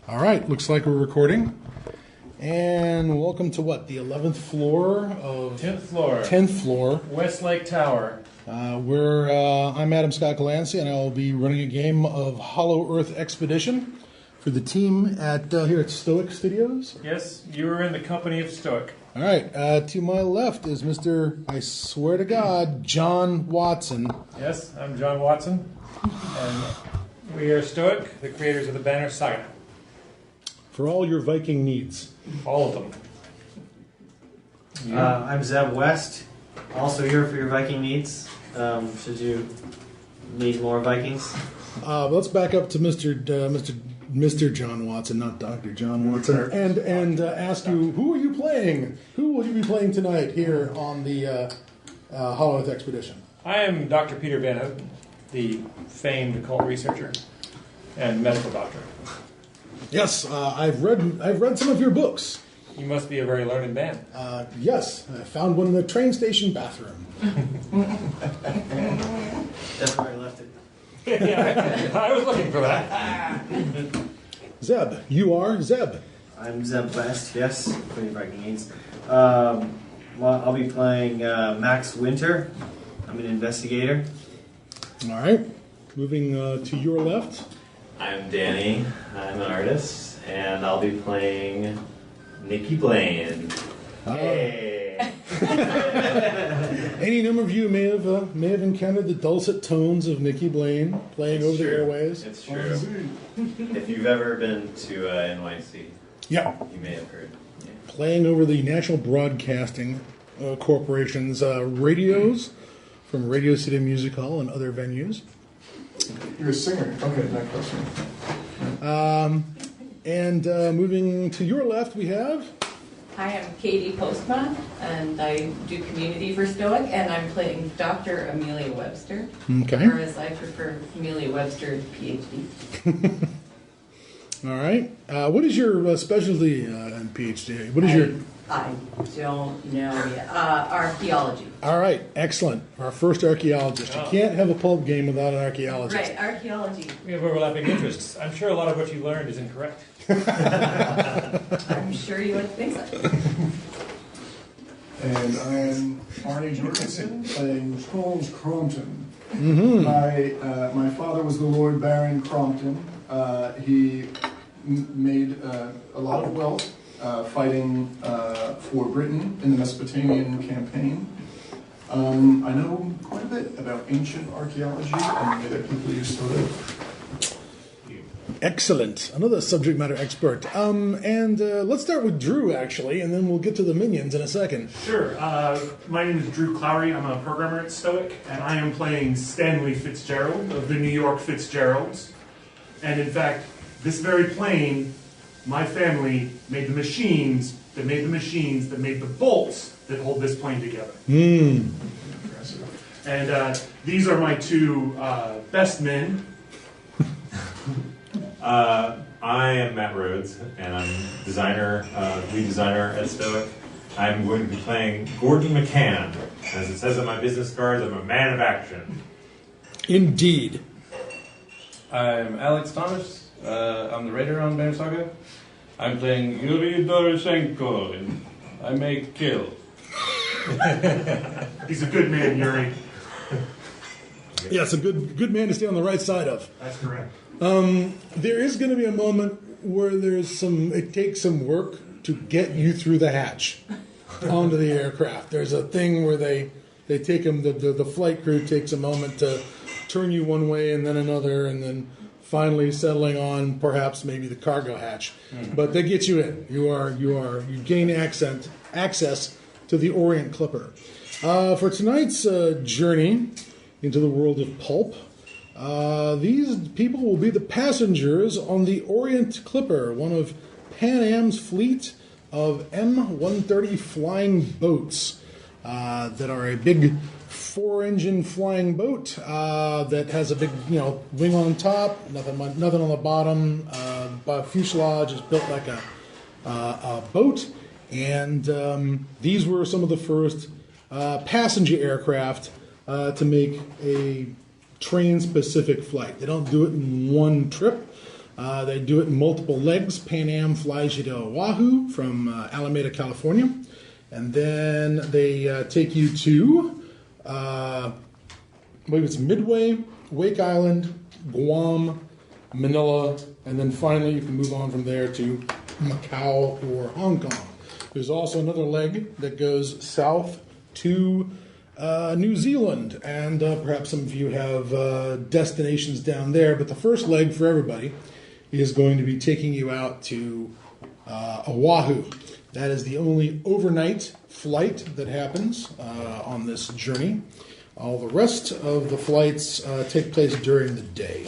All right, looks like we're recording. And welcome to what, the 11th floor of... 10th floor. 10th floor. Westlake Tower. I'm Adam Scott Galancy, and I will be running a game of Hollow Earth Expedition for the team at here at Stoic Studios. Yes, you were in the company of Stoic. All right, to my left is Mr., I swear to God, John Watson. Yes, I'm John Watson, and we are Stoic, the creators of the Banner Saga. For all your Viking needs. All of them. I'm Zeb West, also here for your Viking needs. Should you need more Vikings? Let's back up to Mr. John Watson, not Dr. John Watson, and ask you, who are you playing? Who will you be playing tonight here on the Hollow Earth Expedition? I am Dr. Peter Van Houten, the famed occult researcher and medical doctor. Yes, I've read some of your books. You must be a very learned man. Yes, I found one in the train station bathroom. That's where I left it. Yeah, I was looking for that. Zeb, you are Zeb. I'm Zeb West, yes, for your Viking needs. Well, I'll be playing Max Winter. I'm an investigator. All right, moving to your left. I'm Danny. I'm an artist, and I'll be playing Nikki Blaine. Hey! Any number of you may have encountered the dulcet tones of Nikki Blaine playing over the airways. It's true. If you've ever been to NYC, Yeah, you may have heard. Yeah. playing over the National Broadcasting Corporation's radios from Radio City Music Hall and other venues. You're a singer. Okay, that question. And moving to your left, we have... Hi, I'm Katie Postma, and I do community for Stoic, and I'm playing Dr. Amelia Webster, Okay. or as I prefer, Amelia Webster, PhD. All right. What is your specialty in PhD? What is your... I don't know yet. Archaeology. All right. Excellent. Our first archaeologist. You can't have a pulp game without an archaeologist. Right, archaeology. We have overlapping interests. I'm sure a lot of what you learned is incorrect. I'm sure you would think so. And I'm Arnie Jorgensen playing Charles Crompton. My father was the Lord Baron Crompton. He made a lot of wealth fighting for Britain in the Mesopotamian campaign. I know quite a bit about ancient archaeology and the way that people used to live. Excellent. Another subject matter expert. And let's start with Drew, actually, and then we'll get to the minions in a second. Sure. My name is Drew Clowry. I'm a programmer at Stoic, and I am playing Stanley Fitzgerald of the New York Fitzgeralds. And in fact, this very plane, my family made the machines that made the bolts that hold this plane together. And these are my two best men. I am Matt Rhodes, and I'm lead designer at Stoic. I'm going to be playing Gordon McCann. As it says on my business cards, I'm a man of action. Indeed. I'm Alex Thomas. I'm the raider on Banner Saga. I'm playing Yuri Doroshenko, and I may kill. He's a good man, Yuri. Yes, a good man to stay on the right side of. That's correct. There is going to be a moment where it takes some work to get you through the hatch onto the aircraft. There's a thing where they take them, the flight crew takes a moment to turn you one way and then another, and then finally settling on perhaps maybe the cargo hatch. But they get you in. You gain access to the Orient Clipper. For tonight's journey into the world of pulp, these people will be the passengers on the Orient Clipper, one of PanAm's fleet of M130 flying boats that are a big 4-engine flying boat that has a big, wing on top, nothing on the bottom. Fuselage is built like a boat, and these were some of the first passenger aircraft to make a train-specific flight. They don't do it in one trip. They do it in multiple legs. PanAm flies you to Oahu from Alameda, California. And then they take you to, I believe it's Midway, Wake Island, Guam, Manila, and then finally you can move on from there to Macau or Hong Kong. There's also another leg that goes south to New Zealand, and perhaps some of you have destinations down there, but the first leg for everybody is going to be taking you out to Oahu. That is the only overnight flight that happens on this journey. All the rest of the flights take place during the day.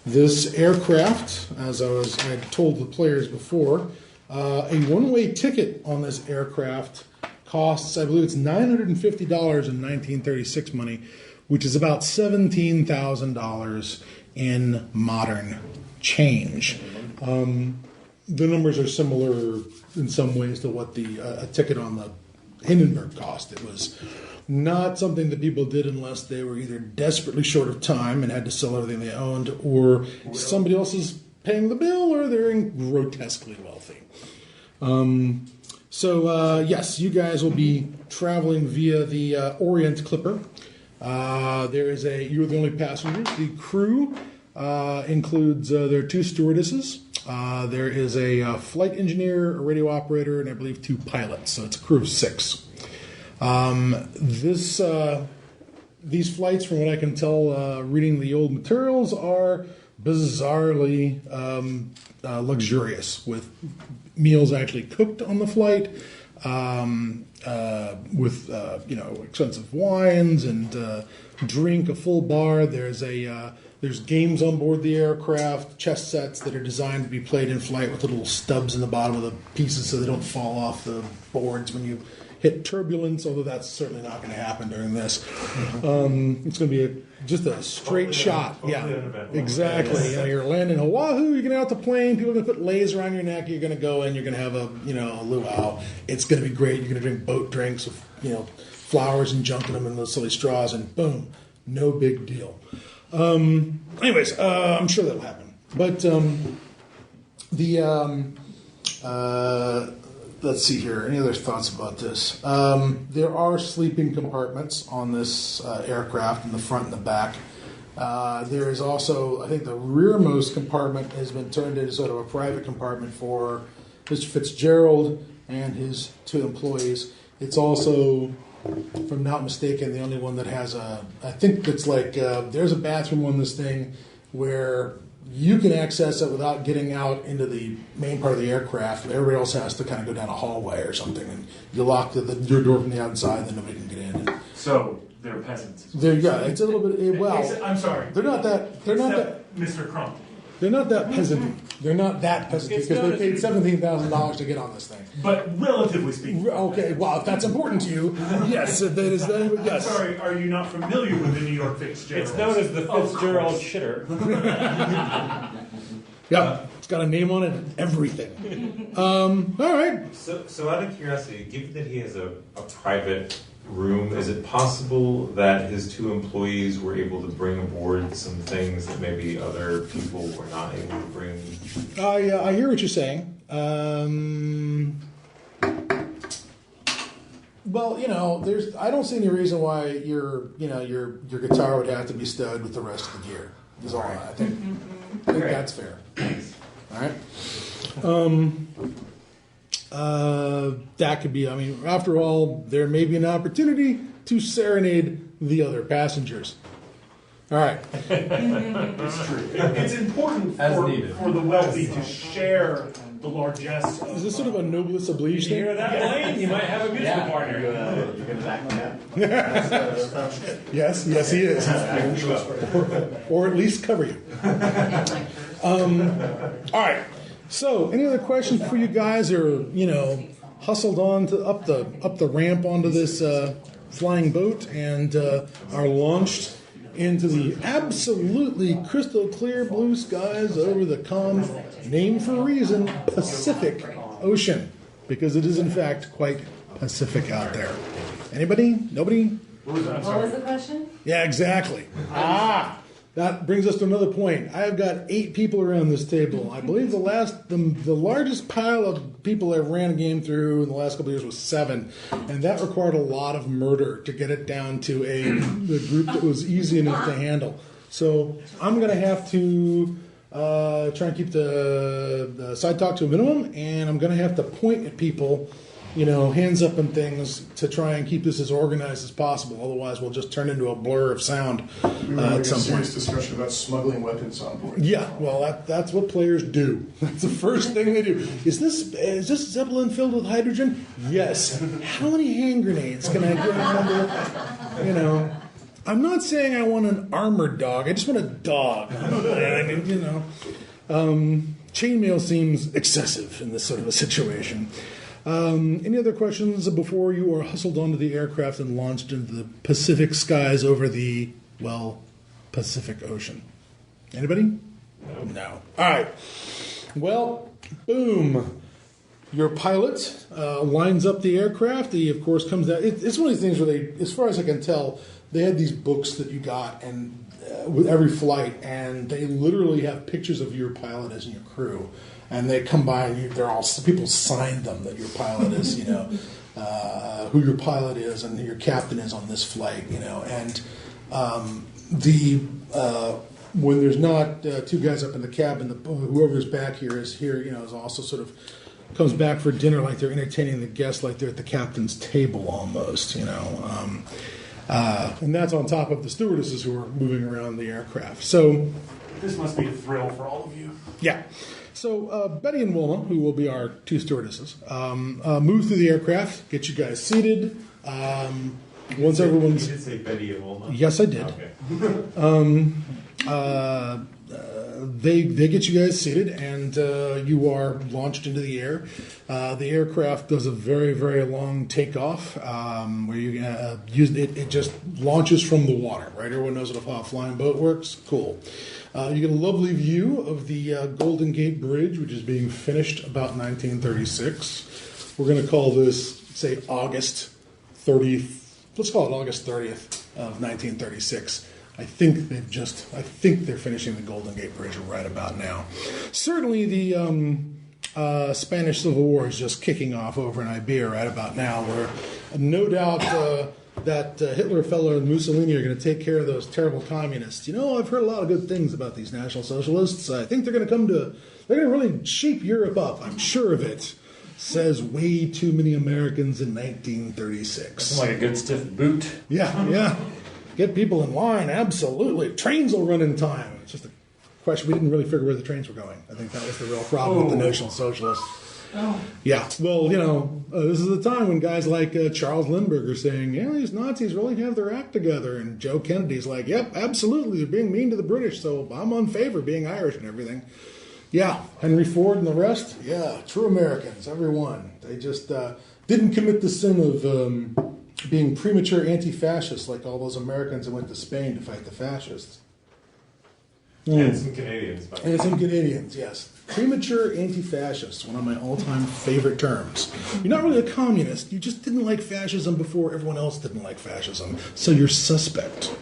This aircraft, as I had told the players before, a one-way ticket on this aircraft costs, I believe it's $950 in 1936 money, which is about $17,000 in modern change. The numbers are similar in some ways to what a ticket on the Hindenburg cost. It was not something that people did unless they were either desperately short of time and had to sell everything they owned, or somebody else is paying the bill, or they're grotesquely wealthy. Yes, you guys will be traveling via the Orient Clipper. You're the only passengers. The crew includes there are 2 stewardesses. There is a flight engineer, a radio operator, and I believe 2 pilots. So it's a crew of 6. These flights, from what I can tell, reading the old materials, are bizarrely luxurious, with meals actually cooked on the flight, with expensive wines and drink, a full bar. There's games on board the aircraft, chess sets that are designed to be played in flight with little stubs in the bottom of the pieces so they don't fall off the boards when you hit turbulence, although that's certainly not going to happen during this. It's going to be just a straight shot. Yeah, exactly. Yeah, you're landing in Oahu, you're going to get out the plane, people are going to put leis around your neck, you're going to go in, you're going to have a luau. It's going to be great. You're going to drink boat drinks with, flowers and junk in them in those silly straws, and boom, no big deal. Anyways, I'm sure that'll happen. But let's see here. Any other thoughts about this? There are sleeping compartments on this aircraft in the front and the back. There is also, I think the rearmost compartment has been turned into sort of a private compartment for Mr. Fitzgerald and his 2 employees. It's also, if I'm not mistaken, the only one that has I think it's like, there's a bathroom on this thing where you can access it without getting out into the main part of the aircraft. Everybody else has to kind of go down a hallway or something, and you lock your door from the outside, and then nobody can get in. So they're peasants. It's a little bit. I'm sorry. They're not that. Mr. Crump. They're not that peasant. They're not that peasant because they paid $17,000 to get on this thing. But relatively speaking. Okay, well, if that's important to you, yes, that is. Yes. I'm sorry, are you not familiar with the New York Fitzgerald? It's known as the Fitzgerald shitter. Yeah, it's got a name on it and everything. All right. So out of curiosity, given that he has a private room, is it possible that his 2 employees were able to bring aboard some things that maybe other people were not able to bring? I hear what you're saying. Well, I don't see any reason why your guitar would have to be stowed with the rest of the gear. Is all I think. I think that's fair. All right. That could be, after all, there may be an opportunity to serenade the other passengers. All right. It's true. It's important for the wealthy to share the largesse. Is this sort of a noblesse oblige You thing? hear that, Blaine? You might have a musical partner. You're going to back me up? Yes, he is. Or at least cover you. All right. So, any other questions for you guys, or hustled on to up the ramp onto this flying boat and are launched into the absolutely crystal clear blue skies over the calm, named for a reason, Pacific Ocean, because it is in fact quite Pacific out there. Anybody? Nobody? What was the question? Yeah, exactly. that brings us to another point. I have got 8 people around this table. I believe the largest pile of people I've ran a game through in the last couple of years was 7, and that required a lot of murder to get it down to the group that was easy enough to handle. So I'm going to have to try and keep the side talk to a minimum, and I'm going to have to point at people, hands up and things, to try and keep this as organized as possible. Otherwise, we'll just turn into a blur of sound We were having at some a serious point. discussion about smuggling weapons on board. Yeah, well, that's what players do. That's the first thing they do. Is this Zeppelin filled with hydrogen? Yes. How many hand grenades can I get under? I'm not saying I want an armored dog. I just want a dog. Chainmail seems excessive in this sort of a situation. Any other questions before you are hustled onto the aircraft and launched into the Pacific skies over the, Pacific Ocean? Anybody? No. All right. Well, boom. Your pilot lines up the aircraft. He, of course, comes down. It's one of these things where they, as far as I can tell, they had these books that you got and with every flight, and they literally have pictures of your pilot as your crew. And they come by, and people sign them that your pilot is, who your pilot is and who your captain is on this flight, And when there's not 2 guys up in the cabin, whoever's back here is also sort of comes back for dinner like they're entertaining the guests, like they're at the captain's table almost, and that's on top of the stewardesses who are moving around the aircraft. So This must be a thrill for all of you. yeah. So Betty and Wilma, who will be our 2 stewardesses, move through the aircraft, get you guys seated. Once everyone's... You did say Betty and Wilma? Yes, I did. Okay. They get you guys seated, and you are launched into the air. The aircraft does a very, very long takeoff, where you use it. It just launches from the water, right? Everyone knows how a flying boat works. Cool. You get a lovely view of the Golden Gate Bridge, which is being finished about 1936. We're going to call this, say, August 30th. Let's call it August 30th of 1936. I think they're finishing the Golden Gate Bridge right about now. Certainly the Spanish Civil War is just kicking off over in Iberia right about now, where no doubt that Hitler fellow and Mussolini are going to take care of those terrible communists. I've heard a lot of good things about these National Socialists. I think they're going to really shape Europe up. I'm sure of it. Says way too many Americans in 1936. Something like a good stiff boot. Yeah. Get people in line, absolutely. Trains will run in time. It's just a question. We didn't really figure where the trains were going. I think that was the real problem with the National Socialists. Oh. Yeah, well, this is the time when guys like Charles Lindbergh are saying, these Nazis really have their act together. And Joe Kennedy's like, yep, absolutely. They're being mean to the British, so I'm on favor being Irish and everything. Yeah, Henry Ford and the rest, yeah, true Americans, everyone. They just didn't commit the sin of being premature anti-fascists like all those Americans that went to Spain to fight the fascists. And some Canadians. And some Canadians, yes. Premature anti-fascists, one of my all-time favorite terms. You're not really a communist. You just didn't like fascism before everyone else didn't like fascism. So you're suspect.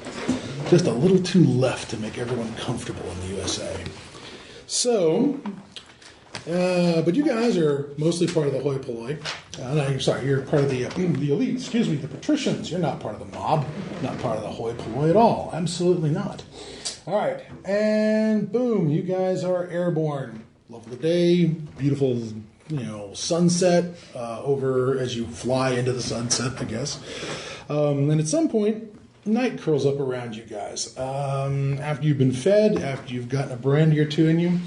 Just a little too left to make everyone comfortable in the USA. So, but you guys are mostly part of the hoi polloi. You're part of the elite. Excuse me, the patricians. You're not part of the mob. Not part of the hoi polloi at all. Absolutely not. All right, and boom, you guys are airborne. Lovely day, beautiful, sunset over as you fly into the sunset, I guess. And at some point, night curls up around you guys. After you've been fed, after you've gotten a brandy or two in you.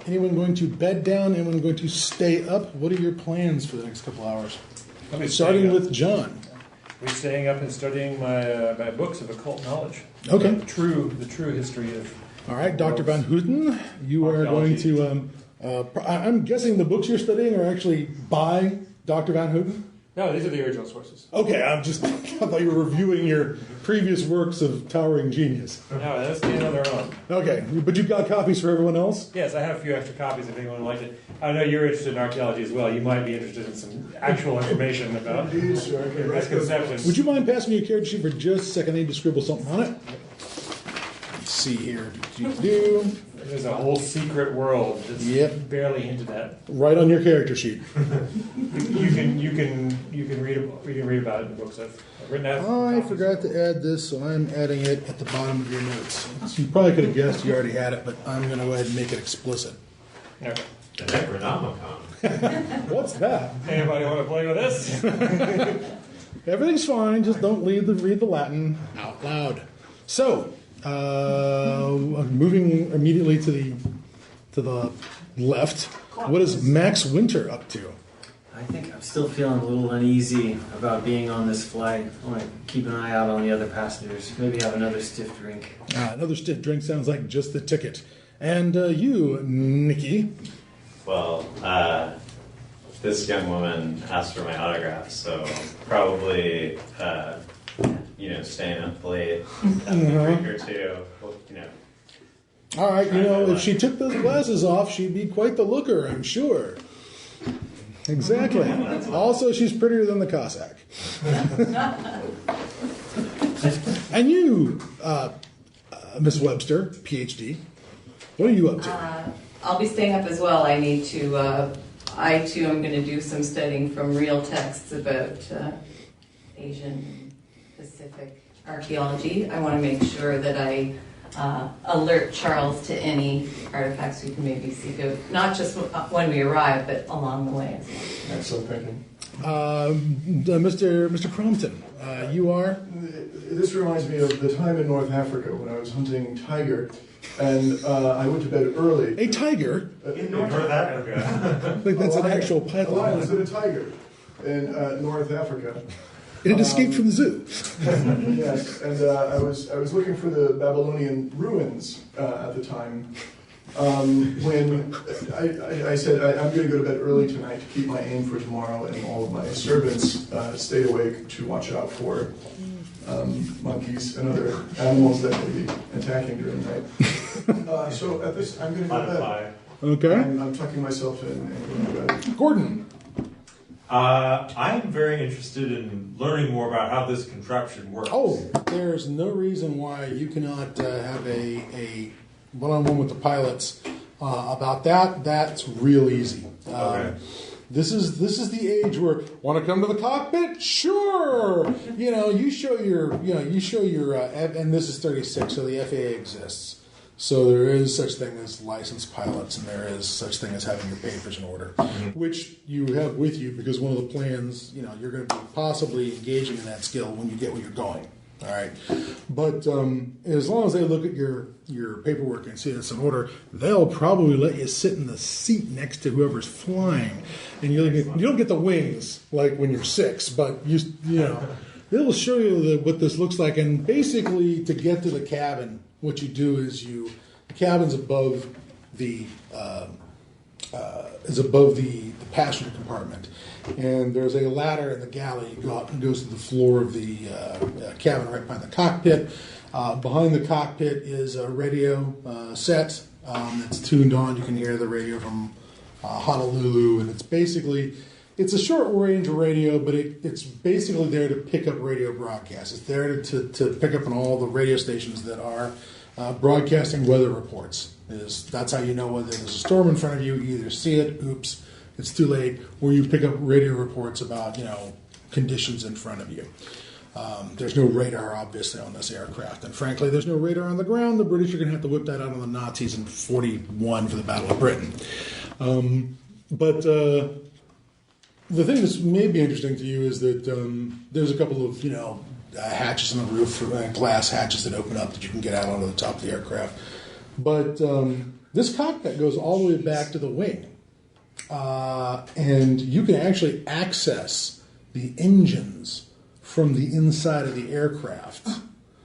Anyone going to bed down? Anyone going to stay up? What are your plans for the next couple hours? Starting with John. We're staying up and studying my books of occult knowledge. Okay. The true history of. All right, Dr. Van Houten, you are going to. I'm guessing the books you're studying are actually by Dr. Van Houten. No, these are the original sources. Okay, I thought you were reviewing your previous works of towering genius. No, that's the end on their own. Okay, but you've got copies for everyone else? Yes, I have a few extra copies if anyone would like it. I know you're interested in archaeology as well. You might be interested in some actual information about misconceptions. Would you mind passing me your character sheet for just a second? I need to scribble something on it. see here. Do. There's a whole secret world that's Yep. barely hinted at. Right on your character sheet. You can read about it in the books I've written out. I forgot to add this, so I'm adding it at the bottom of your notes. So you probably could have guessed you already had it, but I'm going to go ahead and make it explicit. Okay. The Necronomicon. What's that? Anybody want to play with this? Everything's fine. Just don't read the Latin out loud. So, moving immediately to the left. What is Max Winter up to? I think I'm still feeling a little uneasy about being on this flight. I want to keep an eye out on the other passengers. Maybe have another stiff drink. Another stiff drink sounds like just the ticket. And you, Nikki. Well, this young woman asked for my autograph, so probably, staying up late, having a drink or two, All right, if she took those glasses off, she'd be quite the looker, I'm sure. Exactly. Also, she's prettier than the Cossack. And you, Miss Webster, PhD, what are you up to? I'll be staying up as well. I need to, I too am going to do some studying from real texts about Asian Pacific archaeology. I want to make sure that I alert Charles to any artifacts we can maybe seek out, not just when we arrive, but along the way as well. Excellent thinking. Mr. Crompton, you are? This reminds me of the time in North Africa when I was hunting tiger, and I went to bed early. A tiger? In North Africa. Like that's an actual A python. lion was in a tiger in North Africa. It had escaped from the zoo. Yes, and I was looking for the Babylonian ruins at the time. When I said I'm going to go to bed early tonight to keep my aim for tomorrow, and all of my servants stayed awake to watch out for monkeys and other animals that may be attacking during the night. So at this, I'm going to go to bed. Okay. I'm tucking myself in and going to bed. Gordon. I'm very interested in learning more about how this contraption works. Oh, there's no reason why you cannot have a one-on-one with the pilots about that. That's real easy. Okay. This is the age where want to come to the cockpit? Sure. You show your and this is 36, so the FAA exists. So there is such thing as licensed pilots, and there is such thing as having your papers in order, which you have with you because one of the plans, you're going to be possibly engaging in that skill when you get where you're going. All right, but as long as they look at your paperwork and see it's in order, they'll probably let you sit in the seat next to whoever's flying, and you don't get the wings like when you're 6, but they'll show you what this looks like. And basically, to get to the cabin, what you do is the cabin's above the passenger compartment, and there's a ladder in the galley. You go out and goes to the floor of the cabin right behind the cockpit. Behind the cockpit is a radio set that's tuned on. You can hear the radio from Honolulu, and it's a short range radio, but it's basically there to pick up radio broadcasts. It's there to pick up on all the radio stations that are broadcasting weather reports. That's how you know whether there's a storm in front of you. You either see it, oops, it's too late, or you pick up radio reports about conditions in front of you. There's no radar, obviously, on this aircraft, and frankly, there's no radar on the ground. The British are going to have to whip that out on the Nazis in 1941 for the Battle of Britain. But the thing that's maybe interesting to you is that there's a couple of hatches on the roof, glass hatches that open up that you can get out onto the top of the aircraft. But this cockpit goes all the way back to the wing. And you can actually access the engines from the inside of the aircraft.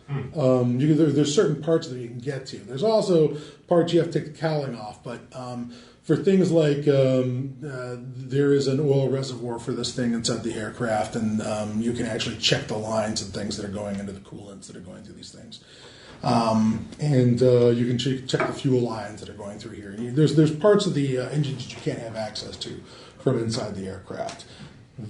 There's certain parts that you can get to. There's also parts you have to take the cowling off, but for things like there is an oil reservoir for this thing inside the aircraft, and you can actually check the lines and things that are going into the coolants that are going through these things. And you can check the fuel lines that are going through here. There's parts of the engines that you can't have access to from inside the aircraft.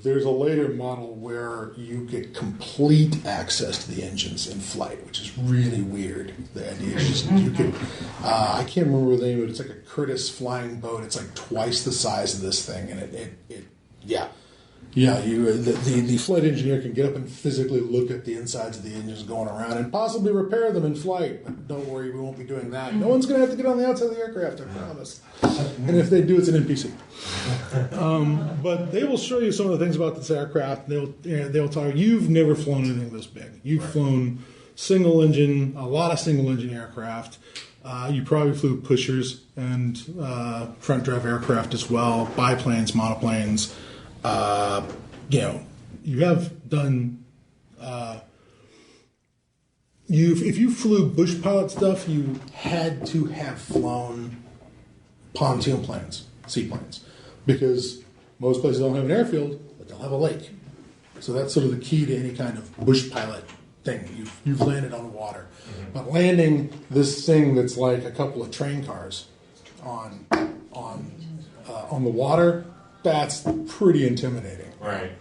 There's a later model where you get complete access to the engines in flight, which is really weird. The idea is just you can. I can't remember the name of it. It's like a Curtiss flying boat. It's like twice the size of this thing, and the flight engineer can get up and physically look at the insides of the engines going around and possibly repair them in flight. But don't worry, we won't be doing that. No one's going to have to get on the outside of the aircraft, I promise. And if they do, it's an NPC. But they will show you some of the things about this aircraft. They'll tell you, you've never flown anything this big. You've flown single engine, a lot of single engine aircraft. You probably flew pushers and front drive aircraft as well, biplanes, monoplanes. You have done. If you flew bush pilot stuff, you had to have flown pontoon planes, seaplanes, because most places don't have an airfield, but they'll have a lake. So that's sort of the key to any kind of bush pilot thing. You've landed on water, but landing this thing that's like a couple of train cars on the water. That's pretty intimidating. Right.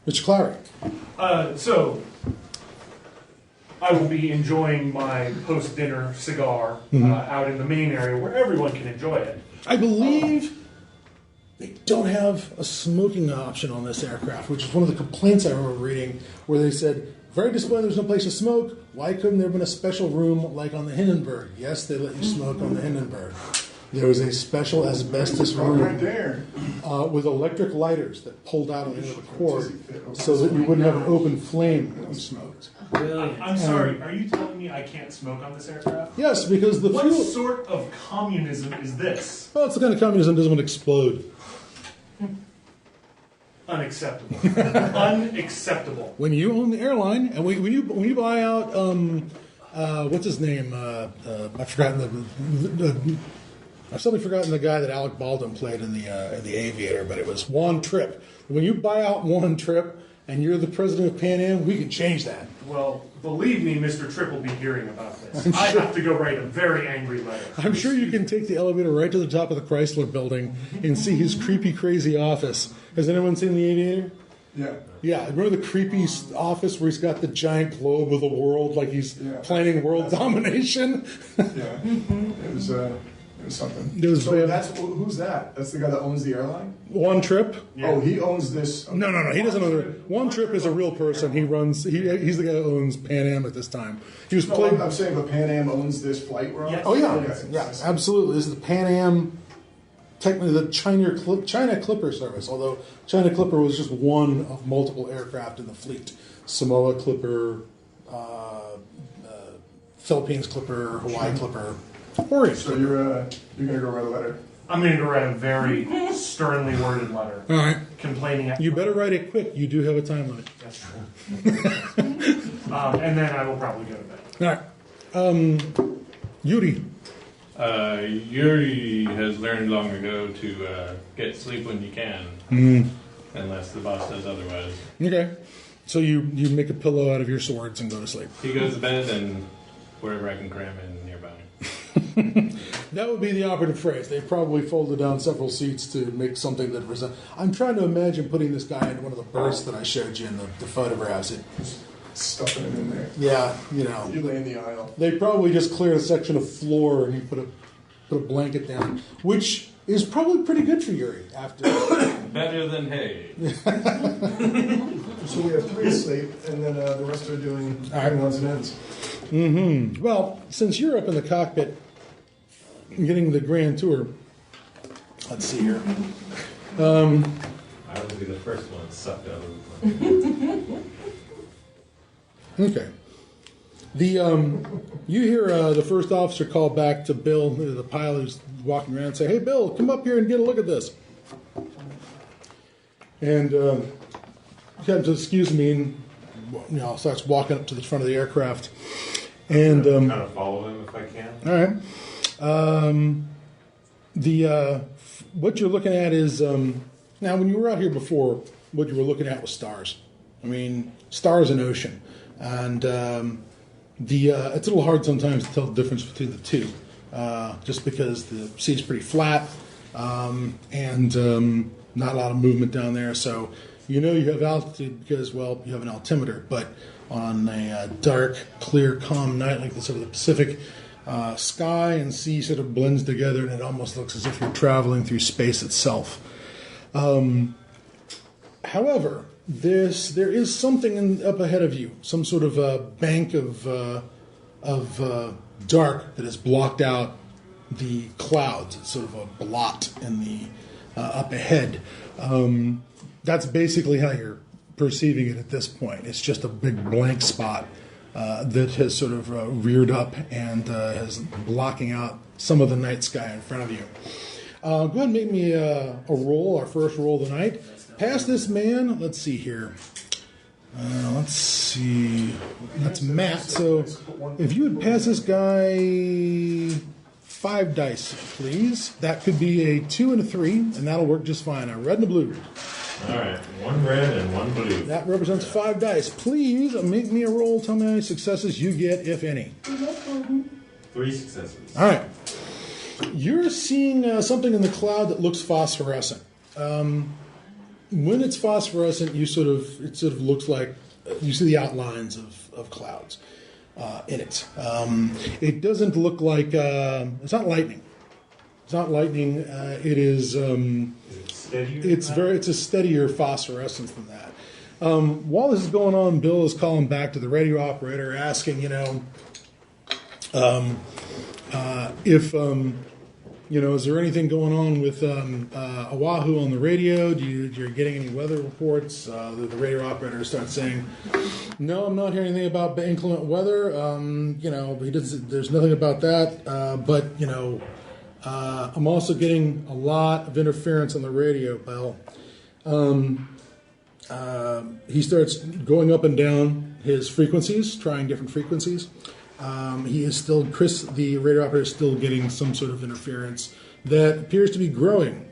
Mr. Clary. So, I will be enjoying my post-dinner cigar out in the main area where everyone can enjoy it. I believe they don't have a smoking option on this aircraft, which is one of the complaints I remember reading, where they said, very disappointed there's no place to smoke. Why couldn't there have been a special room like on the Hindenburg? Yes, they let you smoke on the Hindenburg. There was a special asbestos room right there. With electric lighters that pulled out on the end of the cord so that you wouldn't have an open flame when you smoked. I'm sorry, are you telling me I can't smoke on this aircraft? Yes, because the What fuel... sort of communism is this? Well, it's the kind of communism that doesn't want to explode. Unacceptable. Unacceptable. When you own the airline, and when you buy out, what's his name? I've suddenly forgotten the guy that Alec Baldwin played in the Aviator, but it was Juan Tripp. When you buy out Juan Tripp and you're the president of PanAm, we can change that. Well, believe me, Mr. Tripp will be hearing about this. I have to go write a very angry letter. I'm sure you can take the elevator right to the top of the Chrysler building and see his creepy, crazy office. Has anyone seen the Aviator? Yeah. Yeah, remember the creepy office where he's got the giant globe of the world, like he's planning world domination? Yeah. It was something. Who's that? That's the guy that owns the airline? Juan Tripp? Yeah. Oh, he owns this. No, he doesn't own it. Juan Tripp is a real person. He runs. He's the guy who owns PanAm at this time. He was played. I'm saying, but PanAm owns this flight we're on. Yes. Oh yeah, Okay. yeah, absolutely. This is the PanAm, technically the China Clipper service. Although China Clipper was just one of multiple aircraft in the fleet. Samoa Clipper, Philippines Clipper, Hawaii Clipper. Orient. So you're gonna go write a letter. I'm going to go write a very sternly worded letter. All right. Complaining. You better write it quick. You do have a time limit. That's true. And then I will probably go to bed. All right. Yuri. Yuri has learned long ago to get sleep when you can, unless the boss says otherwise. Okay. So you make a pillow out of your swords and go to sleep. He goes to bed and wherever I can cram in nearby. That would be the operative phrase. They probably folded down several seats to make something that was. I'm trying to imagine putting this guy in one of the berths that I showed you in the photographs. Stuffing him in there. Yeah, You lay in the aisle. They probably just cleared a section of floor and you put a blanket down, which is probably pretty good for Yuri after. Better than hay. So we have 3 asleep, and then the rest are doing odds and ends. Mm-hmm. Well, since you're up in the cockpit getting the grand tour, let's see here. I will be the first one sucked out of the plane. Okay. You hear the first officer call back to Bill, the pilot who's walking around, and say, "Hey, Bill, come up here and get a look at this." And Captain, excuse me, and starts walking up to the front of the aircraft. And kind of follow him if I can. All right. What you're looking at is now when you were out here before, what you were looking at was stars. I mean, stars and ocean, and it's a little hard sometimes to tell the difference between the two, just because the sea's pretty flat and not a lot of movement down there. So You know you have altitude because, well, you have an altimeter, but on a dark, clear, calm night like this over the Pacific, sky and sea sort of blends together, and it almost looks as if you're traveling through space itself. However, there is something up ahead of you, some sort of a bank of dark that has blocked out the clouds. It's sort of a blot in the up ahead. That's basically how you're perceiving it at this point. It's just a big blank spot that has sort of reared up and is blocking out some of the night sky in front of you. Go ahead and make me a roll, our first roll of the night. Past this man, let's see here. Let's see. That's Matt. So if you would pass this guy 5 dice, please. That could be a 2 and a 3, and that'll work just fine. A red and a blue. All right, 1 red and 1 blue. That represents 5 dice. Please make me a roll. Tell me how many successes you get, if any. 3 successes. All right. You're seeing something in the cloud that looks phosphorescent. When it's phosphorescent, it sort of looks like you see the outlines of clouds in it. It doesn't look like it's not lightning. It's not lightning. It is. Steadier It's a steadier phosphorescence than that. While this is going on, Bill is calling back to the radio operator, asking, if is there anything going on with Oahu on the radio? You're getting any weather reports? The radio operator starts saying, "No, I'm not hearing anything about inclement weather. There's nothing about that. But I'm also getting a lot of interference on the radio, Bill." He starts going up and down his frequencies, trying different frequencies. He is still, Chris, the radio operator, is still getting some sort of interference that appears to be growing.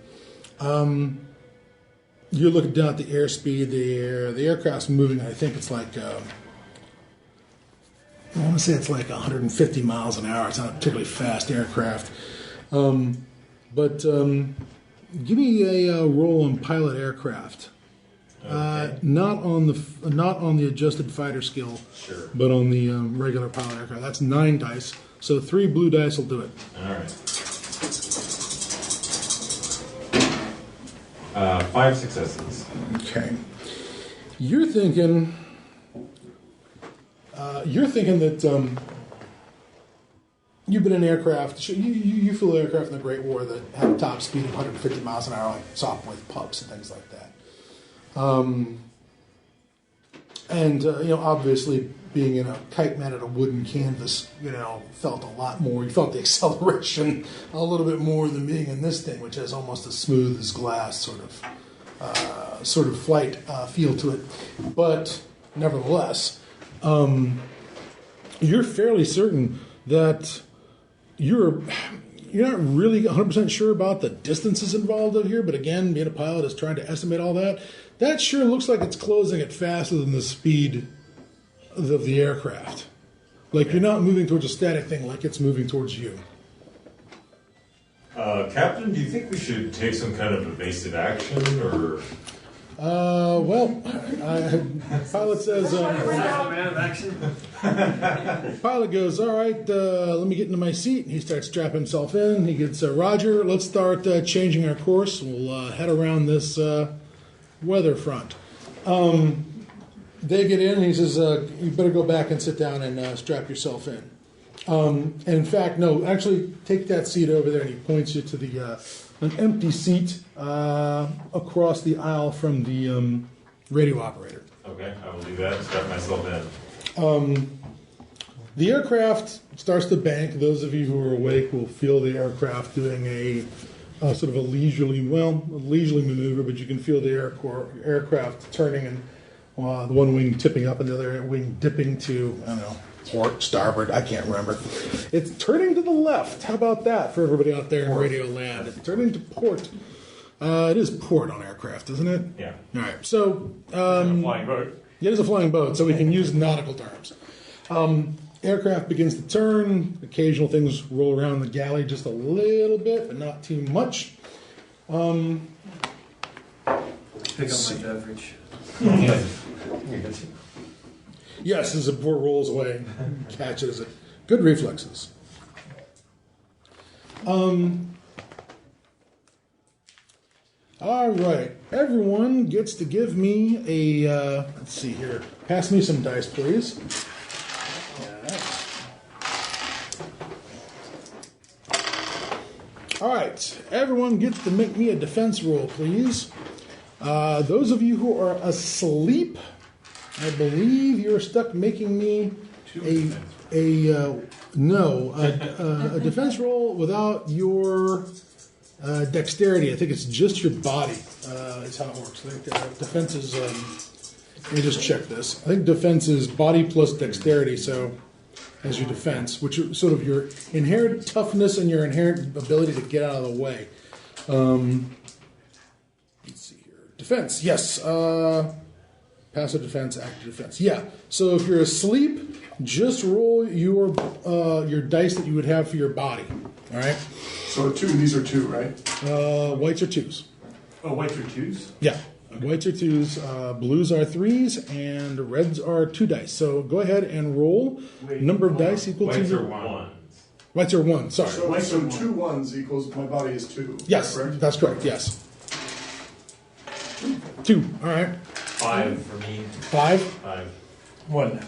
You're looking down at the airspeed. The aircraft's moving. I think it's like I want to say it's like 150 miles an hour. It's not a particularly fast aircraft. But give me a roll on pilot aircraft. Okay. Not on the adjusted fighter skill, Sure. but on the regular pilot aircraft. That's 9 dice. So 3 blue dice will do it. All right. 5 successes. Okay. You're thinking that you've been in aircraft. You flew aircraft in the Great War that had a top speed of 150 miles an hour, like Sopwith pups and things like that. Obviously being in a kite mounted a wooden canvas, felt a lot more. You felt the acceleration a little bit more than being in this thing, which has almost as smooth as glass sort of flight feel to it. But nevertheless, you're fairly certain that you're not really 100% sure about the distances involved out here, but again, being a pilot is trying to estimate all that. That sure looks like it's closing it faster than the speed of the aircraft. Like you're not moving towards a static thing, like it's moving towards you. Captain, do you think we should take some kind of evasive action, or? Pilot says. Pilot goes, "All right, let me get into my seat." And he starts strapping himself in. He gets, "Roger, let's start changing our course. We'll head around this weather front." They get in, and he says, "You better go back and sit down and strap yourself in." And in fact, no, actually take that seat over there, and he points you to an empty seat across the aisle from the radio operator. Okay, I will do that. Strap myself in. The aircraft starts to bank. Those of you who are awake will feel the aircraft doing a sort of a leisurely maneuver, but you can feel the aircraft turning and the one wing tipping up and the other wing dipping to, I don't know, port, starboard, I can't remember. It's turning to the left. How about that for everybody out there in Radio Land? It's turning to port. It is port on aircraft, isn't it? Yeah. All right. So Flying boat. it is a flying boat, so we can use nautical terms. Aircraft begins to turn. Occasional things roll around the galley just a little bit, but not too much. Pick up my beverage. Yes, as the boar rolls away, catches it. Good reflexes. All right, everyone gets to give me a. Let's see here. Pass me some dice, please. All right, everyone gets to make me a defense roll, please. Those of you who are asleep, I believe you're stuck making me a defense roll without your dexterity. I think it's just your body is how it works. I think defense is. Let me just check this. I think defense is body plus dexterity. So. As your defense, which is sort of your inherent toughness and your inherent ability to get out of the way. Let's see here. Defense, yes. Passive defense, active defense. Yeah. So if you're asleep, just roll your dice that you would have for your body. All right. So these are 2, right? Whites are 2s. Oh, whites are 2s? Yeah. Whites are 2s, blues are 3s, and reds are 2 dice. So go ahead and roll. Number of dice equal Whites to are 1. Whites are 1. Sorry. So 2 1s equals my body is 2. Yes, correct? that's correct. Yes. 2. All right. 5 for me. 5. 5. 1.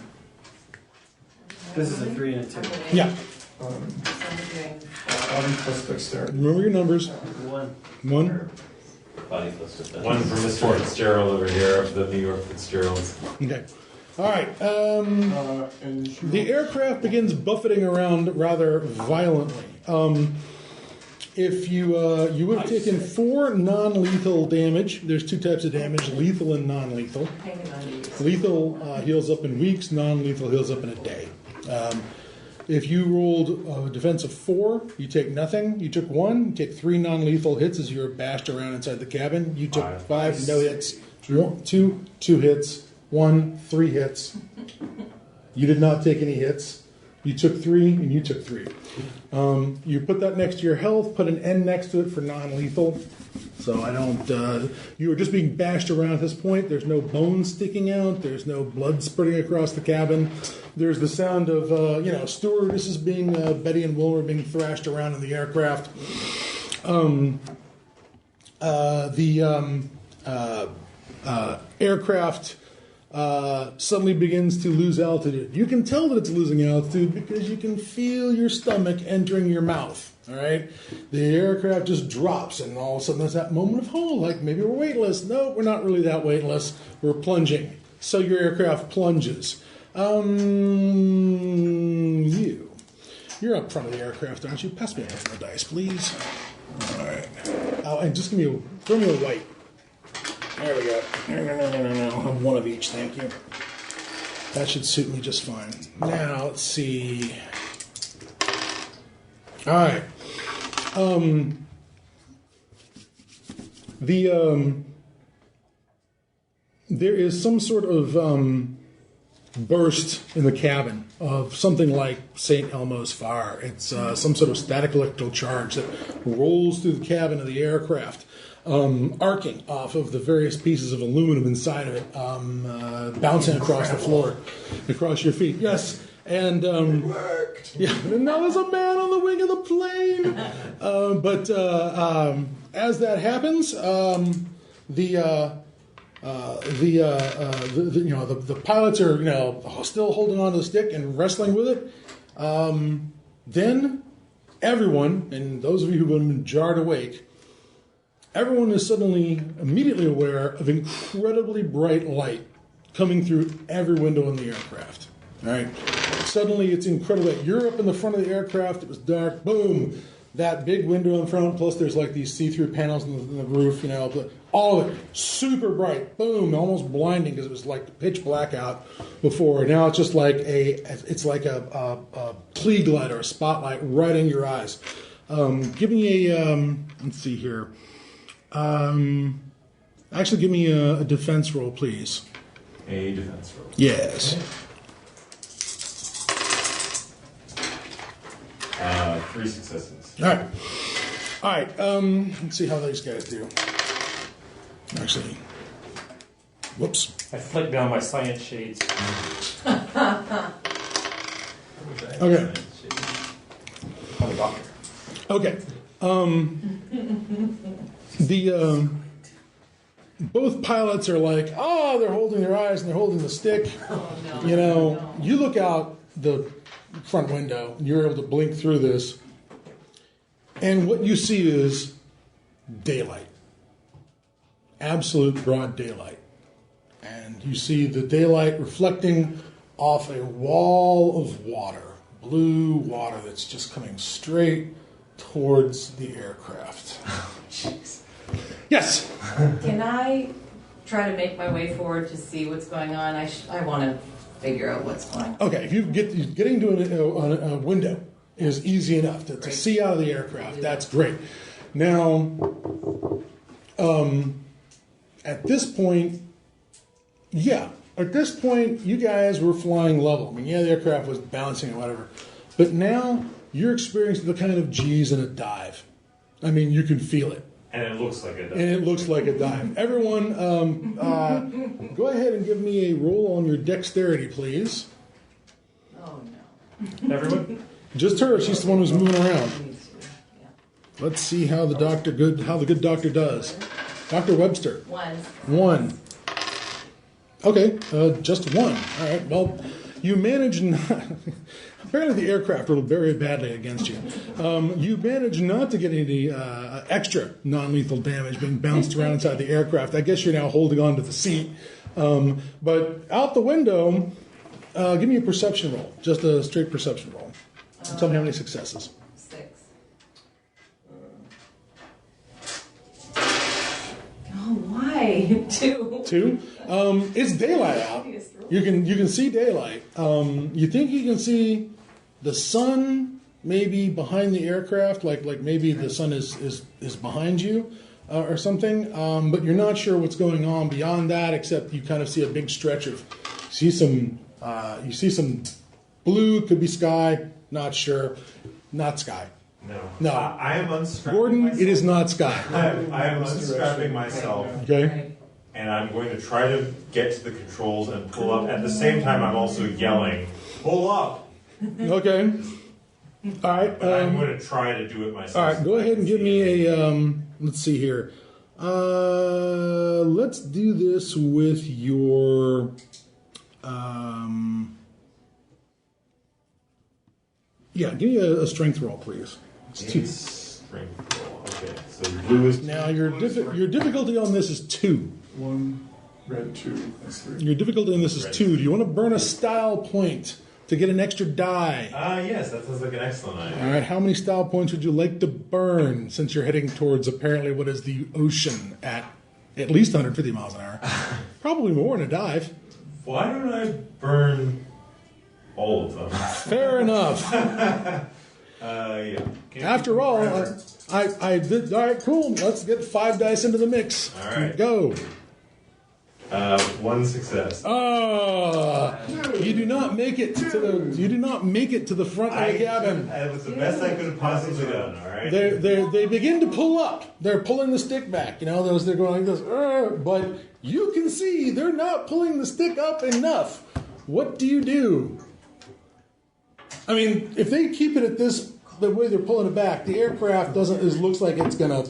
This is a 3 and a 2. Yeah. Body plus dexterity. Remember your numbers. 1. 1. Body plus defense. 1 for Mr. Fitzgerald over here, the New York Fitzgeralds. Okay. All right. And The aircraft begins buffeting around rather violently. If you would have taken 4 non-lethal damage. There's 2 types of damage: lethal and non-lethal. Lethal heals up in weeks. Non-lethal heals up in a day. If you rolled a defense of 4, you take nothing. You took 1. You take 3 non-lethal hits as you were bashed around inside the cabin. You took 5, no hits. 2 hits. 1, 3 hits. You did not take any hits. You took 3, and you took 3. You put that next to your health. Put an N next to it for non-lethal. So I don't. You were just being bashed around at this point. There's no bones sticking out. There's no blood spurting across the cabin. There's the sound of stewardesses being Betty and Wilmer being thrashed around in the aircraft. Aircraft suddenly begins to lose altitude. You can tell that it's losing altitude because you can feel your stomach entering your mouth. All right, the aircraft just drops, and all of a sudden there's that moment of like maybe we're weightless. No, we're not really that weightless. We're plunging. So your aircraft plunges. You're up front of the aircraft, aren't you? Pass me a couple of dice, please. All right. Oh, and just throw me a white. There we go. No. I'll have 1 of each, thank you. That should suit me just fine. Now, let's see. All right. There is some sort of burst in the cabin of something like St. Elmo's fire. It's some sort of static electrical charge that rolls through the cabin of the aircraft, arcing off of the various pieces of aluminum inside of it, bouncing across the floor, across your feet. Yes. And yeah, and now there's a man on the wing of the plane. But as that happens, the pilots are still holding on to the stick and wrestling with it. Then everyone, and those of you who've been jarred awake, everyone is suddenly immediately aware of incredibly bright light coming through every window in the aircraft. All right. Suddenly it's incredible. You're up in the front of the aircraft. It was dark. Boom. That big window in front. Plus there's like these see-through panels in the roof. All of it super bright. Boom. Almost blinding because it was like pitch black out before. Now it's just like a Klieg light or a spotlight right in your eyes. Give me a let's see here. Actually, give me a defense roll, please. A defense roll. Yes. 3 successes. All right. Let's see how these guys do. Actually, Whoops. I flick down my science shades. Okay. I'm a doctor. Okay. Both pilots are like, oh, they're holding their eyes and they're holding the stick. Oh, no. You know, No. you look out the front window, you're able to blink through this, and what you see is daylight. Absolute broad daylight. And you see the daylight reflecting off a wall of water, blue water that's just coming straight towards the aircraft. Yes? Can I try to make my way forward to see what's going on? I want to figure out what's going on. Okay, if you getting to a window is easy enough to see out of the aircraft. That's great. Now, at this point, you guys were flying level. I mean, yeah, the aircraft was bouncing or whatever, but now you're experiencing the kind of G's in a dive. I mean, you can feel it. And it looks like a dive. And it looks like a dive. Everyone, go ahead and give me a roll on your dexterity, please. Oh, no. Everyone? Just her. She's the one who's moving around. Yeah. Let's see how the good doctor does. Dr. Webster. 1. 1. Okay, just 1. All right. Well, you managed not. Apparently, the aircraft rolled very badly against you. You managed not to get any extra non-lethal damage being bounced around inside the aircraft. I guess you're now holding on to the seat. But out the window, give me a perception roll. Just a straight perception roll. Tell me how many successes. 6. Oh, why? 2. 2. It's daylight out. You can see daylight. You think you can see the sun maybe behind the aircraft, like maybe the sun is behind you or something. But you're not sure what's going on beyond that, except you kind of see a big stretch of you see some blue, could be sky, not sure, not sky. No. I am unstrapping Gordon, myself. it is not sky. I am unstrapping myself. Okay. And I'm going to try to get to the controls and pull up. At the same time, I'm also yelling, "Pull up!" Okay. All right. But I'm going to try to do it myself. All right. Go ahead and give me a. Let's see here. Let's do this with your. Yeah, give me a strength roll, please. It's 2. Strength roll. Okay. So blue is Now your difficulty on this is 2. 1, red 2, that's 3. Your difficulty on this is 2. Do you want to burn a style point to get an extra die? yes, that sounds like an excellent idea. All right, how many style points would you like to burn since you're heading towards apparently what is the ocean at least 150 miles an hour? Probably more in a dive. Why don't I burn all of them? Fair enough. Yeah. After all, I did. All right, cool. Let's get 5 dice into the mix. All right. Go. 1 success. You do not make it to the. You do not make it to the front of the cabin. It was the best I could have possibly done. All right. They begin to pull up. They're pulling the stick back. You know, they're going like this. But you can see they're not pulling the stick up enough. What do you do? I mean, if they keep it at the way they're pulling it back, the aircraft looks like it's gonna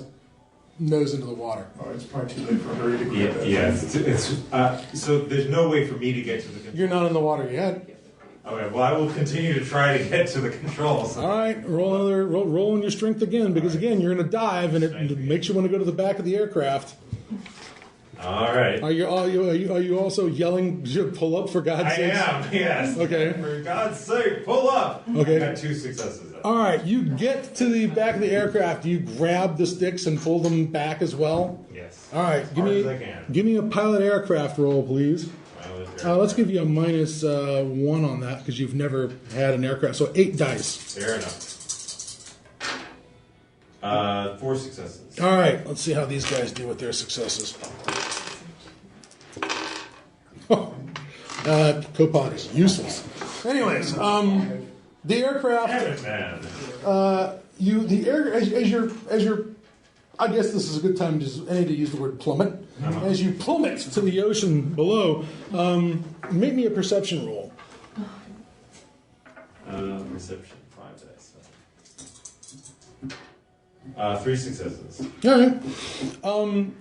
nose into the water. Oh, it's probably too late for her to grab that. Yeah. So there's no way for me to get to the controls. You're not in the water yet. Okay. Well, I will continue to try to get to the controls. All right, roll on your strength again, because again you're in a dive and it makes you want to go to the back of the aircraft. All right. Are you also yelling, "Pull up for God's sake"? I am. Yes. Okay. For God's sake, pull up. Okay. I got 2 successes. All right, you get to the back of the aircraft. You grab the sticks and pull them back as well. Yes. All right, Hard as I can. give me a pilot aircraft roll, please. Let's give you a minus 1 on that because you've never had an aircraft. So 8 dice. Fair enough. 4 successes. All right, let's see how these guys do with their successes. Copod is useless. Anyways, the aircraft. Damn it, man. As you're I guess this is a good time to use the word plummet. As you plummet to the ocean below, make me a perception roll. Perception, 5 dice. 3 successes. All right.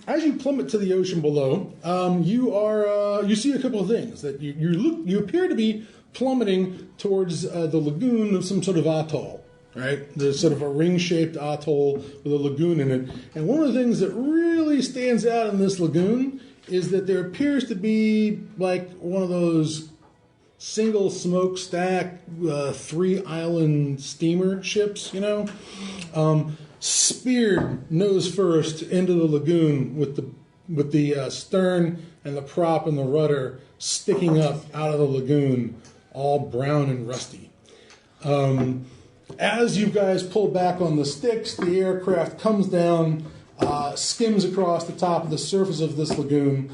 As you plummet to the ocean below, you see a couple of things that you appear to be plummeting towards the lagoon of some sort of atoll. Right? There's sort of a ring-shaped atoll with a lagoon in it. And one of the things that really stands out in this lagoon is that there appears to be like one of those single smokestack 3-island steamer ships, speared nose first into the lagoon with the stern and the prop and the rudder sticking up out of the lagoon, all brown and rusty. As you guys pull back on the sticks, the aircraft comes down, skims across the top of the surface of this lagoon,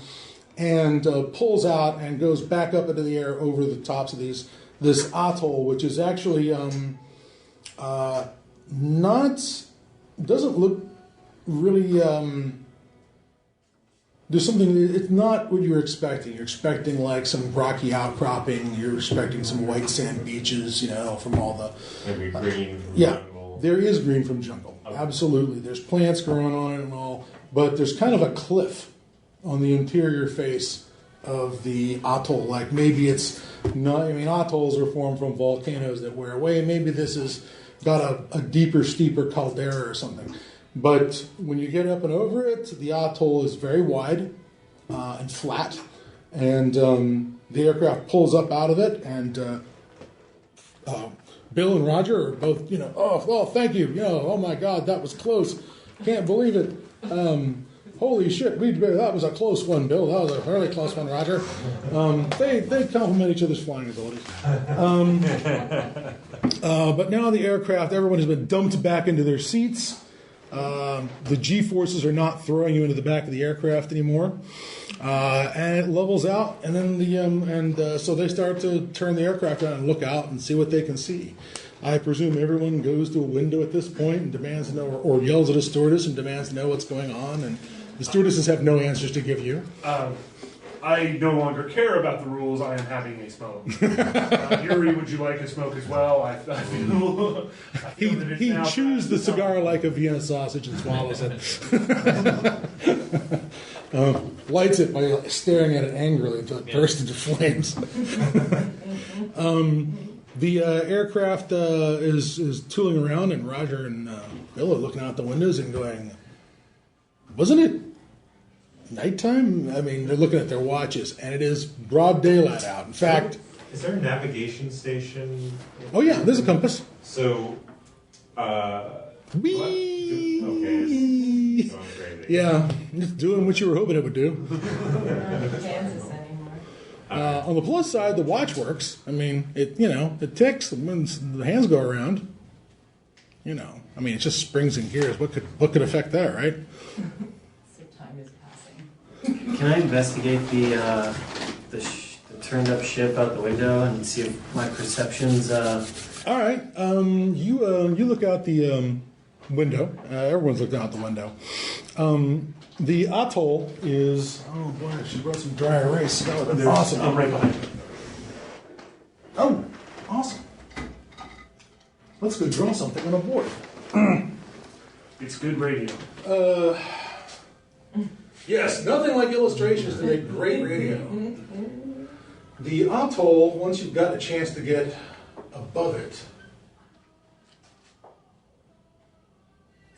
and pulls out and goes back up into the air over the tops of this atoll, which is actually doesn't look really. There's something. It's not what you're expecting. You're expecting like some rocky outcropping. You're expecting some white sand beaches, from all the. Maybe green from yeah, jungle. there is green from jungle. Okay. Absolutely, there's plants growing on it and all, but there's kind of a cliff on the interior face of the atoll. Like maybe it's not. I mean, atolls are formed from volcanoes that wear away. Maybe this has got a deeper, steeper caldera or something. But when you get up and over it, the atoll is very wide and flat, and the aircraft pulls up out of it, and Bill and Roger are both, oh, thank you, oh my God, that was close, can't believe it, holy shit, that was a close one, Bill, that was a really close one, Roger. They compliment each other's flying abilities. But now the aircraft, everyone has been dumped back into their seats. The G-forces are not throwing you into the back of the aircraft anymore, and it levels out. And then so they start to turn the aircraft around and look out and see what they can see. I presume everyone goes to a window at this point and demands to know, or yells at a stewardess and demands to know what's going on. And the stewardesses have no answers to give you. I no longer care about the rules. I am having a smoke. Yuri, would you like a smoke as well? I feel he chews the cigar like a Vienna sausage and swallows it. Lights it by staring at it angrily until it bursts into flames. The aircraft is tooling around, and Roger and Bill are looking out the windows and going, wasn't it nighttime? I mean, they're looking at their watches, and it is broad daylight out. In fact, is there a navigation station? Oh yeah, there's a compass. So, Whee! Okay, it's going crazy. Yeah, it's doing what you were hoping it would do. Kansas anymore. On the plus side, the watch works. I mean, it ticks when the hands go around. I mean, it's just springs and gears. What could affect that, right? Time is passing. Can I investigate the turned up ship out the window and see if my perception's? All right. You look out the window. Everyone's looking out the window. The atoll is. Oh boy, she brought some dry erase. That would have been awesome. I'm right behind you. Oh, awesome. Let's go draw something on a board. It's good radio. Yes, nothing like illustrations to make great radio. The atoll, once you've got a chance to get above it,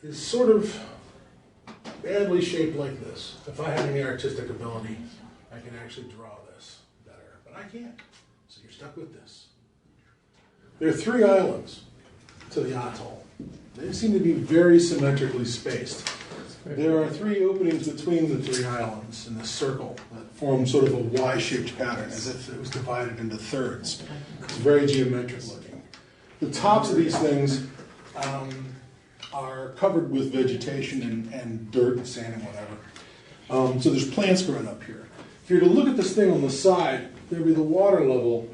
is sort of badly shaped like this. If I had any artistic ability, I could actually draw this better, but I can't. So you're stuck with this. There are 3 islands to the atoll. They seem to be very symmetrically spaced. There are 3 openings between the 3 islands in this circle that form sort of a Y-shaped pattern, as if it was divided into thirds. It's very geometric looking. The tops of these things are covered with vegetation and dirt and sand and whatever. So there's plants growing up here. If you were to look at this thing on the side, there'd be the water level,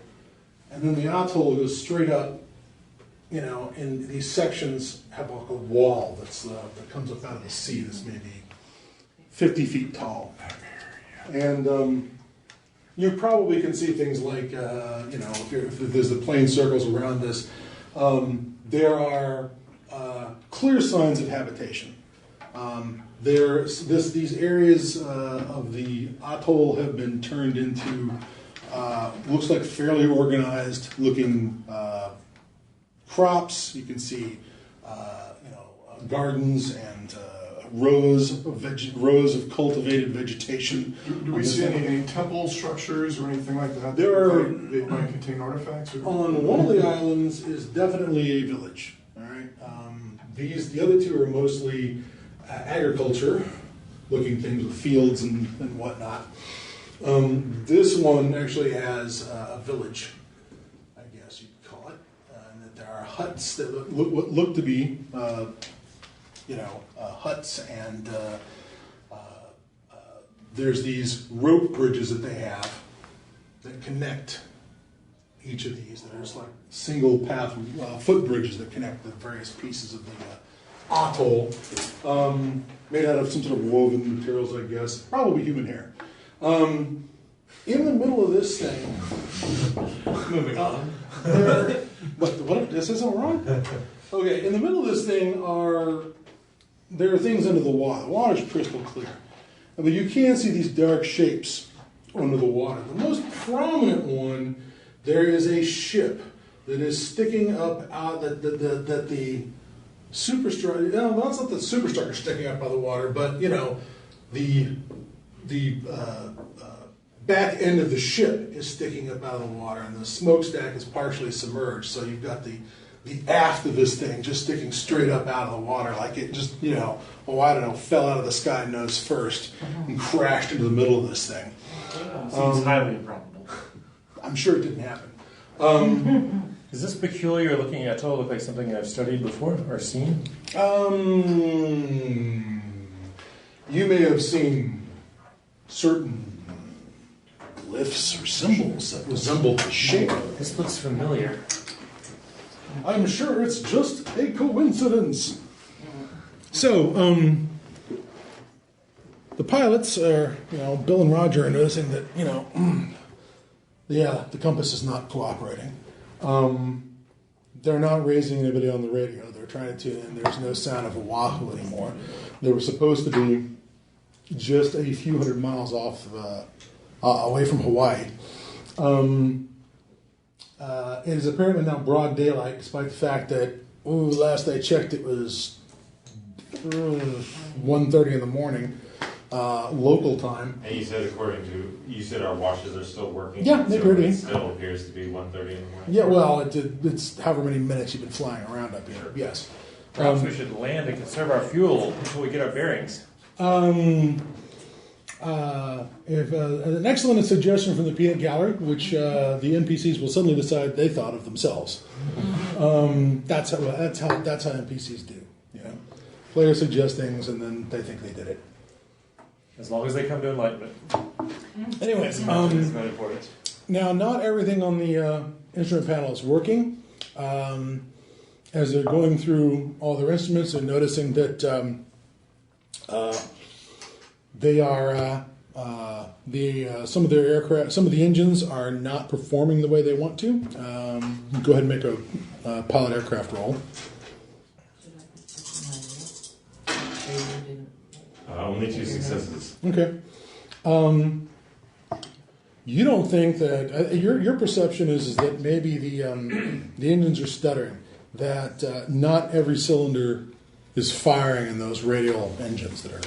and then the atoll goes straight up and these sections have like a wall that comes up out of the sea that's maybe 50 feet tall. And you probably can see things like, if there's the plane circles around this, there are clear signs of habitation. These areas of the atoll have been turned into looks like fairly organized looking crops. You can see gardens and rows of cultivated vegetation. Do we see any temple structures or anything like that? They might contain artifacts? On one of the islands is definitely a village. All right. The other two are mostly agriculture, looking things with fields and whatnot. This one actually has a village, I guess you could call it, and that there are huts that look to be, huts, and there's these rope bridges that they have that connect each of these. There's like single path foot bridges that connect the various pieces of the atoll, made out of some sort of woven materials, I guess, probably human hair. In the middle of this thing, Moving on. What? This isn't wrong? Okay, in the middle of this thing there are things under the water. The water's crystal clear, but you can see these dark shapes under the water. The most prominent one, there is a ship that is sticking up out that the superstructure. No, that's not the superstructure sticking up out of the water, but the back end of the ship is sticking up out of the water, and the smokestack is partially submerged. So you've got the aft of this thing just sticking straight up out of the water, like it just fell out of the sky nose first and crashed into the middle of this thing. Seems highly improbable. I'm sure it didn't happen. Is this peculiar looking atoll look like something I've studied before or seen? You may have seen certain glyphs or symbols that resemble the shape. This looks familiar. I'm sure it's just a coincidence. So, the pilots are, Bill and Roger are noticing that, the compass is not cooperating. They're not raising anybody on the radio. They're trying to tune in. There's no sound of Oahu anymore. They were supposed to be just a few hundred miles off, away from Hawaii. It is apparently now broad daylight, despite the fact that, last I checked, it was 1:30 in the morning, local time. And you said our watches are still working? Yeah, they appear to be. It still appears to be 1:30 in the morning? Yeah, well, it's however many minutes you've been flying around up here, yes. Perhaps we should land and conserve our fuel until we get our bearings. An excellent suggestion from the peanut gallery, which the NPCs will suddenly decide they thought of themselves. That's how NPCs do. Players suggest things, and then they think they did it. As long as they come to enlightenment. Anyways, It's not important. now not everything on the instrument panel is working. As they're going through all their instruments, they're noticing that they are some of their aircraft, some of the engines are not performing the way they want to. Go ahead and make a pilot aircraft roll. Only 2 successes. Okay. You don't think that your perception is that maybe the engines are stuttering, that not every cylinder is firing in those radial engines that are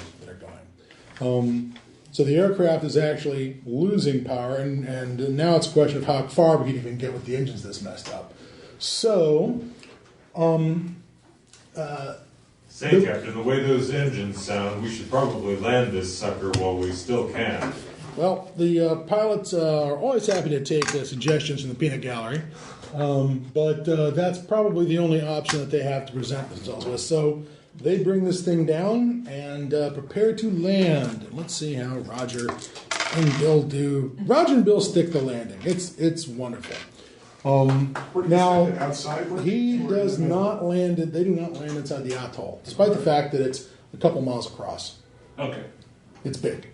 going. So the aircraft is actually losing power, and now it's a question of how far we can even get with the engines this messed up. So, Say, Captain, the way those engines sound, we should probably land this sucker while we still can. well, the pilots are always happy to take suggestions from the peanut gallery, but that's probably the only option that they have to present themselves with. So they bring this thing down and prepare to land. Let's see how Roger and Bill do. Roger and Bill stick the landing. It's wonderful. Where do you Now, send it? Outside? Where- he where does in the middle? not land. They do not land inside the atoll, despite the fact that it's a couple miles across. Okay. It's big.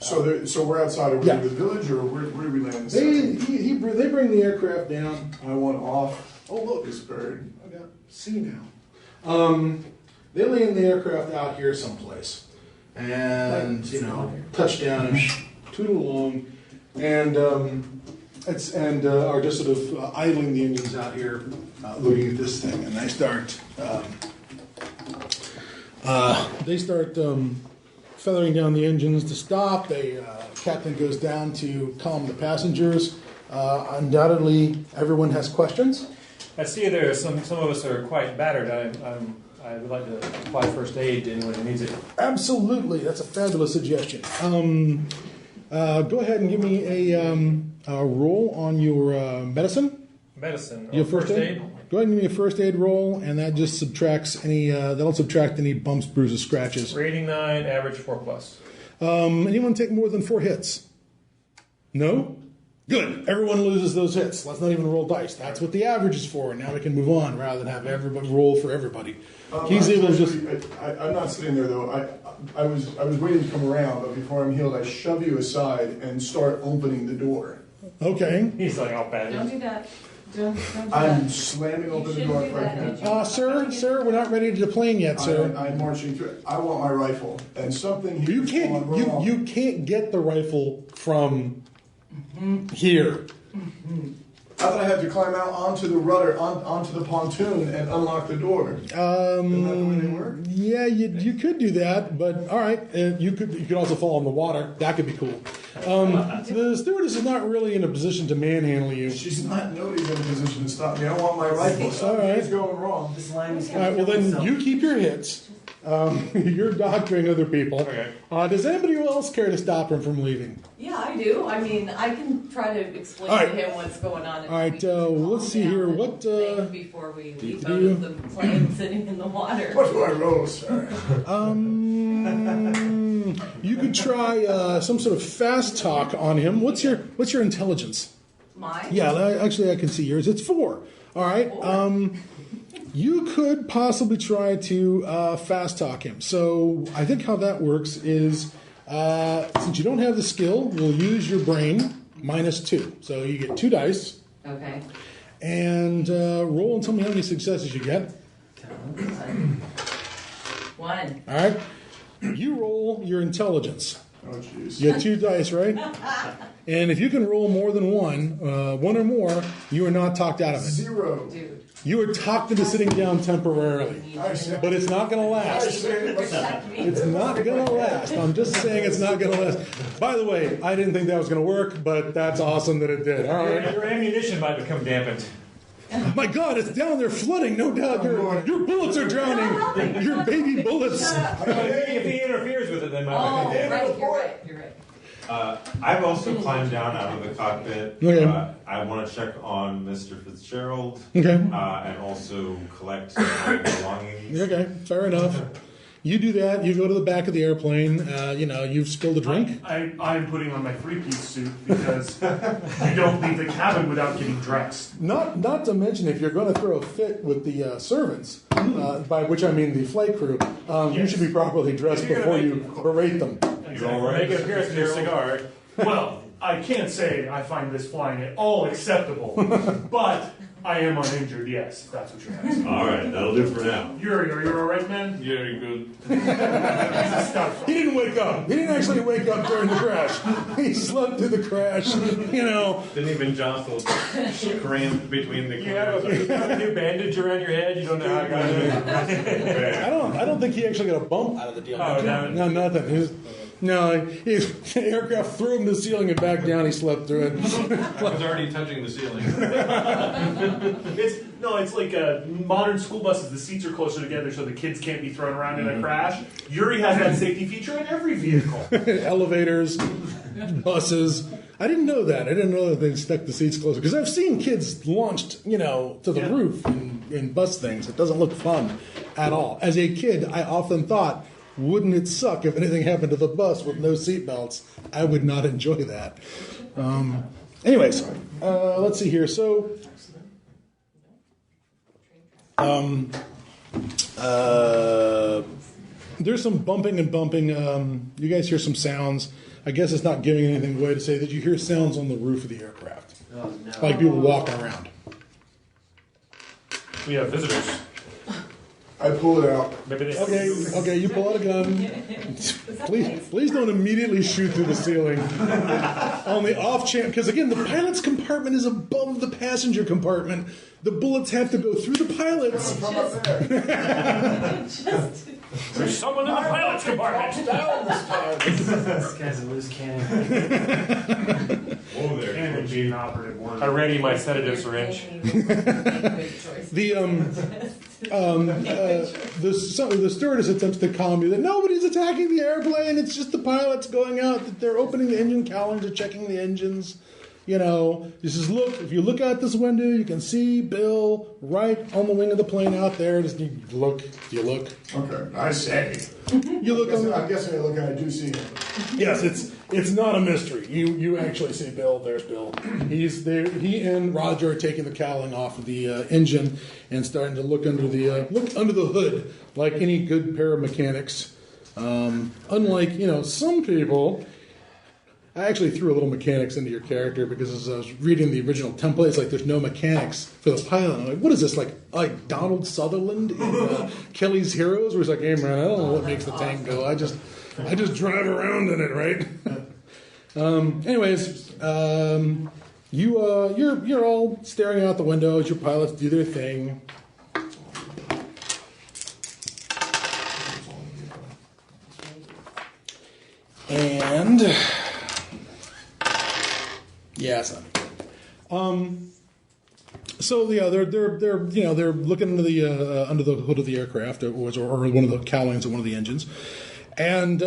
So we're outside of Yeah. the village, or where do we land? They bring the aircraft down. I want off. Oh, look, this bird. I got C now. They land the aircraft out here someplace, and touch down and tootle along, and are just sort of idling the engines out here, looking at this thing, and they start feathering down the engines to stop. Captain goes down to calm the passengers. Undoubtedly, everyone has questions. I see there are some of us are quite battered. I would like to apply first aid to anyone who needs it. Absolutely, that's a fabulous suggestion. Go ahead and give me a roll on your medicine. Medicine. Your first aid. Go ahead and give me a first aid roll, and that just subtracts any. That'll subtract any bumps, bruises, scratches. Rating 9, average 4+. Anyone take more than 4 hits? No? Good. Everyone loses those hits. Let's not even roll dice. That's what the average is for. Now we can move on rather than have everybody roll for everybody. He's able to just. I'm not sitting there though. I was waiting to come around, but before I'm healed, I shove you aside and start opening the door. Okay. He's like, I'll bat Don't it. do that. Don't do I'm that. slamming You open the shouldn't door do if I that. can. Sir, we're not ready to deplane yet, sir. I'm marching through. I want my rifle, and something here You is can't. going wrong. You can't get the rifle from here. I thought I had to climb out onto the rudder, onto the pontoon, and unlock the door. Isn't that the way they work? Yeah, you could do that, but all right. You could also fall in the water. That could be cool. The stewardess is not really in a position to manhandle you. She's not. Nobody's in a position to stop me. I want my rifle. Something's going wrong. This line is All right. Well, then you keep your hits. You're doctoring other people. Okay. Does anybody else care to stop him from leaving? Yeah, I do. I mean, I can try to explain All right. to him what's going on. All right, let's see here. What, before we leap out of the plane sitting in the water. What do I roll, sir? You could try some sort of fast talk on him. What's your intelligence? Mine? Yeah, actually, I can see yours. It's 4. All right. 4. You could possibly try to fast talk him. So I think how that works is, since you don't have the skill, we'll use your brain -2. So you get 2 dice. Okay. And roll and tell me how many successes you get. 1. All right. You roll your intelligence. Oh, jeez. You get 2 dice, right? And if you can roll more than one or more, you are not talked out of it. 0. Dude. You are talked into sitting down temporarily. But it's not going to last. It's not going to last. I'm just saying it's not going to last. By the way, I didn't think that was going to work, but that's awesome that it did. All right. Your ammunition might become dampened. My God, it's down there flooding. No doubt your bullets are drowning. Your baby bullets. If he interferes with it, then might Oh, become dampened. right, you're right. I've also climbed down out of the cockpit. Okay. I want to check on Mr. Fitzgerald. Okay. And also collect my belongings. Okay, fair enough. You do that. You go to the back of the airplane. You've spilled a drink. I'm putting on my 3-piece suit because you don't leave the cabin without getting dressed. Not to mention, if you're going to throw a fit with the servants, by which I mean the flight crew, you should be properly dressed before you berate them. Make an appearance with your cigar. Well, I can't say I find this flying at all acceptable, but I am uninjured, yes, if that's what you're asking. All right, that'll do for now. You're all right, man? Very good. He didn't wake up. He didn't actually wake up during the crash. He slept through the crash. Didn't even jostle, cramped between the You have a new bandage around your head. You don't know how it got in. I don't think he actually got a bump out of the deal. Oh, no, nothing. The aircraft threw him to the ceiling and back down. He slept through it. I was already touching the ceiling. It's like modern school buses. The seats are closer together so the kids can't be thrown around in a crash. Yuri has that safety feature in every vehicle. Elevators, buses. I didn't know that. I didn't know that they stuck the seats closer. Because I've seen kids launched, to the roof in bus things. It doesn't look fun at all. As a kid, I often thought, wouldn't it suck if anything happened to the bus with no seatbelts? I would not enjoy that. Anyways, let's see here. So There's some bumping and bumping. You guys hear some sounds. I guess it's not giving anything away to say that you hear sounds on the roof of the aircraft. Oh, no. Like people walking around. We have visitors. I pull it out. Maybe they. Okay, you pull out a gun. Please don't immediately shoot through the ceiling. On the off chance, because again, the pilot's compartment is above the passenger compartment. The bullets have to go through the pilots. From up there. There's someone in the pilot's compartment. Down this time. This guy's a loose cannon. Oh, there. And would be an operative word. I ready my sedative syringe. The stewardess attempts to calm you that nobody's attacking the airplane. It's just the pilots going out. That they're opening the engine calendar, checking the engines. You know, he says, look, if you look out this window, you can see Bill right on the wing of the plane out there. Just you look. Okay, I say. You look on I'm guessing I look and I do see him. Yes, it's not a mystery. You actually see Bill. There's Bill. He's there. He and Roger are taking the cowling off of the engine and starting to look under the hood like any good pair of mechanics. Unlike some people. I actually threw a little mechanics into your character because as I was reading the original template, it's like there's no mechanics for the pilot. I'm like, what is this, like Donald Sutherland in Kelly's Heroes, where he's like, hey man, I don't know what makes the tank go. I just drive around in it, right? Anyways, you're all staring out the window as your pilots do their thing. And yeah, son. So yeah, they're looking under the hood of the aircraft, or one of the cowlings of one of the engines, and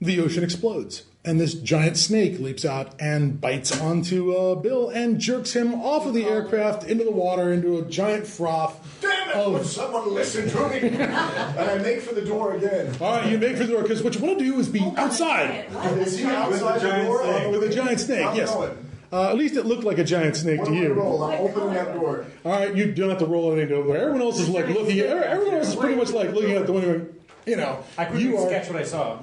the ocean explodes, and this giant snake leaps out and bites onto Bill and jerks him off of the aircraft into the water into a giant froth. Damn it! Would someone listen to me? And I make for the door again. All right, you make for the door because what you want to do is be outside Is he outside the door? with a giant snake. I'm Yes. going. At least it looked like a giant snake What to do I you. roll? I'm opening that door. All right, you don't have to roll anything over there. Everyone else is like looking. Everyone else is pretty much like looking out the window. I couldn't sketch what I saw.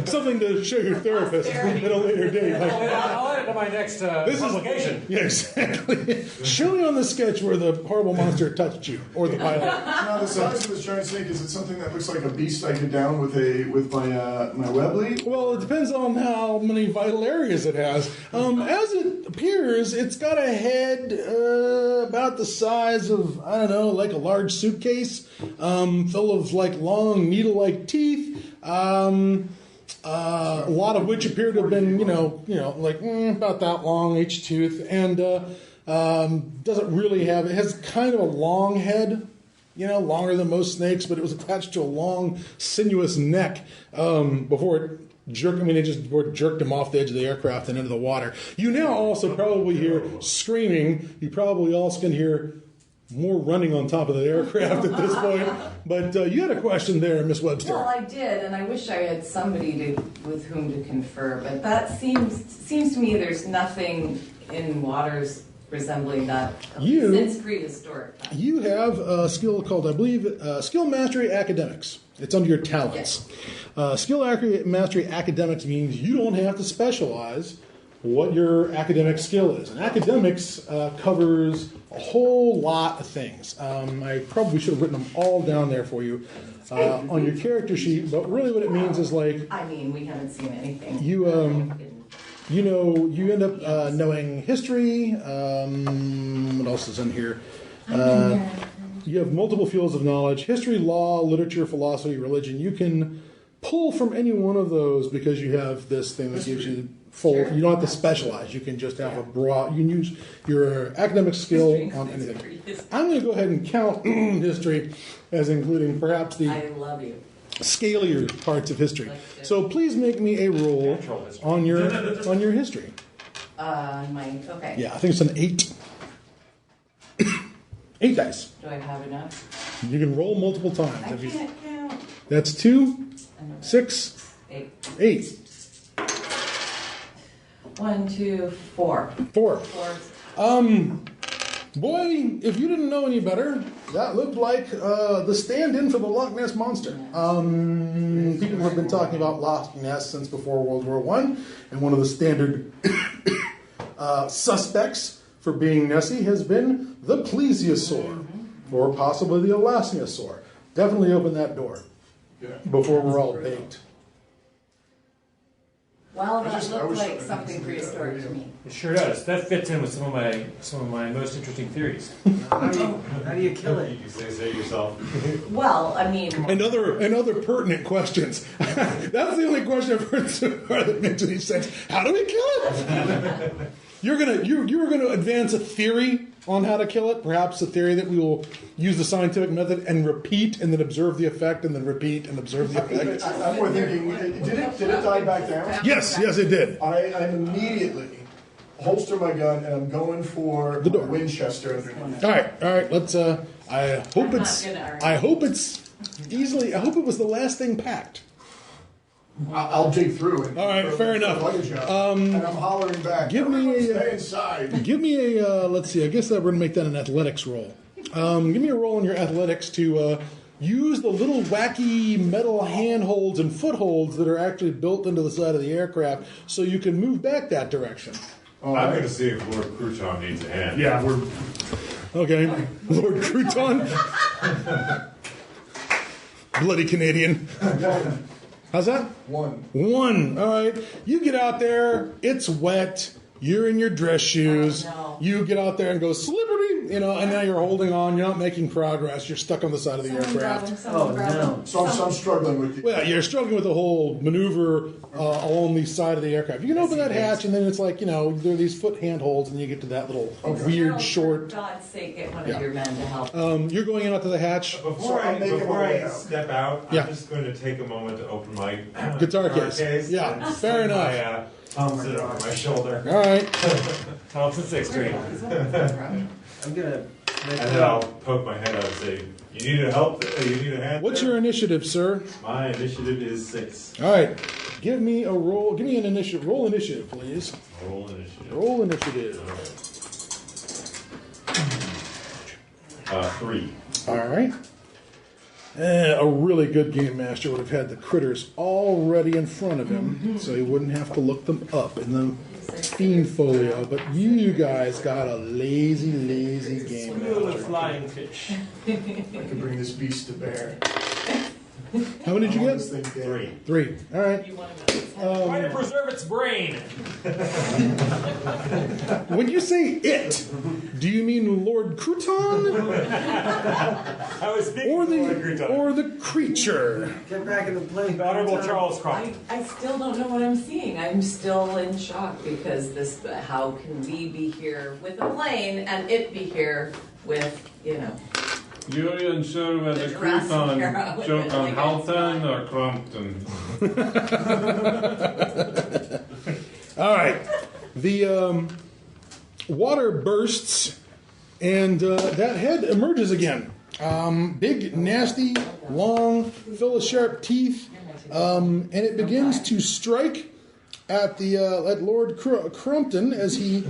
Something to show your therapist at a later date. Like, I'll add it to my next publication. yeah, exactly. Show me on the sketch where the horrible monster touched you, or the pilot. Now, the size of this giant snake, is it something that looks like a beast I could down with my web lead? Well, it depends on how many vital areas it has. As it appears, it's got a head about the size of, I don't know, like a large suitcase, full of like long needle-like teeth. A lot of which appear to have been, about that long each tooth, and doesn't really have. It has kind of a long head, longer than most snakes, but it was attached to a long, sinuous neck before it jerked. It just jerked him off the edge of the aircraft and into the water. You now also probably hear screaming. You probably also can hear more running on top of the aircraft at this point. But you had a question there, Miss Webster. Well, I did, and I wish I had somebody with whom to confer. But that seems to me there's nothing in waters resembling that since prehistoric times. You have a skill called, I believe, Skill Mastery Academics. It's under your talents. Yes. Skill Mastery Academics means you don't have to specialize what your academic skill is. And academics covers a whole lot of things. I probably should have written them all down there for you on your character sheet, but really what it means is like... I mean, we haven't seen anything. You end up knowing history. What else is in here? You have multiple fields of knowledge: history, law, literature, philosophy, religion. You can pull from any one of those because you have this thing that gives you full. You don't have to specialize. You can just have a broad. You can use your academic skill on anything. I'm going to go ahead and count history as including perhaps the I love you. scalier parts of history. So please make me a roll on your history. Okay. Yeah, I think it's an 8. 8 dice. Do I have enough? You can roll multiple times. I can't count. That's 2, 6, 8. 8. 1, 2, 4. 4. 4. Boy, if you didn't know any better, that looked like the stand-in for the Loch Ness Monster. People have been talking about Loch Ness since before World War I, and one of the standard suspects for being Nessie has been the plesiosaur, or possibly the elasmosaur. Definitely open that door before we're all baked. Well, I that looked wish I like could something see prehistoric that. to me. It sure does. That fits in with some of my most interesting theories. How do you kill it? You say so yourself. Well, I mean, And other pertinent questions. That's the only question I've heard so far that makes any sense. How do we kill it? You were gonna advance a theory on how to kill it, perhaps a theory that we will use the scientific method and repeat, and then observe the effect, and then repeat and observe the effect. I'm more thinking, did it die back down? Yes, it did. I immediately holster my gun and I'm going for The door. Winchester underneath. All right. Let's. I hope it's easily. I hope it was the last thing packed. I'll dig through it. All right, fair enough. And I'm hollering back. Give me a- Stay inside. Give me a. Let's see. I guess we're gonna make that an athletics roll. Give me a roll in your athletics to use the little wacky metal handholds and footholds that are actually built into the side of the aircraft, so you can move back that direction. I'm going to see if Lord Crouton needs a hand. Yeah, we're Okay, Lord Crouton. Bloody Canadian. How's that? 1. 1. All right. You get out there. It's wet. You're in your dress shoes. Oh, no. You get out there and go slippery, and now you're holding on. You're not making progress. You're stuck on the side of the aircraft. Oh no. So I'm struggling with you. Well, you're struggling with the whole maneuver along the side of the aircraft. You can open that hatch, and then it's like, there are these foot handholds, and you get to that little weird, Gerald, short. For God's sake, get one Yeah. of your men to help. You're going out to the hatch. Before I'm making my before way I out. step out, Yeah. I'm just going to take a moment to open my Guitar case. Yeah, and fair swing enough. My Thompson over my shoulder, All right. Thompson's extreme. I'm gonna. and then I'll poke my head out and say, "You need a help? You need a hand?" What's there?" your initiative, sir? My initiative is 6. All right. Give me a roll. Give me an initiative. Roll initiative, please. Roll initiative. Roll initiative. 3. All right. A really good game master would have had the critters already in front of him, so he wouldn't have to look them up in the fiend folio. But you guys got a lazy game master. flying fish. I can bring this beast to bear. How many did you This get? thing dead. 3. All right. You want to Try to preserve its brain. When you say it, do you mean Lord Crouton I was thinking or the creature? Get back in the plane. the Honorable Charles I, Croft. I still don't know what I'm seeing. I'm still in shock because how can we be here with a plane and it be here with, You're unsure whether The Jurassic era Crouton would joke be on like Halton or Crompton. All right. The water bursts, and that head emerges again. Big, nasty, long, full of sharp teeth, and it begins to strike at at Lord Crompton as he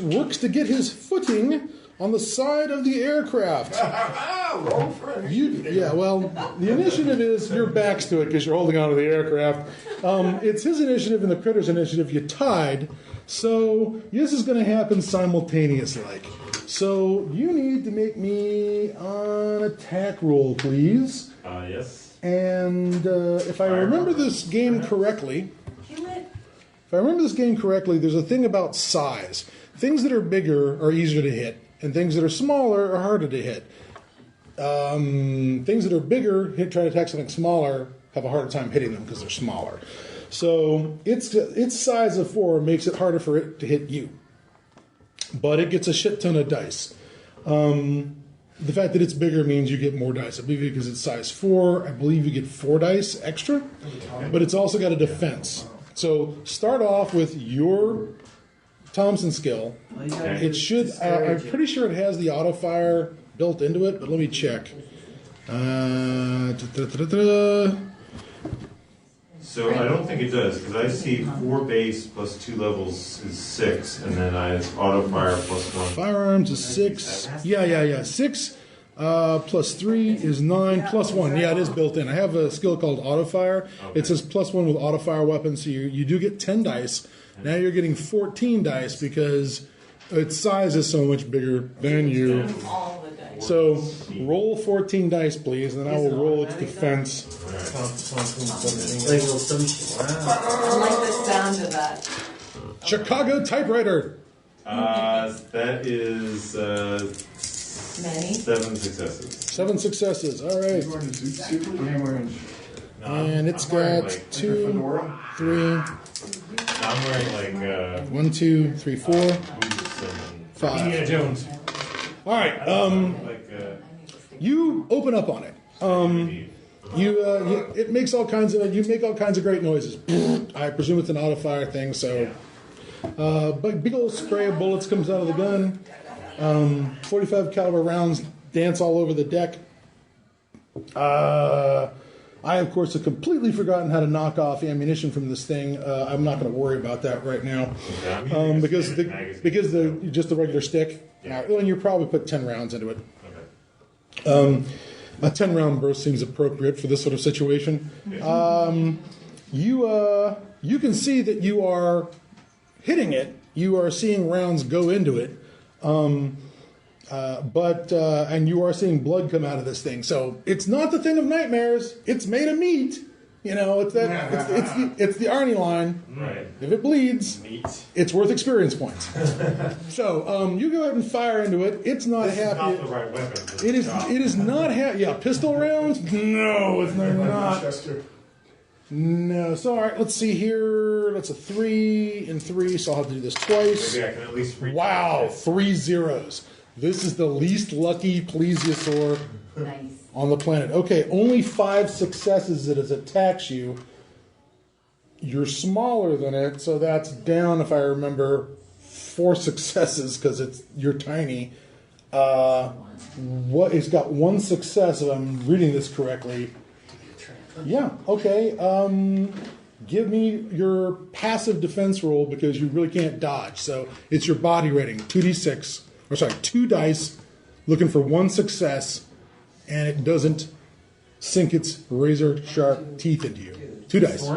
works to get his footing on the side of the aircraft. Roll for it. Well, the initiative is your back's to it because you're holding onto the aircraft. It's his initiative and the critter's initiative. You tied, so this is going to happen simultaneous-like. So you need to make me an attack roll, please. Yes. And if I remember this game correctly, kill it. there's a thing about size. Things that are bigger are easier to hit, and things that are smaller are harder to hit. Things that are bigger, try to attack something smaller, have a harder time hitting them because they're smaller. So its size of 4 makes it harder for it to hit you. But it gets a shit ton of dice. The fact that it's bigger means you get more dice. I believe because it's size 4, I believe you get 4 dice extra. But it's also got a defense. So start off with your Thompson skill. It should. I'm pretty sure it has the auto fire built into it, but let me So I don't think it does, because I see 4 base plus 2 levels is 6, and then I auto fire plus 1. Firearms is 6. Yeah. 6 plus 3 is 9 plus 1. Yeah, it is built in. I have a skill called auto fire. Okay. It says plus 1 with auto fire weapons, so you do get 10 dice. Now you're getting 14 dice because its size is so much bigger than you. All the dice. So roll 14 dice, please, and then I will roll its defense. Like little social. I like the sound of that. Chicago typewriter. That is Many. 7 successes. 7 successes. All right. He's wearing a super game range. No, And it's I'm wearing, got like, 2, fedora. 3, I'm wearing like 1, 2, 3, 4, boots and 5. Indiana Jones. All right. like You open up on it. It makes all kinds of. You make all kinds of great noises. I presume it's an auto fire thing. So, but big old spray of bullets comes out of the gun. 45 caliber rounds dance all over the deck. I, of course, have completely forgotten how to knock off ammunition from this thing. I'm not going to worry about that right now because just the regular stick. And you probably put 10 rounds into it. A 10-round burst seems appropriate for this sort of situation. You can see that you are hitting it. You are seeing rounds go into it. And you are seeing blood come out of this thing. So it's not the thing of nightmares. It's made of meat. You know, it's the Arnie line. right. If it bleeds, it's worth experience points. So you go ahead and fire into it. It's not This is happy. not the right weapon for the It is. job. It is not happy. Yeah, pistol rounds. No, it's not. Winchester. No. So all right. Let's see here. That's a 3 and 3. So I'll have to do this twice. Maybe I can at least reach Wow, it. 3 zeros. This is the least lucky plesiosaur Nice. on the planet. Okay, only 5 successes as it attacks you. You're smaller than it, so that's down, if I remember, 4 successes because you're tiny. It's got 1 success, if I'm reading this correctly. Yeah, okay. Give me your passive defense roll because you really can't dodge. So it's your body rating, 2d6. 2 dice, looking for 1 success, and it doesn't sink its razor-sharp teeth into you. 2 dice.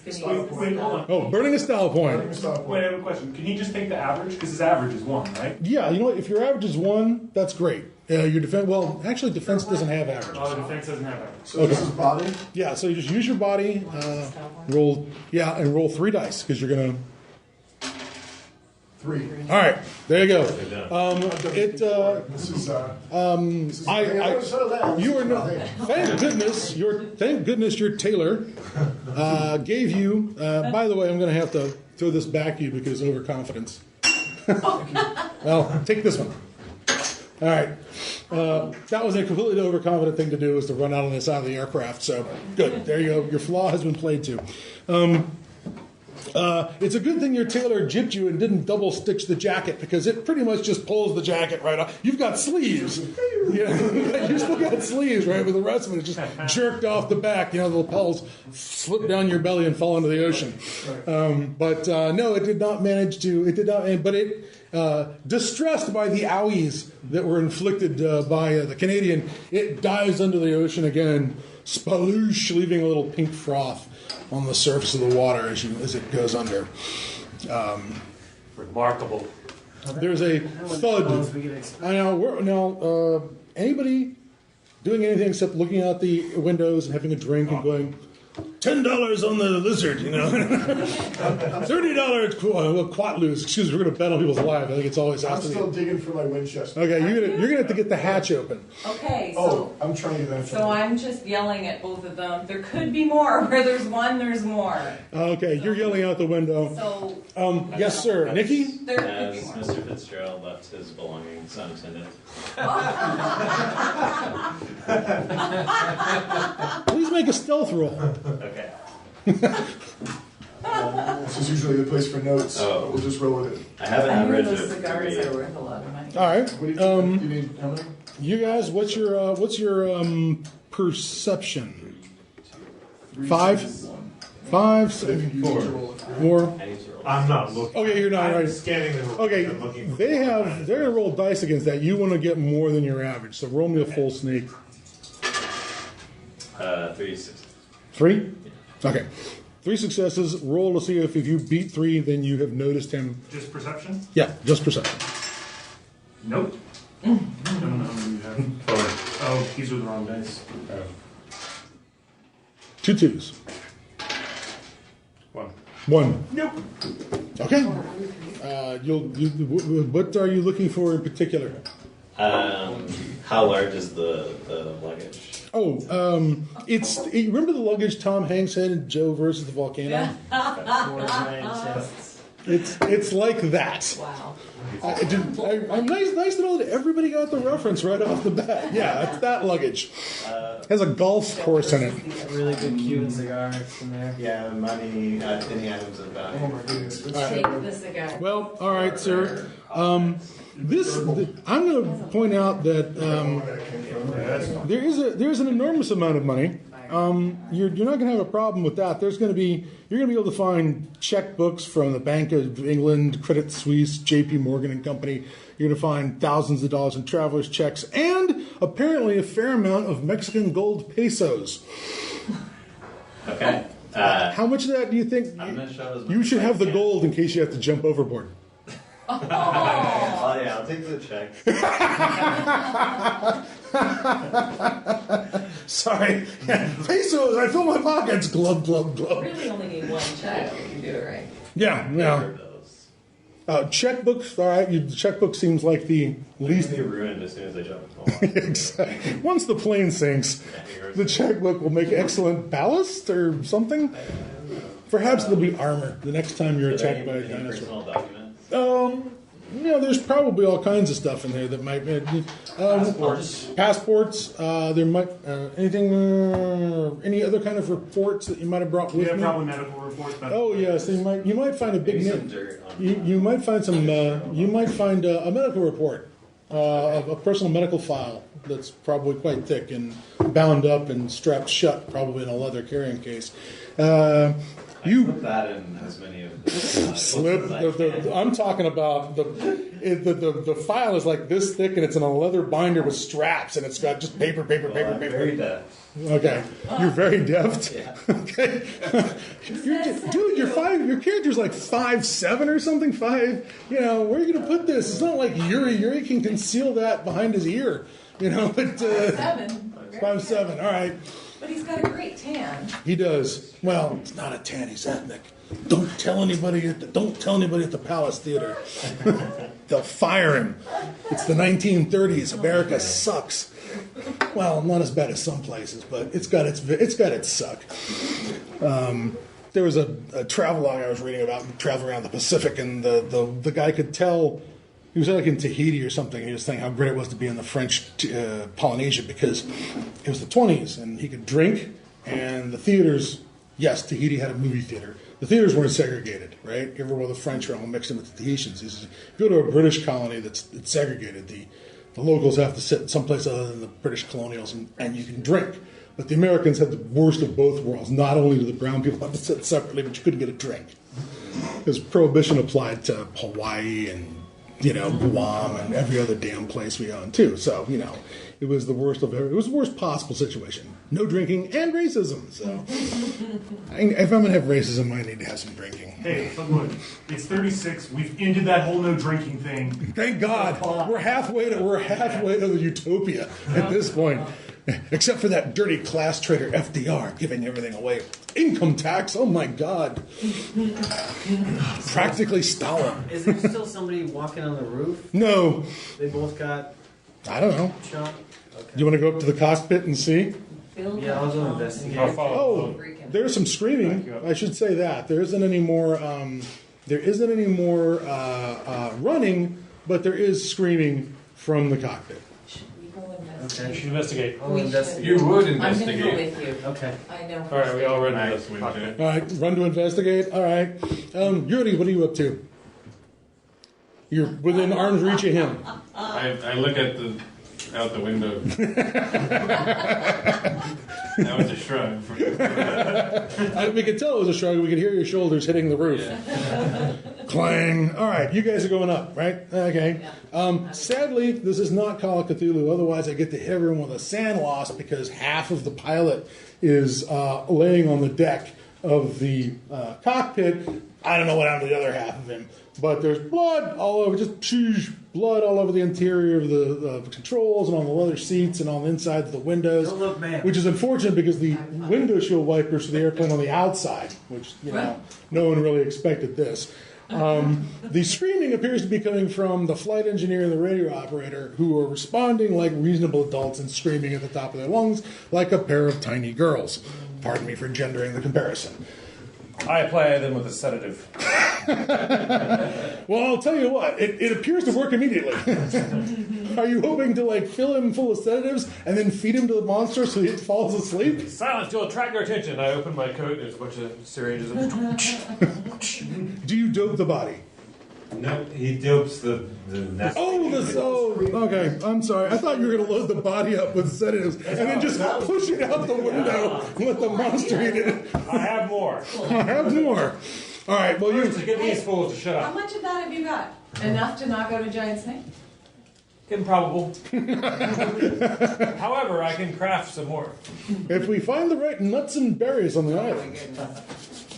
He's gonna Wait, hold on. Oh, burning a style point. Wait, I have a question. Can he just take the average? Because his average is 1, right? Yeah, you know what? If your average is 1, that's great. Your defense, well, actually, defense doesn't have average. Oh, the defense doesn't have average. So this is body. Yeah, so you just use your body, roll 3 dice because you're gonna. 3. All right, there you go. Good done. This is. You are not. Thank goodness your tailor gave you. By the way, I'm going to have to throw this back to you because overconfidence. Well, take this one. All right. That was a completely overconfident thing to do, was to run out on the side of the aircraft. So good. There you go. Your flaw has been played to. It's a good thing your tailor gypped you and didn't double stitch the jacket because it pretty much just pulls the jacket right off. You've got sleeves. You still got sleeves, right? But the rest of it is just jerked off the back. The lapels slip down your belly and fall into the ocean. No, it did not manage to. It did not. But it, distressed by the owies that were inflicted by the Canadian, it dives under the ocean again, sploosh, leaving a little pink froth on the surface of the water as it goes under. Remarkable. There's a thud. I know. Anybody doing anything except looking out the windows and having a drink and going, $10 on the lizard, $30 quatloos. Excuse me, we're going to bet on people's lives. I think it's always I'm has to still be. digging for my Winchester. Okay, you're gonna have to get the hatch open. Okay, so Oh, I'm trying to get that. so I'm just yelling at both of them. There could be more. Where there's 1, there's more. Okay, you're yelling out the window. So Yes, sir. Nikki? there could As be more. Mr. Fitzgerald left his belongings unattended. Please make a stealth roll. Okay. This is usually the place for notes. Oh. We'll just roll with it. I have an I knew average those of cigars 3. are worth a lot of money. All right. What do you you need? How many? You guys, what's your perception? 5? 5, But if you need to roll it. 4. I need to roll. I'm not looking. Okay, you're not I'm right. scanning the room. Okay, I'm looking for they're going to roll dice against that. You want to get more than your average, so roll me a full sneak. 3 6. 3? Okay. 3 successes. Roll to see if you beat 3, then you have noticed him. Just perception? Yeah, just perception. Nope. I don't know how many you have. Oh, these are the wrong dice. 2 2s. 1. 1. Nope. Okay. What are you looking for in particular? How large is the luggage? Oh, remember the luggage Tom Hanks had in Joe versus the Volcano? 4 giant chests. It's like that. Wow. I'm nice to know that everybody got the reference right off the bat. Yeah, it's that luggage. Has a golf course in it. Really good Cuban cigars in there. Yeah, money, any items of Oh value. my goodness. Take the cigar. Well, all right, sir. I'm going to point out that there's an enormous amount of money. You're not going to have a problem with that. You're going to be able to find checkbooks from the Bank of England, Credit Suisse, J.P. Morgan and Company. You're going to find thousands of dollars in traveler's checks and apparently a fair amount of Mexican gold pesos. Okay. How much of that do you think I'm gonna show as much you should as I have the can. gold in case you have to jump overboard? Oh yeah, I'll take the check. Sorry. Pesos, I fill my pockets. Glub, glub, You glub. really only need one check if you do it right. Yeah. Checkbooks, all right. The checkbook seems like the least. Be ruined as soon as I jump into the water. Exactly. Once the plane sinks, the checkbook will make excellent ballast or something. Perhaps there'll be armor the next time you're attacked by a Any dinosaur. personal documents? There's probably all kinds of stuff in there that might be passports. There might any other kind of reports that you might have brought with Yeah, you. probably medical reports. Oh yes, you might find a big Maybe some name. dirt on You might find some. You might find a medical report, a personal medical file that's probably quite thick and bound up and strapped shut, probably in a leather carrying case. You put that in as many of the Slip. I'm talking about the file is like this thick and it's in a leather binder with straps and it's got just paper. Very deft. Okay, you're very deft. Yeah. Okay, dude, your character's like 5'7" or something. 5. Where are you gonna put this? It's not like Yuri. Yuri can conceal that behind his ear. But 7. 5'7". All right. But he's got a great tan. He does. Well, it's not a tan. He's ethnic. Don't tell anybody at the Palace Theater. They'll fire him. It's the 1930s. America sucks. Well, not as bad as some places, but it's got its suck. There was a travelogue I was reading about travel around the Pacific, and the guy could tell. He was like in Tahiti or something. He was saying how great it was to be in the French Polynesia because it was the 20s and he could drink. And the theaters, yes, Tahiti had a movie theater. The theaters weren't segregated, right? Everywhere the French are all mixed in with the Tahitians. He says, if you go to a British colony it's segregated, the locals have to sit someplace other than the British colonials and you can drink. But the Americans had the worst of both worlds. Not only did the brown people have to sit separately, but you couldn't get a drink. Because Prohibition applied to Hawaii and Guam and every other damn place we own too. So, it was the worst possible situation. No drinking and racism. So, if I'm gonna have racism, I need to have some drinking. Hey, but look, it's 36. We've ended that whole no drinking thing. Thank God, we're halfway to the utopia at this point. Except for that dirty class trader FDR giving everything away. Income tax, oh my God. Practically Stalin. Is there still somebody walking on the roof? No, They both got I don't know. shot? Do you want to go up to the cockpit and see? Yeah, I'll go investigate. I'll follow. Oh, there's some screaming. I should say that there isn't any more. Running, but there is screaming from the cockpit. Should we go investigate? Okay. You should investigate. I'll We investigate. You would I'm going to go investigate. with you. Okay. I know. All right, we all read Nice, this. we do. All right, run to investigate. All right, Yuri, what are you up to? You're within arm's reach of him. I look out the window. That was a shrug. We could tell it was a shrug. We could hear your shoulders hitting the roof. Yeah. Clang. All right, you guys are going up, right? Okay. Sadly, this is not Call of Cthulhu. Otherwise, I get to hit everyone with a sand wasp because half of the pilot is laying on the deck of the cockpit. I don't know what happened to the other half of him, but there's blood all over, just blood all over the interior of the controls and on the leather seats and on the inside of the windows. Don't look, man. Which is unfortunate because the window shield wipers for the airplane on the outside, which no one really expected this. The screaming appears to be coming from the flight engineer and the radio operator, who are responding like reasonable adults and screaming at the top of their lungs like a pair of tiny girls. Pardon me for gendering the comparison. I apply them with a sedative. Well, I'll tell you what, it appears to work immediately. Are you hoping to fill him full of sedatives and then feed him to the monster so he falls asleep? Silence to attract their attention. I open my coat. There's a bunch of syringes. Do you dope the body? No, he dopes the Okay. I'm sorry. I thought you were going to load the body up with sedatives and then just push it out the window and let the monster eat it. I have more. I have more. All right. Well, First, to get these fools to shut How up. much of that have you got? Enough to knock out a giant snake? Improbable. However, I can craft some more. if we find the right nuts and berries on the island,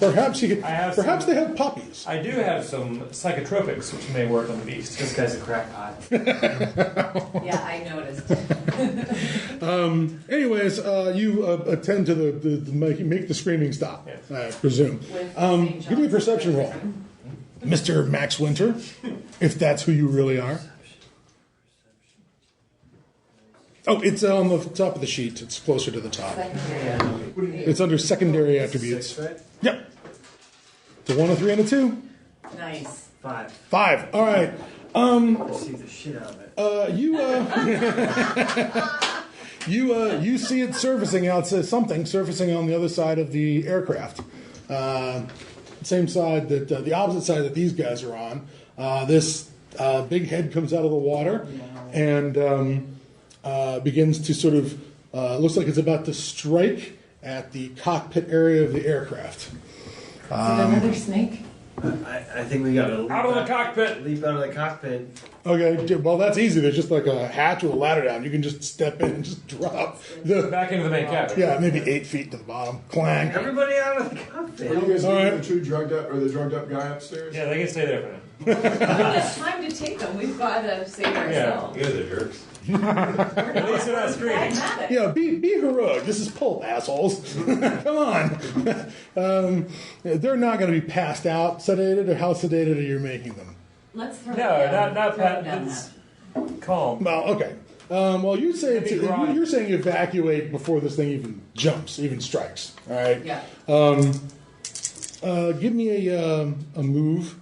perhaps you could. Perhaps they have poppies. I do have some psychotropics, which may work on the beast. This guy's a crackpot. Yeah, I noticed. Anyways, you attend to the make the screaming stop. Yes. I presume. Give me a perception roll, Mr. Max Winter, if that's who you really are. Oh, it's on the top of the sheet. It's closer to the top. It's under secondary attributes. 6, right? Yep. It's a 1, a 3, and a 2. Nice. 5. 5. All right. See the shit out of it. You see it surfacing surfacing on the other side of the aircraft. Same side the opposite side that these guys are on. This big head comes out of the water and begins to sort of looks like it's about to strike at the cockpit area of the aircraft. Is it another snake? I think we gotta leap Out of the cockpit. Leap out of the cockpit. Okay, well that's easy. There's just like a hatch with a ladder down. You can just step in and just drop Back into the main cabin. Yeah, maybe 8 feet to the bottom. Clang. Everybody out of the cockpit. What do you guys All do? right. The two drugged up or the drugged up guy upstairs? Yeah, they can stay there for now. We don't have time to take them. We've got to save ourselves. You guys are jerks. At least they're not screaming. Pragmatic. Yeah, be heroic. This is pulp, assholes. Come on. They're not going to be passed out, sedated, or how sedated are you making them? Let's throw No, it down. not Throw it Pat. down It's calm. Well, okay. Well, you say Maybe grind. you're saying evacuate before this thing even jumps, even strikes. All right. Yeah. Give me a move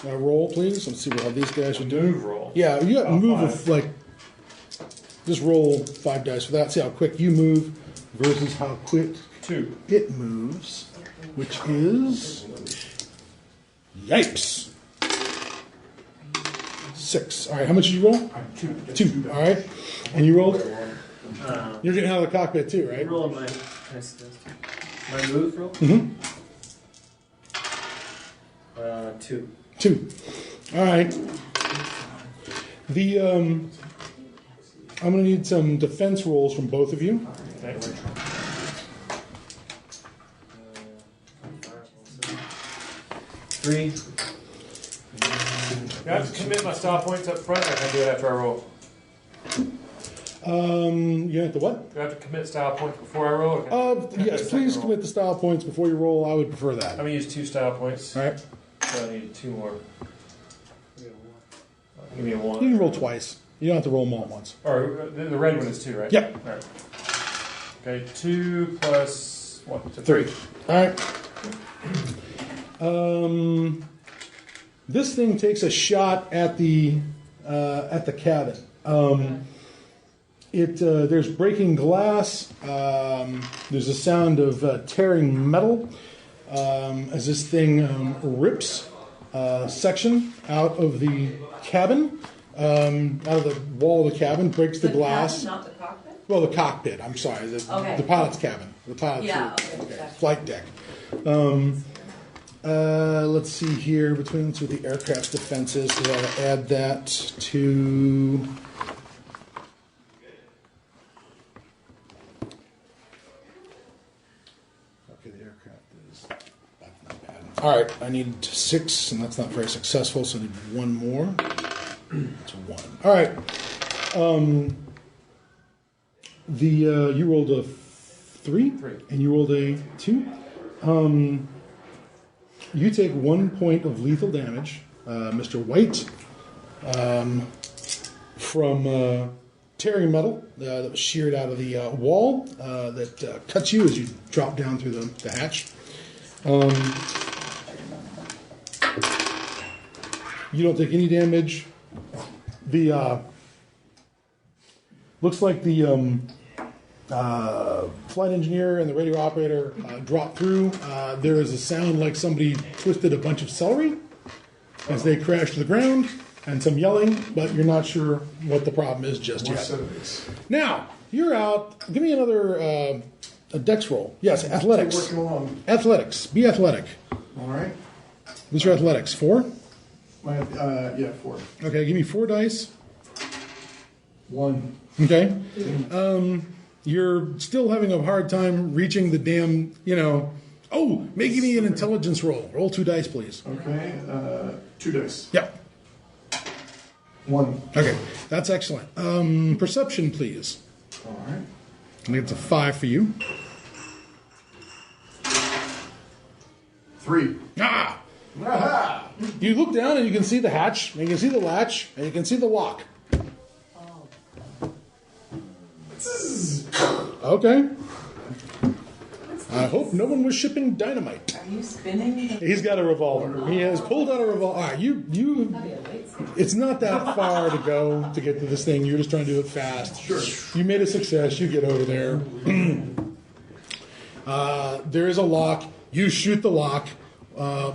roll, please. Let's see what these guys are doing. Move roll. Yeah, you got move 5. of just roll 5 dice for that. See how quick you move versus how quick 2. it moves, which is yipes. 6. All right, how much did you roll? 2. 2. All right, and you rolled. You're getting out of the cockpit too, right? Roll my move roll. Mm-hmm. 2. 2. All right. I'm going to need some defense rolls from both of you. Okay. 3. Do I have to commit my style points up front, or can I do it after I roll? You have to what? Do I have to commit style points before I roll? Or can I do Yes, a please second commit the style points before you roll. I would prefer roll? I'm that. going to use 2 style points. All right. So I need 2 more. Give me a You 1. can roll twice. You don't have to roll them all at once. Or the red one is 2, right? Yep. All right. Okay, 2 plus 1. So 3. All right. This thing takes a shot at the cabin. There's breaking glass. There's a sound of tearing metal as this thing rips section out of the cabin, out of the wall of the cabin, breaks the glass. Cabin, not the cockpit? Well, the cockpit. I'm sorry, the pilot's cabin, the pilot's flight deck. Let's see here between with the aircraft's defenses. So I'll add that to. Okay, the aircraft is not bad. All right, I need 6, and that's not very successful. So I need 1 more. It's 1. All right. You rolled a 3, and you rolled a 2. You take 1 point of lethal damage, Mr. White, from tearing metal that was sheared out of the wall that cuts you as you drop down through the hatch. You don't take any damage. The looks like the flight engineer and the radio operator dropped through. There is a sound like somebody twisted a bunch of celery as they crash to the ground, and some yelling, but you're not sure what the problem is just yet. Now, you're out. Give me another a dex roll. Yes, athletics. Working along. Athletics. Be athletic. All right. What's your athletics? 4? 4. Okay, give me 4 dice. 1. Okay. You're still having a hard time reaching the damn, Oh, give me an intelligence roll. Roll 2 dice, please. Okay. 2 dice. Yep. 1. Okay, that's excellent. Perception, please. All right. I think it's a 5 for you. 3. Ah! Aha! You look down and you can see the hatch, and you can see the latch, and you can see the lock. Okay. I hope no one was shipping dynamite. Are you spinning? He's got a revolver. He has pulled out a revolver. All right, it's not that far to go to get to this thing. You're just trying to do it fast. Sure. You made a success. You get over there. There is a lock. You shoot the lock.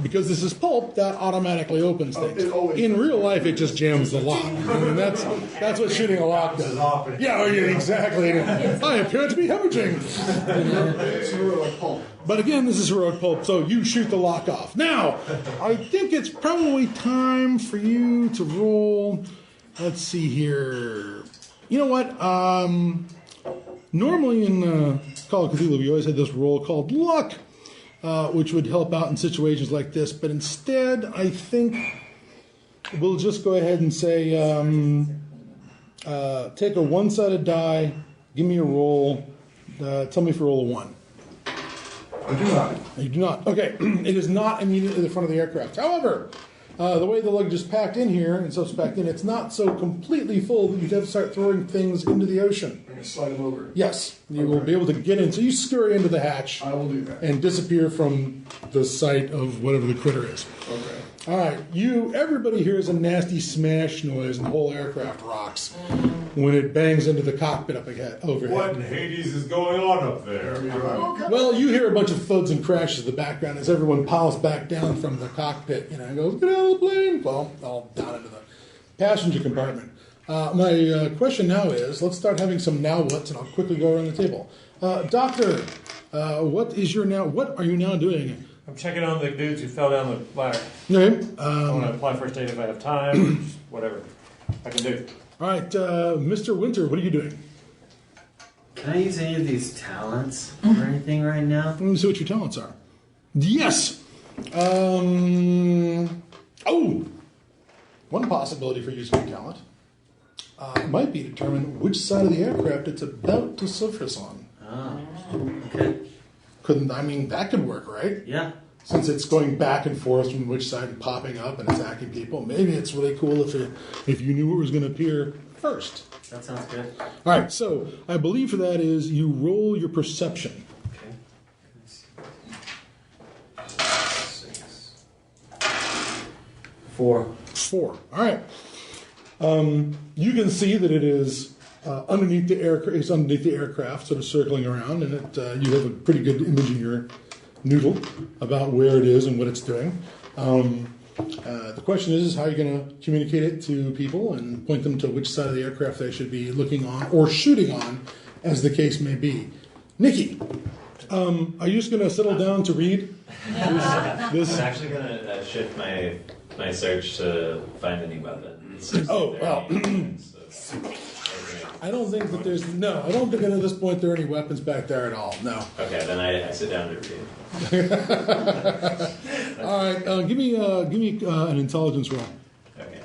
Because this is pulp, that automatically opens things. In real life, it just jams the lock. I mean, that's what shooting a lock does. Yeah, exactly. I appear to be hemorrhaging. It's heroic pulp. But again, this is heroic pulp, so you shoot the lock off. Now, I think it's probably time for you to roll. Let's see here. You know what? Normally in Call of Cthulhu, we always had this roll called luck, which would help out in situations like this. But instead, I think we'll just go ahead and say, take a one-sided die, give me a roll, tell me if you roll a 1. I do not. You do not. Okay, it is not immediately in the front of the aircraft. However, the way the luggage is packed in here, and so it's packed in, it's not so completely full that you'd have to start throwing things into the ocean. I'm going to slide them over. Yes, you will be able to get in. So you scurry into the hatch. I will do that. And disappear from the sight of whatever the critter is. Okay. All right, everybody hears a nasty smash noise and the whole aircraft rocks when it bangs into the cockpit up ahead, overhead. What in Hades is going on up there? Okay. Well, you hear a bunch of thuds and crashes in the background as everyone piles back down from the cockpit, and goes, get out of the plane. Well, all down into the passenger compartment. My question now is, let's start having some now whats, and I'll quickly go around the table. Doctor, what are you now doing? I'm checking on the dudes who fell down the ladder. Okay. I want to apply first aid if I have time, whatever I can do. All right, Mr. Winter, what are you doing? Can I use any of these talents or anything right now? Let me see what your talents are. Yes. One possibility for using your talent might be to determine which side of the aircraft it's about to surface on. Oh, okay. That could work, right? Yeah. Since it's going back and forth from which side and popping up and attacking people, maybe it's really cool if you knew what was going to appear first. That sounds good. All right, so I believe for that is you roll your perception. Okay. 4. 4. All right. You can see that it is underneath the aircraft, sort of circling around, and you have a pretty good image in your noodle about where it is and what it's doing. The question is how you're going to communicate it to people and point them to which side of the aircraft they should be looking on or shooting on as the case may be. Nikki, are you just going to settle down to read? I'm actually going to shift my search to find any weapons. Oh, well. I don't think that I don't think at this point there are any weapons back there at all. No. Okay, then I sit down to read. All right, give me an intelligence roll. Okay.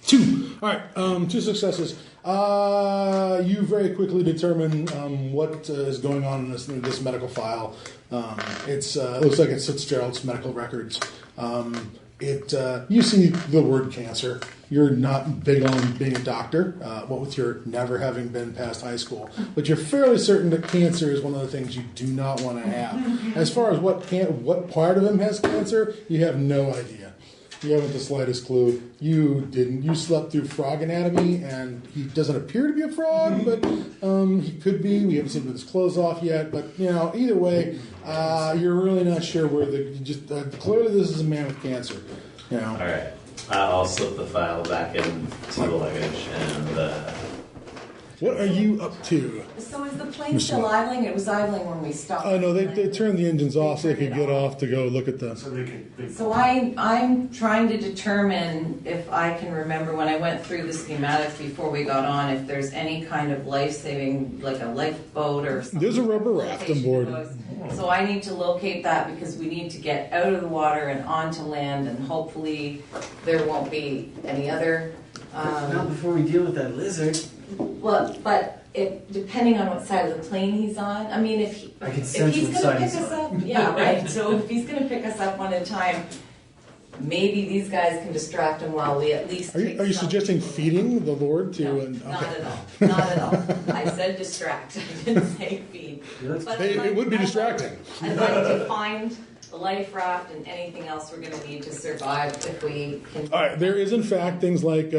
2. All right, 2 successes. You very quickly determine what is going on in this medical file. It looks like it's Fitzgerald's medical records. You see the word cancer. You're not big on being a doctor, what with your never having been past high school. But you're fairly certain that cancer is one of the things you do not want to have. As far as what part of him has cancer, you have no idea. You haven't the slightest clue. You slept through frog anatomy, and he doesn't appear to be a frog, but he could be. We haven't seen him with his clothes off yet. But, either way, you're really not sure where clearly this is a man with cancer. All right. I'll slip the file back into the luggage and... What are you up to? So is the plane still idling? It was idling when we stopped. Oh, no, they turned the engines off so they could get off to go look at the... So I'm trying to determine if I can remember when I went through the schematics before we got on, if there's any kind of life-saving, like a lifeboat or something. There's a rubber raft on board. So I need to locate that because we need to get out of the water and onto land, and hopefully there won't be any other... Not before we deal with that lizard. Well, but depending on what side of the plane he's on, I mean, if he's going to pick us up, yeah, right. So if he's going to pick us up one at a time, maybe these guys can distract him while we at least. Are you suggesting feeding the Lord to? No, not at all. Not at all. I said distract. I didn't say feed. But it would be distracting. I'd like to find the life raft and anything else we're going to need to survive if we can. All right, there is in fact things like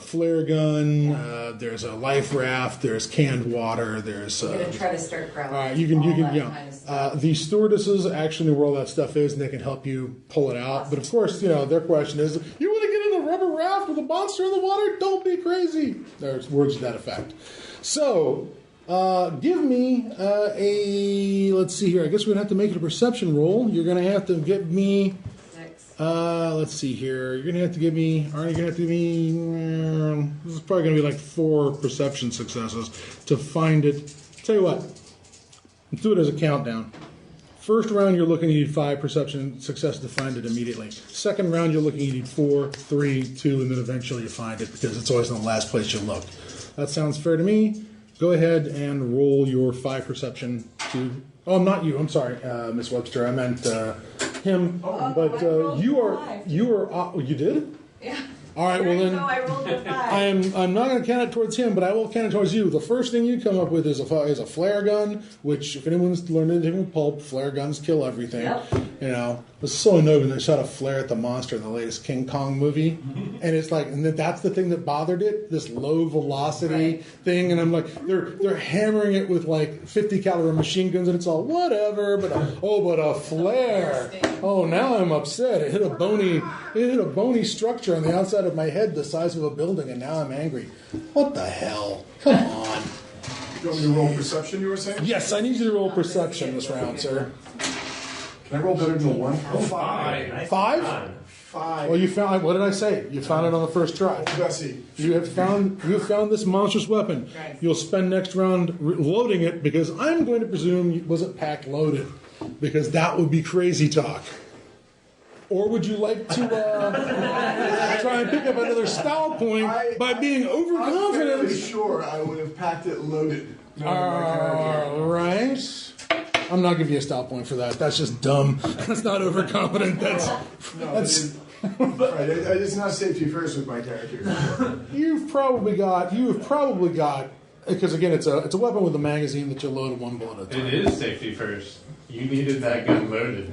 flare gun. There's a life raft. There's canned water. There's. I'm going to try to start grabbing. All right, you can. Kind of the stewardesses actually know where all that stuff is, and they can help you pull it out. But of course, their question is, you want to get in a rubber raft with a monster in the water? Don't be crazy. There's words to that effect. So. Give me let's see here. I guess we're going to have to make it a perception roll. You're going to have to give me, 6. Let's see here. You're going to have to give me, aren't you going to have to give me, this is probably going to be like 4 perception successes to find it. Tell you what, let's do it as a countdown. First round, you're looking, you need 5 perception successes to find it immediately. Second round, you're looking, you need 4, 3, 2, and then eventually you find it because it's always in the last place you look. That sounds fair to me. Go ahead and roll your 5 perception to... Oh, not you. I'm sorry, Miss Webster. I meant him. But you are... you did? Yeah. All right, well then... I rolled a 5. I'm not going to count it towards him, but I will count it towards you. The first thing you come up with is a flare gun, which, if anyone's learned anything from pulp, flare guns kill everything. Yep. It's so annoying when they shot a flare at the monster in the latest King Kong movie. And it's like, and that's the thing that bothered it, this low velocity thing. And I'm like, they're hammering it with like 50 caliber machine guns, and it's all whatever. But a flare. Oh, now I'm upset. It hit a bony structure on the outside of my head the size of a building, and now I'm angry. What the hell? Come on. You want me to roll perception, you were saying? Yes, I need you to roll perception this round, sir. Can I roll better than a 1? Oh, 5. 5? 5. Well, you found. What did I say? You found it on the first try. Bessie. You have found this monstrous weapon. Right. You'll spend next round loading it because I'm going to presume it wasn't packed loaded, because that would be crazy talk. Or would you like to try and pick up another style point by being overconfident? I'm fairly sure I would have packed it loaded. All right. I'm not giving you a style point for that. That's just dumb. That's not overconfident. That's right. It's not safety first with my character. You've probably got, because again, it's a weapon with a magazine that you load one bullet at a time. It is safety first. You needed that gun loaded.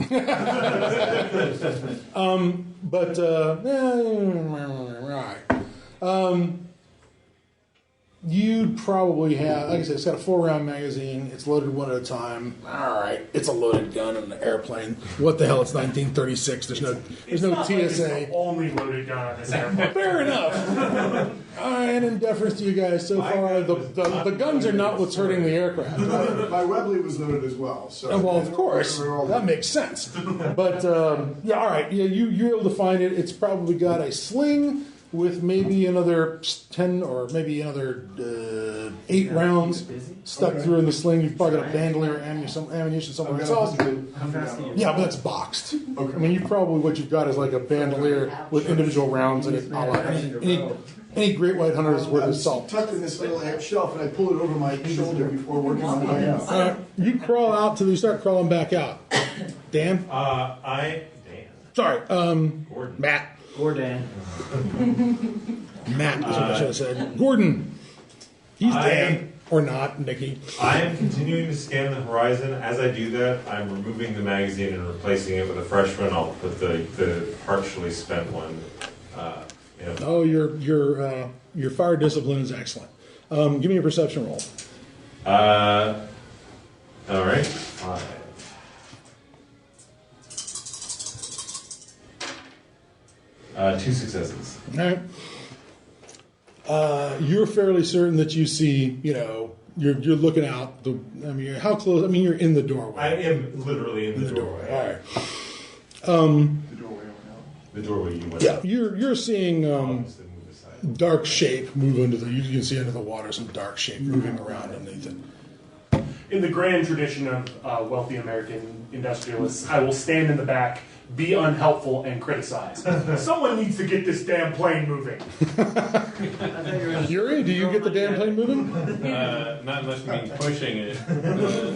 You'd probably have, like I said, it's got a 4-round magazine. It's loaded one at a time. All right, it's a loaded gun in an airplane. What the hell? It's 1936. There's no It's not TSA. like it's the only loaded gun on this airplane. Fair enough. And in deference to you guys, so far the guns are not what's hurting the aircraft. My Webley was loaded as well. So Well, of course, that makes sense. But yeah, all right. Yeah, you're able to find it. It's probably got a sling with maybe another 10 or maybe another 8 rounds stuck through in the sling. You've probably got a bandolier ammunition somewhere else. Yeah, but that's boxed. Okay. I mean, what you've got is like a bandolier with individual rounds in it. Any great white hunter is worth his salt. Tucked in this little shelf, and I pulled it over my shoulder before working my way out. You crawl out till you start crawling back out. Dan? Sorry, Gordon. Matt. Gordon. Matt is what I should have said. Gordon. He's Dan. Or not, Nikki. I am continuing to scan the horizon. As I do that, I'm removing the magazine and replacing it with a fresh one. I'll put the partially spent one. Oh, your fire discipline is excellent. Give me a perception roll. All right. 5. Two successes. All right. You're fairly certain that you see, you're looking out. How close? I mean, you're in the doorway. I am literally in the doorway. All right. The doorway you went. Yeah, you're seeing dark shape move into the. You can see under the water some dark shape moving around underneath it. In the grand tradition of wealthy American industrialists, I will stand in the back, be unhelpful, and criticize. Someone needs to get this damn plane moving. Yuri, do you get the damn plane moving? Not unless you mean pushing it.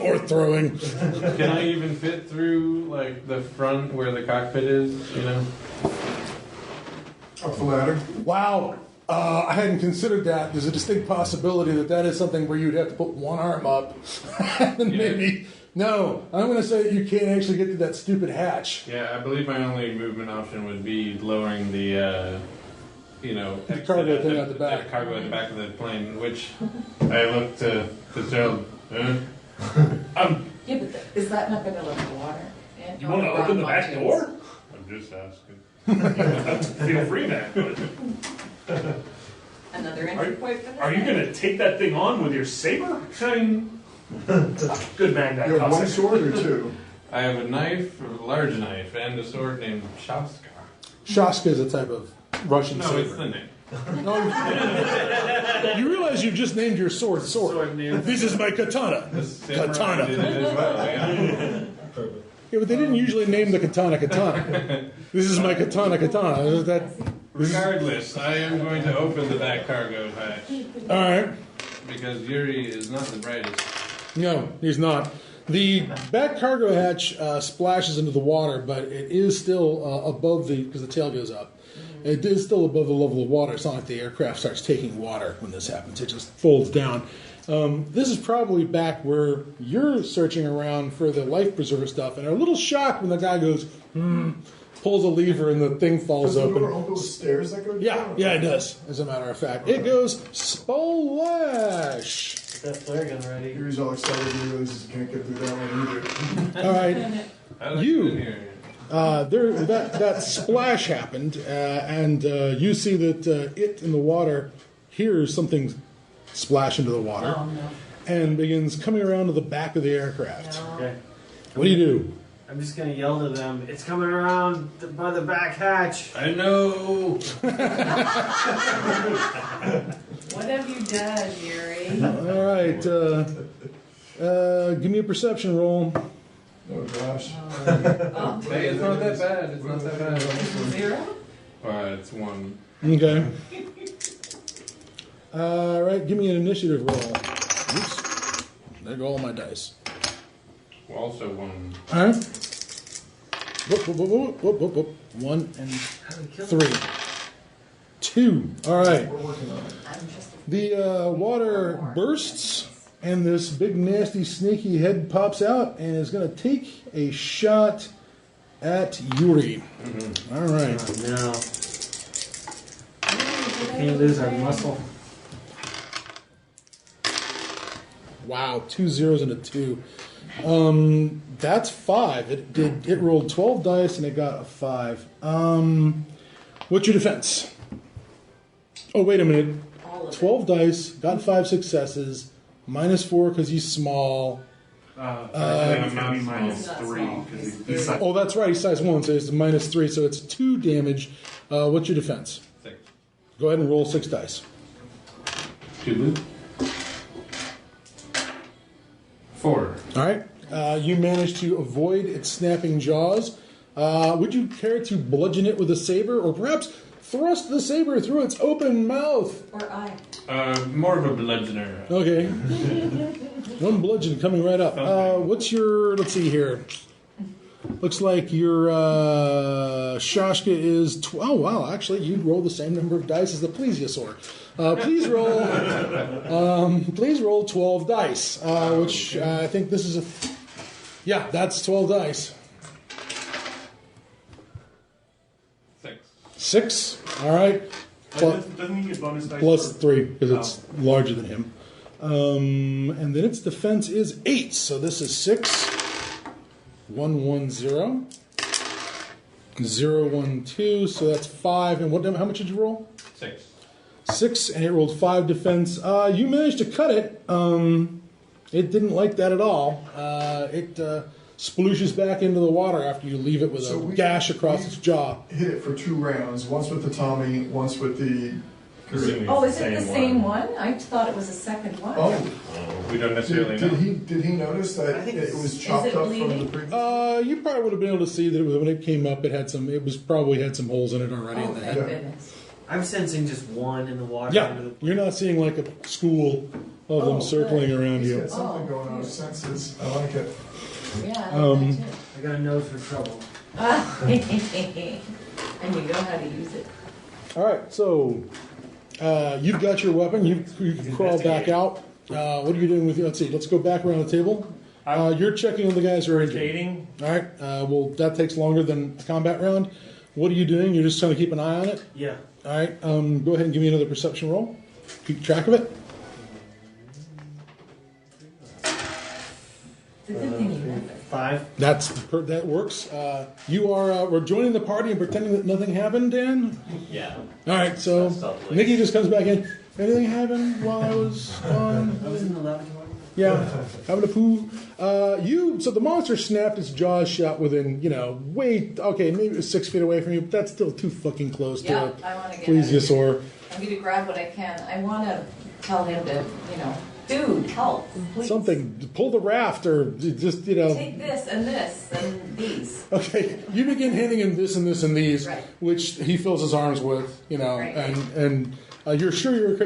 Or throwing. Can I even fit through like the front where the cockpit is? Up the ladder. Wow. I hadn't considered that. There's a distinct possibility that is something where you'd have to put one arm up and maybe. No, I'm going to say that you can't actually get to that stupid hatch. Yeah, I believe my only movement option would be lowering the cargo thing at the back. Cargo at the back of the plane, which I look to Fitzgerald. Yeah, but is that not going to let the water in? You want to open the back door? I'm just asking. Feel free, man. Another entry point for this? Are you going to take that thing on with your saber? Good man, that You have one Cossack. sword or two? I have a knife, a large knife, and a sword named Shaska. Shaska is a type of Russian No, saber. it's the name. You realize you've just named your sword. This is my katana. The samurai Katana. did it as well, yeah. Yeah, but they didn't usually name the katana. This is my katana. Regardless, I am going to open the back cargo hatch All right. because Yuri is not the brightest. No, he's not. The back cargo hatch splashes into the water, but it is still above because the tail goes up. It is still above the level of water. It's not like the aircraft starts taking water when this happens. It just folds down. This is probably back where you're searching around for the life preserver stuff and are a little shocked when the guy goes, pulls a lever and the thing falls Does the open. door open with stairs that go down? Yeah, it does, as a matter of fact. It goes splash. Get that flare gun ready. He's all excited and he realizes he can't get through that one either. All right. I like You. it in here. That splash happened, and you see that it in the water hears something splash into the water Oh, no. and begins coming around to the back of the aircraft. No. Okay. What do you do? I'm just gonna yell to them. It's coming around by the back hatch. I know. What have you done, Yuri? All right. Give me a perception roll. Oh gosh. Oh, Hey, it's not that bad. It's not that bad. 0? It's 1. Okay. All right. Give me an initiative roll. Oops. There go all my dice. Also 1. All right. Whoop. 1 and 3. 2. All right. We're working on it. The water bursts, and this big, nasty, snaky head pops out and is going to take a shot at Yuri. Mm-hmm. All right. No. Can't lose our muscle. Wow, 2 zeros and a 2. That's 5. It rolled 12 dice and it got a 5. What's your defense? Oh, wait a minute. 12 dice, got 5 successes, -4 because he's small. It's gonna be -3 because he's size. Oh, that's right. He's size 1, so it's -3, so it's 2 damage. What's your defense? 6. Go ahead and roll 6 dice. 2 blue. 4. All right. You managed to avoid its snapping jaws. Would you care to bludgeon it with a saber, or perhaps thrust the saber through its open mouth? Or eye. More of a bludgeoner. Okay. One bludgeon coming right up. What's your, let's see here. Looks like your Shashka is, oh wow, actually you roll the same number of dice as the plesiosaur. Please roll 12 dice, which I think this is yeah, that's 12 dice. 6. 6, all right. Doesn't he get bonus dice? Plus for- 3, because it's larger than him. And then its defense is 8, so this is 6. 1, 1, 0. 0, 1, 2, so that's 5. And how much did you roll? 6. 6, and it rolled 5 defense. You managed to cut it. It didn't like that at all. It splooshes back into the water after you leave it with a gash across its jaw. Hit it for 2 rounds, once with the Tommy, once with the... Oh, is it the same one? I thought it was a second one. Oh, We don't necessarily know. did he notice that it was chopped it up bleeding? from the previous? You probably would have been able to see that when it came up, it probably had some holes in it already. Oh, in the thank head. goodness. I'm sensing just one in the water. Yeah, under the- you're not seeing like a school of them circling around He's you. got something going on with senses. I like it. Yeah, I like that I got a nose for trouble. too. And you know how to use it. All right, so you've got your weapon. You can crawl back out. What are you doing with you? Let's see. Let's go back around the table. You're checking on the guys who are injured. Skating. All right. Well, that takes longer than a combat round. What are you doing? You're just trying to keep an eye on it. Yeah. All right. Go ahead and give me another perception roll. Keep track of it. It's a good thing you have it. 5. That works. We're joining the party and pretending that nothing happened, Dan. Yeah. All right. So Stealthily. Nikki just comes back in. Anything happened while I was gone? I was in the lavatory. Yeah, having a poo. So the monster snapped its jaws shut within, maybe it was 6 feet away from you, but that's still too fucking close Yeah, to I want to a get out of here. plesiosaur. I'm going to grab what I can. I want to tell him to, dude, help, please. Something, pull the raft or just, Take this and these. Okay, you begin handing him this and this and these, Right. which he fills his arms with, Right. and you're sure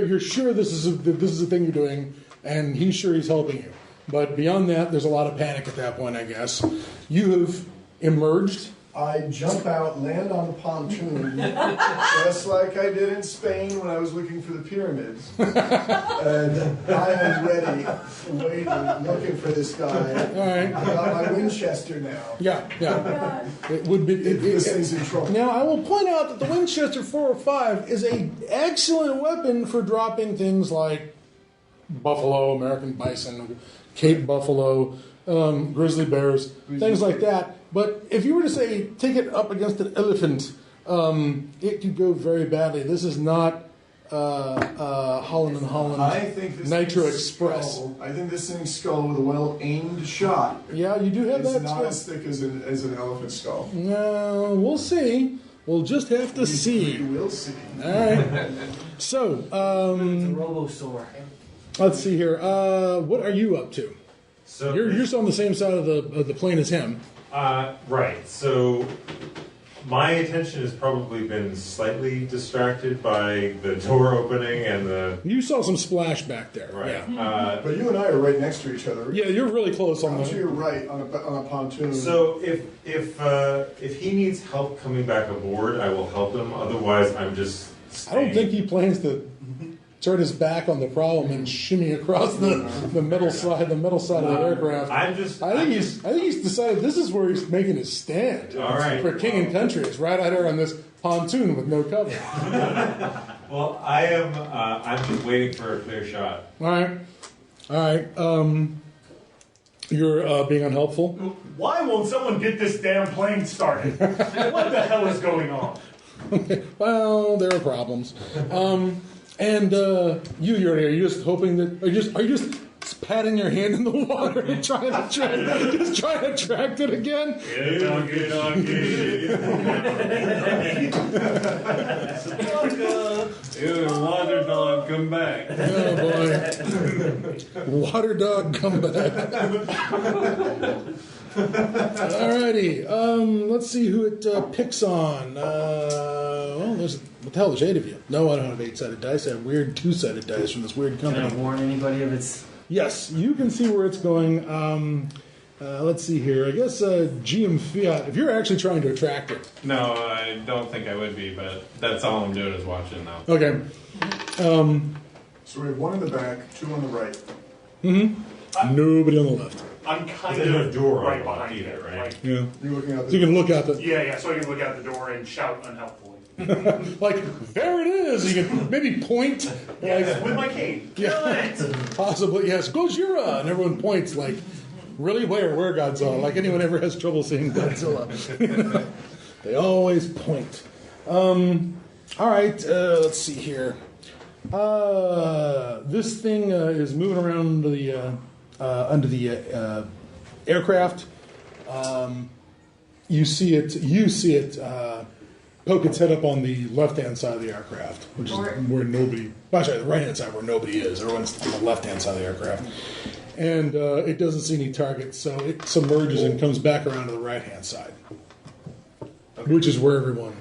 this is the thing you're doing, and he's sure he's helping you. But beyond that, there's a lot of panic at that point, I guess. You have emerged. I jump out, land on a pontoon, just like I did in Spain when I was looking for the pyramids. And I am ready, waiting, looking for this guy. All right. I got my Winchester now. Yeah. It would be. This thing's in trouble. Now, I will point out that the Winchester 405 is an excellent weapon for dropping things like buffalo, American bison, Cape buffalo, grizzly bears, things like that. But if you were to say, take it up against an elephant, it could go very badly. This is not Holland and Holland I think this Nitro thing's Express. skull, I think this thing's skull with a well-aimed shot Yeah, you do have is that. not skill. as thick as an elephant skull. No, we'll see. We'll just have to see. We will see. All right. So, It's a robosaur. let's see here. What are you up to? So You're still on the same side of the plane as him. Right. So my attention has probably been slightly distracted by the door opening and the You saw some splash back there. right. Yeah. But you and I are right next to each other. Yeah, you're really close on I'm to the. your right on a pontoon. So if he needs help coming back aboard, I will help him. Otherwise, I'm just. I don't think he plans to turn his back on the problem and shimmy across the metal side of the aircraft. I'm just. I think he's decided this is where he's making his stand. All right. For king and country, it's right out there on this pontoon with no cover. Well, I am. I'm just waiting for a clear shot. All right. All right. You're being unhelpful. Why won't someone get this damn plane started? What the hell is going on? Well, there are problems. And you're just hoping that are you just patting your hand in the water and trying to attract it again? Get on. Ew, water dog, come back. Oh boy, water dog, come back. Alrighty, let's see who it picks on. Well, what the hell? There's 8 of you. No, I don't have 8-sided dice. I have weird 2-sided dice from this weird Can I company. warn anybody of its? Yes, you can see where it's going. Let's see here. I guess GM Fiat, if you're actually trying to attract it. No, I don't think I would be, but that's all I'm doing is watching now. Okay. So we have 1 in the back, 2 on the right. Nobody on the left. I'm kind There's no of door right on behind either, it, right? like- Yeah. You're looking out So the you can look out the. yeah, so I can look out the door and shout unhelpfully. Like, there it is. You can maybe point. Yes, with my cane. Yeah. Possibly, yes. Gojira! And everyone points like, really? Where Godzilla? Like anyone ever has trouble seeing Godzilla. They always point. All right, let's see here. This thing is moving around under the aircraft. You see it poke its head up on the left-hand side of the aircraft, which is where nobody... Well, sorry, the right-hand side where nobody is. Everyone's on the left-hand side of the aircraft. And it doesn't see any targets, so it submerges and comes back around to the right-hand side, which is where everyone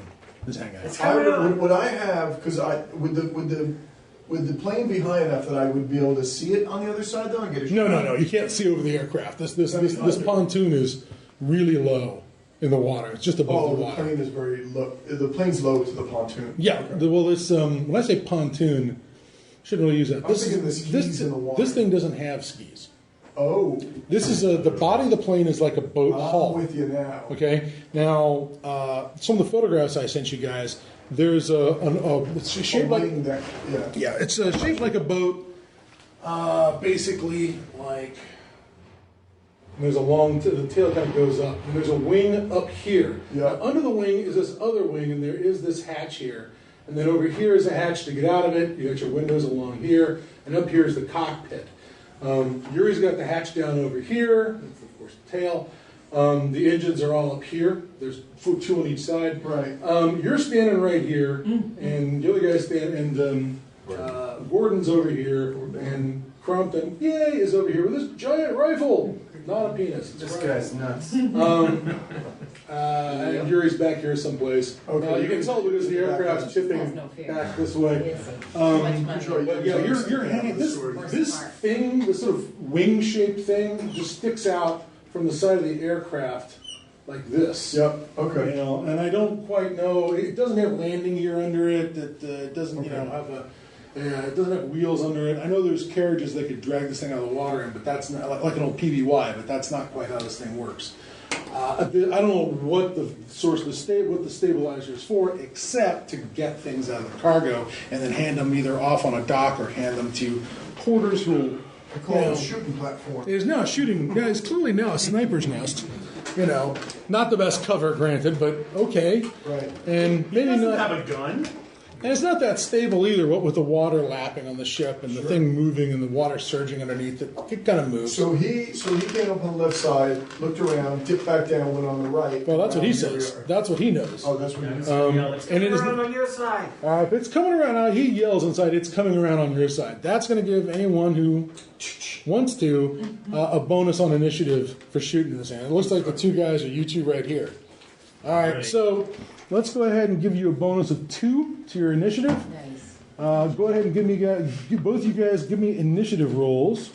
is hanging out. Would I have, because would the plane be high enough that I would be able to see it on the other side though and get a shot? No. You can't see over the aircraft. This pontoon is really low in the water. It's just above the The water. plane is very low. The plane's low to the pontoon. Yeah. Okay. Well, this when I say pontoon, shouldn't really use that. I'm thinking the skis in the water. This thing doesn't have skis. Oh, This is the body of the plane is like a boat I'm hull. with you now. Okay. Now, some of the photographs I sent you guys, there's it's shaped like wing deck. Yeah. it's shaped like a boat. Basically, like there's a long the tail kind of goes up, and there's a wing up here. Yeah. Now, under the wing is this other wing, and there is this hatch here. And then over here is a hatch to get out of it. You got your windows along here, and up here is the cockpit. Yuri's got the hatch down over here. That's of course the tail. The engines are all up here. There's 2 on each side. Right. You're standing right here, and the other guy's standing, and Gordon's over here, and Crompton, yay, is over here with this giant rifle. Not a penis. It's This a rifle. guy's nuts. And Yuri's back here someplace. Okay. You can tell because the aircraft's tipping Has no fear. back this way. Too much money. But yeah, you're hanging. This thing, this sort of wing-shaped thing, just sticks out from the side of the aircraft like this. Yep. Okay. You know, and I don't quite know. It doesn't have landing gear under it. It doesn't, Okay. have it doesn't have wheels under it. I know there's carriages that could drag this thing out of the water in, but that's not like an old PBY. But that's not quite how this thing works. I don't know what the source of what the stabilizer is for, except to get things out of the cargo and then hand them either off on a dock or hand them to porters who will. I call it a shooting platform. It is now a shooting. Yeah, it's clearly now a sniper's nest. You know, not the best cover, granted, but okay. Right. And maybe Doesn't not. have a gun. And it's not that stable either. What with the water lapping on the ship and the thing moving and the water surging underneath it, it kind of moves. So he came up on the left side, looked around, dipped back down, went on the right. Well, that's what he Around here we says. are. That's what he knows. Oh, that's what he is. And it is. on your side. If it's coming around, he yells inside. It's coming around on your side. That's going to give anyone who wants to a bonus on initiative for shooting this. And it looks like the 2 guys are you 2 right here. All right, so let's go ahead and give you a bonus of 2 to your initiative. Nice. Go ahead and give me both you guys give me initiative rolls.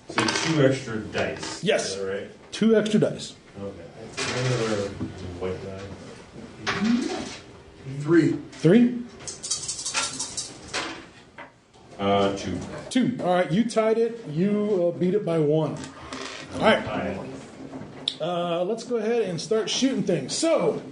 So 2 extra dice. Yes. Is that right? 2 extra dice. Okay. Another white die. 3. 3, 2. 2. All right, you tied it. You beat it by 1. All right. Let's go ahead and start shooting things. So,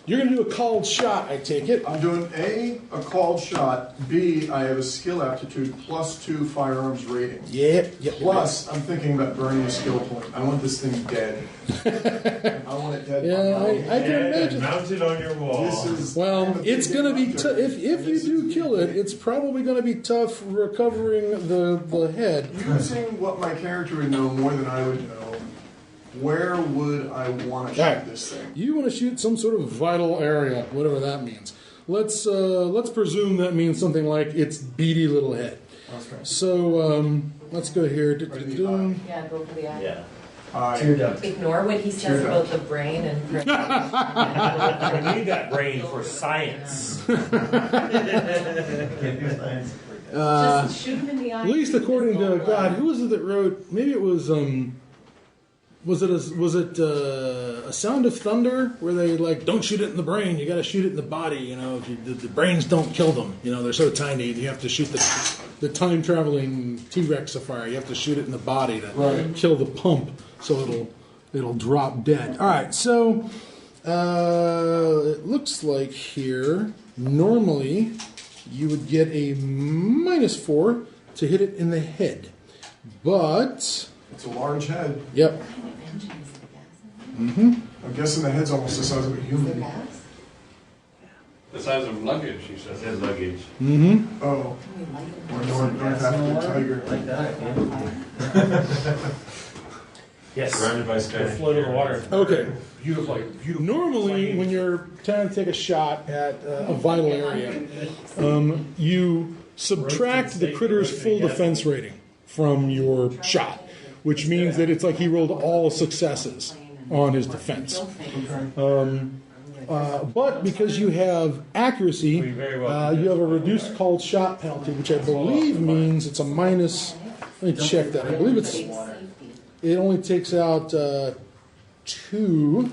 You're going to do a called shot, I take it. I'm doing A called shot. B, I have a skill aptitude +2 firearms rating. Yep. Plus, I'm thinking about burning a skill point. I want this thing dead. I want it dead. Yeah, I can imagine. Mounted on your wall. Well, it's going to be tough. If you do kill it, it's probably going to be tough recovering the head. Using what my character would know more than I would know, where would I want to shoot this thing? You want to shoot some sort of vital area, whatever that means. Let's presume that means something like its beady little head. Okay. So let's go here. Yeah, go for the eye. Yeah. Ignore what he says about the brain and. We need that brain for science. Just shoot him in the eye. At least according to God, who was it that wrote? Maybe it was was it a Sound of Thunder where they like don't shoot it in the brain, you got to shoot it in the body. You know, if the brains don't kill them. You know, they're so tiny. You have to shoot the time traveling T-Rex afire. You have to shoot it in the body to kill the pump, so it'll drop dead. All right, so it looks like here normally you would get a -4 to hit it in the head, but It's a large head. yep. I'm guessing the head's almost the size of a human. The size of luggage, he says. Says luggage. Oh. Or North African tiger. Like that. Yes. Surrounded by sky. Float in the water. Okay. Beautiful. Normally, when you're trying to take a shot at a vital area, you subtract the critter's full defense rating from your shot, which means that it's like he rolled all successes on his defense. But because you have accuracy, you have a reduced called shot penalty, which I believe means it's a minus. Let me check that. I believe it only takes out 2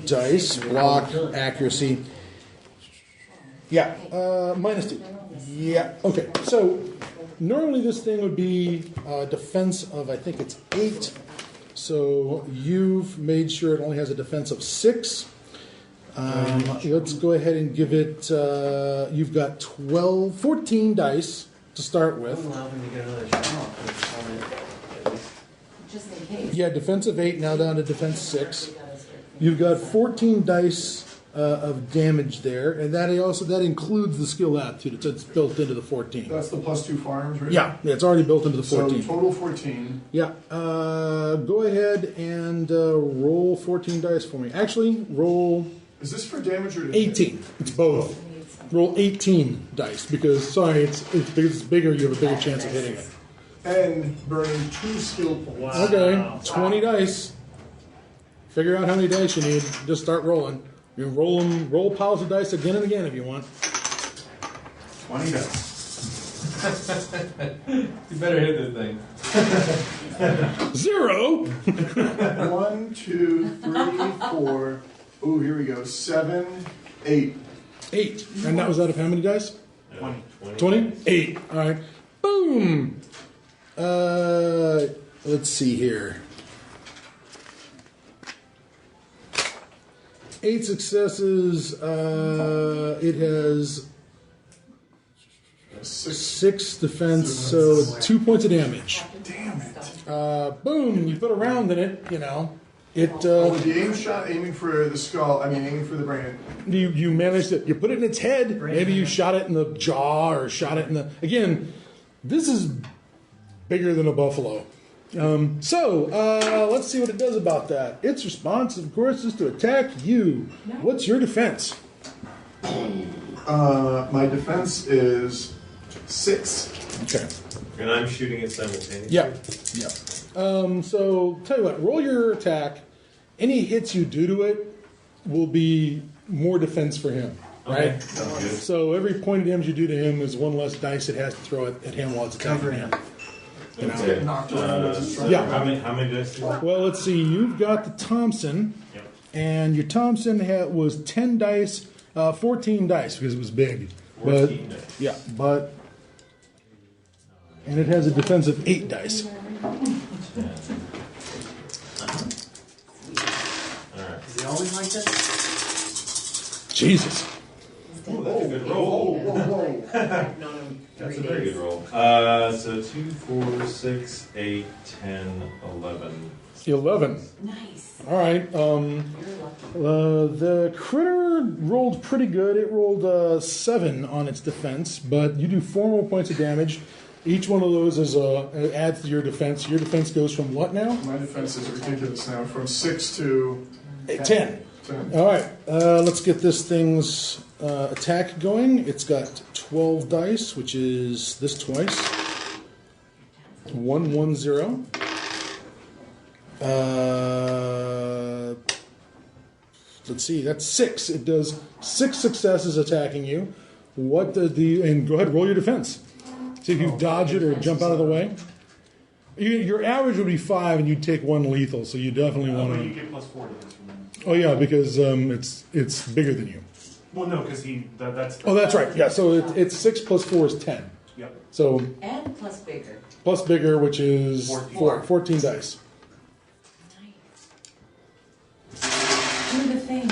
dice, block, accuracy. Yeah, -2. Yeah, okay. So normally this thing would be defense of, I think it's 8. So you've made sure it only has a defense of 6. Let's go ahead and give it, you've got 14 dice to start with. Just in case. Yeah, defensive 8, now down to defense 6. You've got 14 dice of damage there, and that includes the skill aptitude. It's built into the 14. That's the +2 firearms rating? Yeah, it's already built into the 14. So total 14. Yeah, go ahead and roll 14 dice for me. Actually, roll Is this for damage or 18. It's both. Roll 18 dice because because it's bigger. You have a bigger chance of hitting it. And burning 2 skill points. Okay, 20 dice. Figure out how many dice you need. Just start rolling. You can roll piles of dice again and again if you want. 20 dice. You better hit this thing. 0. 1, 2, 3, 4. Ooh, here we go. 7, 8. 8. And that was out of how many dice? 20. 20? 8. All right. Boom. Let's see here. 8 successes. It has 6 defense, so 2 points of damage. Damn it. Boom. You put a round in it, you know. It. With the aiming for the skull, aiming for the brain. You managed it. You put it in its head. Maybe you shot it in the jaw or shot it in the. Again, this is bigger than a buffalo. Let's see what it does about that. Its response, of course, is to attack you. What's your defense? My defense is 6. Okay. And I'm shooting it simultaneously. Yeah. So, tell you what, roll your attack. Any hits you do to it will be more defense for him, right? Okay. Sounds good. So every point of damage you do to him is 1 less dice it has to throw at him while it's attacking him. Okay. Knocked around with his strike. Yeah. How many dice do you have? Well, let's see. You've got the Thompson, and your Thompson was 10 dice, 14 dice because it was big. 14 dice. Yeah, and it has a defense of 8 dice. Is he always like this? Jesus. Ooh, that's a good roll. That's a very good roll. So 2, 4, 6, 8, 10, 11. 11. Nice. All right. The critter rolled pretty good. It rolled 7 on its defense, but you do 4 more points of damage. Each one of those is adds to your defense. Your defense goes from what now? My defense is ridiculous now, from 6 to 10. All right. Let's get this thing's attack going. It's got 12 dice, which is this twice. 1, 1, 0. Let's see. That's 6. It does 6 successes attacking you. What did and go ahead, roll your defense. See if you dodge it or jump out of the way. Your average would be 5, and you'd take 1 lethal, so you definitely want But you to. get +4 to this from him. Oh yeah, because it's bigger than you. Well, no, because that's. Oh, that's right. Yeah, so it's 6 plus 4 is 10. Yep. So And plus bigger. plus bigger, which is 14 dice. Nice. Do the thing.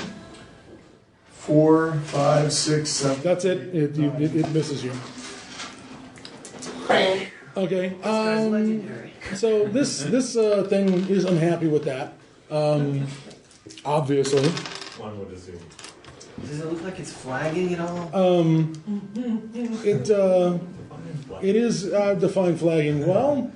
4, 5, 6, 7. That's it. It misses you. Okay. So this thing is unhappy with that. Obviously. One would assume. Does it look like it's flagging at all? It is defying flagging. Well,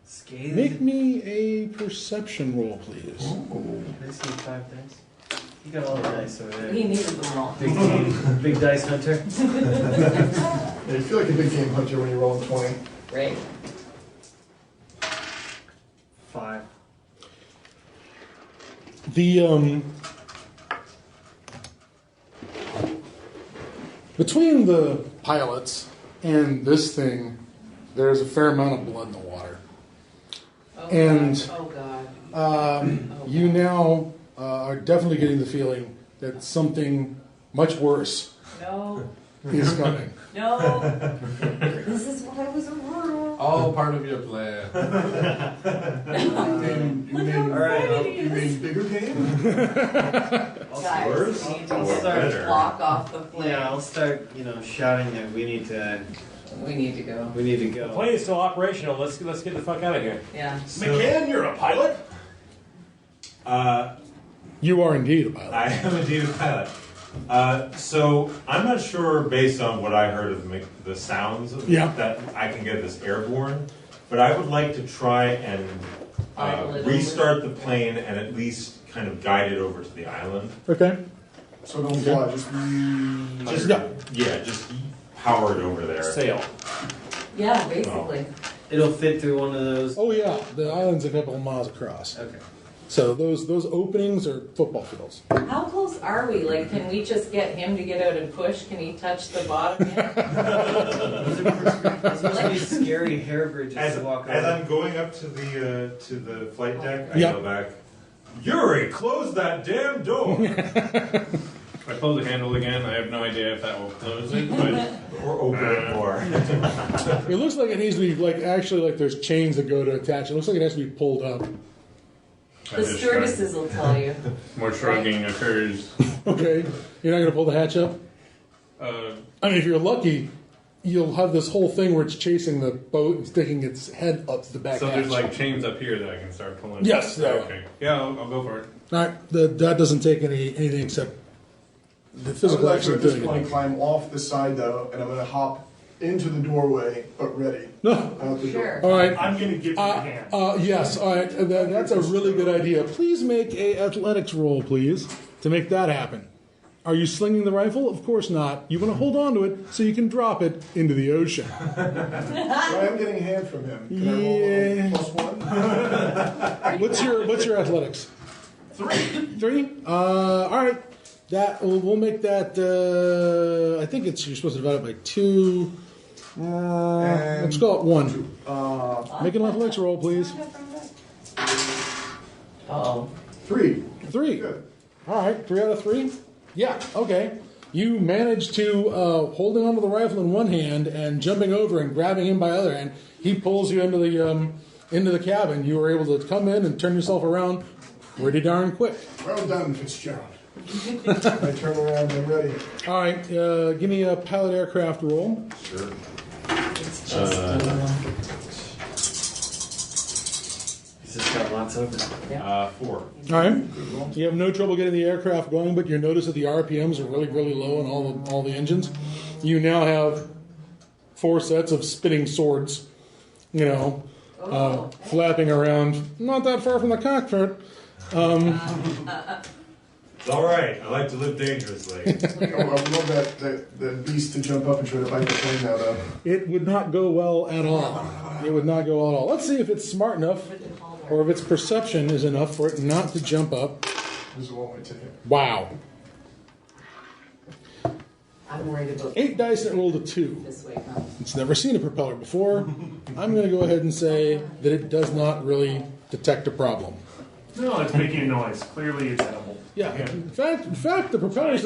Scathing? make me a perception roll, please. Can I see 5 dice? You got all the dice over there. He needed them all. Big dice hunter. Yeah, you feel like a big game hunter when you roll a 20. Right. 5. The between the pilots and this thing, there's a fair amount of blood in the water. Oh, And- God. Oh, God. You now are definitely getting the feeling that something much worse No. is coming. No. This is what I was around. All part of your plan. You mean bigger game? Guys, Worse we need to or start better? block off the plane. Yeah, I'll start, shouting that we need to We need to go. The go. plane is still operational. Let's get the fuck out of here. Yeah. McCann, you're a pilot? You are indeed a pilot. I am indeed a pilot. So I'm not sure, based on what I heard of the sounds of Yeah. that I can get this airborne, but I would like to try and Idle it restart the plane and at least kind of guide it over to the island. Okay. So don't fly, just Just power it over there. Sail. Yeah, basically. It'll fit through one of those. Oh yeah, the island's a couple of miles across. Okay. So those openings are football fields. How close are we? Like, can we just get him to get out and push? Can he touch the bottom yet? Those must be scary hair bridges As to walk I'm over. going up to the flight deck, I Yeah. yell back, "Yuri, close that damn door!" I pull the handle again. I have no idea if that will close it, but or open it more. It looks like it needs to be like there's chains that go to attach. It looks like it has to be pulled up. I The just stewardesses will tell you. shrug. More shrugging occurs. Okay, you're not going to pull the hatch up. I mean, if you're lucky, you'll have this whole thing where it's chasing the boat and sticking its head up to the back So hatch. there's like chains up here that I can start pulling. Yes, yeah. Okay. Yeah, I'll go for it. All right, that doesn't take anything except the I would physical like action to of at this doing point it. climb off the side though, and I'm going to hop into the doorway, but ready. No. Out the door. Sure. All right. I'm going to give you a hand. Yes, all right. That's a really good idea. Please make a athletics roll, please, to make that happen. Are you slinging the rifle? Of course not. You want to hold on to it so you can drop it into the ocean. So I am getting a hand from him. Can I Yeah. roll +1? What's your athletics? 3. All right. That we'll make that. I think you're supposed to divide it by 2. Let's call it 1. Make an athletics roll, please. Uh-oh. 3. 3. Good. All right, 3 out of 3. Yeah, okay. You manage to holding onto the rifle in one hand and jumping over and grabbing him by the other hand. He pulls you into the cabin. You are able to come in and turn yourself around, Pretty darn quick. Well done, Fitzgerald. I turn around, I'm ready. All right, give me a pilot aircraft roll. Sure. It's just He's just got lots open. 4. All right. You have no trouble getting the aircraft going, but you notice that the RPMs are really, really low on all the engines. You now have 4 sets of spinning swords, flapping around, not that far from the cockpit. It's all right. I like to live dangerously. I would love that beast to jump up and try to bite the plane now, though. It would not go well at all. It would not go well at all. Let's see if it's smart enough, or if its perception is enough for it not to jump up. This is a one-way ticket. Wow. I'm worried about 8 dice and it rolled a 2. this way, huh? It's never seen a propeller before. I'm going to go ahead and say that it does not really detect a problem. No, it's making a noise. Clearly, it's edible. Yeah. In fact, the propellers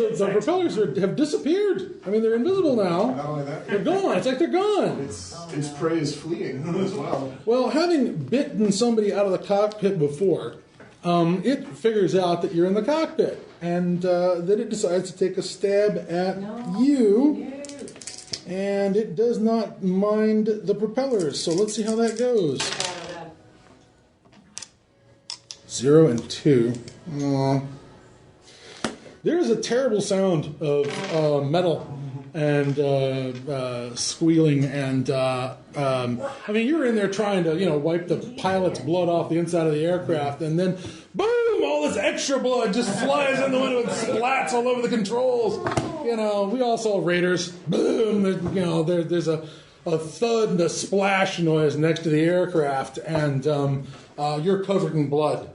have disappeared. I mean, they're invisible now. Not only that, They're gone. It's like they're gone. its prey is fleeing as well. Well, having bitten somebody out of the cockpit before, it figures out that you're in the cockpit, and then it decides to take a stab at you. And it does not mind the propellers. So let's see how that goes. 0 and 2. Aw. There is a terrible sound of metal and squealing, and I mean, you're in there trying to, wipe the pilot's blood off the inside of the aircraft, and then boom, all this extra blood just flies in the window and splats all over the controls. We all saw Raiders. Boom, there's a thud and a splash noise next to the aircraft, and you're covered in blood.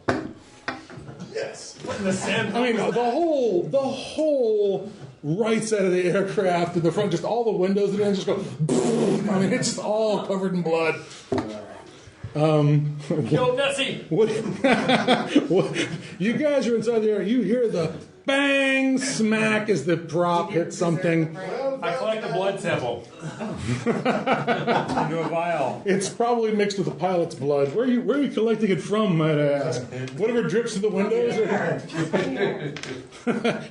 Yes. What in the sand? I mean, the whole right side of the aircraft in the front, just all the windows and just go boom. I mean, it's just all covered in blood. Yo, Nessie! What, you guys are inside the air. You hear the bang, smack as the prop hits something. I collect a blood sample. Into a vial. It's probably mixed with the pilot's blood. Where are you collecting it from, might I ask? Whatever drips through the windows?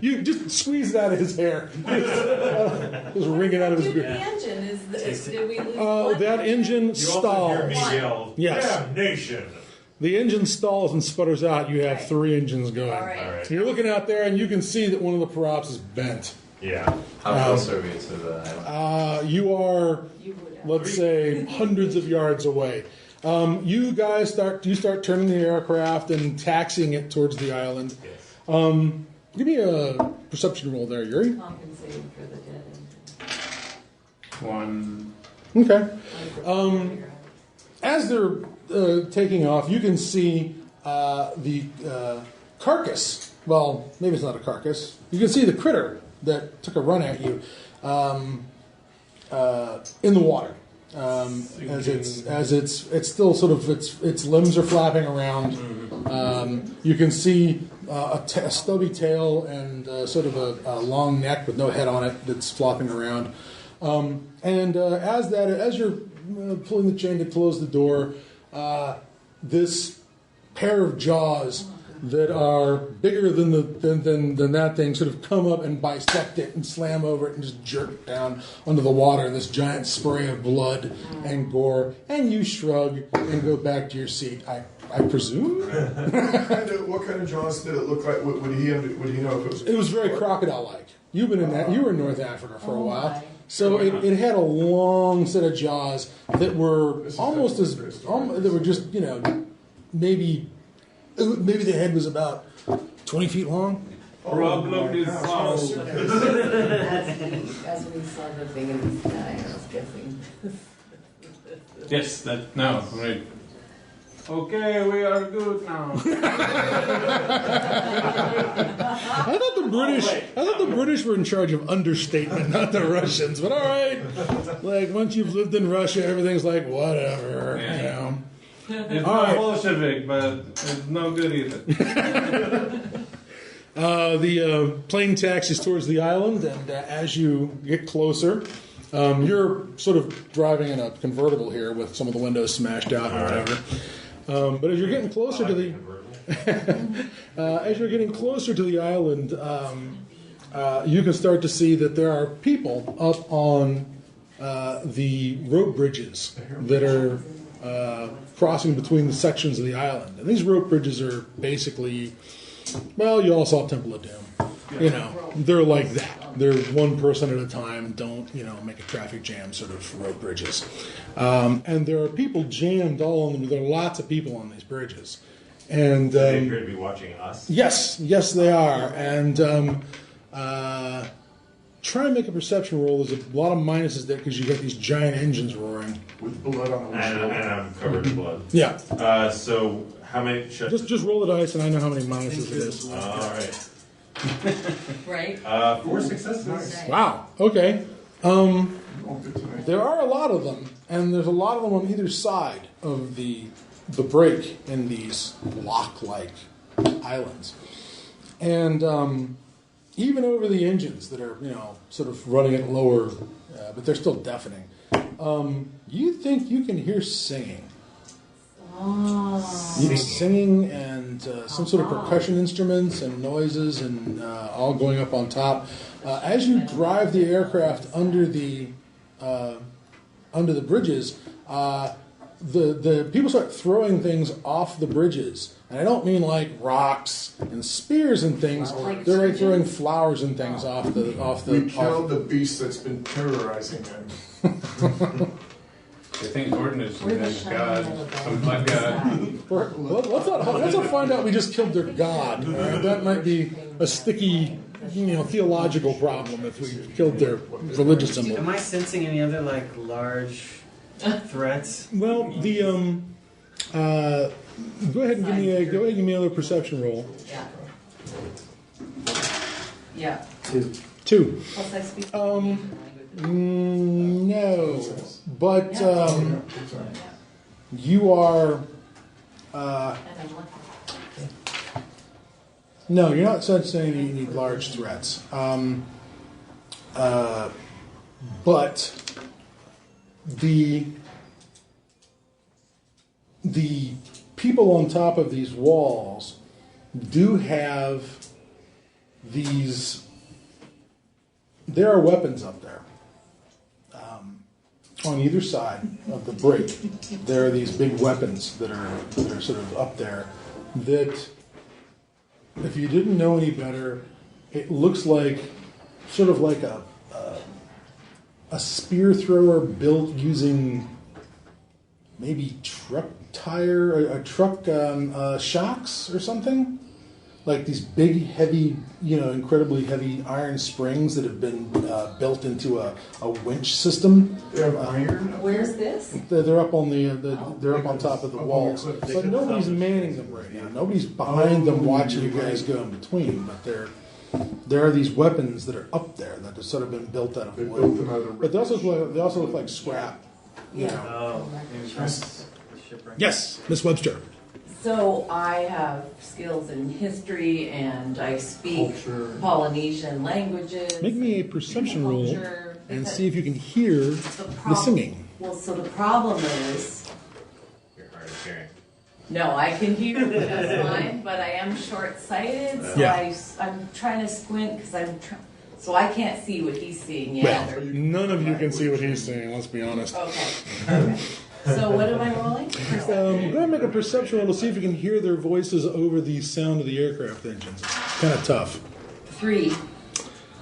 You just squeeze it out of his hair. Just wring it out of his The beard. engine did we lose one? That engine You also hear me stalls. yell, Yes. damnation. The engine stalls and sputters out. You have 3 engines going. All right. All right. You're looking out there, and you can see that one of the props is bent. Yeah. How close are we to the island? You are, You would have. let's say, hundreds of yards away. You guys start turning the aircraft and taxiing it towards the island. Yes. Give me a perception roll there, Yuri. Compensating for the dead 1. Okay. As they're taking off, you can see the carcass. Well, maybe it's not a carcass. You can see the critter that took a run at you in the water. As it's still sort of its limbs are flapping around. You can see a stubby tail and sort of a long neck with no head on it that's flopping around. As you're pulling the chain to close the door, this pair of jaws that are bigger than that thing sort of come up and bisect it and slam over it and just jerk it down onto the water in this giant spray of blood and gore. And you shrug and go back to your seat. I presume. What kind of jaws did it look like? Would he know if it was? It was very crocodile-like. You've been in that. You were in North Africa for a while. my. So it had a long set of jaws that were almost as they were just maybe the head was about 20 feet long. Problem is solved. As we saw the thing in the sky, I was guessing. Yes, now, right. Okay, we are good now. I thought the British were in charge of understatement, not the Russians. But all right, like once you've lived in Russia, everything's like whatever. Yeah. It's All not right. Bolshevik, but it's no good either. The plane taxis towards the island, and as you get closer, you're sort of driving in a convertible here with some of the windows smashed out and whatever. But as you're getting closer to the As you're getting closer to the island, you can start to see that there are people up on the rope bridges that are crossing between the sections of the island. And these rope bridges are basically, well, you all saw Temple of Doom. You know, they're like that. They're one person at a time, don't, make a traffic jam sort of rope bridges. And there are people jammed all on them. There are lots of people on these bridges. And They appear to be watching us. yes, they are. And try and make a perception roll. There's a lot of minuses there because you got these giant engines roaring. With blood on the And I'm covered in blood. Yeah. So how many? Just roll the dice, and I know how many minuses it is. All right. Right? 4 successes. Wow. Okay. Oh, good tonight. There are a lot of them, and there's a lot of them on either side of the break in these block-like islands, and even over the engines that are sort of running at lower, but they're still deafening. You think you can hear singing? Singing and some sort of percussion instruments and noises and all going up on top. As you drive the aircraft under the bridges, the people start throwing things off the bridges. And I don't mean like rocks and spears and things. They're like throwing flowers and things off the. We killed the beast that's been terrorizing him. I think Gordon is God, some black god. Let's not find out we just killed their god. That might be a sticky, theological problem if we killed their religious symbol. Am I sensing any other large threats? Well, the go ahead and give me another perception roll. Yeah. 2. Plus I speak No, but you are. No, you're not sensing any large threats. But the people on top of these walls do have these. There are weapons up there. On either side of the break, there are these big weapons that are sort of up there that, if you didn't know any better, it looks like sort of like a spear thrower built using maybe truck shocks or something. Like these big, heavy, incredibly heavy iron springs that have been built into a winch system. They have iron? Where's this? They're up on they're up on top of the walls, but nobody's manning them right now. Nobody's behind them watching you guys go in between. But there are these weapons that are up there that have sort of been built out of wood. But they also look like scrap. Oh, Yes, Miss Webster. So I have skills in history and I speak Polynesian languages. Make me a perception roll and see if you can hear the singing. Well, so the problem is... You're hard of hearing. No, I can hear just fine, but I am short-sighted, so I'm trying to squint because so I can't see what he's seeing yet. Well, none of you can see what he's seeing, let's be honest. Okay. So what am I rolling? Go ahead and make a perception roll to see if you can hear their voices over the sound of the aircraft engines. It's kind of tough. 3.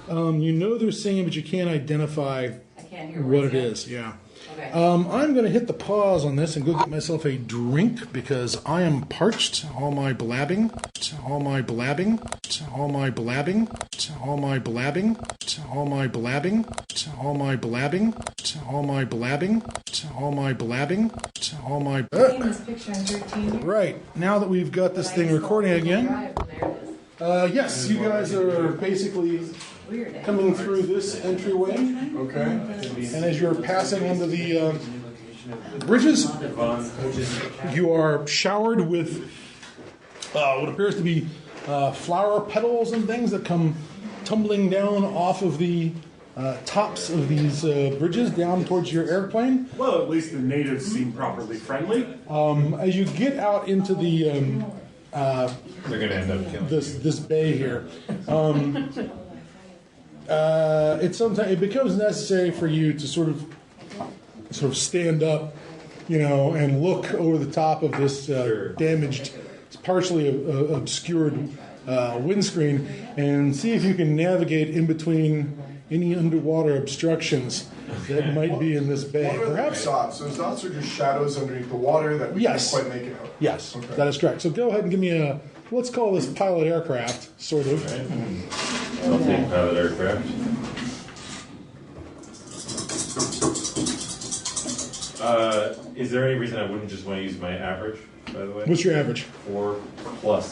You know they're singing, but you can't identify what it is. Yeah. Okay. I'm going to hit the pause on this and go get myself a drink because I am parched. All my blabbing. All my blabbing. All my blabbing. All my blabbing. All my blabbing. All my blabbing. All my blabbing. All my blabbing. All my. This picture on 13 here. Right. Now that we've got this thing recording again. There it is. Yes, you guys are basically Weird. coming through this entryway. Okay. And as you're passing under the bridges, you are showered with what appears to be flower petals and things that come tumbling down off of the tops of these bridges down towards your airplane. Well, at least the natives seem properly friendly. As you get out into the They're going to end up killing this bay here. It becomes necessary for you to sort of stand up, and look over the top of this damaged, partially obscured windscreen, and see if you can navigate in between any underwater obstructions that might be in this bay. What are Perhaps. the dots? Those dots are just shadows underneath the water that we Yes. can't quite make it out. Yes, Okay. that is correct. So go ahead and give me let's call this pilot aircraft, sort of. I'll take pilot aircraft. Is there any reason I wouldn't just want to use my average, by the way? What's your average? 4+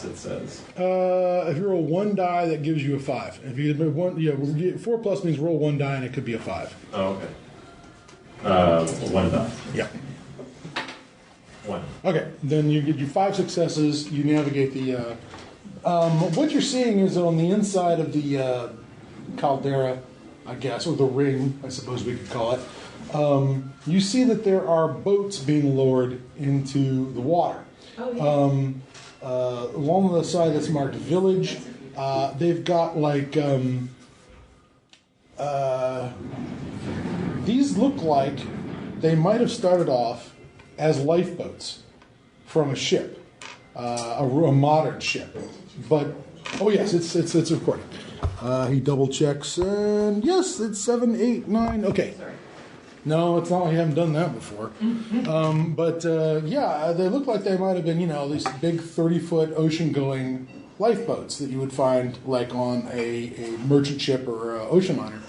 it says. If you roll one die, that gives you a 5. If you do 4 plus means roll one die, and it could be a 5. Oh, okay. 1 die. Yeah. 1. Okay, then you get your 5 successes. You navigate the. What you're seeing is on the inside of the caldera, I guess, or the ring, I suppose we could call it. You see that there are boats being lowered into the water. Oh, yeah. Along the side that's marked village, they've got these look like they might have started off as lifeboats from a ship, a modern ship. But oh yes, it's recording. He double checks, and yes, it's 7, 8, 9. Okay. Sorry. No, it's not like you haven't done that before. But they look like they might have been, these big 30-foot ocean-going lifeboats that you would find like on a merchant ship or an ocean liner.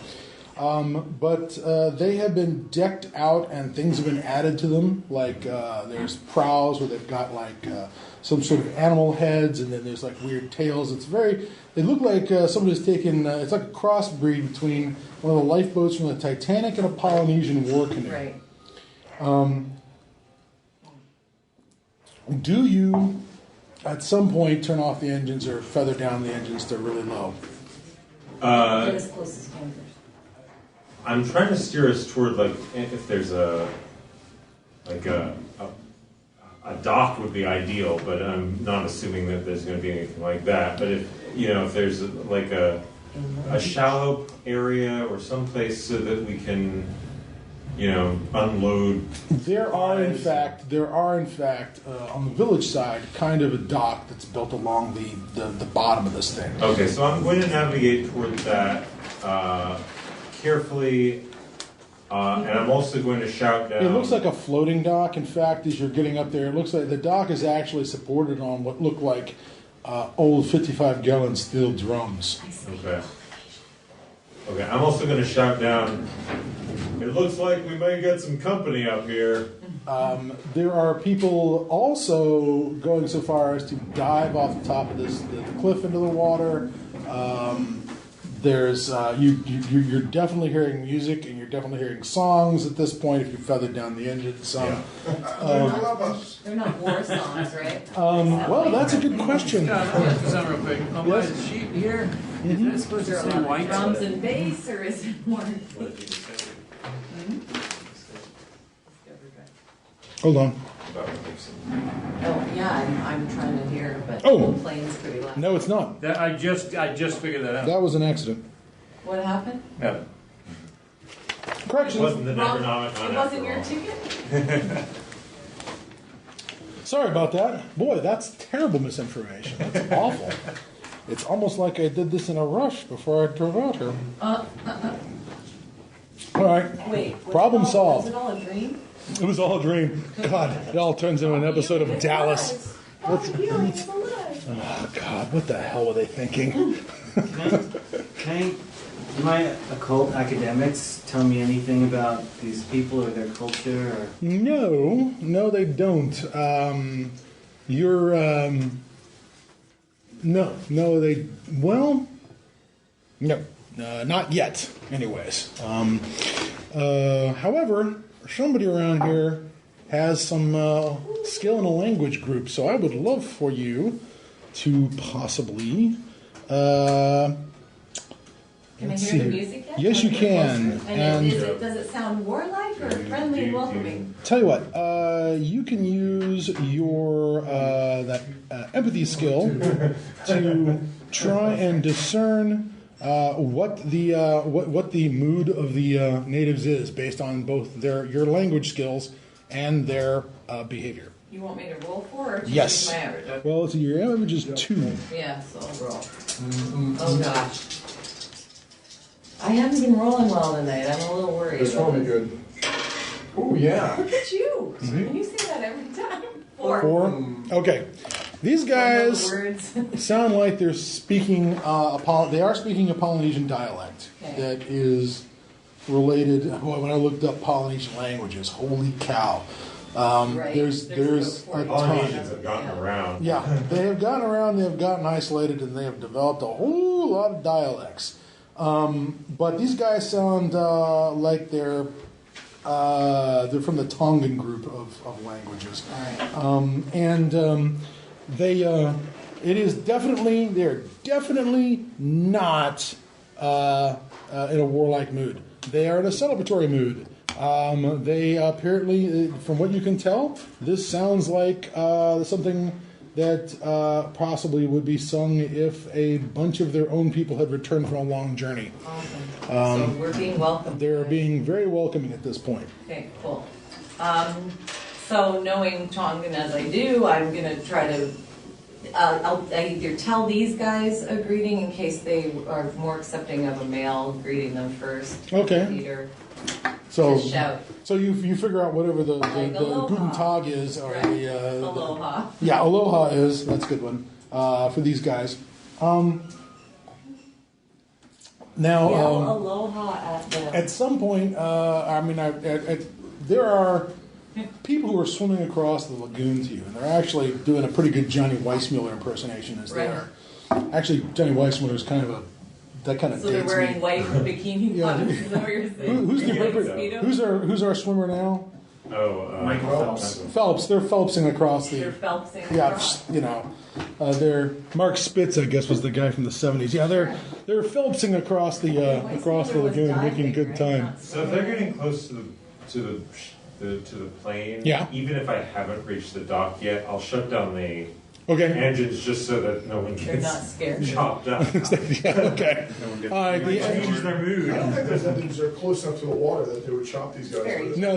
But they have been decked out and things have been added to them. Like there's prows where they've got some sort of animal heads, and then there's weird tails. They look like somebody's taken, it's like a crossbreed between one of the lifeboats from the Titanic and a Polynesian war canoe. Right. Do you, at some point, turn off the engines or feather down the engines to really low? Get as close as you can first. I'm trying to steer us toward if there's a dock would be ideal, but I'm not assuming that there's going to be anything like that. But if there's a shallow area or someplace so that we can unload. There are in fact on the village side kind of a dock that's built along the bottom of this thing. Okay, so I'm going to navigate toward that carefully, and I'm also going to shout down. It looks like a floating dock. In fact, as you're getting up there, it looks like the dock is actually supported on what look like old 55-gallon steel drums. Okay. Okay, I'm also going to shout down. It looks like we may get some company up here. There are people also going so far as to dive off the top of the cliff into the water. There's you're definitely hearing music, and you're definitely hearing songs at this point if you feathered down the engine some. Yeah. They're not war songs, right? Well, that's a good question. Just real quick. On my sheet here, is that supposed to say white? Drums and bass, or is it more? Hold on. Oh, yeah, I'm trying to hear, but Oh. the plane's pretty loud. No, it's not. That, I just figured that out. That was an accident. What happened? Yeah. It Correction. wasn't an Wrong- economic on It wasn't after your all. ticket? Sorry about that. Boy, that's terrible misinformation. That's awful. It's almost like I did this in a rush before I drove out here. All right. Wait. Problem solved. Was it all a dream? It was all a dream. God, it all turns into an episode of Dallas. Oh, God, what the hell were they thinking? Do my occult academics tell me anything about these people or their culture? Or? No, they don't. No, not yet, anyways. However, somebody around here has some skill in a language group, so I would love for you to possibly... Can I Let's hear see the here. music yet? Yes, you can. And does it sound warlike or friendly and welcoming? Tell you what, you can use your that empathy skill to try and discern what the mood of the natives is based on both your language skills and their behavior. You want me to roll for, or just Yes. use my average? Well, let's see. Your average is 2. Yeah, so I'll roll. Oh gosh. I haven't been rolling well tonight. I'm a little worried. This will be good. Oh, yeah. Look at you. And you say that every time. 4. 4. Okay. These guys Words. sound like they're speaking. They are speaking a Polynesian dialect Okay. that is related. Well, when I looked up Polynesian languages, holy cow! Right. There's a Polynesians ton. have gotten around. Yeah, they have gotten around. They have gotten isolated, and they have developed a whole lot of dialects. But these guys sound like they're from the Tongan group of languages. They're definitely not in a warlike mood. They are in a celebratory mood. They apparently, from what you can tell, this sounds like something that possibly would be sung if a bunch of their own people had returned from a long journey. Awesome. So we're being welcomed. They're being very welcoming at this point. Okay, cool. So knowing Tongan as I do, I'm going to try to I'll either tell these guys a greeting in case they are more accepting of a male greeting them first. Okay. Either So, just shout. so you figure out whatever the aloha. Guten Tag is, or Right. the Aloha. yeah, aloha is. That's a good one for these guys. Now, Yell aloha at them. at some point, there are people who are swimming across the lagoon to you, and they're actually doing a pretty good Johnny Weissmuller impersonation as they Right. are. Actually, Johnny Weissmuller is kind of that kind of So they're dates wearing me. white bikini Yeah. bottoms, is that what you're saying? Who's the Like appropriate? Speedo? Who's our swimmer now? Michael Phelps. Phelps. They're Phelpsing across the. They're Phelpsing Yeah, across. they're Mark Spitz, I guess, was the guy from the '70s. Yeah, they're Phelpsing across the lagoon, making good time. So if they're getting close to the plane, Yeah. even if I haven't reached the dock yet, I'll shut down the Okay. engines just so that no one They're not gets scared. chopped up. Yeah. Okay. No one gets All right. Change their mood. I don't think those engines are close enough to the water that they would chop these guys Very. with. No,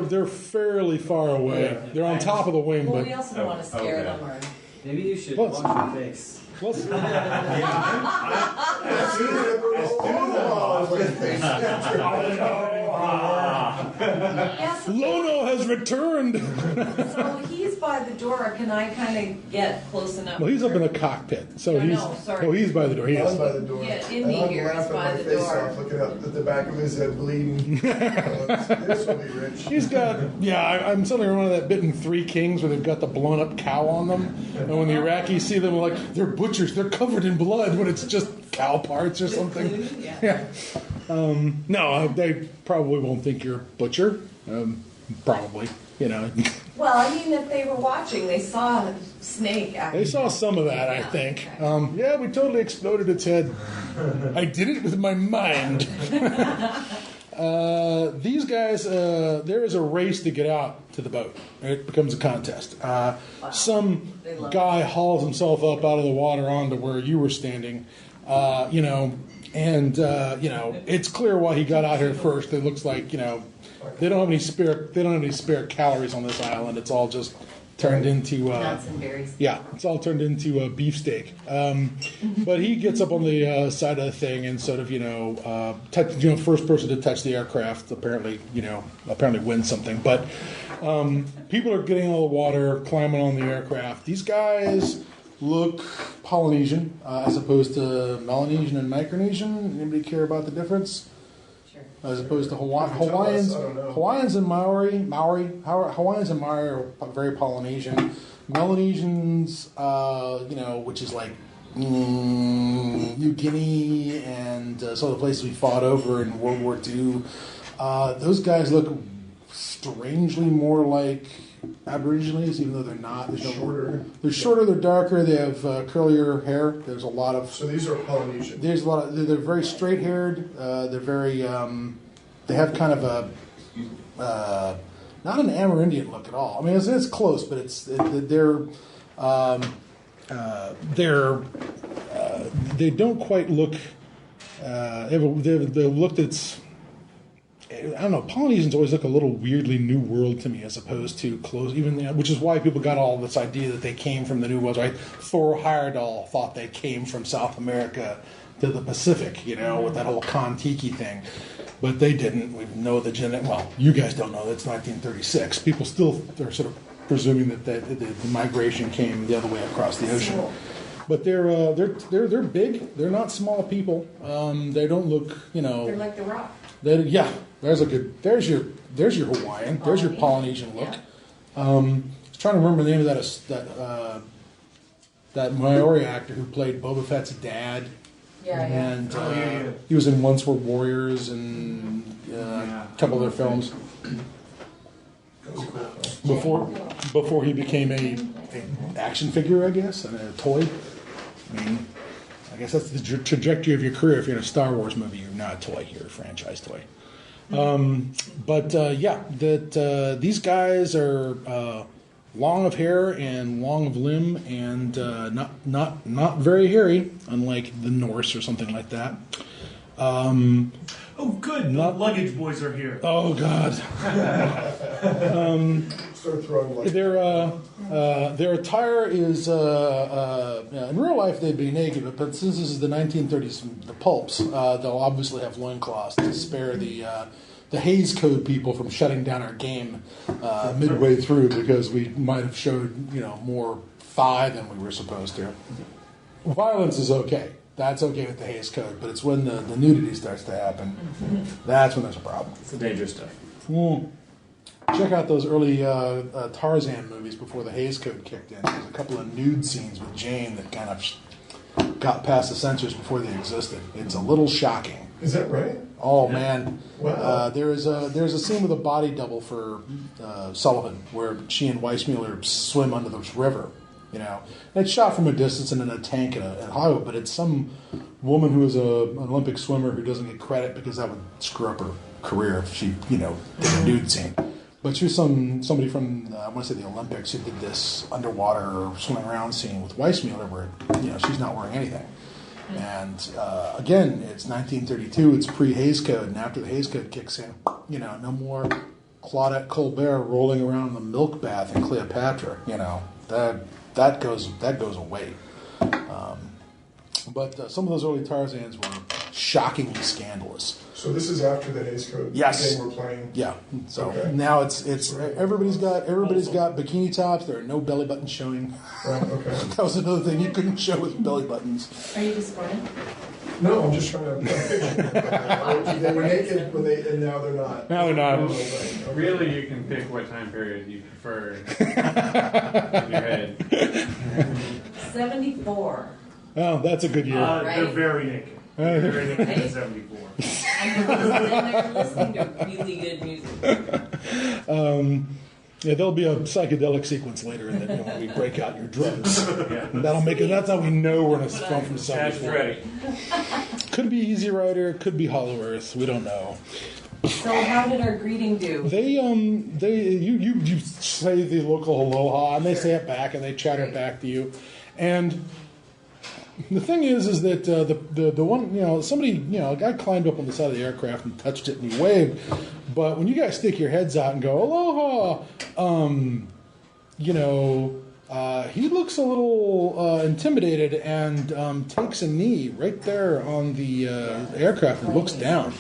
they're fairly far away. They're on top of the wing, Well, but we also don't want to scare okay. them or. Maybe you should Let's- wash your face. let's. As soon as Yes. Lono has returned. So he's by the door. Can I kind of get close enough? Well, he's up in a cockpit, so I he's. know, sorry. Oh, he's by the door. He I'm is. by the door. Yeah, And Indy I'm here is laughing by my the face door. off, looking up at the back of his head bleeding. This will be rich. He's got, I'm suddenly reminded of that bit in Three Kings where they've got the blown up cow on them. And when the Iraqis see them, like, they're butchers, they're covered in blood when it's just cow parts or something. Yeah. No, they probably won't think you're a butcher. Probably, Well, I mean, if they were watching, they saw a snake. They saw some of that, I think. Yeah, we totally exploded its head. I did it with my mind. These guys, there is a race to get out to the boat. It becomes a contest. Some guy hauls himself up out of the water onto where you were standing, it's clear why he got out here first. It looks like, they don't have any spare calories on this island. It's all just turned into Nuts and berries. yeah, it's all turned into a beefsteak. But he gets up on the side of the thing and sort of, first person to touch the aircraft. Apparently wins something. But people are getting out of the water, climbing on the aircraft. These guys look Polynesian as opposed to Melanesian and Micronesian. Anybody care about the difference? Sure. As opposed to Hawaiians, I don't know. Hawaiians and Hawaiians and Maori are very Polynesian. Melanesians, which is like New Guinea and some of the places we fought over in World War II. Those guys look strangely more like Aborigines, even though they're not. They're shorter, they're darker, they have curlier hair. There's a lot of. So these are Polynesian. There's a lot of. They're very straight haired. They're very. They have kind of a. Not an Amerindian look at all. I mean, it's close, but they're. they don't quite look. They've looked at. I don't know. Polynesians always look a little weirdly New World to me, as opposed to close. Which is why people got all this idea that they came from the New World. Right? Thor Heyerdahl thought they came from South America to the Pacific. With that whole Kon-Tiki thing, but they didn't. We know the genetic. Well, you guys don't know. That's 1936. People still are sort of presuming that the migration came the other way across the ocean. But they're big. They're not small people. They don't look. They're like the Rock. Yeah. There's a good. There's your Hawaiian. There's your Polynesian look. Yeah. I was trying to remember the name of that Maori actor who played Boba Fett's dad. Yeah. And he was in Once Were Warriors and a couple other films. Before he became a action figure, I guess, and a toy. I guess that's the trajectory of your career. If you're in a Star Wars movie, you're not a toy. You're a franchise toy. These guys are long of hair and long of limb and not very hairy, unlike the Norse or something like that. Oh, good. The luggage boys are here. Oh, God. Start throwing like Their attire is, in real life they'd be naked, but since this is the 1930s, the pulps, they'll obviously have loincloths to spare the Hays Code people from shutting down our game midway through because we might have showed, more thigh than we were supposed to. Violence is okay. That's okay with the Hays Code, but it's when the nudity starts to happen, that's when there's a problem. It's the dangerous stuff. Check out those early Tarzan movies before the Hays Code kicked in. There's a couple of nude scenes with Jane that kind of got past the censors before they existed. It's a little shocking. Is that right? Oh, man. Wow. There's a scene with a body double for Sullivan where she and Weissmuller swim under this river. And it's shot from a distance and in a tank in Hollywood, but it's some woman who is an Olympic swimmer who doesn't get credit because that would screw up her career if she, did a nude scene. But she was somebody from, I want to say the Olympics who did this underwater swimming around scene with Weissmuller where, she's not wearing anything. And again, it's 1932, it's pre-Hays Code, and after the Hays Code kicks in, no more Claudette Colbert rolling around in the milk bath in Cleopatra, that goes away. But some of those early Tarzans were shockingly scandalous. So this is after the Hays Code Yes. game we're playing? Yeah. So Okay. now it's everybody's got bikini tops. There are no belly buttons showing. Right, okay. That was another thing you couldn't show with belly buttons. Are you disappointed? No, I'm just trying to they were naked when and now they're not. Now they're not. Oh, right, okay. Really, you can pick what time period you prefer in your head. 74. Oh, that's a good year. They're very naked. They're very naked in 74. And then they're listening to really good music. There'll be a psychedelic sequence later in that when we break out your drugs. Yeah. That'll make it. That's how we know we're in a film from Cash is 74. ready. Could be Easy Rider. Could be Hollow Earth. We don't know. So how did our greeting do? You say the local aloha, and they say it back, and they chatter back to you, and the thing is that the one, somebody, a guy climbed up on the side of the aircraft and touched it and he waved, but when you guys stick your heads out and go aloha, he looks a little intimidated and takes a knee right there on the aircraft and looks down.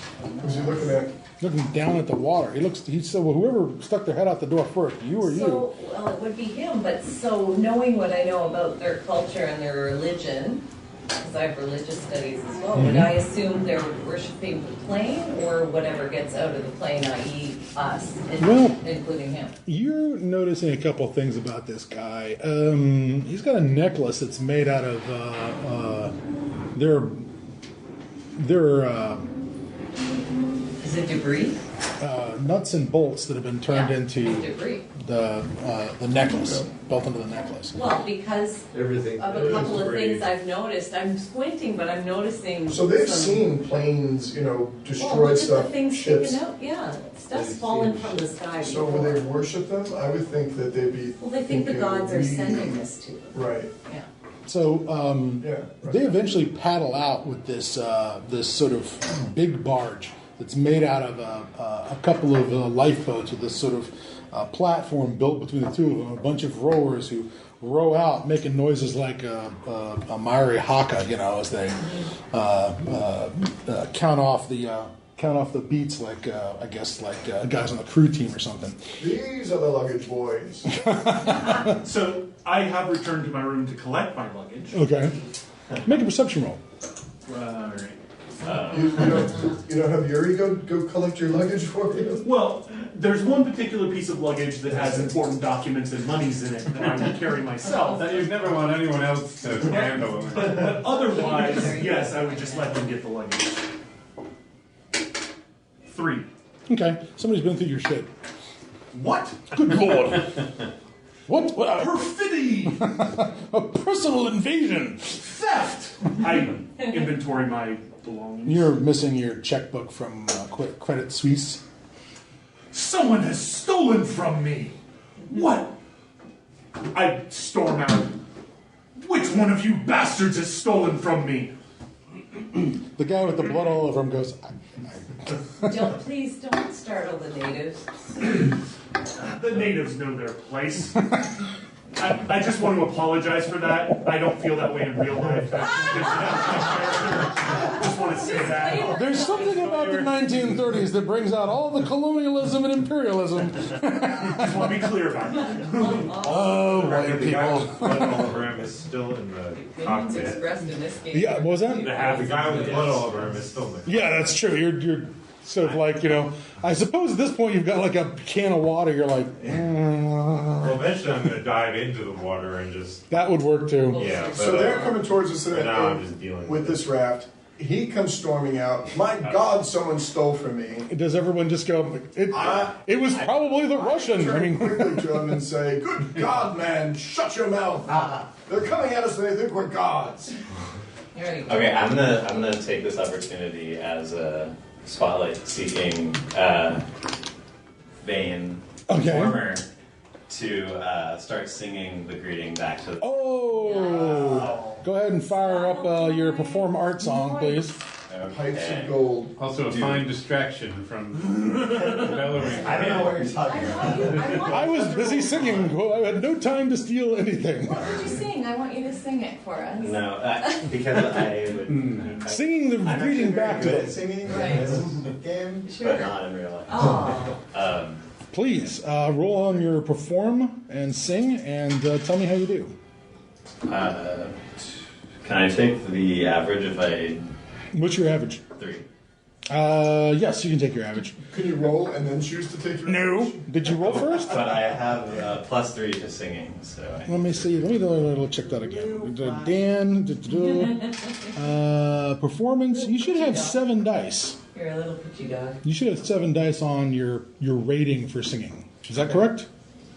Who's he looking at? Looking down at the water. He said, well, whoever stuck their head out the door first, you or you? So, well, it would be him, but so knowing what I know about their culture and their religion, because I have religious studies as well, would I assume they're worshiping the plane or whatever gets out of the plane, i.e. us, including him? You're noticing a couple of things about this guy. He's got a necklace that's made out of, Is it debris? Nuts and bolts that have been turned into debris. The necklace, built into the necklace. Well, because Everything. of a couple of things I've noticed. I'm squinting, but I'm noticing. So they've seen planes, destroy look stuff, at the things ships. sticking out. Yeah, stuff's fallen from the sky. So would they worship them? I would think that they'd be. Well, they think the thinking gods are sending this to them. Right. Yeah. So Yeah, right. they eventually paddle out with this this sort of big barge that's made out of a couple of lifeboats with this sort of platform built between the two of them. A bunch of rowers who row out, making noises like a Maori haka, as they count off the beats, like I guess like guys on the crew team or something. These are the luggage boys. So I have returned to my room to collect my luggage. Okay, make a perception roll. All right. You don't have Yuri go collect your luggage for you? Well, there's one particular piece of luggage that has important documents and monies in it that I will carry myself. That you'd never want anyone else to handle. But otherwise, yes, I would just let them get the luggage. 3. Okay, somebody's been through your shit. What? Good lord! What? Perfidy! A personal invasion! Theft! I inventory my belongings. You're missing your checkbook from Credit Suisse. Someone has stolen from me! What? I storm out. Which one of you bastards has stolen from me? The guy with the blood all over him goes, Please don't startle the natives. The natives know their place. I just want to apologize for that. I don't feel that way in real life. Just want to say that. There's something about the 1930s that brings out all the colonialism and imperialism. Just want to be clear about it. Oh, white The guy people. with blood all over him is still in the Opinions cockpit. expressed in this game. Yeah, what was that? The guy with blood all over him is still in the Yeah, that's true. You're sort of like, I suppose at this point you've got like a can of water. You're like, Well, eventually I'm going to dive into the water and just... that would work too. Yeah, but, So they're coming towards us for now I'm just dealing with this raft. He comes storming out. My God, someone stole from me. Does everyone just go, it was probably the Russian? I mean, quickly to him and say, "Good God, man, shut your mouth! They're coming at us and they think we're gods." Okay, I'm gonna take this opportunity as a spotlight-seeking vain performer to start singing the greeting back to the... Go ahead and fire up your perform art song, please. Pipes of gold. Also a fine distraction from bellowing. I don't know what you're talking about. I was busy singing. I had no time to steal anything. What did you sing? I want you to sing it for us. No, because I would... Singing the I'm greeting actually back to very good at them. singing in Right. this game. Sure. But not in real life. Oh. Please roll on your perform and sing, and tell me how you do. Can I take the average if I... What's your average? 3. Yes, you can take your average. Can you roll and then choose to take your No. Did you roll first? But I have +3 to singing, so... Let me see. Let me check that again. Dan, performance. You should have 7 dice. You're a little pitchy dog. You should have 7 dice on your rating for singing. Is that correct?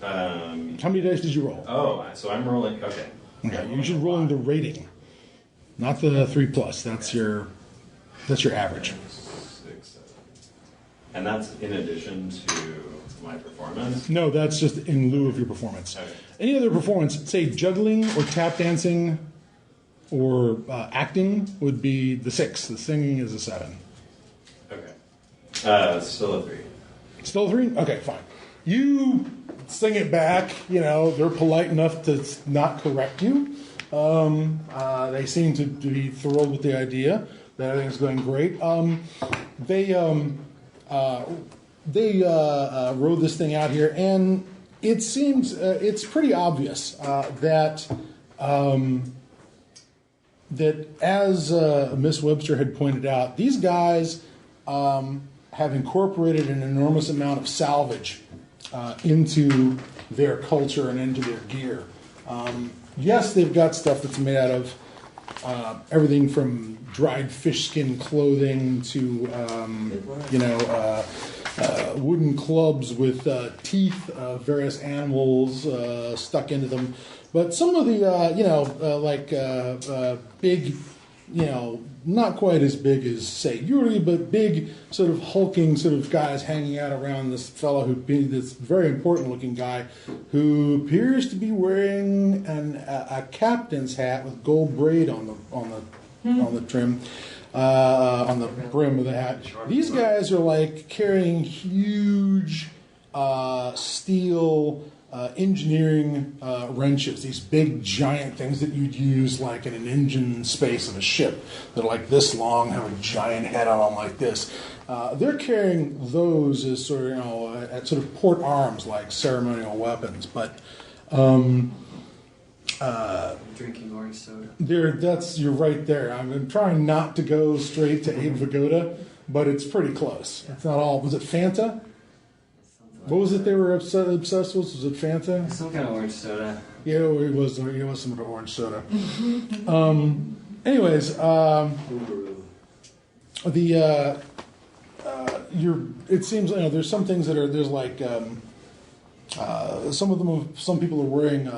How many dice did you roll? Oh, so I'm rolling... Okay. Okay, you should roll the rating, not the 3+. That's your average. 6, 7. And that's in addition to my performance? No, that's just in lieu of your performance. Okay. Any other performance, say juggling or tap dancing or acting, would be the 6. The singing is a 7. Okay. Still a 3. Still a 3? Okay, fine. You sing it back. They're polite enough to not correct you. They seem to be thrilled with the idea that everything's going great. They rode this thing out here, and it seems it's pretty obvious that as Miss Webster had pointed out, these guys have incorporated an enormous amount of salvage into their culture and into their gear. Yes, they've got stuff that's made out of everything from dried fish skin clothing to wooden clubs with teeth of various animals stuck into them. But some of the big not quite as big as, say, Yuri, but big, sort of hulking sort of guys hanging out around this fellow this very important-looking guy who appears to be wearing a captain's hat with gold braid on the trim. On the brim of the hat. These guys are like carrying huge steel engineering wrenches, these big giant things that you'd use like in an engine space of a ship. They're like this long, have a giant head on them like this. They're carrying those as sort of, at sort of port arms, like ceremonial weapons, but Drinking orange soda. You're right there. I'm trying not to go straight to Abe Vigoda, but it's pretty close. It's not all. Was it Fanta? What was it they were obsessed with? Was it Fanta? Some kind of orange soda. Yeah, it was some of the orange soda. Anyways, it seems there's some things that are like some people are wearing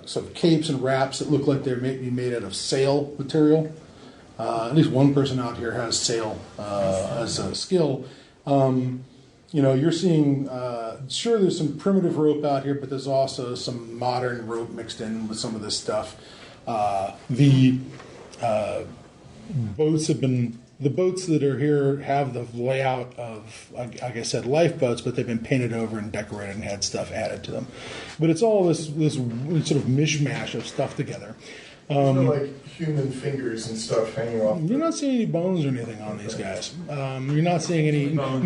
sort of capes and wraps that look like they're maybe made out of sail material. At least one person out here has sail as a skill. You're seeing, sure, there's some primitive rope out here, but there's also some modern rope mixed in with some of this stuff. The boats that are here have the layout of, like I said, lifeboats, but they've been painted over and decorated and had stuff added to them. But it's all this sort of mishmash of stuff together. There's no like human fingers and stuff hanging off. You're not seeing any bones or anything on these guys. You're not seeing any. What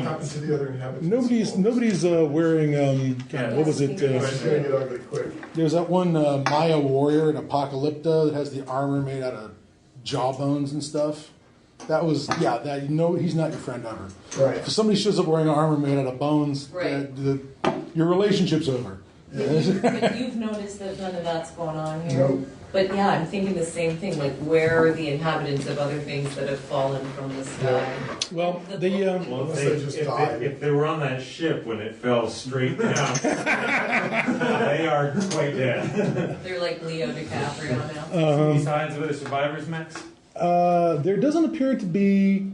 happened to the other inhabitants? Nobody's wearing. What was it? It's going to get ugly quick. There's that one Maya warrior in Apocalypto that has the armor made out of jawbones and stuff. That was he's not your friend ever. Right. If somebody shows up wearing armor made out of bones, Right. Your relationship's over. But you've noticed that none of that's going on here? Nope. But yeah, I'm thinking the same thing, like where are the inhabitants of other things that have fallen from the sky? Well, Well, if they were on that ship when it fell straight down, they are quite dead. They're like Leo DiCaprio now. Any signs of the survivors, Max? There doesn't appear to be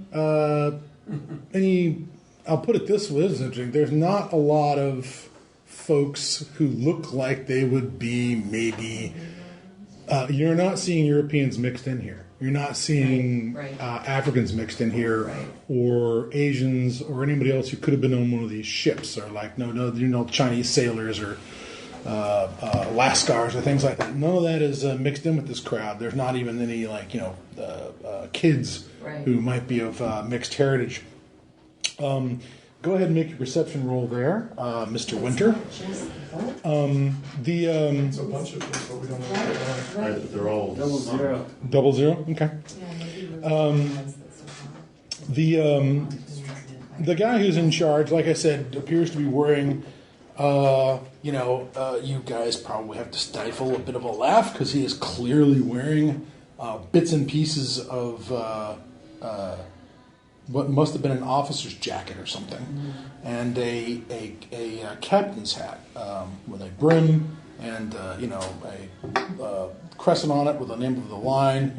any. I'll put it this way: this is interesting. There's not a lot of folks who look like they would be maybe. You're not seeing Europeans mixed in here. You're not seeing Right. Africans mixed in here, Right. or Asians, or anybody else who could have been on one of these ships, or like Chinese sailors or Lascars or things like that. None of that is mixed in with this crowd. There's not even any kids Right. who might be of mixed heritage. Go ahead and make your perception roll there, Mr. Winter. It's a bunch of things, but we don't know what they are. They're all Double zero. Double zero. Okay. The guy who's in charge, like I said, appears to be wearing. You guys probably have to stifle a bit of a laugh because he is clearly wearing bits and pieces of what must have been an officer's jacket or something, and a captain's hat with a brim and a crescent on it with the name of the line.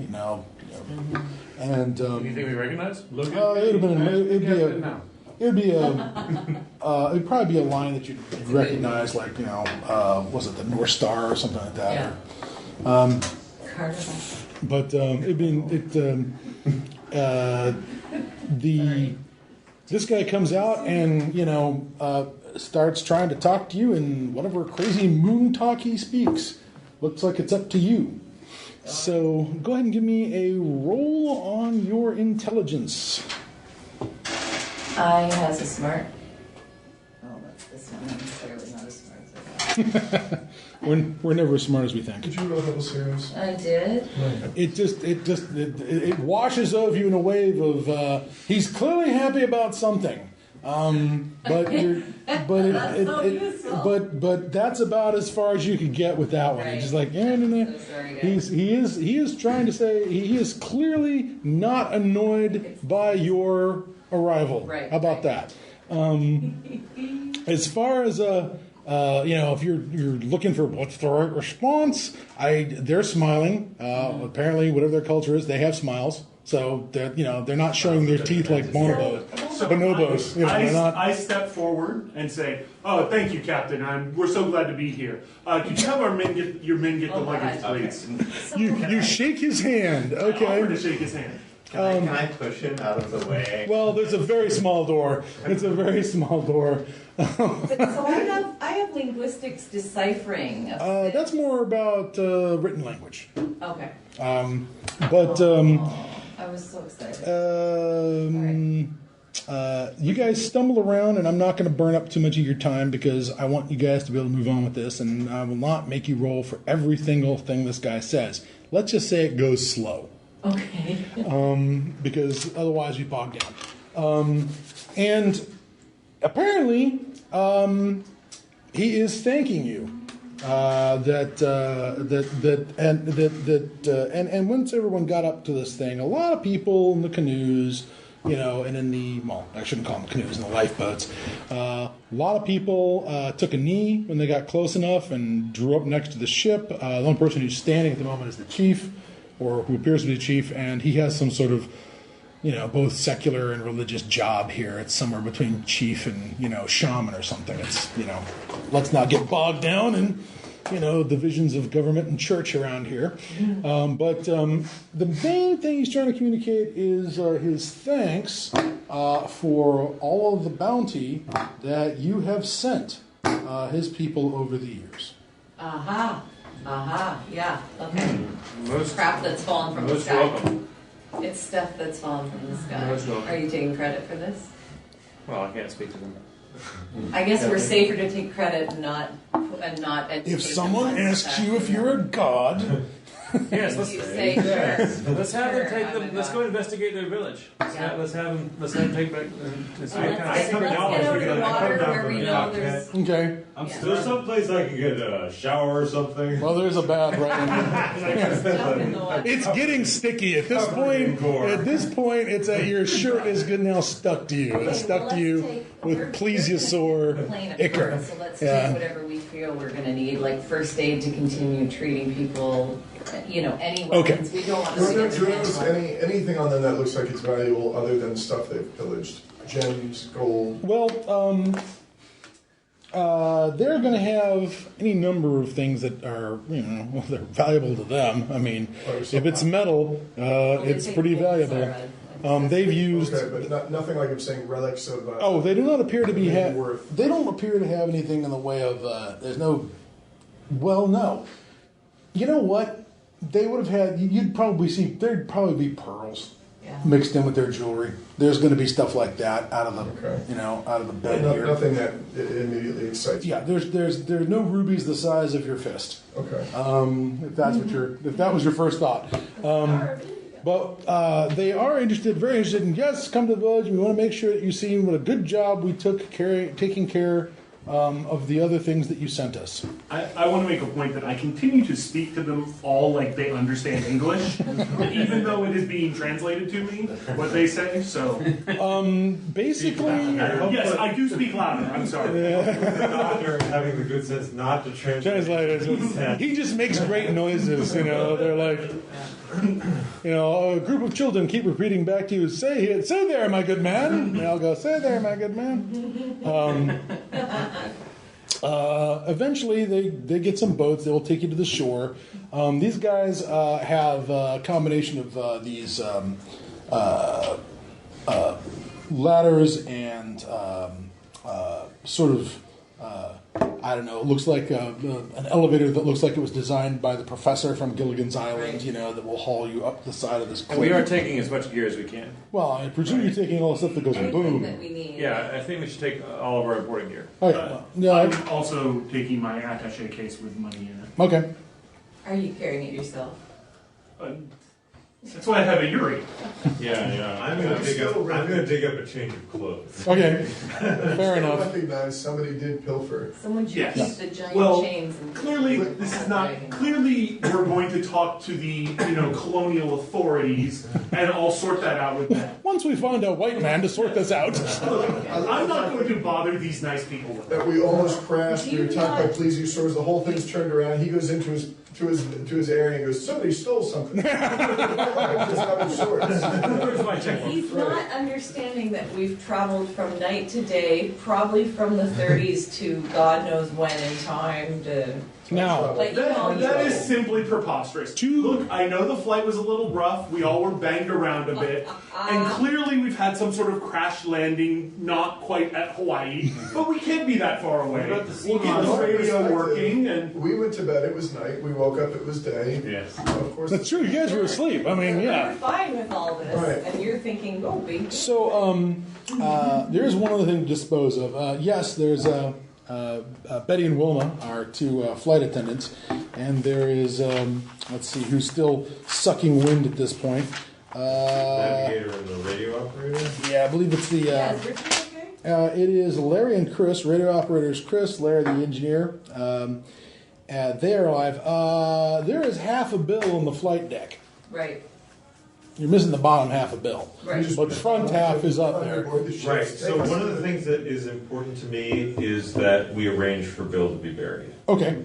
And Anything we recognize? Logan? It'd probably be a line that you'd recognize, like was it the North Star or something like that? Yeah. But this guy comes out and starts trying to talk to you in whatever crazy moon talk he speaks. Looks like it's up to you. So go ahead and give me a roll on your intelligence. I has a smart. Oh, that's this one. I'm clearly not as smart as I We're never as smart as we think. Did you roll double zeros? I did. It washes over you in a wave of he's clearly happy about something, but that's about as far as you could get with that one. Right. It's just like no. So sorry, He is trying to say he is clearly not annoyed by your arrival. Right. How about that? As far as if you're looking for what's the right response, they're smiling. Apparently, whatever their culture is, they have smiles. So they're not showing their teeth like bonobos. They're not. I step forward and say, "Oh, thank you, Captain. We're so glad to be here. Could you have your men get the luggage, please?" You shake his hand. Okay. I offer to shake his hand. Can I push him out of the way? Well, there's a very small door. It's a very small door. So I have linguistics deciphering. That's more about written language. Okay. But I was so excited. you guys stumble around, and I'm not going to burn up too much of your time because I want you guys to be able to move on with this, and I will not make you roll for every single thing this guy says. Let's just say it goes slow. Okay. Because otherwise we bog down. And apparently, he is thanking you. And once everyone got up to this thing, a lot of people in the canoes, and in the, well, I shouldn't call them canoes, in the lifeboats, a lot of people took a knee when they got close enough and drew up next to the ship. The only person who's standing at the moment is the chief, or who appears to be the chief, and he has some sort of, both secular and religious job here. It's somewhere between chief and, shaman or something. It's, let's not get bogged down in, the visions of government and church around here. But the main thing he's trying to communicate is his thanks for all of the bounty that you have sent his people over the years. Yeah, okay. Crap that's fallen from the sky. Welcome. It's stuff that's fallen from the sky. Most welcome. Are you taking credit for this? Well, I can't speak to them. I guess we're safer to take credit and not If someone asks you if you're a god, Yes, let's you say sure. let's have them take I'm a them. Let's god. go investigate their village. Let's have them take back. Let's get over the water where we know there's. okay. Yeah. There's some place I can get a shower or something. Well, there's a bath right in there. Stuff in the water. It's getting sticky at this point. At this point, it's that your shirt is good now stuck to you. It's stuck to you with plesiosaur ichor. So let's Yeah. take whatever we feel we're going to need, like first aid to continue treating people. Any weapons. We don't want to Do see you notice it. anything on them that looks like it's valuable other than stuff they've pillaged? Gems, gold. Well, they're going to have any number of things that are, they're valuable to them. I mean, if it's metal, it's pretty valuable. They've used. Okay, but nothing like I'm saying relics of. Oh, they do not appear to be. Worth. They don't appear to have anything in the way of. There's no. Well, no. You know what? They would have had. You'd probably see. There'd probably be pearls mixed in with their jewelry. There's going to be stuff like that out of the, out of the bed here. Nothing that immediately excites you. Yeah, there's no rubies the size of your fist. Okay. If that was your first thought. But they are very interested in, yes, come to the village. We want to make sure that you've seen what a good job we took taking care of the other things that you sent us. I want to make a point that I continue to speak to them all like they understand English, even though it is being translated to me, what they say, so. Basically... Yes, I do speak louder, I'm sorry. The doctor having the good sense not to translate. He just makes great noises, They're like... a group of children keep repeating back to you, say there, my good man. And I'll go, say there, my good man. Eventually, they get some boats. They will take you to the shore. These guys have a combination of these ladders and sort of, I don't know, it looks like an elevator that looks like it was designed by the professor from Gilligan's Island, that will haul you up the side of this cliff. And we are taking as much gear as we can. Well, I presume you're taking all the stuff that goes Anything boom. that we need. Yeah, I think we should take all of our importing gear. Okay. Well, no, I'm also taking my attaché case with money in it. okay. Are you carrying it yourself? That's why I have a Yuri. Yeah. I'm gonna dig up a change of clothes. Okay. Fair enough. Recognize somebody did pilfer. Someone should Yes. keep the giant Well, chains. And Clearly, this is not. Clearly, we're going to talk to the colonial authorities, and I'll sort that out with them. Once we find a white man to sort this out. I'm not going to bother these nice people with That that. we almost crashed. We were attacked by not- plesiosaurs. The whole thing's turned around. He goes into his area and goes, somebody stole something. just having shorts. Where's my checkbook? He's not understanding that we've traveled from night to day, probably from the 30s to God knows when in time to. Now, But you know, That is simply preposterous. Look, I know the flight was a little rough. We all were banged around a bit. And clearly we've had some sort of crash landing, not quite at Hawaii. But we can't be that far away. We'll get the radio working. And We went to bed, it was night. We woke up, it was day. Yes. Of course. that's true. You guys were asleep. I mean, we're yeah. fine with all this, Right. and you're thinking, oh, big deal. So, there's one other thing to dispose of. Yes, there's Betty and Wilma, our two flight attendants, and there is, let's see, who's still sucking wind at this point. Navigator and the radio operator? Yeah, I believe it's the. Yeah, is Richard okay? It is Larry and Chris. Radio operator is Chris. Larry, the engineer. They are alive. There is half a bill on the flight deck. Right, You're missing the bottom half a bill. right. But front half is up there. Right, so one of the things that is important to me is that we arrange for Bill to be buried. Okay.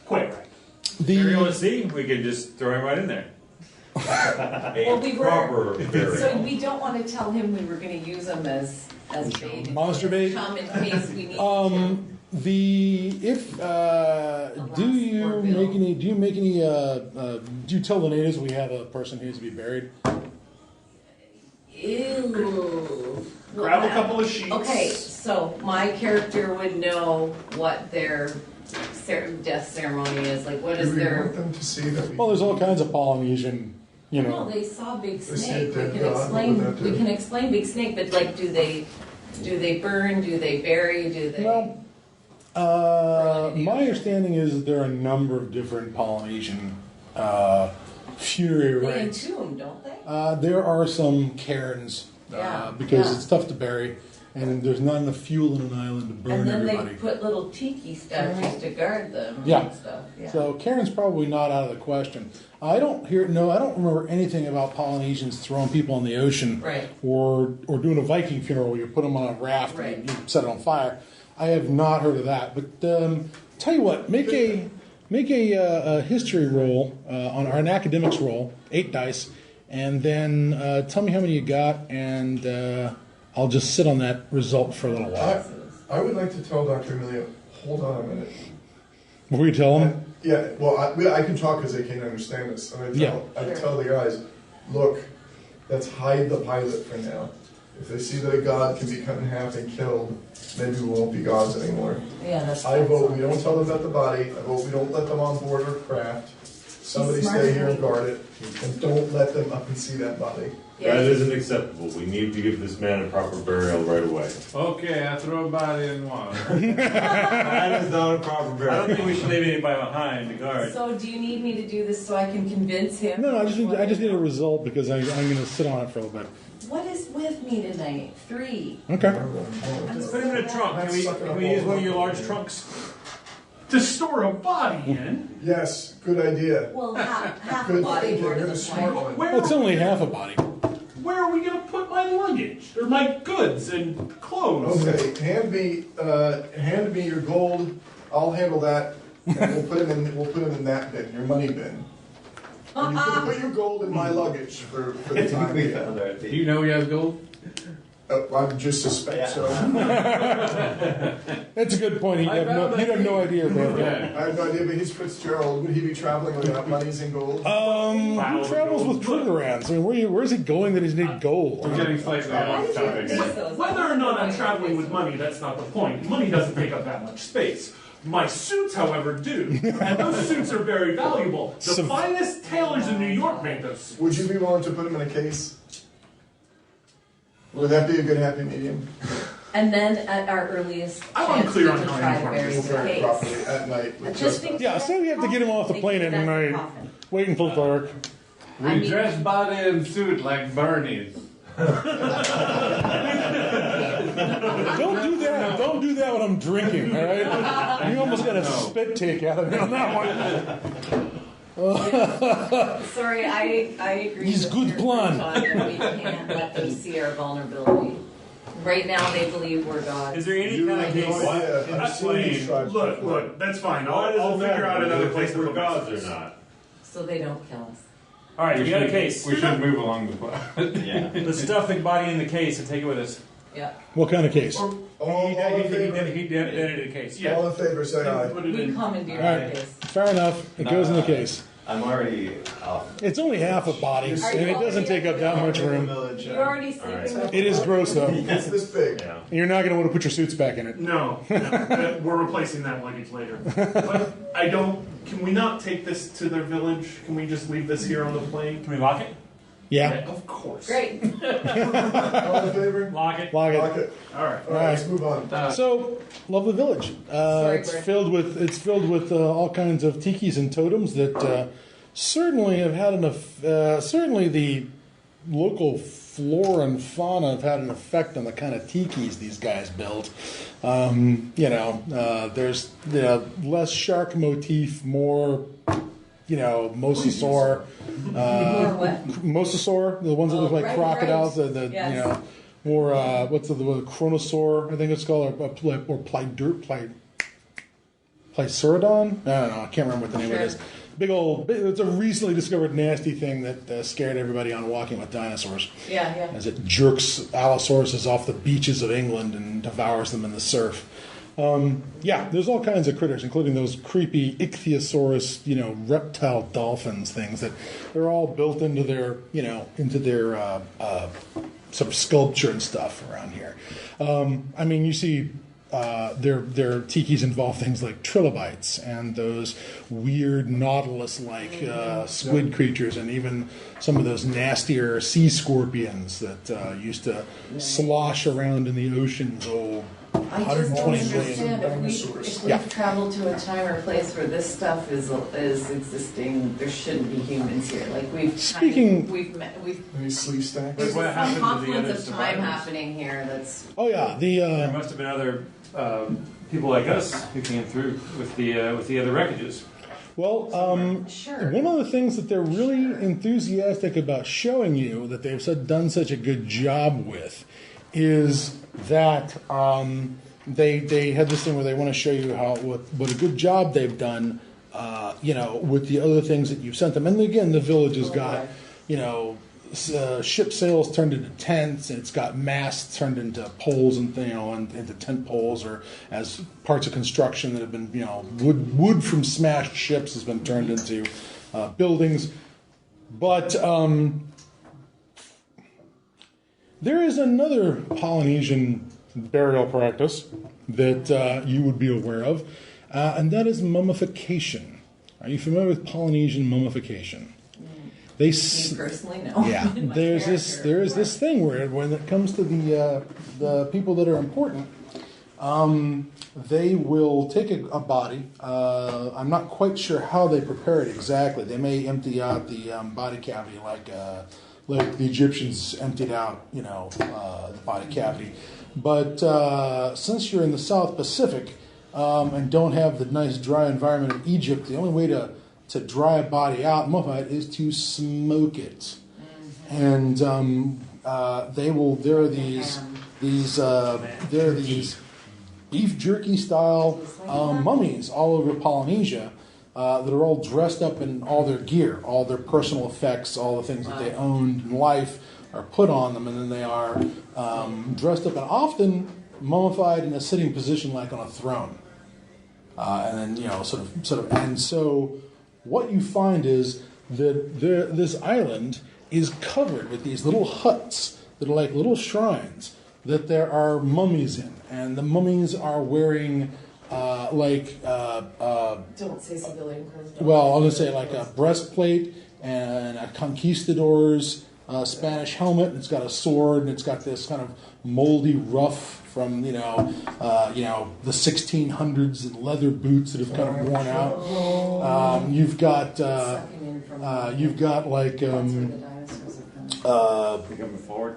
quick. Burial at sea, we could just throw him right in there. Well, we were- Proper burial. So we don't want to tell him we were going to use him as bait. Monster bait? Come in case we need do you tell the natives we have a person who needs to be buried? Ew. Grab a couple of sheets. Okay, so my character would know what their death ceremony is. Like, what Do is we their? want them to see that we... Well, there's all kinds of Polynesian, No, they saw Big They see Snake. a dead We can dog, explain. what would that We do? can explain Big Snake, but like, do they burn? Do they bury? Do they? Well, my understanding is that there are a number of different Polynesian funerary They rites. entomb, don't they? There are some cairns Yeah, because yeah. it's tough to bury, and there's not enough fuel in an island to burn And then everybody. they put little tiki statues to guard them. Yeah. And stuff. Yeah. So cairns probably not out of the question. I don't remember anything about Polynesians throwing people in the ocean, Right. or doing a Viking funeral where you put them on a raft Right. and you set it on fire. I have not heard of that. But tell you what, make a history roll on an academics roll, 8 dice, and then tell me how many you got, and I'll just sit on that result for a little while. I would like to tell Dr. Amelia, hold on a minute. What were you telling them? Yeah, well, I can talk because they can't understand us. And I tell the guys, look, let's hide the pilot for now. If they see that a god can be cut in half and killed, maybe we won't be gods anymore. Yeah, that's. I vote we don't tell them about the body. I vote we don't let them on board our craft. Somebody stay here and guard it. And don't let them up and see that body. Yeah. That isn't acceptable. We need to give this man a proper burial right away. Okay, I throw a body in water. That is not a proper I burial. don't think we should leave anybody behind to guard. So, do you need me to do this so I can convince him? No, I just need a result because I'm going to sit on it for a little bit. What is with me tonight? 3. Okay. Let's put him in a trunk. Can we use one of your large trunks? To store a body in. Yes, good idea. Well, half a Good body thinking. more to You're the the smart point. one. Where, Well, it's only half a body. where are we going to put my luggage or my goods and clothes? Okay, hand me your gold. I'll handle that. And we'll put him in that bin, your money bin. And you can put your gold in my luggage for the time We being. found our Do thief. you know he has gold? I just suspect so. That's a good point. You'd have no idea about that. I have no idea, but he's Fitzgerald. Would he be traveling without monies and gold? Who travels with trigarans? I mean, where's he going that he's need gold? We're getting slightly off topic. Whether or not I'm traveling with money, that's not the point. Money doesn't take up that much space. My suits, however, do. And those suits are very valuable. The finest tailors in New York make those suits. Would you be willing to put him in a case? Would that be a good happy medium? And then at our earliest I'm chance, unclear we on can how try to uniform bury is the Very case. properly at night. With Just just in Yeah, say we have to get him off the plane at night. Wait until dark. We dress body and suit like Bernie's. Don't do that. Don't do that when I'm drinking. All right. You almost got a spit take out of me on that one. Sorry, I agree. He's with good your plan. thought that we can't let them see our vulnerability. Right now, they believe we're gods. Is there any You kind have of no case? idea. I've seen these tribes Look, before. look, that's fine. Why does I'll it figure matter out another whether place to we're put gods myself. or not? So they don't kill us. All right, we got a case. We should move along the plot. Yeah. Let's stuff the body in the case and take it with us. Yeah. What kind of case? All in favor? He did a case. Yeah. All in favor, say aye. Put it We in. commandeered All right. this. Fair enough. It goes in the case. I'm already out. It's only half a body, and it doesn't take up that much room. You're already sleeping with It is gross, though. It's this big. Yeah. You're not going to want to put your suits back in it. No, we're replacing that luggage later. But I don't. Can we not take this to their village? Can we just leave this here on the plane? Can we lock it? Yeah. Of course. Great. All in favor? Lock it. Log Lock it. it. All right. All right, let's move on. So, lovely village. Sorry, It's Bert. filled with all kinds of tikis and totems that certainly have had certainly the local flora and fauna have had an effect on the kind of tikis these guys build. There's less shark motif, more mosasaur. More what? Mosasaur, the ones that look like right, crocodiles. right. The Yes. more what's the chronosaur? I think it's called, or Plycerodon. I don't know. I can't remember what the name of it is. It's a recently discovered nasty thing that scared everybody on Walking with Dinosaurs, Yeah. as it jerks Allosauruses off the beaches of England and devours them in the surf. There's all kinds of critters, including those creepy ichthyosaurus, reptile dolphins things that they're all built into their sort of sculpture and stuff around here. You see their tikis involve things like trilobites and those weird nautilus-like squid creatures, and even some of those nastier sea scorpions that used to slosh around in the oceans. I just don't 120 million understand if dinosaurs. we've traveled to a time or place where this stuff is existing, there shouldn't be humans here. Like Any sleeve stacks? there's What some happened to the confluence other of time survivors? happening here. That's There must have been other people like us who came through with the other wreckages. sure. One of the things that they're really enthusiastic about showing you that they've done such a good job with is that they had this thing where they want to show you what a good job they've done, with the other things that you've sent them. And again, the village has got, ship sails turned into tents, and it's got masts turned into poles and into tent poles, or as parts of construction that have been, wood from smashed ships has been turned into buildings. But there is another Polynesian burial practice that you would be aware of, and that is mummification. Are you familiar with Polynesian mummification? Me personally, no. Yeah, there is this thing where when it comes to the people that are important, they will take a body. I'm not quite sure how they prepare it exactly. They may empty out the body cavity like the Egyptians emptied out, the body cavity. But since you're in the South Pacific and don't have the nice dry environment of Egypt, the only way to dry a body out, mummify it, is to smoke it. And there are these beef jerky style mummies all over Polynesia that are all dressed up in all their gear, all their personal effects, all the things that they owned in life are put on them, and then they are dressed up and often mummified in a sitting position like on a throne. And then, sort of, and so what you find is that this island is covered with these little huts that are like little shrines that there are mummies in, and the mummies are wearing Don't say civilian clothes. well, I'll just say like a breastplate and a conquistador's Spanish helmet. And it's got a sword, and it's got this kind of moldy ruff from the 1600s, and leather boots that have kind of worn out. You've got like Coming forward.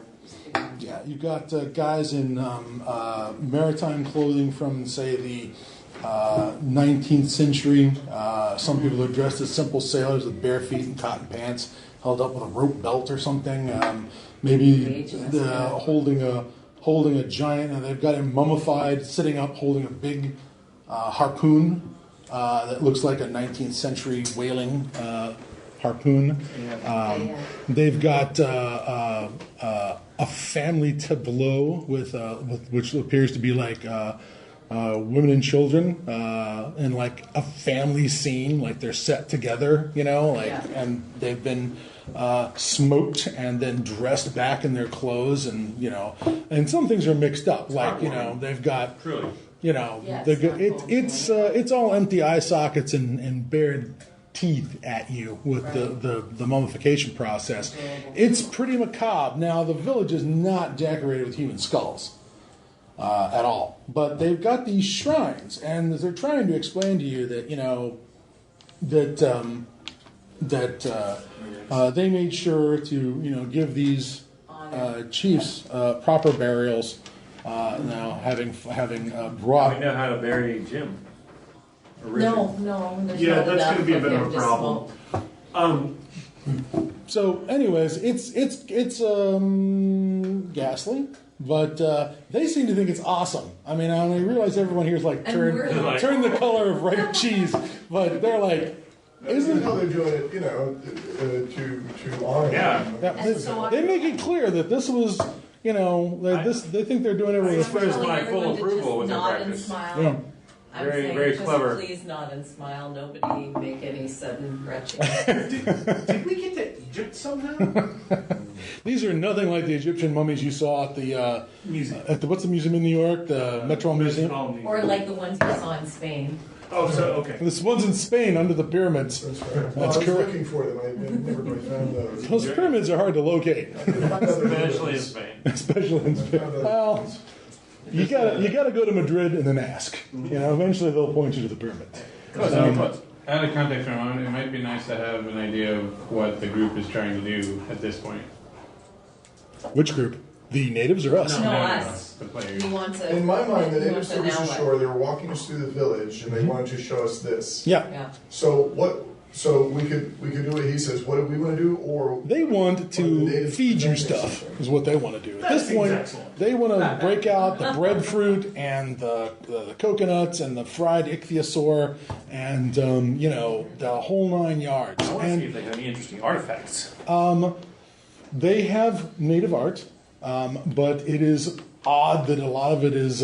yeah, you've got guys in maritime clothing from, say, the 19th century. Some people are dressed as simple sailors with bare feet and cotton pants, held up with a rope belt or something. Maybe holding a giant, and they've got him mummified, sitting up, holding a big harpoon that looks like a 19th century whaling harpoon. Yeah. They've got a family tableau with which appears to be like women and children and like a family scene, like they're set together, and they've been smoked and then dressed back in their clothes, and and some things are mixed up, like they've got Truly. they've got, it's all empty eye sockets and bared teeth at you with the mummification process. It's pretty macabre. Now the village is not decorated with human skulls at all, but they've got these shrines, and they're trying to explain to you that they made sure to give these chiefs proper burials. Now having brought. We know how to bury Jim. No, there's Yeah, not that's enough going to be a of bit him of a to problem. smoke. So, anyways, it's ghastly, but they seem to think it's awesome. I mean, I realize everyone here is like And we're like- turn the color of ripe cheese, but they're like, isn't how they're doing it, to honor them. they make it clear that this was, they think they're doing it I with. express Telling my everyone full to approval just with their nod and practice. smile. Yeah. I'm Very, saying, very just clever. please nod and smile. Nobody make any sudden retching. Did we get to Egypt somehow? These are nothing like the Egyptian mummies you saw at the Museum. what's the museum in New York, the Metro Museum. Or like the ones we saw in Spain. Oh, so okay. This one's in Spain under the pyramids. That's right. Well, That's I was correct. looking for them. I never quite found those. Those pyramids are hard to locate, Especially in Spain. especially in Spain. Well, you gotta go to Madrid and then ask. Eventually they'll point you to the pyramid. Out of context for a moment, it might be nice to have an idea of what the group is trying to do at this point. Which group? The natives or us? No, us. The players. He wants a. In my mind, the he native wants an service outlet. ashore, they were walking us through the village, and they wanted to show us this. Yeah. Yeah. So what? So we could do what he says. What do we want to do? Or They want to feed you stuff, is what they want to do. At this point, they want to break out the breadfruit and the coconuts and the fried ichthyosaur and, the whole 9 yards. I want to see And if they have any interesting artifacts. they have native art, but it is odd that a lot of it is,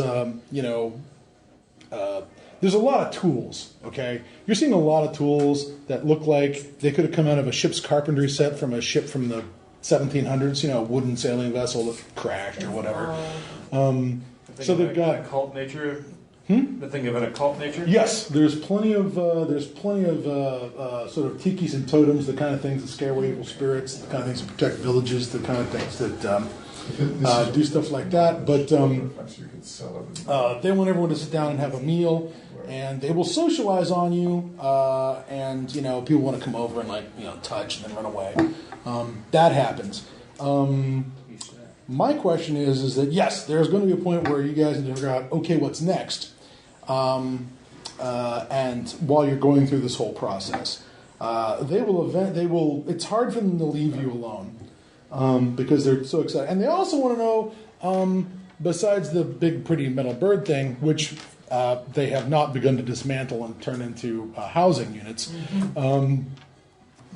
there's a lot of tools, okay? You're seeing a lot of tools that look like they could have come out of a ship's carpentry set from a ship from the 1700s, a wooden sailing vessel that crashed or whatever. So they've got occult nature. The thing of an occult nature. yes, there's plenty of sort of tikis and totems, the kind of things that scare away evil spirits, the kind of things that protect villages, the kind of things that do stuff like that. But so you could sell it. they want everyone to sit down and have a meal, and they will socialize on you. And people want to come over and touch and then run away. That happens. My question is that yes, there's going to be a point where you guys need to figure out, okay, what's next? And while you're going through this whole process, they will. It's hard for them to leave you alone because they're so excited, and they also want to know. Besides the big, pretty metal bird thing, which they have not begun to dismantle and turn into housing units,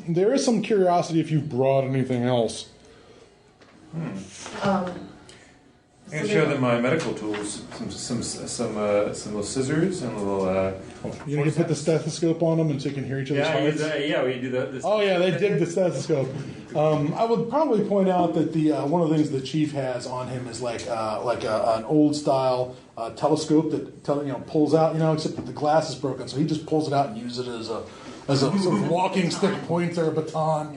there is some curiosity if you've brought anything else. I can show them my medical tools, some little scissors and little. You need to put the stethoscope on them and so you can hear each other's hearts. We do that. Oh yeah, they dig the stethoscope. I would probably point out that the one of the things the chief has on him is like an old style telescope that pulls out. Except that the glass is broken, so he just pulls it out and uses it as a sort of walking stick, pointer, baton.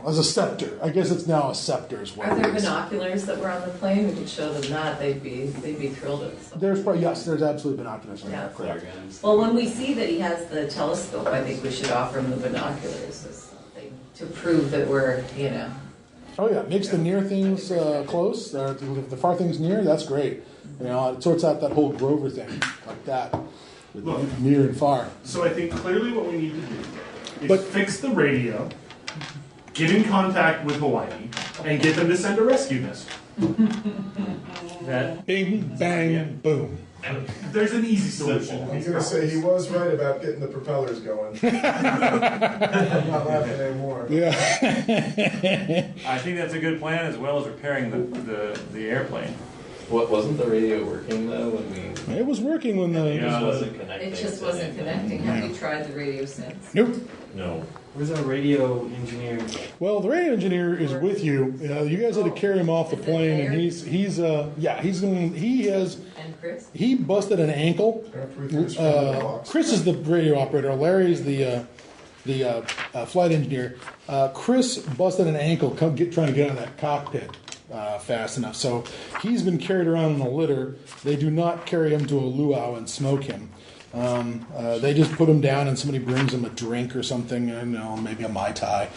As a scepter. I guess it's now a scepter is what Are it there is. binoculars that were on the plane? We could show them that. They'd be thrilled with something. There's absolutely binoculars. Yeah. Correct. Well, when we see that he has the telescope, I think we should offer him the binoculars as something to prove that we're, Oh yeah, makes the near things close. If the far things near, that's great. It sorts out that whole Grover thing like that, with Look. near and far. So I think clearly what we need to do is But- fix the radio, get in contact with Hawaii, and get them to send a rescue vessel. That Bing, bang, boom. There's an easy solution. I was going to say, he was right about getting the propellers going. I'm not laughing anymore. Yeah. I think that's a good plan, as well as repairing the airplane. What wasn't the radio working though when we? It was working when the. It just wasn't connecting. It just to wasn't anything. connecting. Have you tried the radio since? Nope. No. Where's our radio engineer? Well, the radio engineer is with you. You guys had to carry him off the Is it plane, and there? he busted an ankle. Chris is the radio operator. Larry's the flight engineer. Chris busted an ankle trying to get out of that cockpit fast enough. So he's been carried around in a litter. They do not carry him to a luau and smoke him. They just put him down and somebody brings him a drink or something, maybe a Mai Tai.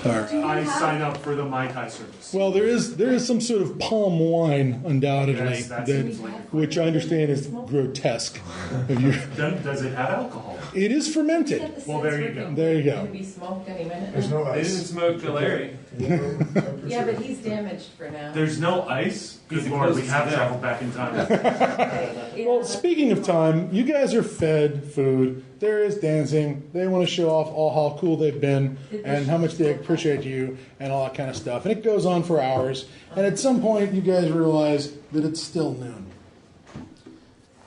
I sign up for the Mai Tai service. Well, there is some sort of palm wine, undoubtedly, Yes, that seems like which I understand is grotesque. Does it have alcohol? It is fermented. Well, there you go. There you go. Can be smoked any minute. There's no They ice. didn't smoke the Larry. Yeah, but he's damaged for now. There's no ice? Good lord, we have traveled back in time. Well, speaking of time, you guys are fed food. There is dancing. They want to show off how cool they've been and how much they appreciate you and all that kind of stuff. And it goes on for hours. And at some point, you guys realize that it's still noon.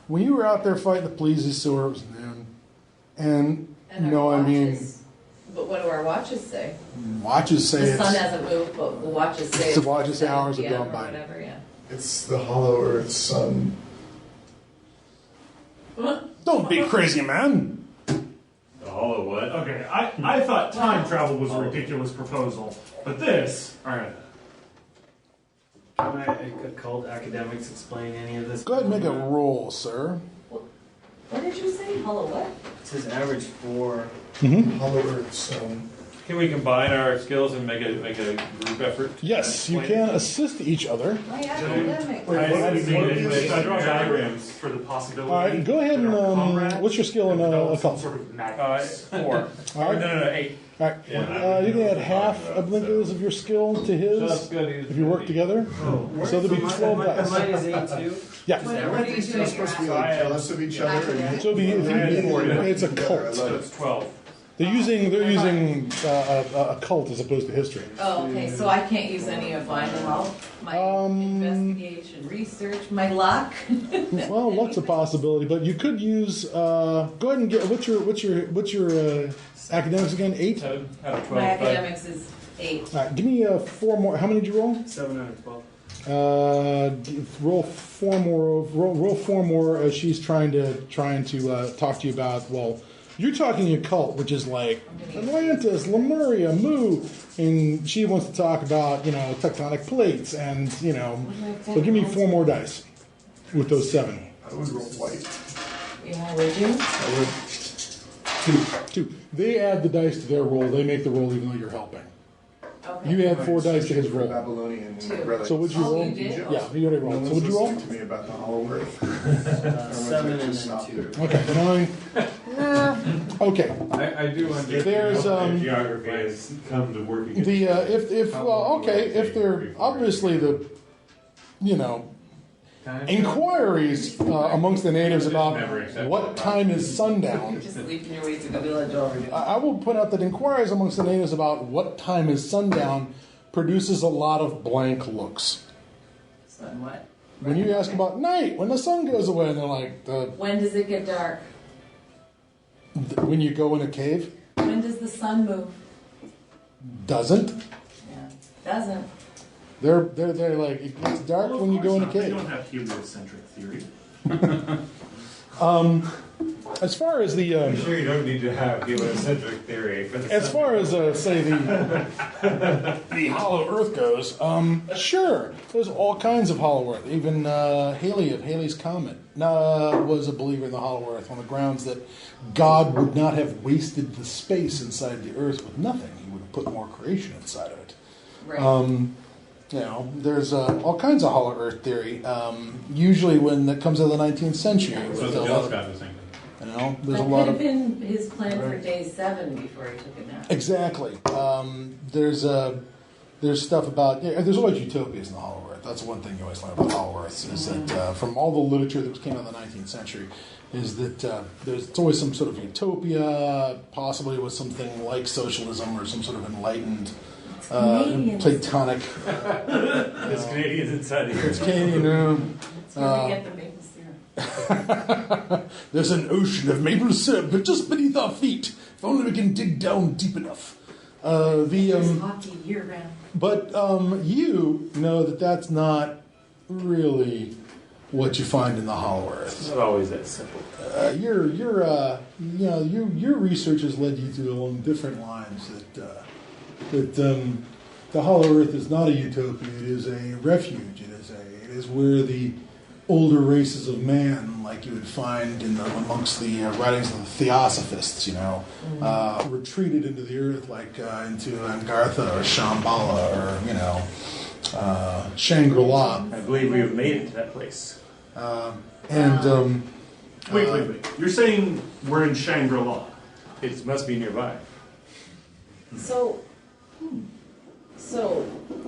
When you were out there fighting the plesiosaur, it was noon. And our I mean, watches. But what do our watches say? watches say The sun it's. hasn't moved, but the watches say The watches say hours have 7 gone p.m. by. or whatever, yeah. It's the hollow earth sun. Don't be crazy, man. The hollow what? Okay, I thought time travel was a ridiculous proposal, but this, alright. Can occult academics explain any of this? Go ahead and make a roll, sir. What did you say? Hello, what? It says average 4. Hollow earth sun. Can we combine our skills and make a group effort? Yes, you can assist each other. My academic. Wait, I draw diagrams for the possibility. All right, go ahead and what's your skill in some occult? sort of madness. 4. All right. No, 8. All right, you can add half, I believe it is, of your skill to his if you work together. So there'll be 12 Mine dice. is 8 too. Yeah. What are you They're supposed to be like jealous of each other. And So it'll be, it's a cult. So it's 12. They're using a cult as opposed to history. Oh, okay, so I can't use any of mine at all? My investigation, research, my luck? Well, luck's a possibility, but you could use. Go ahead and get what's your academics again? 8. 7 out of 12. My academics is 8. All right, give me 4 more. How many did you roll? 7 out of 12. Roll 4 more. Roll 4 more as she's trying to talk to you about. Well, you're talking occult, which is like Atlantis, Lemuria, Mu, and she wants to talk about tectonic plates and So give me 4 more dice with those 7. I would roll white. Yeah, would you? I would. 2. They add the dice to their roll. They make the roll even though you're helping. Okay. You add 4 dice to his For roll. Babylonian 2. relics. So what'd you roll? you did? Yeah, you got it No roll. one's So what'd you roll? listening to me about the hollow earth. 7 and then Stop 2. it. Okay, 9. Okay. I do understand There's, how the geography has come to working. The if they're obviously the inquiries amongst the natives about what time is sundown. Just leaving your way to the village over. I will point out that inquiries amongst the natives about what time is sundown produces a lot of blank looks. Sun what? When you ask about night, when the sun goes away, and they're like, When does it get dark? when you go in a cave, When does the sun move? doesn't. Yeah, doesn't. They're like, it gets dark Well, of when you go in a course not. They cave. don't have heliocentric theory. As far as the I'm sure you don't need to have heliocentric theory for the as far as say the hollow Earth goes, sure, there's all kinds of hollow Earth. Even Halley of Halley's Comet was a believer in the hollow Earth on the grounds that God would not have wasted the space inside the Earth with nothing. He would have put more creation inside of it. Right. There's all kinds of hollow Earth theory. Usually when that comes out of the 19th century. So the Bill Scott was thinking. There's a That lot could have of been his plan for day 7 before he took a nap. exactly. there's stuff about, there's always utopias in the Hollow Earth. That's one thing you always learn about Hollow Earths, is that from all the literature that came out in the 19th century, is that there's always some sort of utopia, possibly with something like socialism or some sort of enlightened Platonic. There's Canadians inside the It's Canadian room. That's where we get the maple syrup. There's an ocean of maple syrup, but just beneath our feet. If only we can dig down deep enough. There's hockey year round. But you know that that's not really what you find in the Hollow Earth. It's not always that simple. Your research has led you to along different lines. That the Hollow Earth is not a utopia. It is a refuge. It is where the older races of man, like you would find amongst the writings of the Theosophists, retreated into the earth, like into Angartha or Shambhala or Shangri-La. I believe we have made it to that place. Wait. You're saying we're in Shangri-La? It must be nearby. So,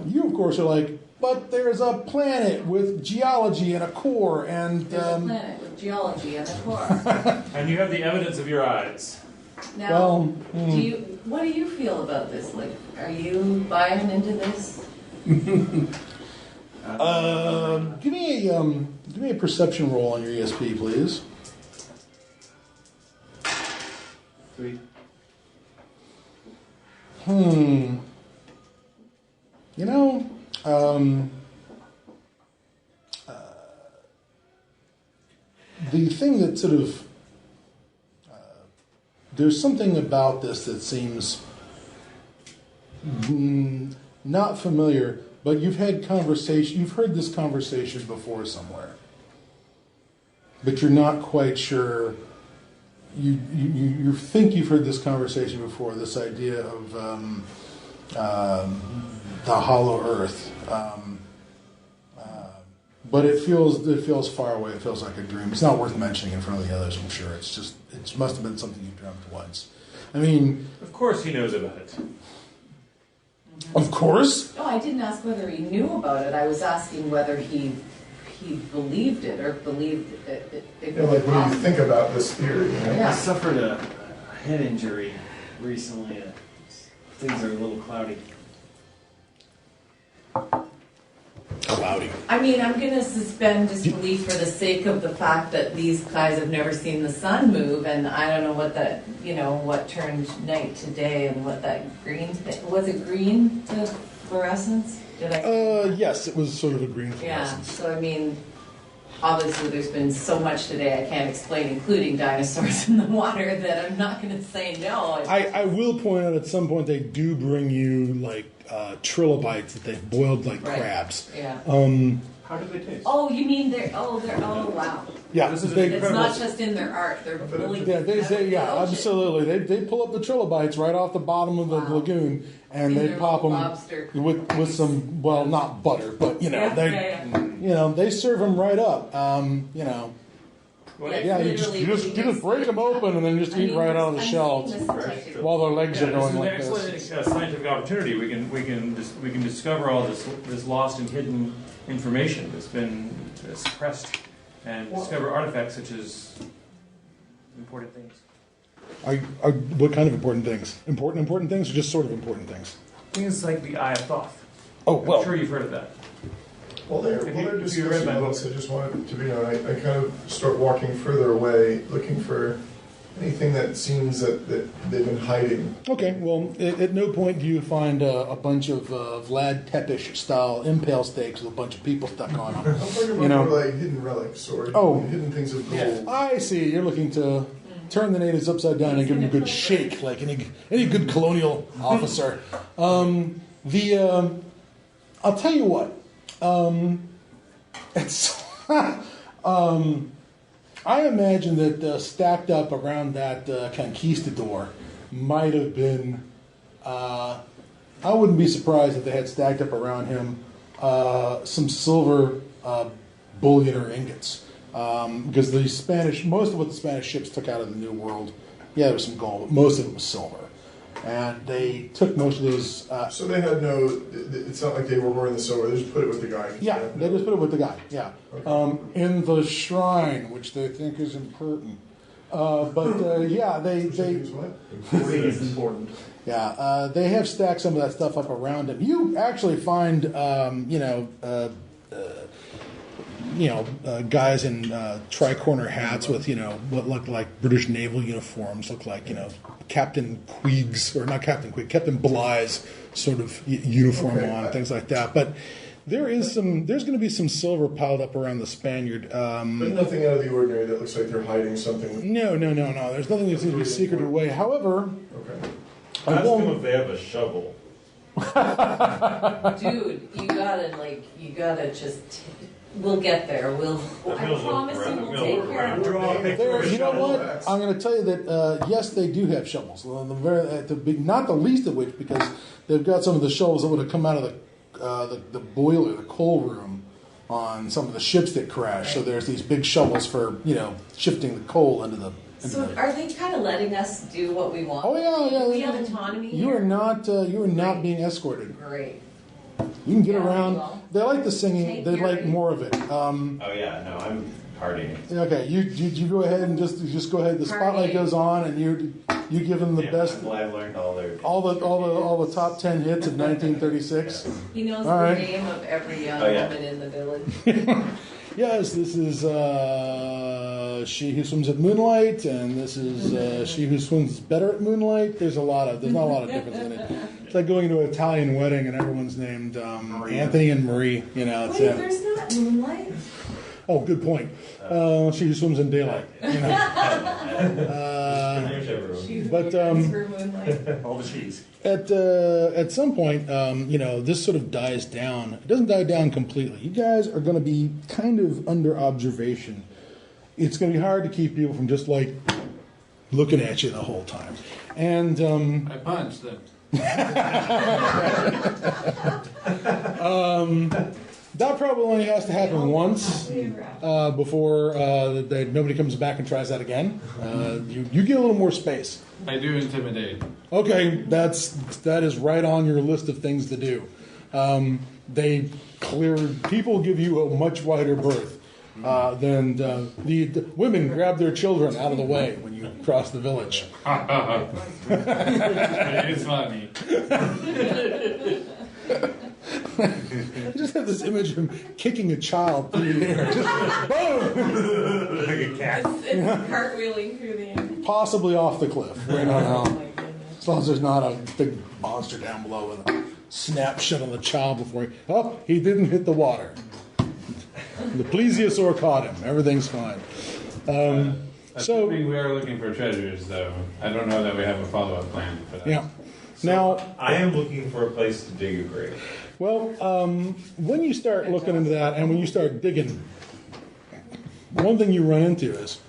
you, of course, are like, but there's a planet with geology and a core, and there's a planet with geology and a core. And you have the evidence of your eyes. Now, what do you feel about this? Like, are you buying into this? Give me a perception roll on your ESP, please. 3. The thing that sort of there's something about this that seems not familiar, but you've heard this conversation before somewhere, but you're not quite sure. You think you've heard this conversation before, this idea of the hollow earth, but it feels far away. It feels like a dream. It's not worth mentioning in front of the others, I'm sure. It must have been something you dreamt once. I mean, of course he knows about it. Of course. No, I didn't ask whether he knew about it. I was asking whether he believed it or believed it. Like when you think about this theory, I suffered a head injury recently. Things are a little cloudy. Cloudy. I mean, I'm going to suspend disbelief for the sake of the fact that these guys have never seen the sun move, and I don't know what turned night to day and what that green thing was. It green to fluorescence? Did I? Yes, it was sort of a green Yeah. fluorescence. So I mean, obviously there's been so much today I can't explain, including dinosaurs in the water, that I'm not going to say no. I will point out at some point they do bring you like trilobites that they've boiled like crabs. Yeah. How do they taste? Oh, you mean oh wow. Yeah, This is It's not just in their art; they're pulling. Yeah, they say absolutely. They pull up the trilobites right off the bottom of the lagoon, and In they their pop them lobster. with some not butter, but they serve them right up. You just break them open and then just eat right out of the shells while their legs are going like this. this. It's an excellent scientific opportunity. We can discover all this lost and hidden information that's been suppressed, and discover artifacts such as important things. What kind of important things? Important things, or just sort of important things? Things like the Eye of Thoth. Oh well. I'm sure you've heard of that. Well, they're If you read discussing my book. this. I just wanted to I kind of start walking further away, looking for anything that seems that they've been hiding. Okay, well, at no point do you find a bunch of Vlad Tepes style impale stakes with a bunch of people stuck on them. I'm talking about more like hidden relics or hidden things of gold. I see. You're looking to turn the natives upside down and give them a good shake, like any good colonial officer. I'll tell you what. I imagine that stacked up around that conquistador might have been. I wouldn't be surprised if they had stacked up around him some silver bullion or ingots, because most of what the Spanish ships took out of the New World, there was some gold, but most of it was silver. And they took most of those. So they had no. It's not like they were wearing the silver. They just put it with the guy. Yeah, they just put it with the guy. Yeah, Okay. in the shrine, which they think is important. Yeah, they It's important. yeah they have stacked some of that stuff up around him. You actually find guys in tri-corner hats with what look like British naval uniforms, look like Captain Queeg's, or not Captain Queeg, Captain Bly's sort of uniform on, things like that. But there's going to be some silver piled up around the Spaniard. But nothing out of the ordinary that looks like they're hiding something. No. There's nothing that seems to be secreted away. However, Okay. Ask them if they have a shovel. Dude, you gotta just. We'll get there. I promise you, we'll take care of it. you know what? I'm going to tell you that yes, they do have shovels. Not the least of which, because they've got some of the shovels that would have come out of the boiler, the coal room, on some of the ships that crashed. So there's these big shovels for shifting the coal into the. So are they kind of letting us do what we want? Oh yeah. We have autonomy. You are not being escorted. Great. You can get around. Well, They like the singing. take They your- like more of it. Oh yeah, no, I'm partying. Okay, you go ahead and just go ahead. The spotlight Partying. goes on, and you give them the best. I've learned All the top 10 hits of 1936. He knows All the right. name of every young Oh, yeah. woman in the village. Yes, this is She Who Swims at Moonlight, and this is She Who Swims Better at Moonlight. There's not a lot of difference in it. It's like going to an Italian wedding and everyone's named Anthony and Marie. It's Wait, there's not moonlight. oh, good point. She Who Swims in Daylight. But For moonlight. All the cheese. at some point, this sort of dies down. It doesn't die down completely. You guys are going to be kind of under observation. It's going to be hard to keep people from just like looking at you the whole time. And I punched them. that probably only has to happen once before nobody comes back and tries that again. You get a little more space. I do intimidate. Okay, that is right on your list of things to do. People give you a much wider berth than the women grab their children out of the way when you cross the village. It's funny. I just have this image of him kicking a child through the air. Just boom! Like a cat. It's cartwheeling through the air. Possibly off the cliff. We don't Oh know. my goodness. As long as there's not a big monster down below with a snap shut on the child before he... Oh, he didn't hit the water. The plesiosaur caught him. Everything's fine. So Assuming we are looking for treasures, though, I don't know that we have a follow-up plan for that. yeah. Now, I am looking for a place to dig a grave. well, when you start looking into that and when you start digging, one thing you run into is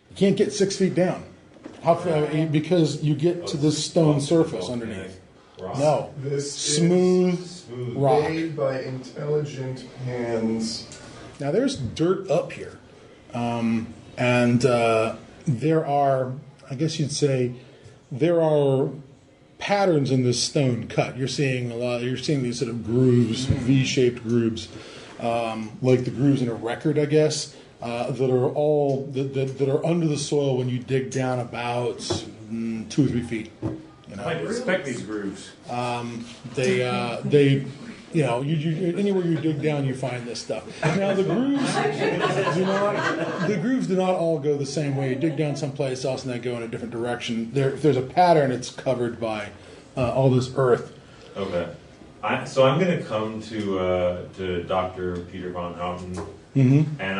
you can't get 6 feet down. Because you get to this stone surface underneath. Rock. No, This smooth Smooth. rock. made by intelligent hands. Now there's dirt up here, and there are, I guess you'd say, there are patterns in this stone cut. You're seeing these sort of grooves, V-shaped grooves, like the grooves in a record, I guess, that are all that are under the soil when you dig down about 2 or 3 feet. I respect these grooves. They anywhere you dig down, you find this stuff. Now the grooves do not all go the same way. You dig down someplace else and they go in a different direction. If there's a pattern, it's covered by all this earth. Okay. So I'm going to come to Dr. Peter von Houten, Mm-hmm. and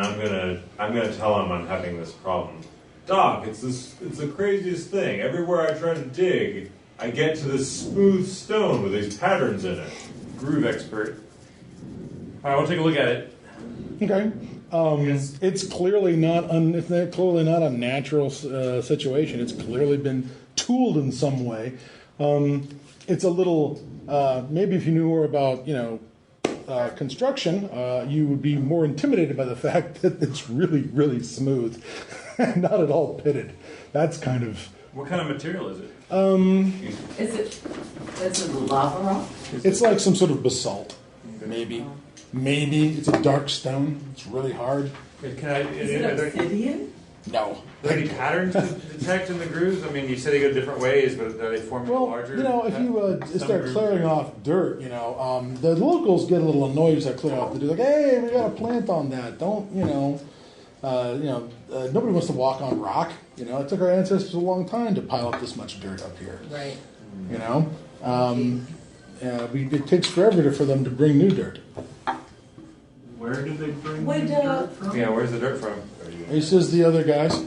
I'm gonna tell him I'm having this problem. Doc, it's the craziest thing. Everywhere I try to dig, I get to this smooth stone with these patterns in it. Groove expert. All right, we'll take a look at it. Okay. It's clearly not a natural situation. It's clearly been tooled in some way. It's a little maybe if you knew more about construction, you would be more intimidated by the fact that it's really, really smooth and not at all pitted. That's kind of What kind of material is it? Is it lava rock? It's like some sort of basalt. Maybe. Maybe it's a dark stone. It's really hard. Is it obsidian? No. Are there any patterns to detect in the grooves? I mean, you said they go different ways, but are they forming larger? You know, if you start clearing off dirt, you know, the locals get a little annoyed as I clear off the dirt. Like, hey, we got a plant on that. Don't, nobody wants to walk on rock. You know, it took our ancestors a long time to pile up this much dirt up here. Right. You know, it takes forever for them to bring new dirt. Where did they bring Would, the dirt from? Yeah, where's the dirt from? He says the other guys.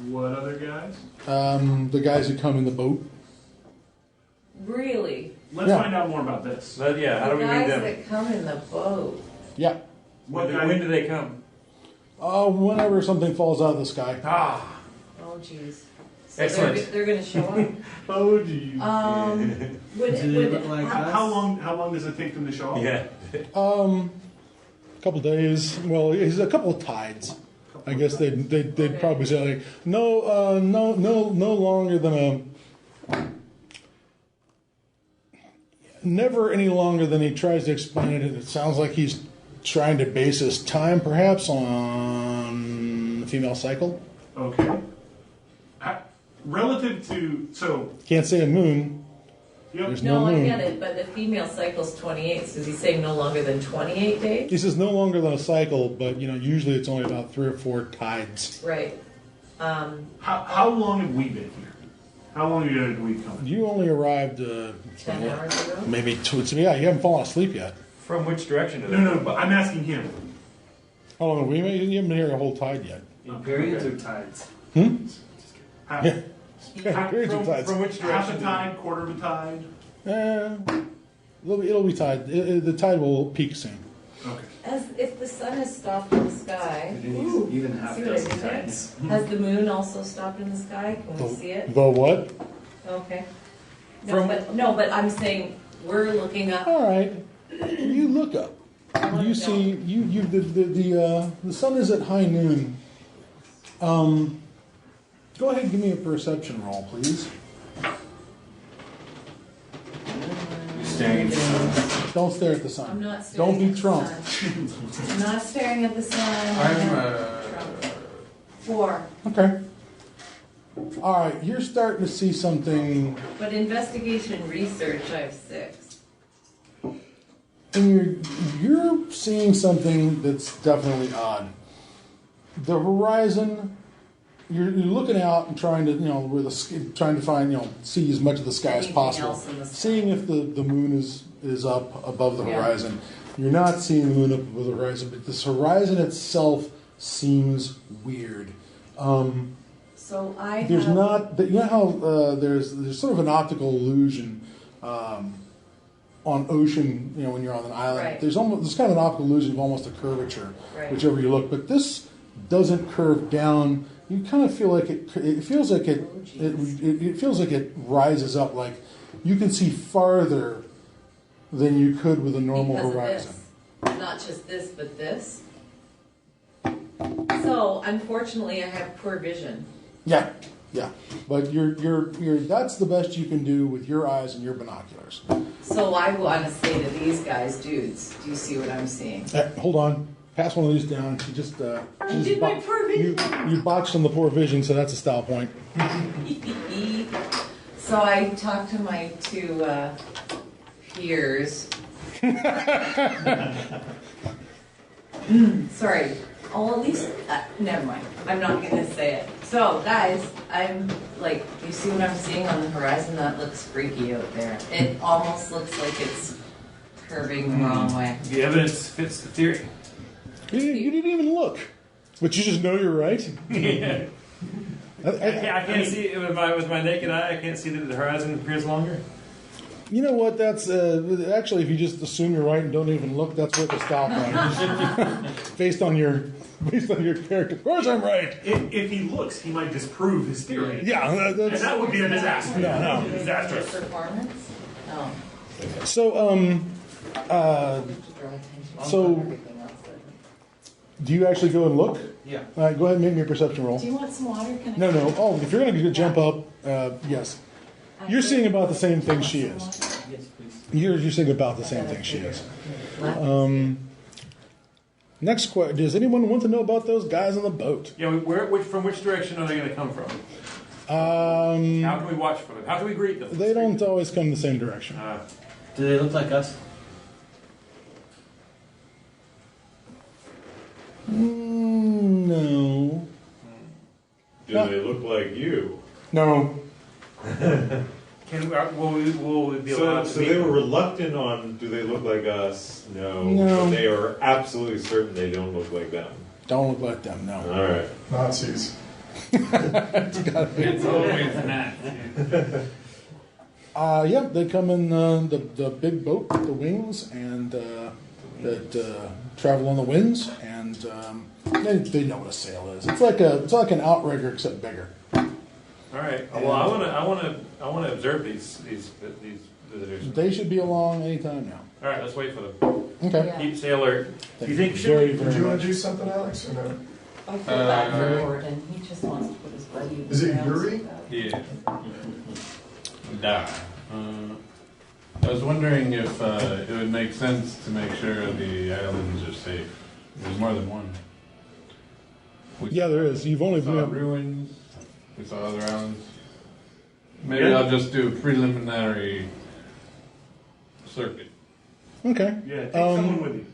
What other guys? The guys who come in the boat. Really? Let's find out more about this. How do we meet them? The guys that come in the boat. Yeah. When do they come? Whenever something falls out of the sky. Oh, jeez. So Excellent. They're going to show up. Oh, geez. How long does it take them to show up? Yeah. A couple days. Well, it's a couple of tides. I guess they'd probably say like no longer than never any longer than he tries to explain it. It sounds like he's trying to base his time perhaps on the female cycle. Okay. Relative to Can't say a moon. Yep. There's no moon. I get it, but the female cycle's 28. So is he saying no longer than 28 days? He says no longer than a cycle, but usually it's only about 3 or 4 tides. Right. How long have we been here? How long did we come? You only arrived 10 hours ago? maybe 2. Yeah, you haven't fallen asleep yet. From which direction did they No, but I'm asking him. How long have we been? You haven't been here a whole tide yet. In periods or tides? Yeah. Periods of tides. From which Half direction? a tide, quarter of a tide. It'll be tide. The tide will peak soon. Okay. As if the sun has stopped in the sky. Ooh, Even half see what I dozen did there? tides. Has the moon also stopped in the sky? Can we see it? The what? Okay. No, but I'm saying we're looking up. All right. You look up. You see the sun is at high noon. Go ahead and give me a perception roll, please. You're staring at the sun. Don't stare at the sun. I'm not staring Don't be at the Trump. sun. I'm not staring at the sun. I'm 4. Okay. All right. You're starting to see something. But investigation and research, I have 6. And you're seeing something that's definitely odd. The horizon, you're looking out and trying to trying to find see as much of the sky as Anything possible. else in the sky. Seeing if the moon is up above the Yeah. horizon. You're not seeing the moon up above the horizon, but this horizon itself seems weird. So I There's have... not, you know how there's sort of an optical illusion on ocean, when you're on an island. Right. There's kind of an optical illusion of almost a curvature, Right. whichever you look. But this doesn't curve down. You kind of feel like it feels like it feels like it rises up. Like you can see farther than you could with a normal because horizon. Of this. Not just this, but this. So, unfortunately, I have poor vision. Yeah. But that's the best you can do with your eyes and your binoculars. So I want to say to these guys, dudes, do you see what I'm seeing? Hold on. Pass one of these down. She just did my poor vision. You botched on the poor vision, so that's a style point. So I talked to my 2 peers. Sorry. Oh, at least, never mind. I'm not going to say it. So, guys, I'm like, you see what I'm seeing on the horizon? That looks freaky out there. It almost looks like it's curving the wrong way. The evidence fits the theory. You didn't even look, but you just know you're right. Yeah. I can't see it with my naked eye. I can't see that the horizon appears longer. You know what? That's actually, if you just assume you're right and don't even look, that's worth a style point. based on your character. Of course, I'm right. If he looks, he might disprove his theory. Yeah, And that would be a disaster. No. Disastrous. Performance? No. So Do you actually go and look? Yeah. All right, go ahead and make me a perception roll. Do you want some water? Can I? No. Oh, if you're going to jump up, yes. You're seeing about the same thing she is. Yes, please. You're seeing about the same thing she is. Next question. Does anyone want to know about those guys on the boat? Yeah, from which direction are they going to come from? How can we watch for them? How can we greet them? They don't always come the same direction. Do they look like us? No. Do they look like you? No. Will we be allowed to So meet they were them? reluctant on, do they look like us? No. No. But they are absolutely certain they don't look like them. Don't look like them, no. All right. Nazis. It's always that. Yeah, they come in the big boat with the wings and that travel on the winds, and they know what a sail is. It's like an outrigger except bigger. All right. Well, I want to observe these visitors. They should be along anytime now. All right. Let's wait for them. Okay. Yeah. Stay alert. Do you think Very, should very Did you want much. to do something, Alex, or no? I feel bad for Gordon. He just wants to put his buddy. Is it Yuri? Yeah. Da. I was wondering if it would make sense to make sure the islands are safe. There's more than one. Yeah, there is. You've only We been saw up. ruins. We saw other islands. Maybe I'll just do a preliminary circuit. Okay. Yeah. Take someone with you.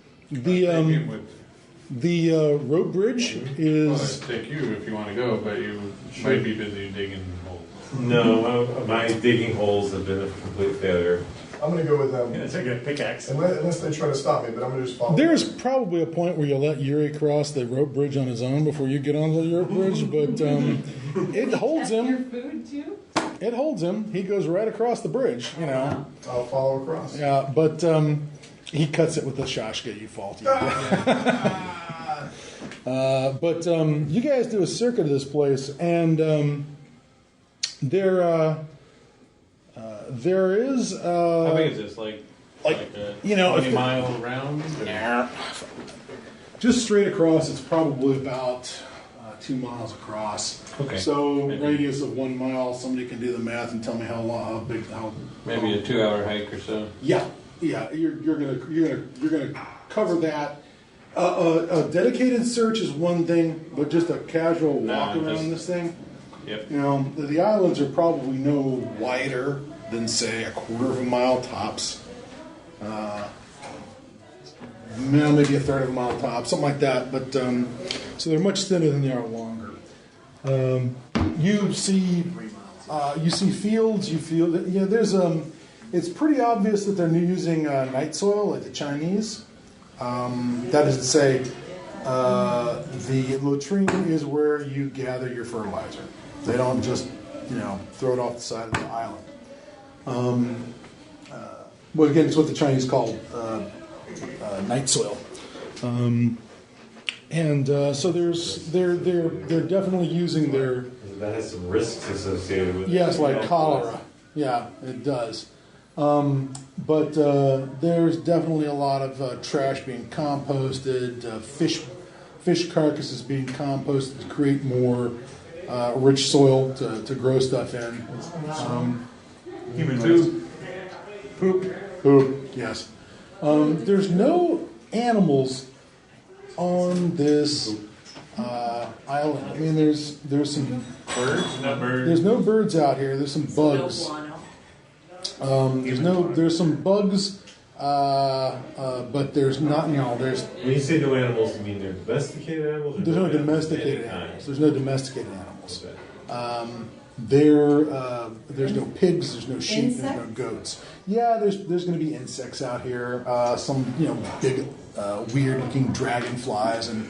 The Take him with. the rope bridge Well, is. I'd take you if you want to go, but you might be busy digging holes. No, my digging holes have been a complete failure. I'm going to go with them. Yeah, take a pickaxe. Unless they try to stop me, but I'm going to just follow. There's probably a point where you let Yuri cross the rope bridge on his own before you get onto the rope bridge, but it holds Your him. food too? It holds him. He goes right across the bridge, you know. I'll follow across. Yeah, but he cuts it with the shashka, you faulty. But you guys do a circuit of this place, and there is. How big is this? Like a you know, 20-mile round? just straight across, it's probably about 2 miles across. Okay. So Maybe. radius of 1 mile. Somebody can do the math and tell me how long, how big, how. Maybe a 2-hour hike or so. Yeah. You're gonna cover that. A dedicated search is one thing, but just a casual walk around just- this thing. Yep. You know, the islands are probably no wider than say a quarter of a mile tops. Maybe a third of a mile tops, something like that. But so they're much thinner than they are longer. You see fields. You feel that there's It's pretty obvious that they're using night soil like the Chinese. That is to say, the latrine is where you gather your fertilizer. They don't just throw it off the side of the island. Well, again, it's what the Chinese call night soil. So they're definitely using their That has some risks associated with it. yes, like cholera. Yeah, it does. But there's definitely a lot of trash being composted, fish carcasses being composted to create more rich soil to grow stuff in. Human poop. Poop, yes. There's no animals on this island. I mean, there's some Birds. No birds. there's no birds out here. There's some bugs. There's some bugs, but there's not. There's When you say no animals, you mean they're domesticated animals? Or there's no animals of domesticated any kind? animals. There's no domesticated animals. Okay. There's no pigs. There's no sheep. There's no Insects? goats. Yeah, there's going to be insects out here. Some big weird looking dragonflies and.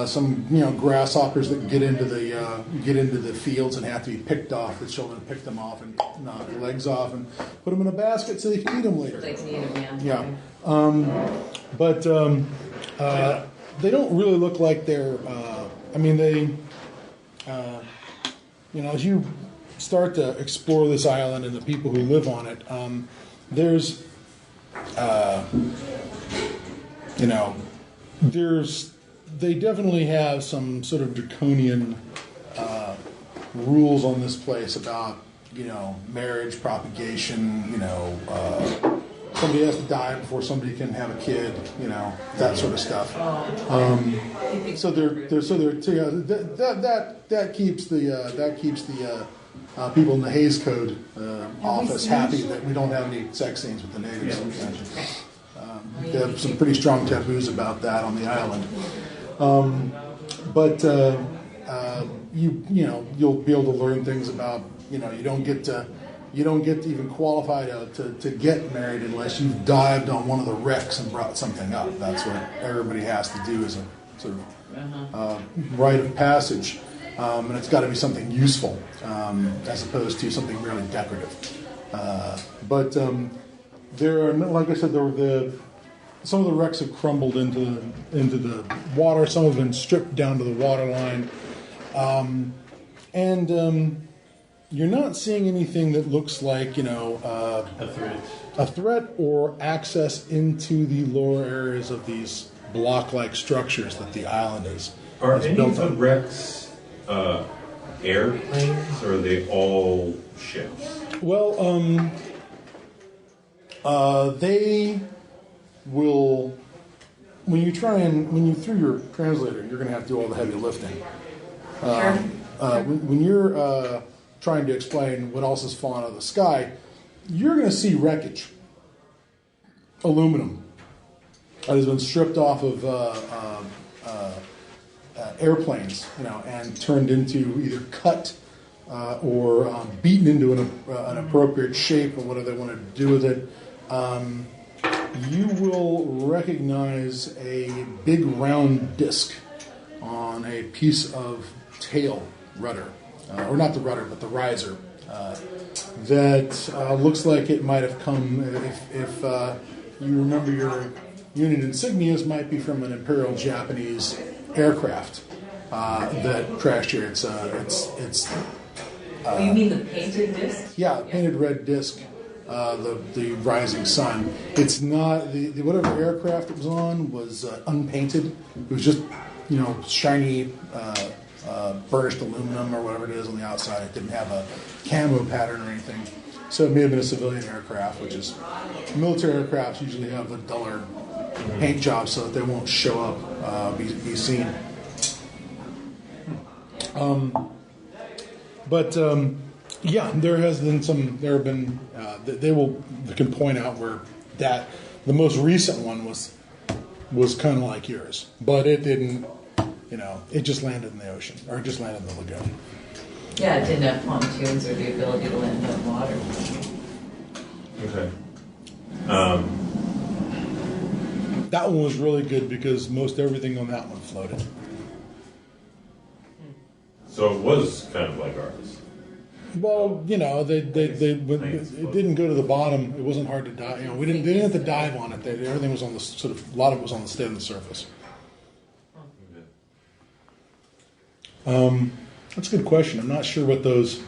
Some grasshoppers that get into the fields and have to be picked off. The children pick them off and knock their legs off and put them in a basket so they can eat them later. They can eat them, Yeah, but they don't really look like they're. As you start to explore this island and the people who live on it, there's they definitely have some sort of draconian rules on this place about, marriage, propagation, somebody has to die before somebody can have a kid, that sort of stuff. That keeps the people in the Hays Code office happy that we don't have any sex scenes with the natives. They have some pretty strong taboos about that on the island. You'll be able to learn things about, you don't get to even qualify to get married unless you've dived on one of the wrecks and brought something up. That's what everybody has to do as a sort of rite of passage. And it's got to be something useful as opposed to something merely decorative. There are, like I said, some of the wrecks have crumbled into the water. Some have been stripped down to the waterline. You're not seeing anything that looks like, a threat or access into the lower areas of these block-like structures that the island is. Are any of the wrecks airplanes, or are they all ships? Well, they will. When you through your translator, you're going to have to do all the heavy lifting. When you're trying to explain what else has fallen out of the sky, you're going to see wreckage, aluminum that has been stripped off of airplanes, and turned into either cut or beaten into an appropriate shape or whatever they want to do with it. You will recognize a big round disc on a piece of tail rudder, or not the rudder, but the riser, that looks like it might have come, if you remember your unit insignias, might be from an Imperial Japanese aircraft that crashed here. You mean the painted disc? Yeah, painted red disc, the rising sun. It's not, the whatever aircraft it was on was unpainted. It was just, shiny, burnished aluminum or whatever it is on the outside. It didn't have a camo pattern or anything. So it may have been a civilian aircraft, which is, military aircrafts usually have a duller paint job so that they won't show up, be seen. There have been they can point out where the most recent one was kind of like yours, but it didn't, it just landed in the ocean, or it just landed in the lagoon. Yeah, it didn't have pontoons or the ability to land on water. Okay. That one was really good because most everything on that one floated. So it was kind of like ours. Well, it didn't go to the bottom. It wasn't hard to dive. They didn't have to dive on it. Everything was on the a lot of it was on the stay on the surface. That's a good question. I'm not sure what those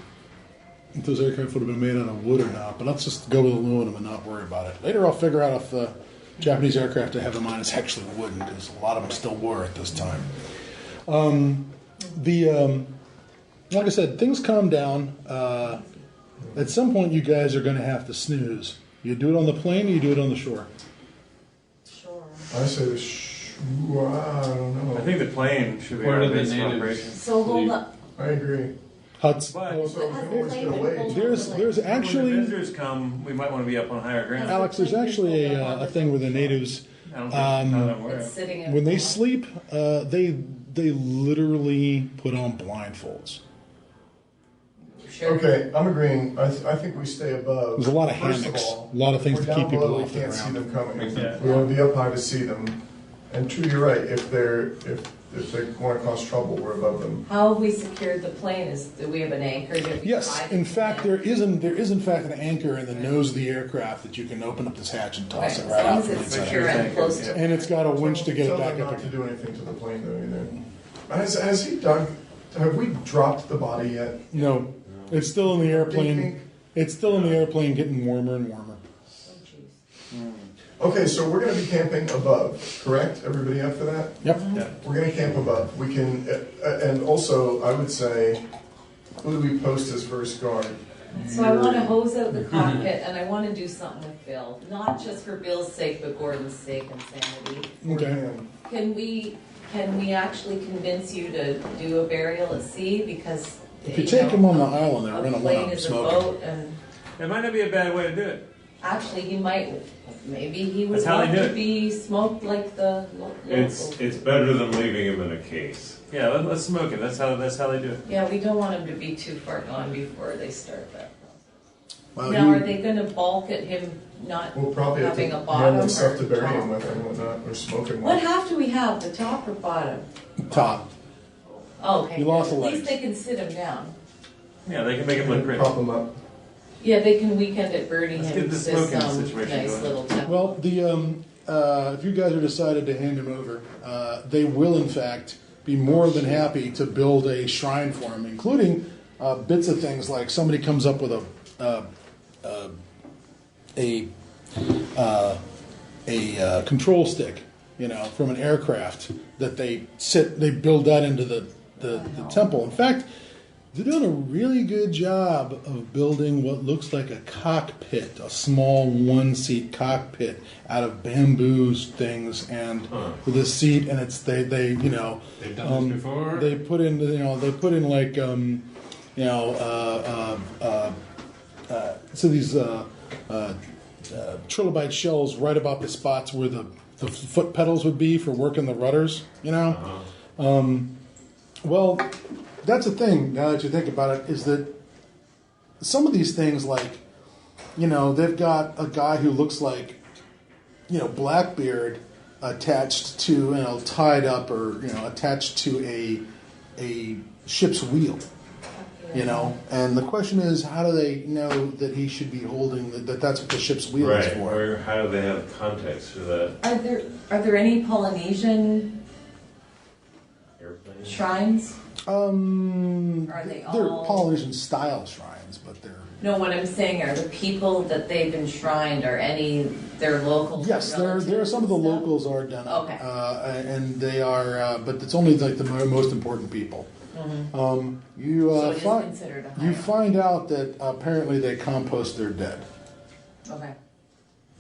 aircraft would have been made out of wood or not, but let's just go with aluminum and not worry about it. Later I'll figure out if the Japanese aircraft I have in mind is actually wooden, because a lot of them still were at this time. Like I said, things calm down. At some point you guys are going to have to snooze. You do it on the plane or you do it on the shore? Sure. I say I don't know. I think the plane should be Where our do the base of natives operation. So hold up. I agree. Huts. But There's when actually, the visitors come, we might want to be up on higher ground. Alex, there's actually a thing where the natives, I don't think not aware It's of. sitting in when they sleep, they literally put on blindfolds. Sure. Okay, I'm agreeing. I think we stay above. There's a lot of First hammocks, all, a lot of things we're to down keep people below, off we the can't see ground. them coming. Exactly. We want to be up high to see them. And true, you're right. If they want to cause trouble, we're above them. How have we secured the plane? Do we have an anchor? Yes, in fact, there is in fact an anchor in the nose of the aircraft that you can open up this hatch and toss it right out As from long as it's inside. secure and close to And it's got a winch to get it Tell back them up not to again. do anything to the plane, though, either. Has he dug? Have we dropped the body yet? No, it's still in the airplane. It's still in the airplane, getting warmer and warmer. Oh, jeez. Okay, so we're going to be camping above, correct? Everybody up for that? Yep. Yeah. We're going to camp above. We can, and also, I would say, who do we post as first guard? So I want to hose out the cockpit, and I want to do something with Bill, not just for Bill's sake, but Gordon's sake and sanity. Okay. Can we actually convince you to do a burial at sea? Because If you take them on the island, they're a going to plane want to is a smoke boat, them. and It might not be a bad way to do it. actually he might. Maybe he would That's how they want do to it. be smoked like the locals. It's better than leaving him in a case. Yeah, let's smoke it. That's how they do it. Yeah, we don't want him to be too far gone before they start that process. Well, Now, you- are they going to balk at him not We'll probably have to having a hand bottom them stuff or to bury top? him with and whatnot, or smoke him What with. half do we have, the top or bottom? Top. Oh, okay. You lost At the least legs. they can sit him down. Yeah, they can make it look pretty. Prop him up. Yeah, they can weekend at Birdie Let's him get the to smoking some situation nice going. little temple. Well, if you guys are decided to hand him over, they will in fact be more than happy to build a shrine for him, including bits of things like somebody comes up with a control stick, from an aircraft that they build that into the temple. In fact, they're doing a really good job of building what looks like a cockpit, a small one-seat cockpit out of bamboo things and with a seat, and they've done this before. They put in like so these trilobite shells right about the spots where the foot pedals would be for working the rudders, Well, that's the thing, now that you think about it, is that some of these things, like, they've got a guy who looks like, Blackbeard attached to, tied up or, attached to a ship's wheel, and the question is, how do they know that he should be holding, that's what the ship's wheel is Right, for? or how do they have context for that Are there any Polynesian airplane? shrines? Are they They're all? Polynesian style shrines, but they're... No, what I'm saying are the people that they've enshrined, are any their locals? Yes, there are some of the relatives and locals are done, Okay. and they are, but it's only like the most important people. stuff? You So it is considered a you high. find out that apparently they compost their dead, Okay,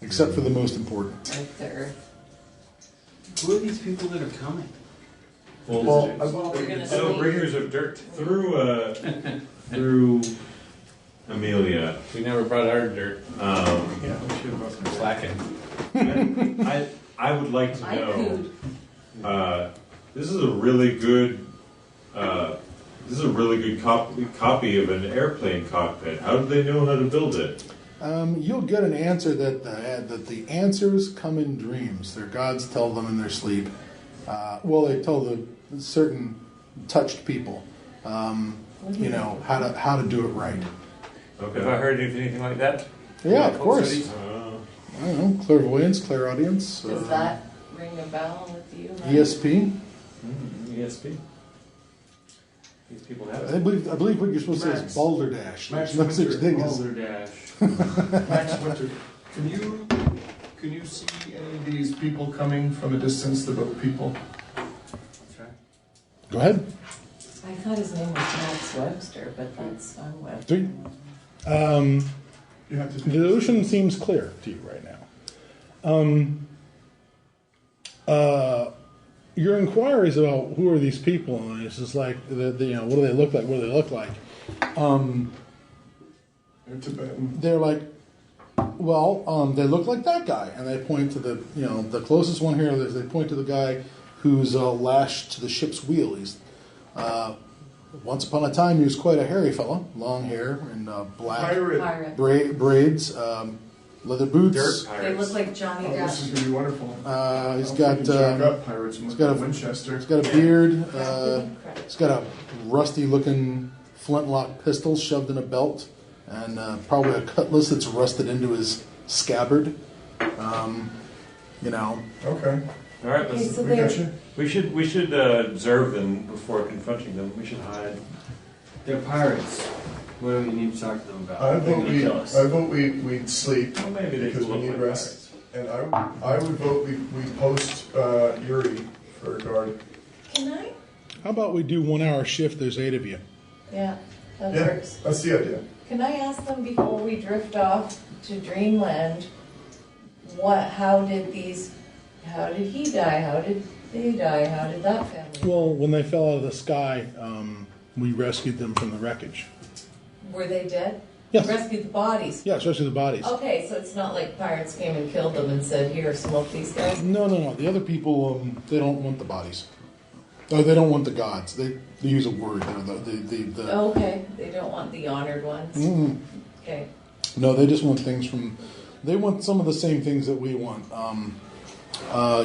except for the most important. like the earth. Who are these people that are coming? Well, We're gonna So see. bringers of dirt through Amelia. We never brought our dirt. Um, Yeah, we should have brought some Slacking. I would like to I know. cooed. This is a really good. This is a really good copy of an airplane cockpit. How do they know how to build it? You'll get an answer that the answers come in dreams. Their gods tell them in their sleep. They tell the certain touched people, how to do it right. Okay. Have I heard anything like that? Yeah, of course. Studies? I don't know, clairvoyance, clairaudience, Does that ring a bell with you? Matt? ESP. ESP. These people have I it. believe what you're supposed to say is Max. balderdash. Max There's no such Winter. thing as Boulder Dash. Max Winter, can you see any of these people coming from a distance, the boat people? Go ahead. I thought his name was Max Webster, but that's I'm Webster. 3. You have to. The ocean seems clear to you right now. Your inquiries about who are these people, and it's just like, what do they look like? What do they look like? They're Tibetan. They're like, they look like that guy, and they point to the closest one here. They point to the guy who's lashed to the ship's wheel. He's once upon a time he was quite a hairy fellow, long hair and black Pirate. braids, leather boots. They look like Johnny Oh, this is Depp. going to be wonderful. He's I'll got freaking jack up pirates with got a- Winchester. he's got a beard. He's got a rusty-looking flintlock pistol shoved in a belt, and probably a cutlass that's rusted into his scabbard. Okay. All right, Okay, so We got they're, you. we should observe them before confronting them. We should hide. They're pirates. What do we need to talk to them about? I They're gonna kill us. vote we'd sleep Well, maybe they because could we look need like rest. And I would vote we post Yuri for a guard. Can I? How about we do 1 hour shift? There's 8 of you. Yeah, that Yeah, works. that's the idea. Can I ask them before we drift off to Dreamland, how did he die? How did they die? How did that family? Well, when they fell out of the sky, we rescued them from the wreckage. Were they dead? Yes. Rescued the bodies. Yeah, especially the bodies. Okay, so it's not like pirates came and killed them and said, "Here, smoke these guys." No. The other people, they don't want the bodies. Oh, they don't want the gods. They use a word. The Okay, they don't want the honored ones. Okay. No, they just want things from. They want some of the same things that we want.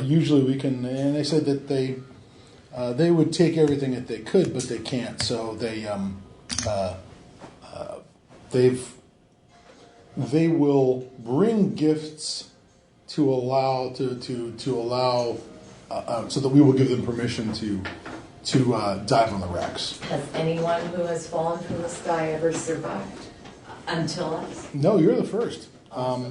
Usually we can, and they said that they would take everything that they could, but they can't. So they will bring gifts to allow so that we will give them permission to dive on the wrecks. Has anyone who has fallen from the sky ever survived until us? No, you're the first.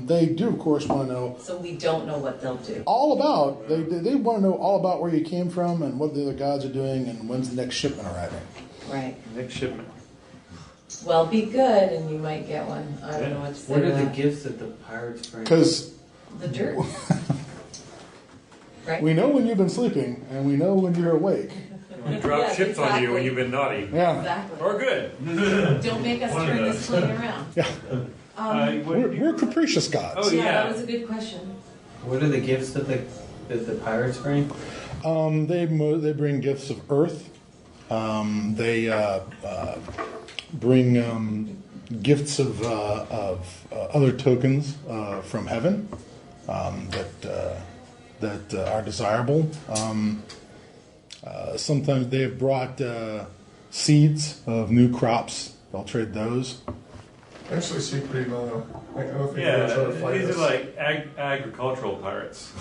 They do, of course, want to know So we don't know what they'll do. all about. They want to know all about where you came from and what the other gods are doing and when's the next shipment arriving. Right. Next shipment. Well, be good, and you might get one. I don't know what to say. What to are the that. gifts that the pirates bring? Because The dirt. Right. we know when you've been sleeping and we know when you're awake. We drop Yes, ships on you when exactly. you've been naughty. Yeah. Exactly. Or good. Don't make us One of turn those. this plane around. Yeah. We're capricious gods. Oh, yeah, yeah. that was a good question. What are the gifts that the pirates bring? They bring gifts of earth. They bring gifts of other tokens from heaven that are desirable. Sometimes they have brought seeds of new crops. They'll trade those. I actually see pretty mellow. I don't think Yeah, they're trying to fight these us. are like agricultural pirates.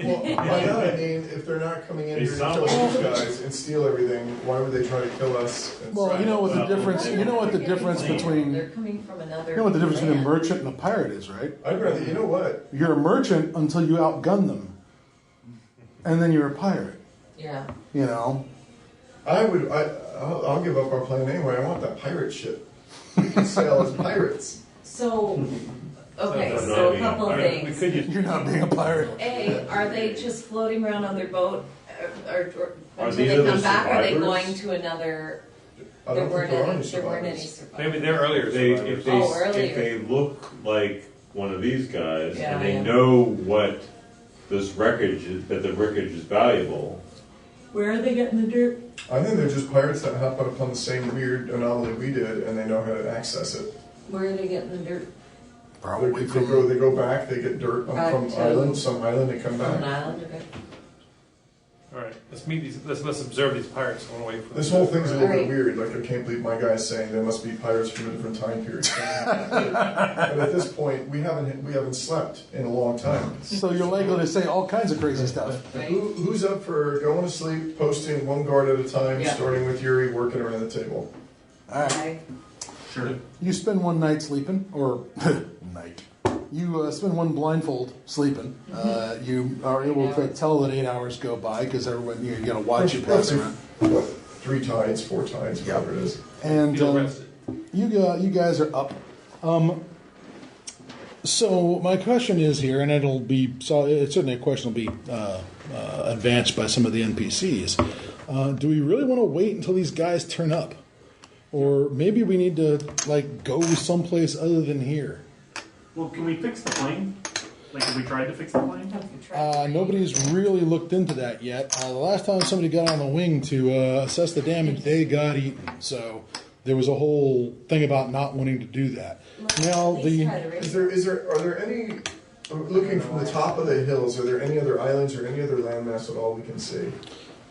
Well, by that I mean, if they're not coming in They here to sound kill like- these guys and steal everything, why would they try to kill us? And Well, you know what the difference. You know what the difference between. They're coming from another. You know what the difference between a land. merchant and a pirate is, right? I'd rather, you know what? You're a merchant until you outgun them, and then you're a pirate. Yeah. You know. I'll give up our plane anyway. I want that pirate ship. We can sail as pirates. So, okay, So so a being a couple of We things. could just You're not being a pirate. A, are they just floating around on their boat, or Are until these they other come back? Or are they survivors? going to another? I There don't think weren't there are any. any There weren't any survivors. survivors. maybe they're earlier If survivors. earlier. if they look like one of these guys Yeah, and they yeah. know what this wreckage is, that the wreckage is valuable, Where are they getting the dirt? I think they're just pirates that happen upon the same weird anomaly we did, and they know how to access it. Where are they getting the dirt? Probably They go back, they get dirt Back from to- some island, they come From an back. island, okay. All right, let's meet these. Let's observe these pirates. I want to wait for This them. whole thing's a little bit Alright. weird. Like, I can't believe my guy's saying there must be pirates from a different time period. But at this point, we haven't slept in a long time. So you're likely to say all kinds of crazy stuff. Right. Who's up for going to sleep, posting one guard at a time, Yeah. starting with Yuri, working around the table? All right. Okay. Sure. You spend one night sleeping, or night. You spend one blindfold sleeping. You are able to tell that 8 hours go by because everyone you got to watch you pass around. What, 3 tides, 4 tides, whatever it is. And Feel rested. you guys are up. So my question is here, and it's certainly a question will be advanced by some of the NPCs. Do we really want to wait until these guys turn up, or maybe we need to go someplace other than here? Well, can we fix the plane? Like, have we tried to fix the plane? Nobody's really looked into that yet. The last time somebody got on the wing to assess the damage, they got eaten. So there was a whole thing about not wanting to do that. Now Are there any, looking from the top of the hills, are there any other islands or any other landmass at all we can see?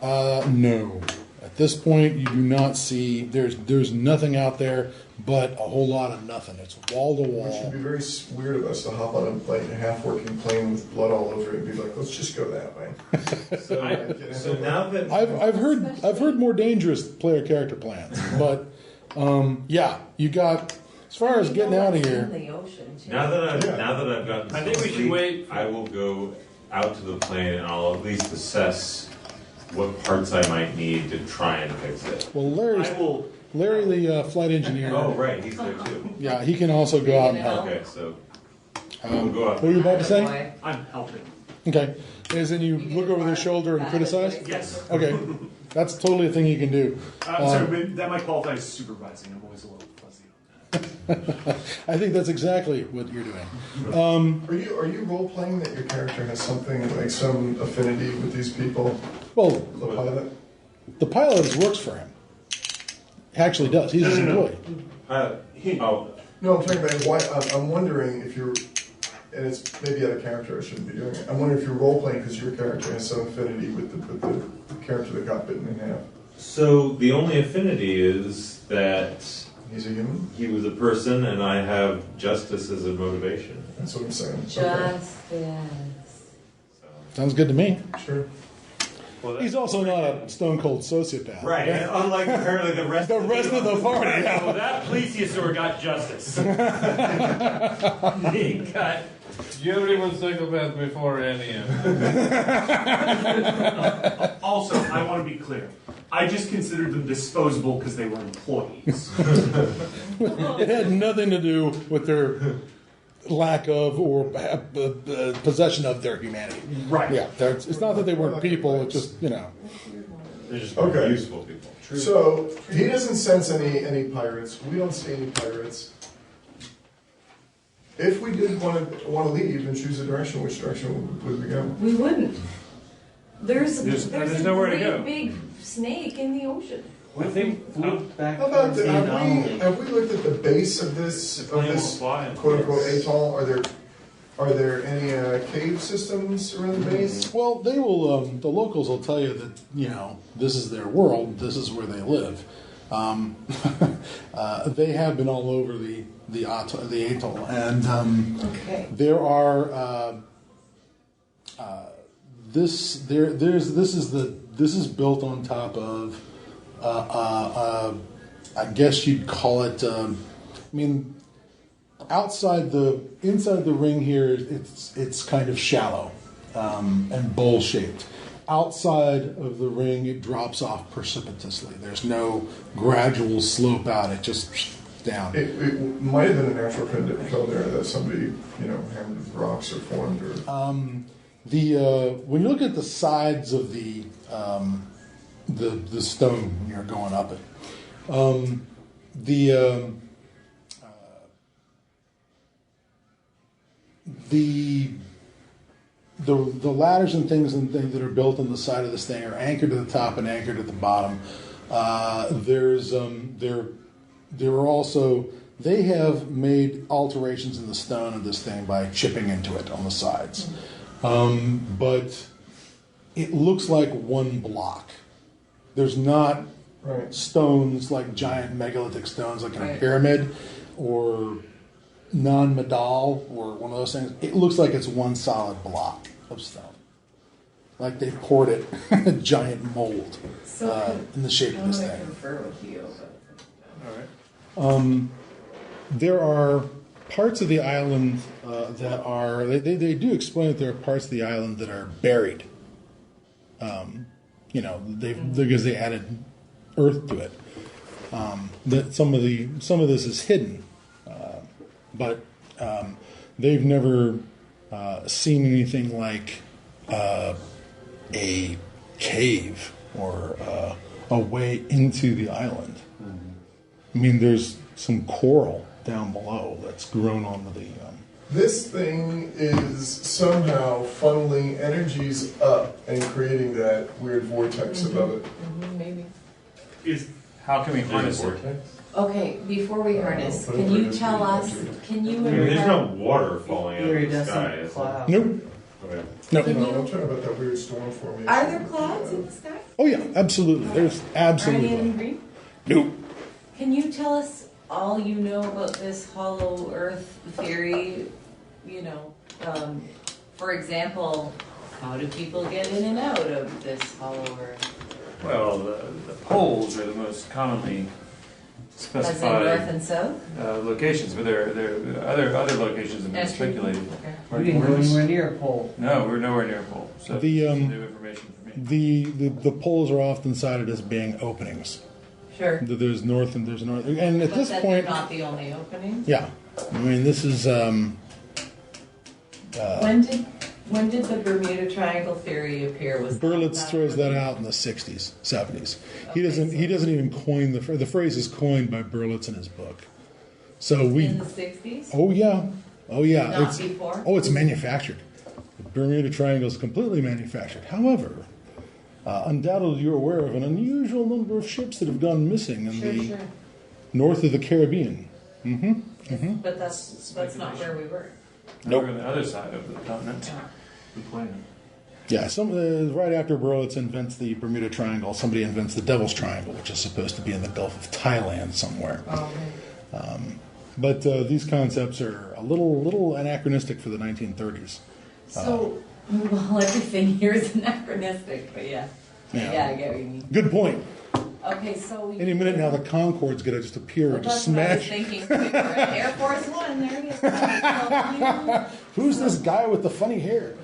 No. At this point, you do not see. There's nothing out there but a whole lot of nothing. It's wall to Which wall. would be very weird of us to hop on a half-working plane with blood all over it and be like, let's just go that way. so now that I've heard more dangerous player character plans, but yeah, you got As far as getting out of here, In the ocean, too. Now that I've gotten I think we should sleep, wait. I will go out to the plane and I'll at least assess what parts I might need to try and fix it. well, I Larry, the flight engineer. Oh, right, he's there too. Yeah, he can also go out and help. Okay, so we'll go out. What were you about to say? I'm helping. Okay. Is then you look over their shoulder and criticize? Yes. Okay. That's totally a thing you can do. So that might qualify as supervising. I'm always a little fuzzy on that. I think that's exactly what you're doing. Are you role playing that your character has something like some affinity with these people? Well, The pilot. the pilot works for him. He actually does. He's his employee. Oh, No, I'm talking about why. I'm wondering if you're, and it's maybe out of character. I shouldn't be doing it. I'm wondering if you're role playing because your character has some affinity with the character that got bitten in half. so the only affinity is that He's a human. he was a person and I have justice as a motivation. That's what I'm saying. Justice. Sounds good to me. Okay. Sure. Well, He's also not a stone cold sociopath. Right, and unlike apparently the rest The rest of the party. Well, that plesiosaur got justice. He got. Jody was psychopath before any of Also, I want to be clear. I just considered them disposable because they were employees. It had nothing to do with their lack of or possession of their humanity. Right. Yeah, it's not that they weren't people. It's just they're just Okay. useful people. So he doesn't sense any pirates. We don't see any pirates. If we did want to leave and choose a direction, which direction would we go? We wouldn't. There's There's a nowhere to great go. big snake in the ocean. What if we float back How about towards the anomaly? have we looked at the base of this The plane will fly and- quote unquote atoll? Are there any cave systems around the base? well, they will. The locals will tell you that this is their world. This is where they live. They have been all over the atoll, and Okay. there are. This is built on top of. I guess you'd call it. Inside the ring here, it's kind of shallow and bowl shaped. Outside of the ring, it drops off precipitously. There's no gradual slope out. It just down. It might have been a natural fill there that somebody hammered with rocks or formed or. When you look at the sides of the stone when you're going up it, the ladders and things that are built on the side of this thing are anchored to the top and anchored at the bottom. They have made alterations in the stone of this thing by chipping into it on the sides. But it looks like one block. There's not stones like giant megalithic stones like in a pyramid or non-medal or one of those things. It looks like it's one solid block of stone. Like they poured it in a giant mold in the shape of this thing. Confer with you. All right. There are parts of the island that are. They do explain that there are parts of the island that are buried. Because they added earth to it. That some of this is hidden, but they've never seen anything like a cave or a way into the island. I mean, there's some coral down below that's grown onto the. This thing is somehow funneling energies up and creating that weird vortex above it. Maybe. How can we harness it? Vortex? Okay, before we harness, can you tell us? Can you? There's no water falling out Here of the sky. doesn't is cloud. Nope. there? Okay. No. Can I'm you? talking about that weird storm formation. Are there clouds in the sky? Oh yeah, absolutely. There's Are any in absolutely. green? Nope. Can you tell us all you know about this hollow Earth theory? For example, how do people get in and out of this hollow Earth? Well, the poles are the most commonly specify north and south? locations, but there are other locations that have been speculated. Okay. We didn't go anywhere near a pole. No, we're nowhere near a pole. So The, this is new information for me. The poles are often cited as being openings. Sure. There's north and there's north, and at But this that point, they're not the only opening? yeah. I mean, this is When did the Bermuda Triangle theory appear? Was Berlitz throws that out in the 60s, 70s. He Okay, doesn't. He doesn't even coin the phrase is coined by Berlitz in his book. So we. In the 60s? Oh yeah. Not before? Oh, it's manufactured. The Bermuda Triangle is completely manufactured. However, undoubtedly you're aware of an unusual number of ships that have gone missing in the north of the Caribbean. But that's not where we were. Nope. We're on the other side of the continent. Yeah, right after Berlitz invents the Bermuda Triangle, somebody invents the Devil's Triangle, which is supposed to be in the Gulf of Thailand somewhere. Oh, But these concepts are a little anachronistic for the 1930s. So, well, everything here is anachronistic, but yeah. Yeah, I get what you mean. Good point. Okay, so... Any minute now, the Concorde's going to just appear and just smash. That's what I was thinking. Air Force One, there he is. Who's this guy with the funny hair?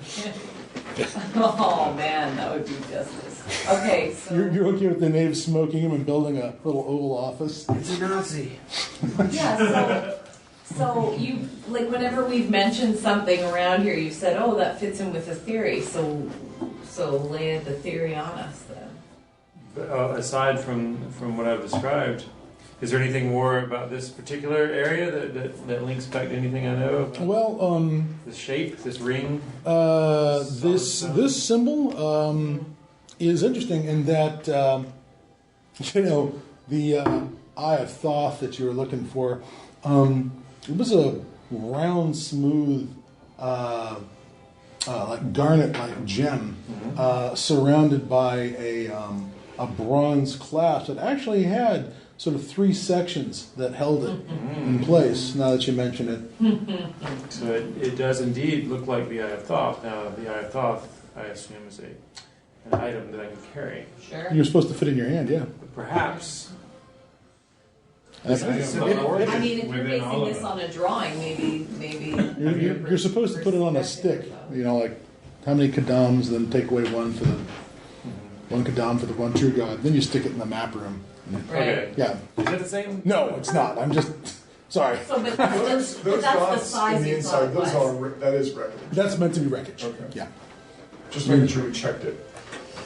Oh, man, that would do justice. Okay, so... You're looking at the natives smoking him and building a little oval office. It's a Nazi. Yeah, so you, like, whenever we've mentioned something around here, you said, oh, that fits in with the theory, so lay the theory on us then. Aside from what I've described, is there anything more about this particular area that links back to anything I know about? Well, the shape, this ring? this symbol is interesting in that, the Eye of Thoth that you were looking for, it was a round, smooth, like garnet-like gem, surrounded by a bronze clasp that actually had sort of 3 sections that held it in place, now that you mention it. So it does indeed look like the Eye of Thoth. Now, the Eye of Thoth, I assume, is an item that I can carry. Sure. You're supposed to fit in your hand, yeah. But perhaps... I mean, if you're basing this on a drawing, maybe... You're supposed to put it on a stick, like how many kadams, then take away one for the one kadam for the one true God. Then you stick it in the map room. Right. Okay. Yeah. Is that the same? No, it's not. I'm just sorry. So, but Those that's the dots size in the you thought inside, it those was. are that is wreckage. That's meant to be wreckage. Okay. Yeah. Just making sure we checked it.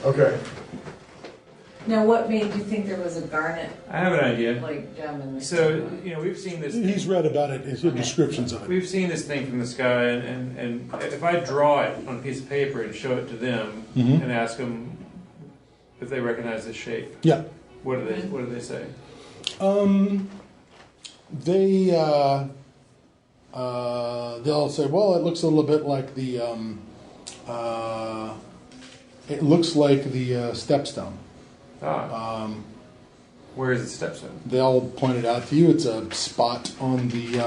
Okay. Now, what made you think there was a garnet, I have an idea. like, gem in the... So, we've seen this... He's read about it. His descriptions of it. We've seen this thing from the sky, and if I draw it on a piece of paper and show it to them and ask them if they recognize this shape, Yeah. what do they say? They'll say, well, it looks a little bit like the it looks like the stepstone. Where is the stepstone? They'll point it out to you. It's a spot on the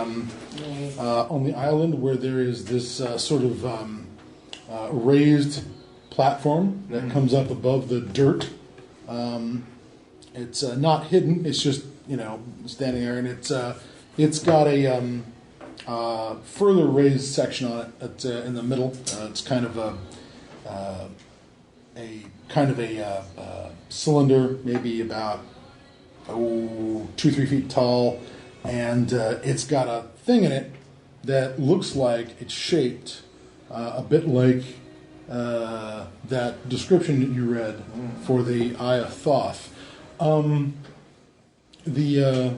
island where there is this sort of raised platform that comes up above the dirt. It's not hidden. It's just standing there, and it's got a further raised section on it. It's in the middle. It's kind of a cylinder, maybe about 2-3 feet tall, and it's got a thing in it that looks like it's shaped a bit like that description that you read for the Eye of Thoth. The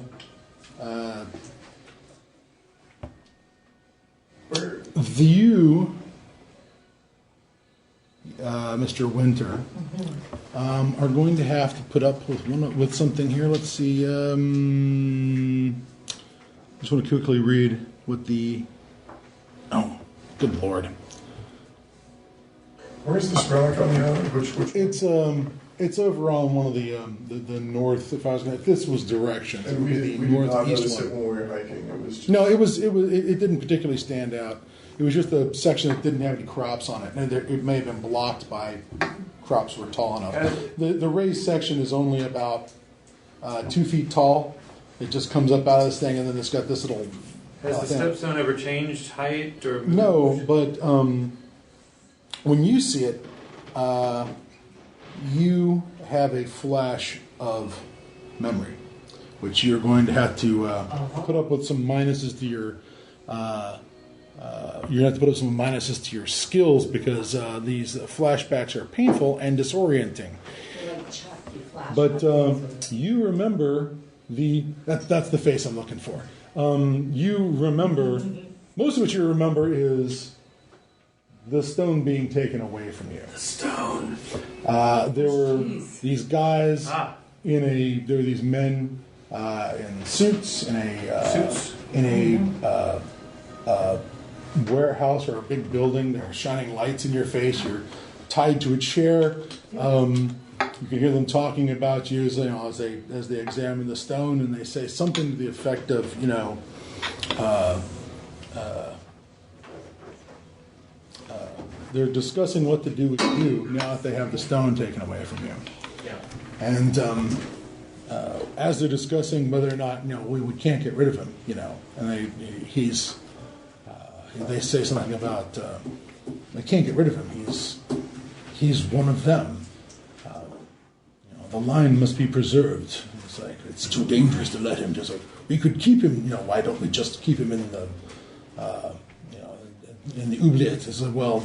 you, Mr. Winter, are going to have to put up with something here. Let's see. Just want to quickly read what the. Oh, good Lord! Where's this relic on the island? Which? It's over on one of the north. If this was directions, it And would we be the did not northeast notice it one. when we were hiking. It was just... No, it didn't particularly stand out. It was just a section that didn't have any crops on it, and it may have been blocked by crops that were tall enough. The raised section is only about 2 feet tall, It just comes up out of this thing, and then it's got this little. Has the thing. stepstone ever changed height or? No, but when you see it, you have a flash of memory, which you're going to have to put up with some minuses to your. You're going to have to put up some minuses to your skills because these flashbacks are painful and disorienting. But you remember that's the face I'm looking for. You remember, most of what you remember is the stone being taken away from you. The stone. There were these guys there were these men in suits in a warehouse or a big building. They're shining lights in your face. You're tied to a chair. You can hear them talking about you as they examine the stone, and they say something to the effect of, they're discussing what to do with you now that they have the stone taken away from you. Yeah. And as they're discussing whether or not we can't get rid of him, and they say something about they can't get rid of him. He's one of them. The line must be preserved. It's like it's too dangerous to let him. Just like we could keep him. Why don't we just keep him in the in the oubliette? It's like, well,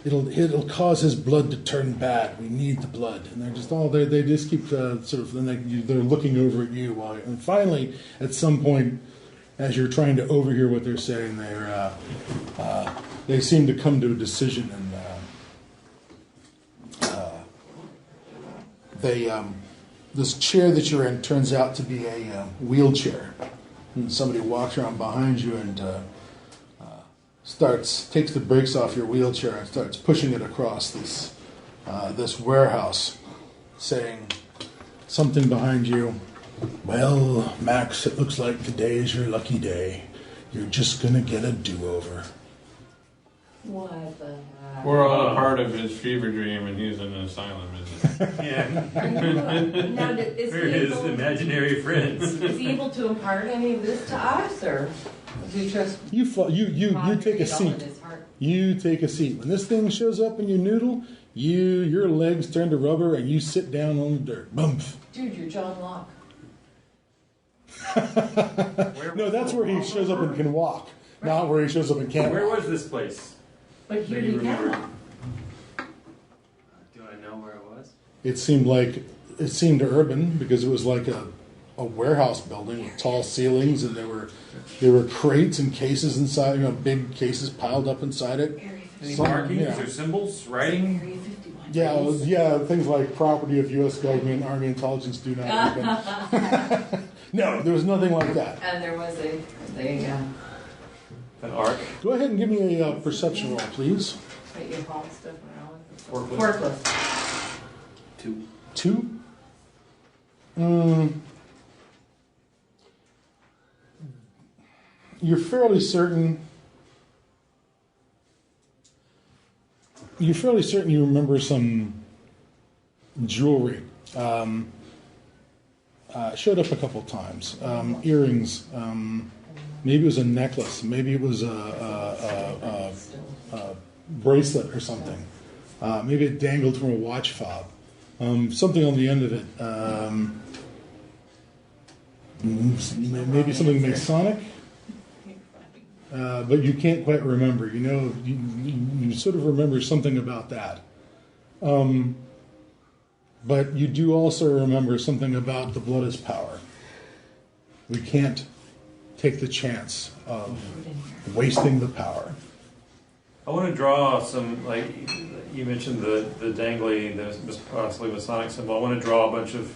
it'll cause his blood to turn bad. We need the blood, and they're just all they just keep sort of. Then they're looking over at you and finally, at some point, as you're trying to overhear what they're saying, they seem to come to a decision, and this chair that you're in turns out to be a wheelchair. And somebody walks around behind you and takes the brakes off your wheelchair and starts pushing it across this warehouse, saying something behind you. Well, Max, it looks like today is your lucky day. You're just going to get a do-over. What the heck? We're all a part of his fever dream, and he's in an asylum, isn't he? Yeah. Now, is We're his imaginary friends. Is he able to impart any of this to us, or do you trust? You take a seat. You take a seat. When this thing shows up in your noodle, your legs turn to rubber, and you sit down on the dirt. Bump. Dude, you're John Locke. No, that's where he shows up and can walk, not where he shows up and can't. Where walk. was this place? But here you can. Do I know where it was? It seemed urban because it was like a warehouse building with tall ceilings, and there were crates and cases inside, big cases piled up inside it. Any markings or symbols, writing? Yeah, things like property of U.S. government, Army intelligence do not open. No, there was nothing like that. And there was An arc? Go ahead and give me a perception roll, please. Wait, you haul stuff around? Forklift. 2? You're fairly certain you remember some jewelry. Showed up a couple times. Earrings. Maybe it was a necklace. Maybe it was a bracelet or something. Maybe it dangled from a watch fob. Something on the end of it. Maybe something Masonic. But you can't quite remember. You sort of remember something about that. But you do also remember something about the blood is power. We can't take the chance of wasting the power. I want to draw some, like you mentioned, the dangly, the possibly Masonic symbol. I want to draw a bunch of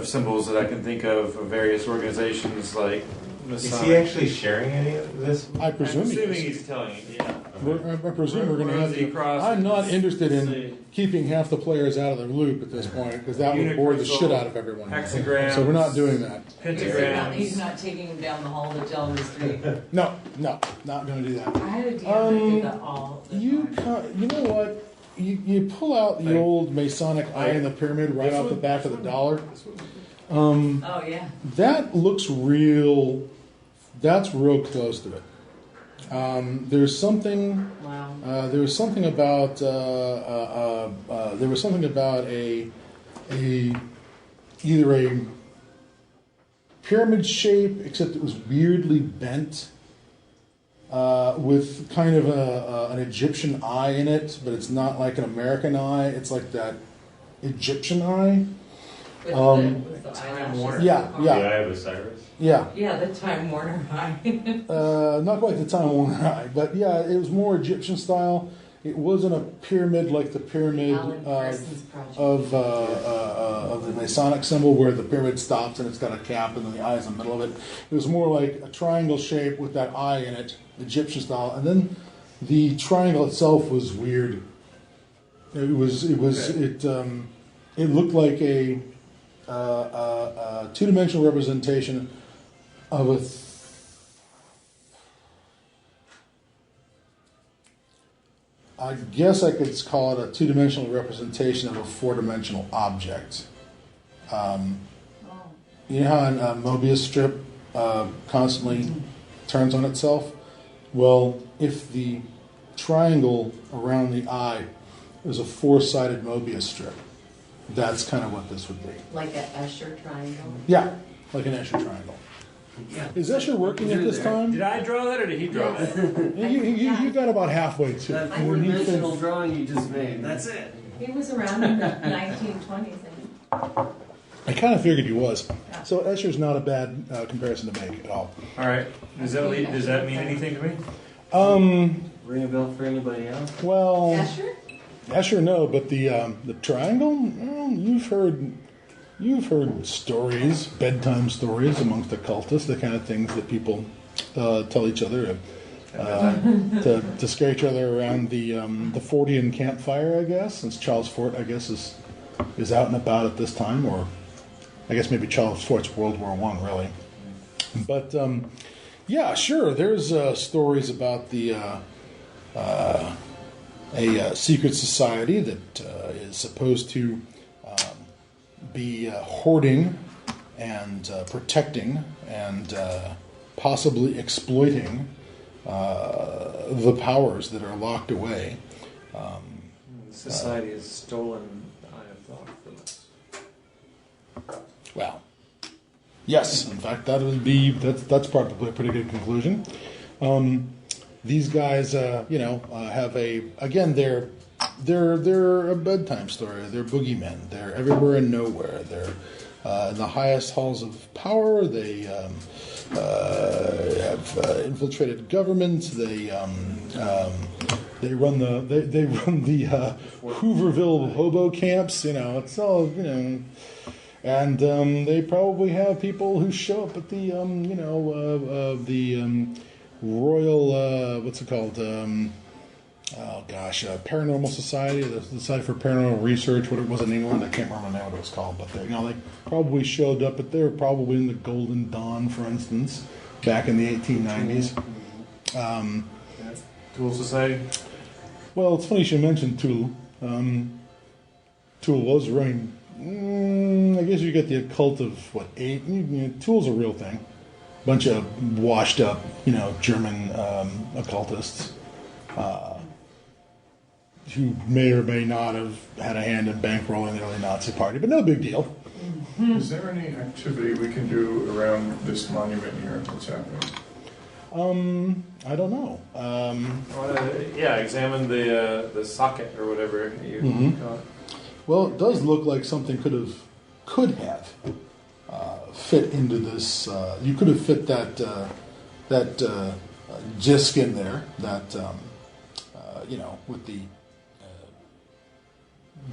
symbols that I can think of various organizations like Masonic. Is he actually sharing any of this? I presume I'm assuming he's telling you, yeah. I presume we're going to have to. I'm not interested in keeping half the players out of the loop at this point because that would bore the shit out of everyone. Hexagrams. So we're not doing that. Pentagrams. He's not taking him down the hall to tell him the street. No, not going to do that. I had a DM that did that all the time. You know what? you pull out the old Masonic eye in the pyramid right off the back of the dollar. Oh, yeah. That looks real. That's real close to it. There's something. Wow. There was something about. There was something about either a pyramid shape, except it was weirdly bent, with kind of an Egyptian eye in it, but it's not like an American eye. It's like that Egyptian eye. With the eyelashes. Yeah, The yeah, Eye of Osiris. yeah. Yeah, the Time Warner eye. Not quite the Time Warner eye, but yeah, it was more Egyptian style. It wasn't a pyramid like the pyramid Alan Parsons project. of the Masonic symbol, where the pyramid stops and it's got a cap and then the eye is in the middle of it. It was more like a triangle shape with that eye in it, Egyptian style, and then the triangle itself was weird. It looked like a two-dimensional representation of I guess I could call it a two-dimensional representation of a four-dimensional object. You know how a Mobius strip constantly turns on itself? Well, if the triangle around the eye is a four-sided Mobius strip, that's kind of what this would be. Like an Escher triangle. Yeah, like an Escher triangle. Is Escher working at this time? Did I draw that or did he draw that? You got about halfway to That it. And when he four-dimensional thinks- drawing you just made. That's it. He was around in the 1920s, I think. I kind of figured he was. So Escher's not a bad comparison to make at all. All right. Does that mean anything to me? Ring a bell for anybody else? Well, Escher? Escher, no, but the triangle. Well, you've heard stories, bedtime stories amongst occultists, the kind of things that people tell each other to scare each other around the Fortean campfire, I guess, since Charles Fort, I guess, is out and about at this time, or I guess maybe Charles Fort's World War I, really. But yeah, sure. There's stories about a secret society that is supposed to be hoarding and protecting and possibly exploiting the powers that are locked away. Society has stolen the Eye of Thoth from us. Well, yes. In fact, that's probably a pretty good conclusion. These guys, have they're a bedtime story. They're boogeymen. They're everywhere and nowhere. They're in the highest halls of power. They have infiltrated governments. They run the Hooverville hobo camps. It's all and they probably have people who show up at the Royal what's it called? Paranormal Society, the Society for Paranormal Research. What it was in England, I can't remember the name of what it was called, but they probably showed up. But they were probably in the Golden Dawn, for instance, back in the 1890s. Tool Society. Well, it's funny you should mention Tool. Tool was running. I guess you get the occult of eight. Tool's a real thing. Bunch of washed up, German occultists who may or may not have had a hand in bankrolling the early Nazi Party, but no big deal. Is there any activity we can do around this monument here that's happening? I don't know. Examine the socket or whatever you call it. Well, it does look like something could have fit into this. You could have fit that disc in there. That with the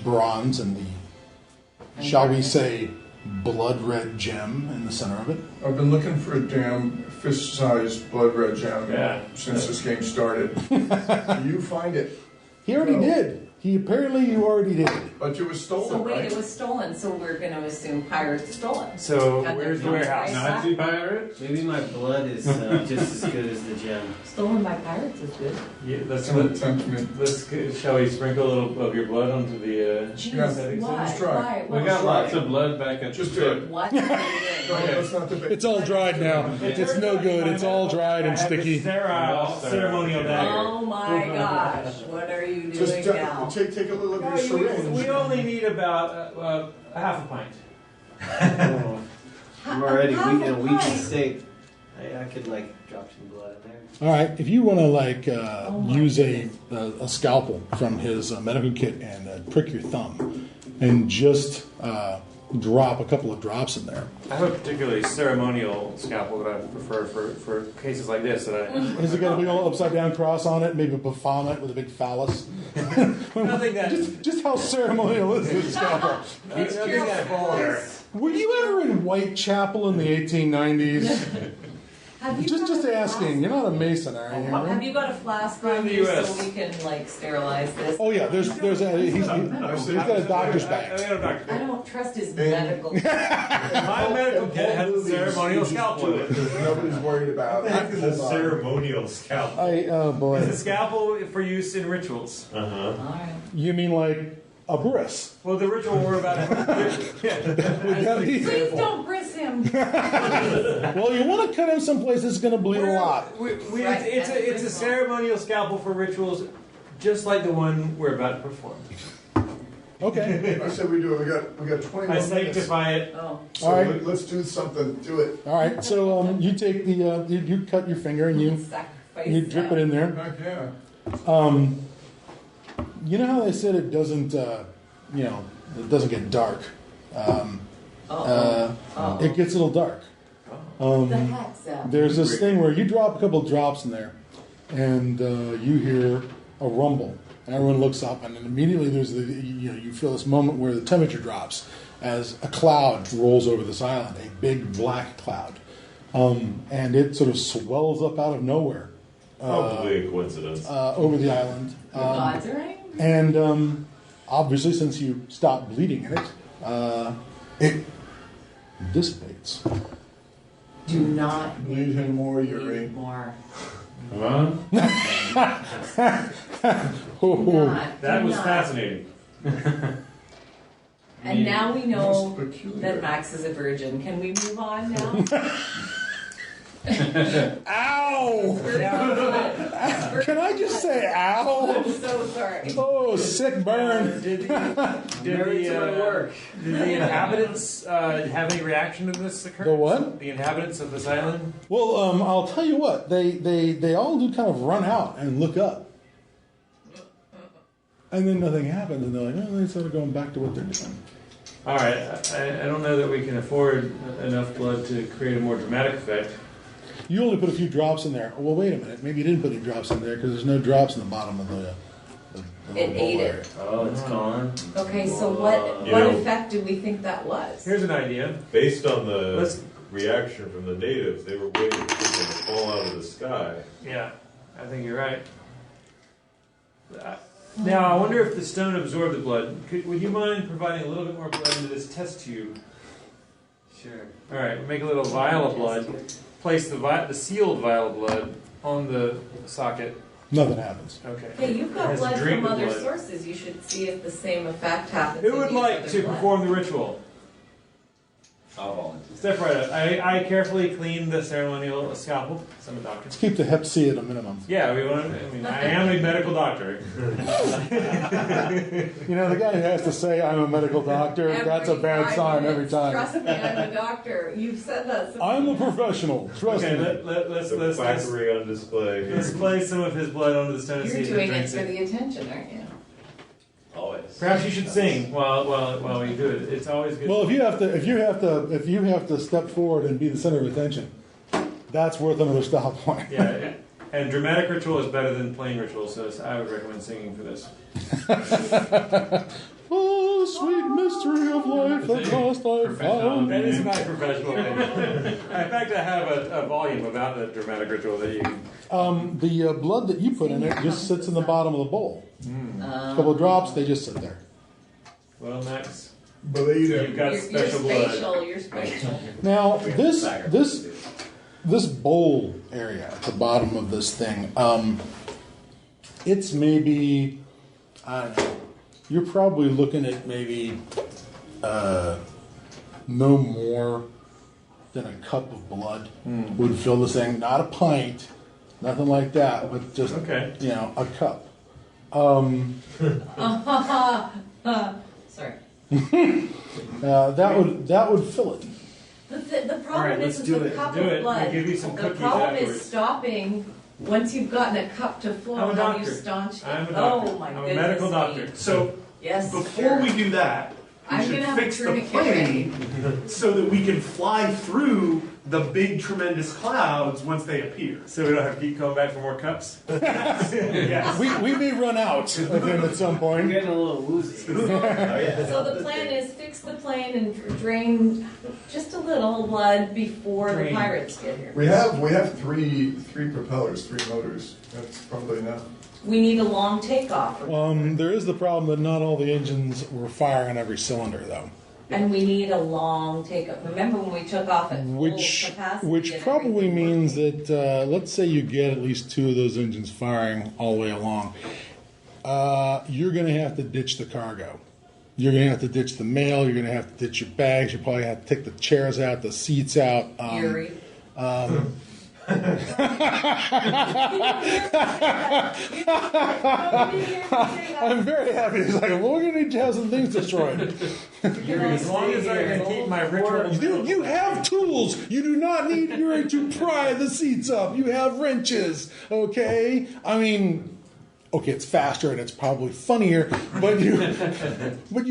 bronze and the, shall we say, blood red gem in the center of it. I've been looking for a damn fist-sized blood red gem since this game started. You find it. He already did. Apparently you already did. But it was stolen, So wait, right? it was stolen, so we're going to assume pirates stole it. So Got where's the their warehouse? price Nazi pirate? Maybe my blood is just as good as the gem. Stolen by pirates is good. Yeah, Don't tempt me. shall we sprinkle a little of your blood onto the Jeez, settings? why? Let's try. Why? We got lots of blood back at Just the do ship. it. What? No, that's not the bit. It's all dried now. It's no good. It's all dried and sticky. Sterile ceremonial dagger. Oh my gosh, what are you doing Just now? take a little of your We syringe. only need about a half a pint. I'm already Half weak in a a weak pint. state. I could like drop some blood in there. All right, if you want to use a scalpel from his medical kit and prick your thumb, and just drop a couple of drops in there. I have a particularly ceremonial scalpel that I prefer for cases like this. Has it got a big old upside down cross on it? Maybe a Baphomet with a big phallus? Nothing that. Just how ceremonial is this scalpel? Nothing that vulgar. Were you ever in Whitechapel in the 1890s? Have you Just got a asking. You're not a Mason, are you? Have you got a flask We're in on the you US. so we can like sterilize this? Oh yeah, he's got a doctor's bag. I don't trust his medical. My medical kit has a ceremonial scalpel in it. Nobody's worried about it. This is a ceremonial scalp. Oh boy. It's a scalpel for use in rituals. Uh-huh. All right. You mean like a bris? Well, the ritual we're about to Would that be- Please don't bris him. Well, you want to cut him someplace that's going to bleed a lot. Right, it's a ceremonial scalpel for rituals, just like the one we're about to perform. Okay. I said we do it. We got 20 I more minutes. sanctify it. Oh. So All right. let's do something. Do it. All right. So you take the you cut your finger and you Sacrifice. drip it in there. Heck yeah. You know how they said it doesn't it doesn't get dark. It gets a little dark. The heck's that? There's this thing where you drop a couple of drops in there, and you hear a rumble, and everyone looks up, and then immediately there's you feel this moment where the temperature drops as a cloud rolls over this island, a big black cloud, and it sort of swells up out of nowhere Probably a coincidence. over the island, The gods are angry. and obviously since you stop bleeding in it, it dissipates. Do not Bleed him more, bleed Yuri. more. Huh? That was fascinating. And now we know Most peculiar. that Max is a virgin. Can we move on now? Ow! Can I just say ow? I'm so sorry. Oh, sick burn. Did the inhabitants have any reaction to this occurrence? The what? The inhabitants of this island? Well, I'll tell you what. They all do kind of run out and look up. And then nothing happens, and they're like, oh, they're sort of going back to what they're doing. All right, I don't know that we can afford enough blood to create a more dramatic effect. You only put a few drops in there. Well, wait a minute. Maybe you didn't put any drops in there because there's no drops in the bottom of the It ate bowl it. area. Oh, it's gone. Okay, so what You know- effect do we think that was? Here's an idea. Based on the Let's- reaction from the natives, they were waiting for something to fall out of the sky. Yeah, I think you're right. Now, I wonder if the stone absorbed the blood. Would you mind providing a little bit more blood into this test tube? Sure. All right, make a little vial of blood. Place the sealed vial of blood on the socket. Nothing happens. Okay. Okay, you've got Has a blood drink from of other blood. sources. You should see if the same effect happens. Who if would you use like other to blood. perform the ritual? I'll volunteer. Step right up. I carefully clean the ceremonial scalpel. I'm a doctor. Let's keep the Hep C at a minimum. Yeah, I am a medical doctor. You know, the guy who has to say, I'm a medical doctor, that's a bad sign every time. Trust me, I'm a doctor. You've said that. So I'm a professional. Trust Okay, me. let's The quackery on display. let's place some of his blood onto the stone and see You're if it doing it drinks for it. the attention, aren't you? Always. Perhaps you should sing while we do it. It's always good. Well, if you have to step forward and be the center of attention, that's worth another stop point. Yeah, and dramatic ritual is better than plain ritual, so I would recommend singing for this. Oh, sweet mystery of life at last I found. That is my professional opinion. In fact, I have a volume about the dramatic ritual that you. The blood that you put in it just sits in the bottom of the bowl. A couple of drops, they just sit there. Well, Max, Believe you've got special blood. You're spatial. Now, this bowl area at the bottom of this thing, it's maybe, I don't know, you're probably looking at maybe no more than a cup of blood would fill this thing. Not a pint, nothing like that, but just, a cup. Sorry. That would fill it. The problem isn't the cup Do of it. blood. We'll give you some The cookies problem afterwards. is stopping. Once you've gotten a cup to flow, I'm a how do you doctor. staunch it? I'm a doctor. Oh my I'm goodness. a medical me. doctor. So Yes. before sure. we do that, we I'm should gonna have a fix the tourniquet plane so that we can fly through the big, tremendous clouds once they appear. So we don't have to keep coming back for more cups? Yes. We may run out of him at some point. Getting a little woozy. So the plan is fix the plane and drain just a little blood before the pirates get here. We have three propellers, 3 motors. That's probably enough. We need a long takeoff. There is the problem that not all the engines were firing on every cylinder, though. And we need a long takeoff. Remember when we took off at full capacity? Which and probably everything means that, let's say you get at least 2 of those engines firing all the way along, you're going to have to ditch the cargo. You're going to have to ditch the mail. You're going to have to ditch your bags. You probably have to take the chairs out, the seats out. Yuri. I'm very happy. He's like, well, we're going to need to have some things destroyed. As long as I can keep my ritual. You have tools. You do not need Yuri to pry the seats up. You have wrenches, okay? I mean, okay, it's faster and it's probably funnier, but you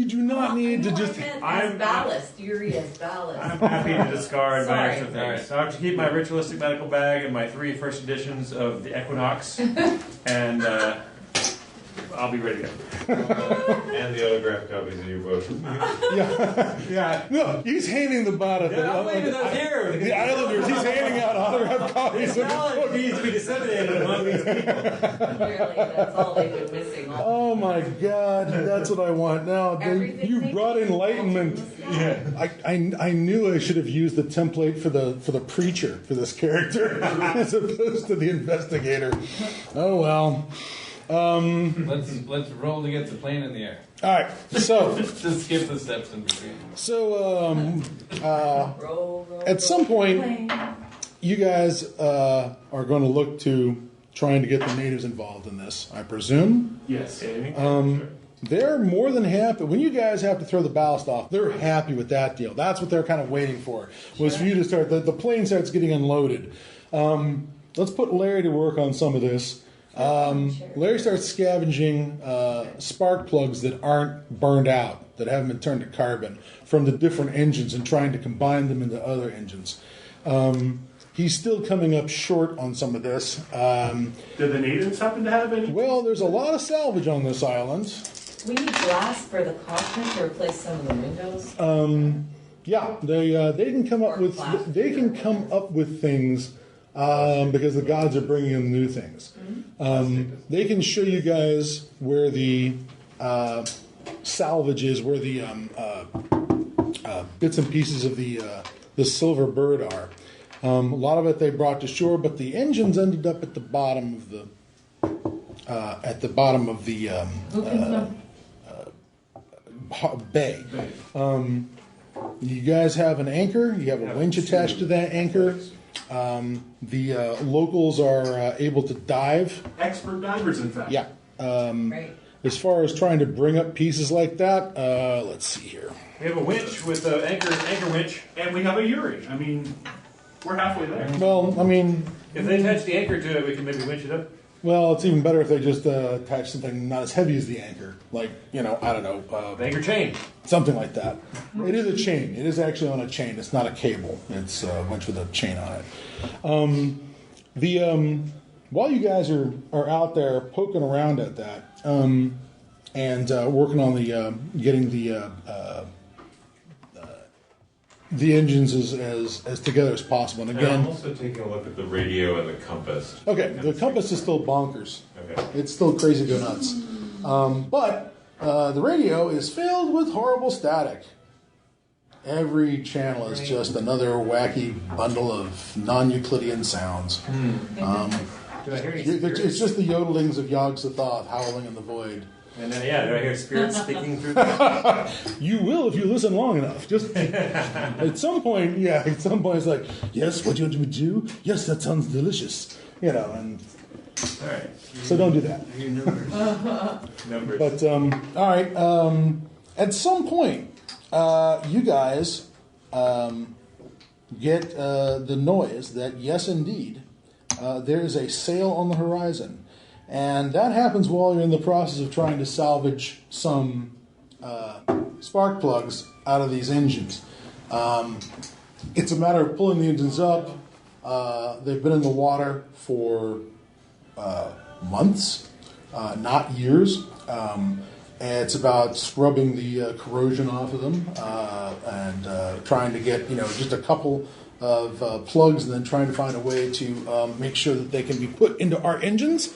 do not need to just. I'm ballast. Yuri has ballast. I'm happy to discard my Sorry. extra things. So I have to keep my ritualistic medical bag and my 3 first editions of the Equinox, and I'll be ready to go. And the autographed copies of your book. Yeah. No, he's handing the bot at I'm leaving those here. the Islanders. He's handing out autographed copies of his Knowledge book. needs to be disseminated among these people. Clearly, that's all they've been missing. Oh my God, that's what I want now. Everything You they brought keep enlightenment. Yeah. I knew I should have used the template for the preacher for this character as opposed to the investigator. Oh well. Let's roll to get the plane in the air. All right. So Just skip the steps in between. Roll, at some point, plane. you guys are going to look to trying to get the natives involved in this, I presume. Yes. They're more than happy. When you guys have to throw the ballast off, they're happy with that deal. That's what they're kind of waiting for, was for you to start. The plane starts getting unloaded. Let's put Larry to work on some of this. Larry starts scavenging spark plugs that aren't burned out, that haven't been turned to carbon, from the different engines and trying to combine them into other engines. He's still coming up short on some of this. Do the natives happen to have any? Well, there's a lot of salvage on this island. We need glass for the cockpit to replace some of the windows. Yeah, they can come up with things because the gods are bringing them new things. They can show you guys where the salvage is, where the bits and pieces of the silver bird are. A lot of it they brought to shore, but the engines ended up at the bottom of the Who can come? bay. You guys have an anchor. You have a winch attached to that anchor. The locals are able to dive. Expert divers, in fact. Yeah. Right. As far as trying to bring up pieces like that, let's see here. We have a winch with an anchor winch. And we have a Yuri. I mean, we're halfway there. Well, I mean, If they attach the anchor to it, we can maybe winch it up. well, it's even better if they just attach something not as heavy as the anchor, like I don't know, The anchor chain. something like that. It is a chain. It is actually on a chain. It's not a cable. It's a winch with a chain on it. While you guys are out there poking around at that and working on the getting the the engines as together as possible. And And again, I'm also taking a look at the radio and the compass. okay, the compass is still bonkers. Okay. It's still crazy go nuts. But the radio is filled with horrible static. Every channel is just another wacky bundle of non-Euclidean sounds. Do I hear any spirits? It's just the yodelings of Eye of Thoth howling in the void. And then, do I hear spirits speaking through the... You will if you listen long enough. Just at some point, it's like, yes, what do you want me to do? Yes, that sounds delicious. And All right. so don't do that. Your numbers. Numbers. But all right, at some point, you guys get the noise that yes, indeed, there is a sail on the horizon, and that happens while you're in the process of trying to salvage some spark plugs out of these engines. It's a matter of pulling the engines up. They've been in the water for months, not years. And it's about scrubbing the corrosion off of them and trying to get just a couple of plugs, and then trying to find a way to make sure that they can be put into our engines.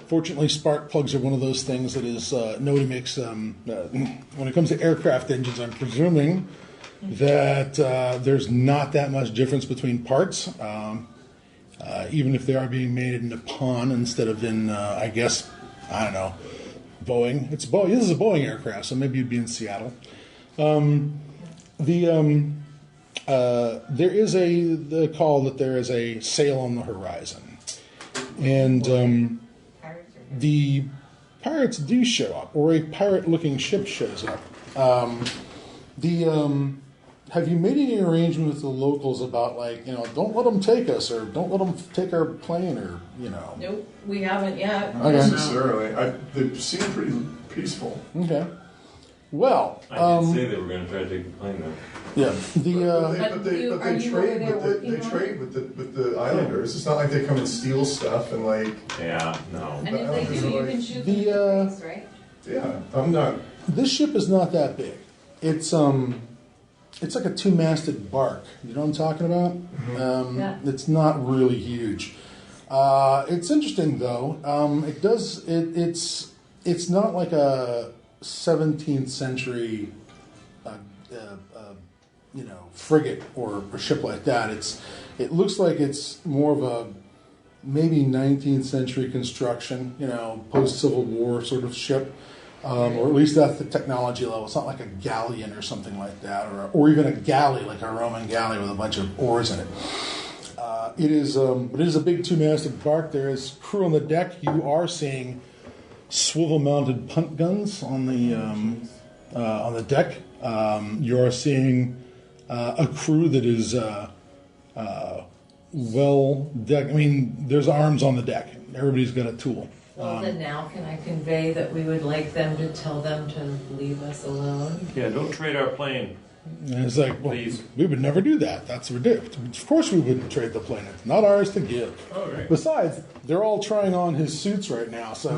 Fortunately, spark plugs are one of those things that is nobody makes. When it comes to aircraft engines, I'm presuming that there's not that much difference between parts, even if they are being made in Nippon instead of in, I don't know, Boeing. It's Boeing. This is a Boeing aircraft, so maybe you'd be in Seattle. There is the call that there is a sail on the horizon, and the pirates do show up, or a pirate-looking ship shows up. Have you made any arrangement with the locals about, don't let them take us, or don't let them take our plane, or, Nope, we haven't yet. Not necessarily. They seem pretty peaceful. Okay. Well, I did say they were going to try to take the plane, though. yeah. But they trade with the islanders. It's not like they come and steal stuff and Yeah, no. And if they do, you can shoot them in the face, right? Yeah, I'm not. This ship is not that big. It's like a two-masted bark. You know what I'm talking about? Yeah. It's not really huge. It's interesting though. It's not like a 17th century, frigate or a ship like that. It looks like it's more of a maybe 19th century construction, post Civil War sort of ship. Or at least that's the technology level. It's not like a galleon or something like that, or even a galley, like a Roman galley with a bunch of oars in it. It is a big two-masted bark. There is crew on the deck. You are seeing swivel-mounted punt guns on the deck. You are seeing a crew that is well decked. I mean, there's arms on the deck. Everybody's got a tool. Well, then now can I convey that we would like them to tell them to leave us alone? Yeah, don't trade our plane. And it's like, well, Please. we would never do that. That's ridiculous. Of course we wouldn't trade the plane. It's not ours to give. Oh, right. Besides, they're all trying on his suits right now, so,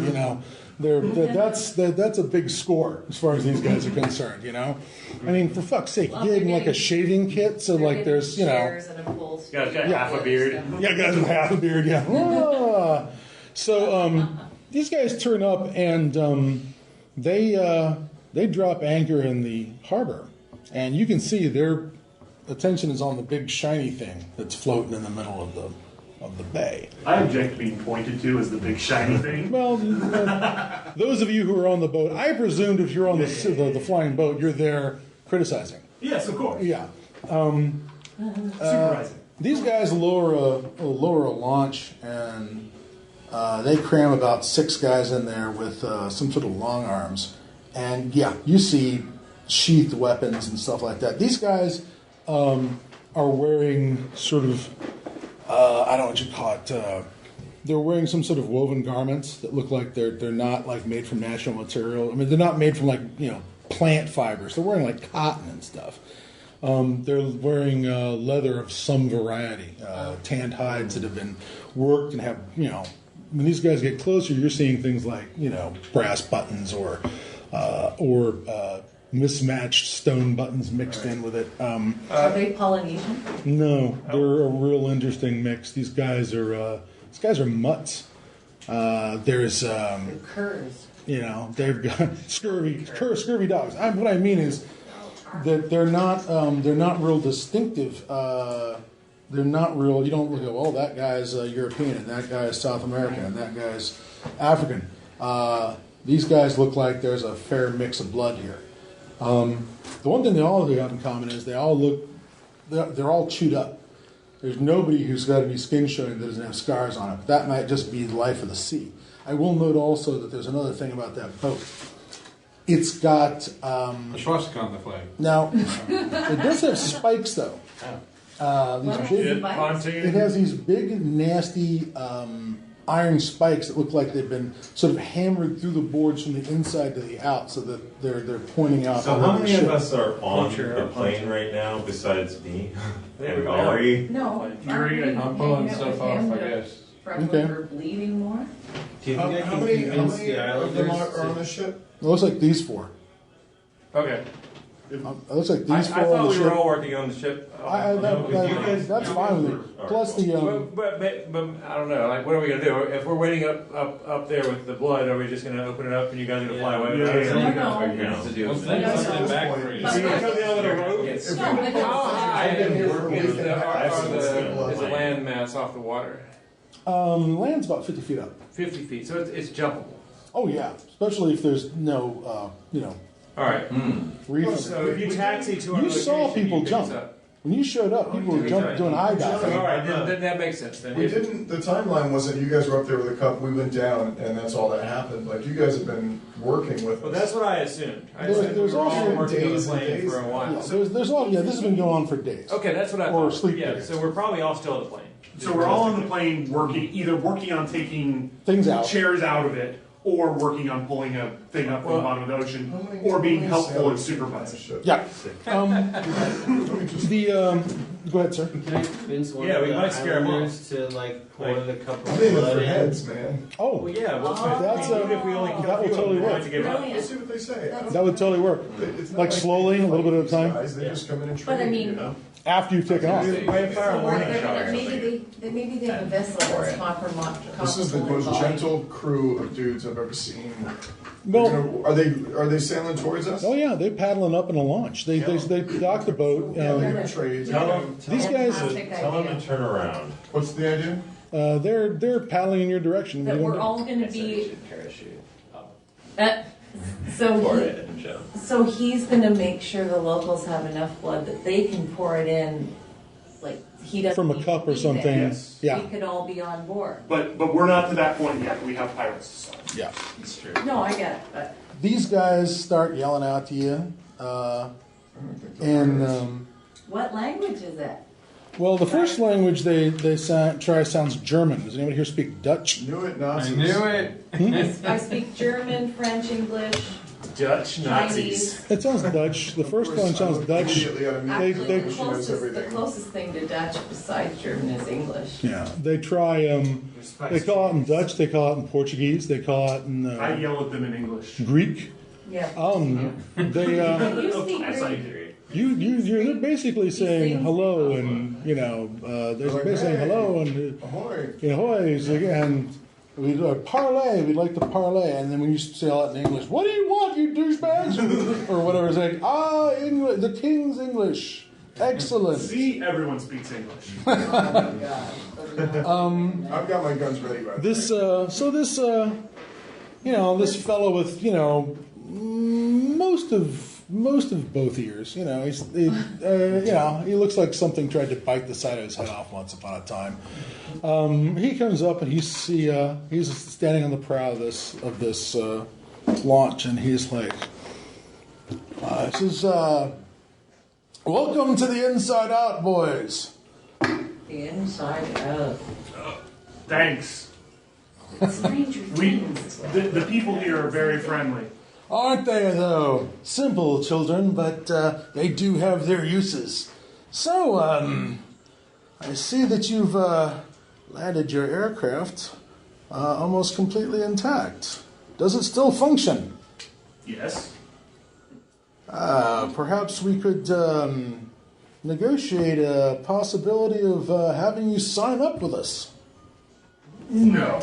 that's a big score as far as these guys are concerned, I mean, for fuck's sake, Well, you gave they're him like a getting- shaving kit, so like there's, Chairs and upholstery. Guy's got half a beard. Yeah, guys with half a beard, yeah. Ah. So these guys turn up and they drop anchor in the harbor, and you can see their attention is on the big shiny thing that's floating in the middle of the bay. I object to being pointed to as the big shiny thing. Well, those of you who are on the boat, I presumed if you're on the flying boat, you're there criticizing. Yes, of course. Yeah. Supervising. These guys lower a launch, and they cram about 6 guys in there with some sort of long arms. And yeah, you see sheathed weapons and stuff like that. These guys are wearing sort of, I don't know what you call it. They're wearing some sort of woven garments that look like they're not like made from natural material. I mean, they're not made from plant fibers. They're wearing like cotton and stuff. They're wearing leather of some variety, tanned hides that have been worked and have, when these guys get closer, you're seeing things like, brass buttons or mismatched stone buttons mixed in with it. Are they Polynesian? No, they're a real interesting mix. These guys are mutts. There's Curs. they've got scurvy dogs. What I mean is that they're not real distinctive. They're not real. You don't look at, that guy's European and that guy's South American and that guy's African. These guys look like there's a fair mix of blood here. The one thing they all have in common is they're all chewed up. There's nobody who's got any skin showing that doesn't have scars on it. But that might just be the life of the sea. I will note also that there's another thing about that boat. It's got A swastika on the flag. now it does have spikes though. It has these big, nasty iron spikes that look like they've been sort of hammered through the boards from the inside to the out, so that they're pointing out. So how many of us are on the plane right now besides me and Valerie? No. I'm pulling stuff off, I guess. Probably for bleeding more. Do you think I How can many convince the of them Islanders are on to... the ship? It looks like these four. Okay. It looks like I these four on thought the we ship. were all working on the ship. That's fine with me. Plus the But I don't know. Like, what are we gonna do? If we're waiting up there with the blood, are we just gonna open it up and you guys are gonna fly away? Yeah. with it? No. Well, send something back for you. So you come down with a rope? If No, but How high I've been here for a is week and a half since the is the land mass off the water? land's about 50 feet up. 50 feet. So it's jumpable. Oh yeah, especially if there's no All right. reef. So if you taxi to our You saw location, people you pick jump. us up. When you showed up, people were doing high So, diving. all right, then that makes sense. Then We didn't. The timeline wasn't you guys were up there with a cup. We went down, and that's all that happened. Like you guys have been working with. Well, us. that's what I assumed. I There's assumed we were all also working on the days and plane days for a and while. There's all this has been going on for days. Okay, that's what I Or thought. sleep Yeah, periods. so we're probably all still at the plane. So we're all on the plane either working on taking Things out. chairs out of it, or working on pulling a thing up from the bottom of the ocean, How many- or being how many helpful and sailors on the supervising. ship? Yeah. Go ahead, sir. Can I convince one Yeah, of we the might scare 'em off. Islanders to pour the cup I'm of aiming blood for in? heads, man. Oh, Well, yeah, well, That's, even if we only kill that will a few of totally them, we work. have to give up. We'll see what they say. I don't- that would totally work. It's not Like slowly, a little bit at a time? Guys, they just come in and But I train, mean- you know? After you've taken off. By fire So warning they're shot or gonna- something. maybe they have a vessel that's This is the most gentle crew of dudes I've ever seen. Well, Are they sailing towards us? oh yeah, they're paddling up in a launch. They dock the boat. Yeah, they have trades. These guys, Tell them to turn around. What's the idea? they're paddling in your direction. That What are you we're gonna all gonna So you be, should parachute up so for he- it and jump. so he's gonna make sure the locals have enough blood that they can pour it in, like, he doesn't. from a need cup to or be something? there. Yes. Yeah, We could all be on board. But we're not to that point yet. We have pirates to start. yeah. It's true. No, I get it, but These guys start yelling out to you, and what language is that? well, the first language they try sounds German. Does anybody here speak Dutch? Knew it, I Nazis. knew it. I speak German, French, English, Dutch Nazis. Chinese. It sounds Dutch. The first one sounds Dutch. Immediately out of me. Actually, they- the She knows the everything. closest thing to Dutch besides German is English. Yeah, they try. They call it in Dutch. They call it in Portuguese. They call it in I yell at them in English. Greek. Yeah. They You speak That's how you Greek. do it. they're basically saying hello, and they're basically saying hello and Ahoy. and we parlay. We'd like to parlay, and then when you say all that in English, what do you want, you douchebags, or whatever? It's like English, the King's English, excellent. See, everyone speaks English. Oh my God. I've got my guns ready, by the This this fellow with most of both ears. He looks like something tried to bite the side of his head off once upon a time. He comes up and he's standing on the prow of this launch, and he's like, "This is welcome to the Inside Out, boys." The inside out. Thanks. Stranger We, Things. the people here are very friendly. Aren't they, though? Simple children, but they do have their uses. So, I see that you've landed your aircraft almost completely intact. Does it still function? Yes. Perhaps we could negotiate a possibility of having you sign up with us. No.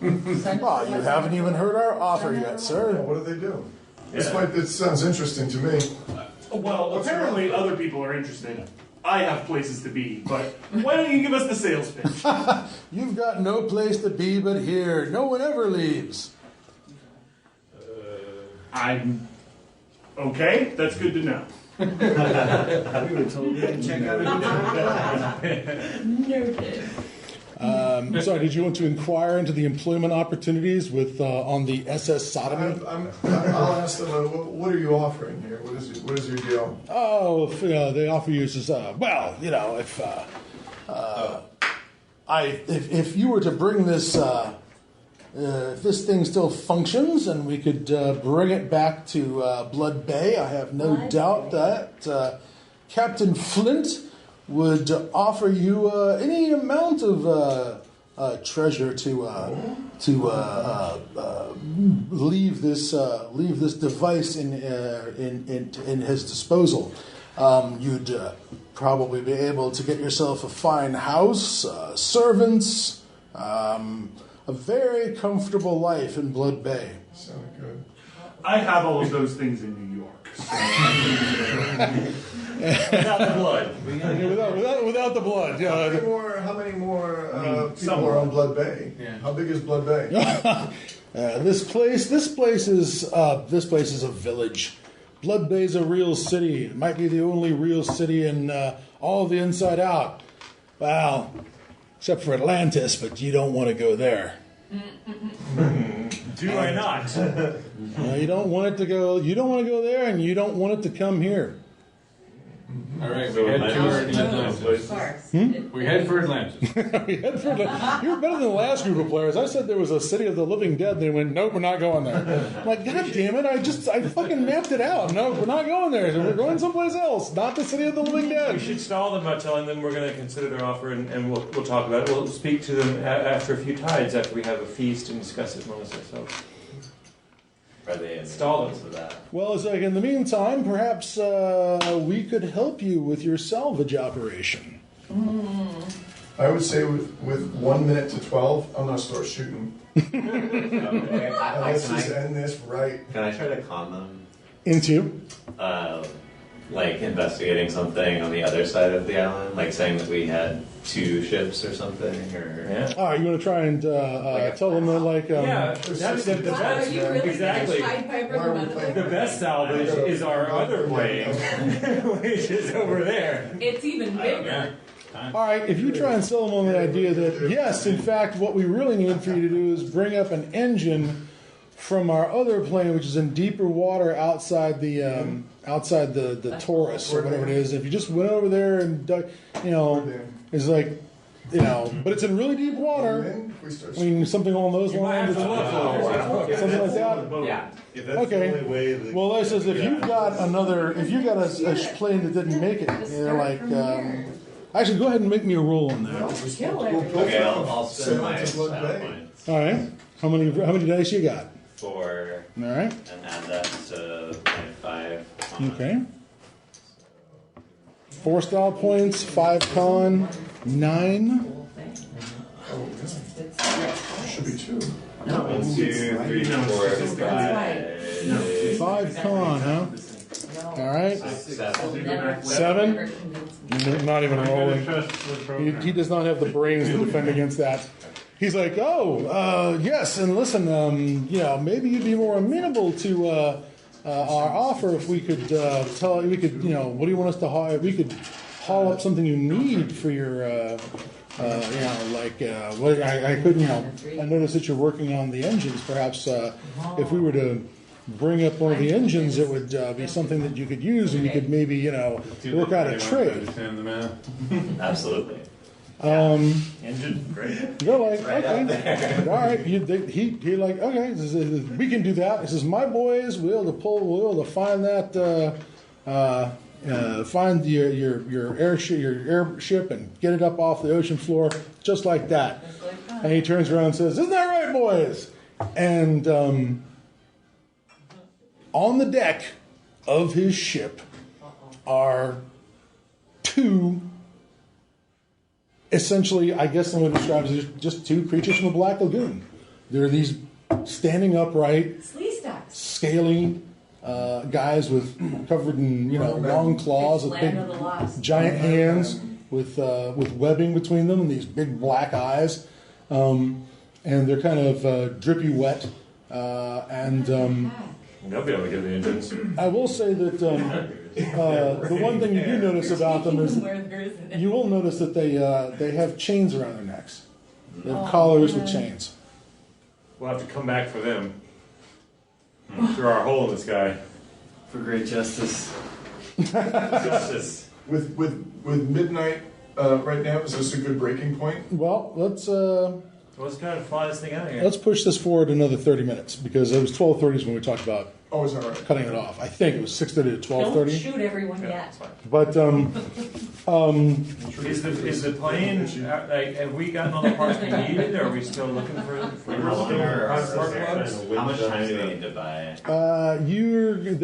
Well, you haven't even heard our offer yet, sir. What do they do? This sounds interesting to me. Well, apparently other people are interested. I have places to be, but why don't you give us the sales pitch? You've got no place to be but here. No one ever leaves. I'm okay. That's good to know. We were told to check out Noted. Sorry, did you want to inquire into the employment opportunities with on the SS Sodomy? I'll ask them, what are you offering here? What is your deal? Oh, they offer you just if you were to bring this, if this thing still functions and we could bring it back to Blood Bay, I have no doubt that Captain Flint would offer you any amount of treasure to leave this device in his disposal. You'd probably be able to get yourself a fine house, servants, a very comfortable life in Blood Bay. Sound good. I have all of those things in New York. So. Without the blood. Without the blood. How Yeah. many more people are on Blood Bay? Yeah. How big is Blood Bay? This place is a village. Blood Bay's a real city. It might be the only real city in all the Inside Out. Well, except for Atlantis, but you don't want to go there. Do I not? You don't want it to go. You don't want to go there, and you don't want it to come here. All right, we head toward Atlantis. We head for Atlantis. You're better than the last group of players. I said there was a city of the living dead. They went, nope, we're not going there. I'm like, God damn it! I fucking mapped it out. No, we're not going there. We're going someplace else. Not the city of the living We dead. should stall them by telling them we're going to consider their offer, and we'll talk about it. We'll speak to them after a few tides, after we have a feast, and discuss it amongst ourselves. Are they Stall amenable to that? Well, it's like in the meantime, perhaps we could help you with your salvage operation. I would say with 1 minute to 12, I'm gonna start shooting. Okay. Let's just end this right. Can I try to con them? Into? Like investigating something on the other side of the island, like saying that we had 2 ships or something, or Yeah. All right, you want to try and tell them that, like, Yeah, that's the Wow, best. are you really Exactly. gonna Pied Piper Why are we the playing? The best salvage is our other plane, which is over there. It's even bigger. all right, if you try and sell them on the idea that, yes, in fact, what we really need for you to do is bring up an engine from our other plane, which is in deeper water outside the Taurus or whatever it is. If you just went over there and it's like, but it's in really deep water. Then we start I mean, something along those You might have lines. to look for it. Something like that. yeah. If that's Okay. the only way that Well, that says if you've got a plane that didn't make it, actually, go ahead and make me a roll on that. Kill it. Okay, I'll spend Sail my into Blood style Bay. points All right. How many dice you got? 4 All right. and add that to my 5. Okay. 4 style points, 5 con, 9. should be 2. 1, 2, 3, 4, 5. 5 con, huh? All right. 7. 7. Not even rolling. He does not have the brains to defend against that. He's like, yes, and listen, maybe you'd be more amenable to our offer if we could what do you want us to haul? We could haul up something you need for your, I noticed that you're working on the engines. Perhaps if we were to bring up one of the engines, it would be something that you could use, and you could maybe, work out a trade. Absolutely. Engine, great. You're like, okay, all right. He like, okay, we can do that. He says, my boys, we'll be able to find that, find your airship and get it up off the ocean floor just like that. And he turns around and says, isn't that right, boys? And on the deck of his ship are two, essentially, I guess I'm going to describe as just two creatures from the Black Lagoon. They're these standing upright, scaly guys with covered in long claws with big giant hands with webbing between them and these big black eyes, and they're kind of drippy wet. They'll be able to get the engines. I will say that the one thing you do notice about them is you will notice that they have chains around their necks. They have collars with chains. We'll have to come back for them. Through our hole in the sky. For great justice. Justice. With midnight right now, is this a good breaking point? Well, let's kind of fly this thing out of here. let's push this forward another 30 minutes because it was 12:30 when we talked about Oh, is that right? cutting it off. I think it was 6:30 to 12:30. Don't shoot everyone yet. But Is the plane, have we gotten all the parts we needed, or are we still looking for How much time do we need to buy?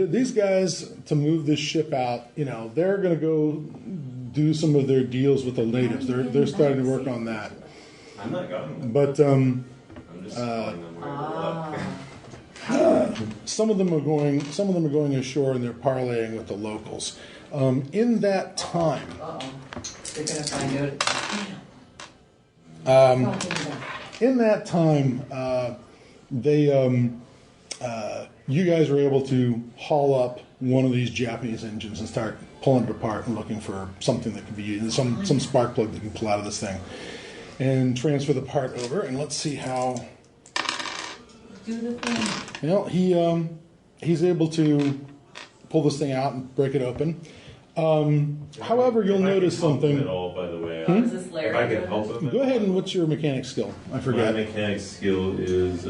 these guys, to move this ship out, they're going to go do some of their deals with the natives. They're starting to work on that. I'm not going. But I'm just telling them where to look. some of them are going ashore and they're parlaying with the locals. In that time, They're going to find out. You guys were able to haul up one of these Japanese engines and start pulling it apart and looking for something that could be used, some spark plug that can pull out of this thing, and transfer the part over. And let's see how. Do the thing. He's able to pull this thing out and break it open. However, you'll notice something. At all, by the way. Is this Larry? If I can help him. Go ahead and what's your mechanic skill? I forget. My mechanic skill is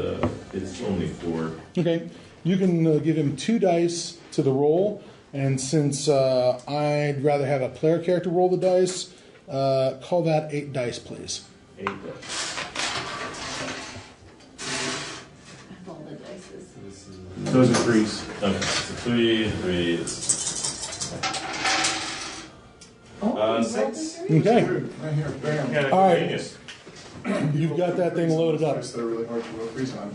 it's only 4. Okay, you can give him 2 dice to the roll, and since I'd rather have a player character roll the dice, call that 8 dice, please. 8 dice. All the dices. Those are 3s. Okay, so 3. Oh, 6. Okay, Right here, bam. Yeah, All right. genius. you've got that thing loaded up. Dice that are really hard to roll freeze on.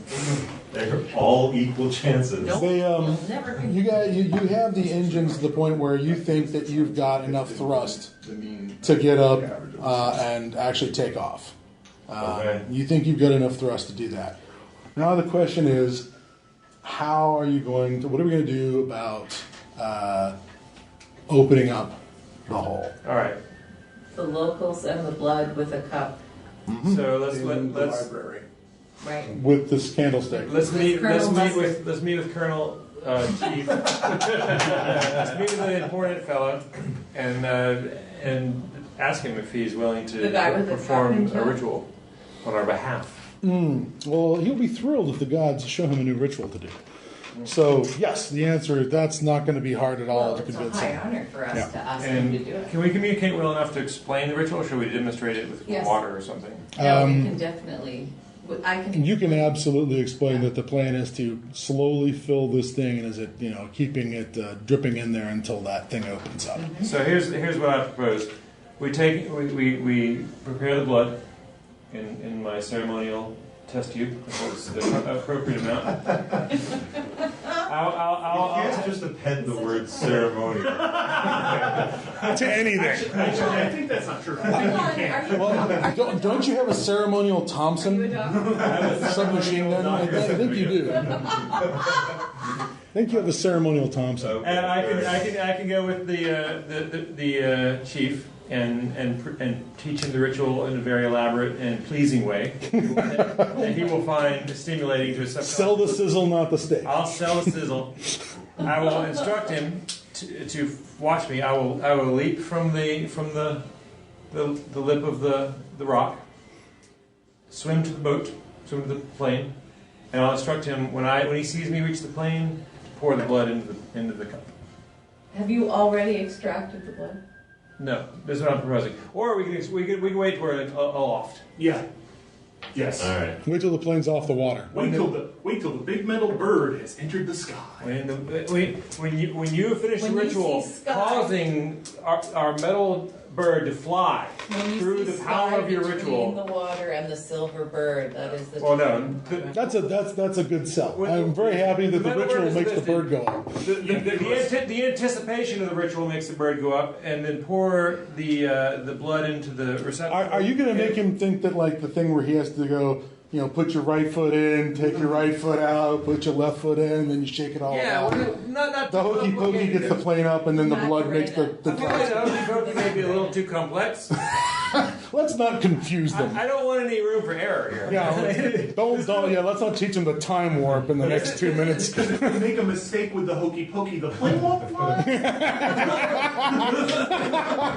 They're all equal chances. They, Never. you have the engines to the point where you think that you've got enough thrust The mean to get up average of and actually take off. Okay. You think you've got enough thrust to do that. Now the question is, what are we going to do about opening up the hole? All right. The locals and the blood with a cup. So in the let's library. Right. With this candlestick. let's meet Colonel with Colonel Chief. Let's meet with an important fella and ask him if he's willing The guy to with the perform cup and a jug? ritual on our behalf. Well, he'll be thrilled if the gods show him a new ritual to do. So, yes, the answer is that's not going to be hard at all Well, to it's a convince high him. honor for us Yeah. to ask him to do it. Can we communicate well enough to explain the ritual, or should we demonstrate it with Yes. water or something? No, we can definitely. I can. You can absolutely explain that the plan is to slowly fill this thing, and is it keeping it dripping in there until that thing opens up. So here's what I propose. We prepare the blood in my ceremonial test tube. It's the appropriate amount. You can't just append the word ceremony. To anything. Actually, I think that's not true. I think Hold you on, can't. are you Well, don't you have a ceremonial you a Thompson doctor? submachine gun? I think you do. I think you have a ceremonial Thompson. And I can go with the chief and teach him the ritual in a very elaborate and pleasing way that he will find stimulating to his subconscious. Sell the sizzle, not the steak. I'll sell the sizzle. I will instruct him to watch me. I will leap from the lip of the rock, swim to the boat, swim to the plane, and I'll instruct him when he sees me reach the plane, pour the blood into the cup. Have you already extracted the blood? No, this is what I'm proposing. Or we can wait for a loft. Yeah. Yes. All right. Wait till the plane's off the water. Wait till the Wait till the big metal bird has entered the sky. When you finish the When you ritual, see sky- causing our metal bird to fly When you through see the sky power of your between ritual. the water and the silver bird, that is the. Well, no. That's a good sell. I'm very happy that the metal bird ritual is makes the listed. bird go up. The anticipation of the ritual makes the bird go up, and then pour the blood into the receptacle. Are you going to make him think that like the thing where he has to go, put your right foot in, take your right foot out, put your left foot in, then you shake it all Yeah, out? well, not The hokey pokey gets the plane up, and then the blood makes the I feel like the hokey pokey may be a little too complex. Let's not confuse them. I don't want any room for error here. Yeah, let's not teach them the time warp in the next 2 minutes. Because if they make a mistake with the hokey pokey, the plane won't fly.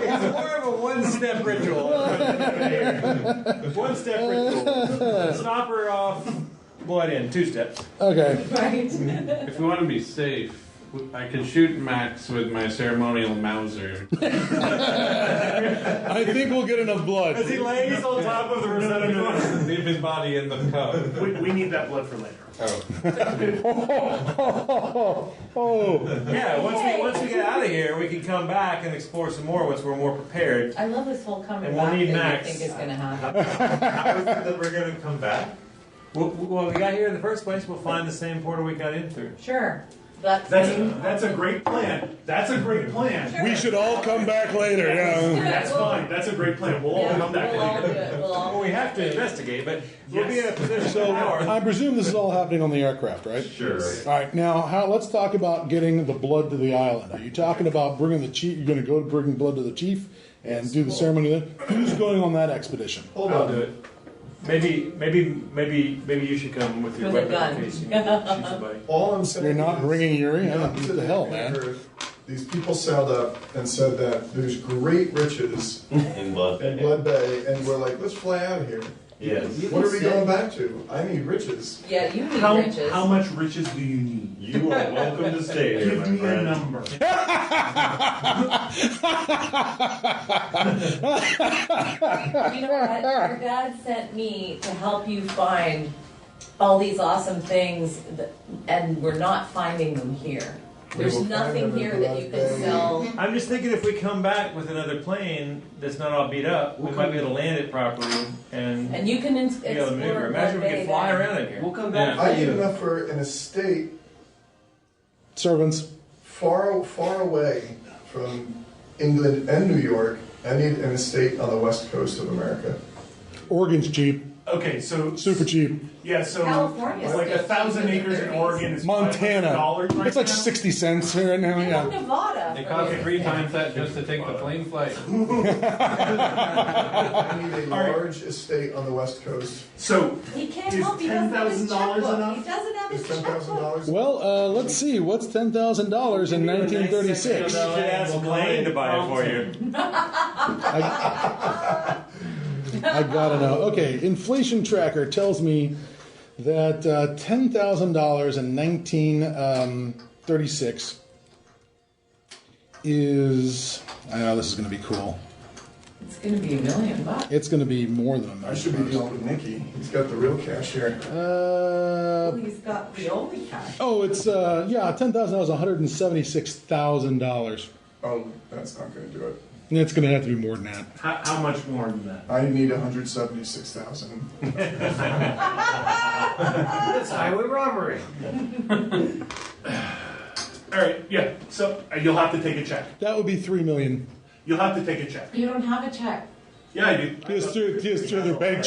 It's more of a one-step ritual. One-step ritual. Stop her off, blood in. 2 steps. Okay. Right. If we want to be safe, I can shoot Max with my ceremonial Mauser. I think we'll get enough blood. As he lays on top of the receptacle. Leave his body in the cup. We need that blood for later. Yeah, once we get out of here, we can come back and explore some more once we're more prepared. I love this whole coming And we'll back need thing Max. I think is going to happen. How is it that we're going to come back? Well, we got here in the first place, we'll find the same portal we got in through. Sure. That's a great plan. That's a great plan. We should all come back later. Yeah. That's fine. That's a great plan. We'll all come back we'll all do later. it. We'll all Well, we have to investigate, but we'll be in a position So now. I presume this is all happening on the aircraft, right? Sure. All right. Now, let's talk about getting the blood to the island. Are you talking about bringing the chief? You're going to go to bring blood to the chief and do the ceremony then? Who's going on that expedition? Hold I'll on. do it. Maybe you should come with your With a weapon gun. in case you need to shoot somebody. All I'm saying You're not is, bringing Yuri? not What to the hell, the man? anchor, these people sailed up and said that there's great riches In Blood in Bay. Blood Bay, and we're like, let's fly out of here. Yes. What are we going back to? I need riches. Yeah, you need How, riches. how much riches do you need? You are welcome to stay here, Give my me a friend. number. You know what? Your dad sent me to help you find all these awesome things, and we're not finding them here. There's will find nothing them in here that you Blood can Bay. sell. I'm just thinking if we come back with another plane that's not all beat up, we might be able to land it properly and And you can be able to explore maneuver. Blood Imagine we Bay could fly then. around in here. We'll come back. I need enough for an estate Servants. far away from England and New York. I need an estate on the west coast of America. Oregon's cheap. Okay, so Super cheap. yeah, so California's like still 1,000 cheap in the acres in 30s. Oregon is Montana. $500 right It's like now. 60 cents here now. Even Yeah. Nevada. They cost Okay. 3 times that just to take the plane flight. I need a All right. large estate on the west coast. So He can't Is help. He doesn't have his $10,000 checkbook. enough? He doesn't have Is his checkbook. $10,000? Well, let's see. What's $10,000 in You should 1936? ask Blaine to buy it for you. I gotta know. Okay, Inflation Tracker tells me that $10,000 in 1936 is. I know this is going to be cool. It's going to be $1 million. It's going to be more than a I million. should be dealing with Nicky. He's got the real cash here. He's got the only cash. Oh, it's $10,000 is $176,000. Oh, that's not going to do it. It's going to have to be more than that. how much more than that? I need 176,000. That's highway robbery. All right, yeah. So you'll have to take a check. That would be $3 million. You'll have to take a check. You don't have a check. Yeah, I do. Just through their bank.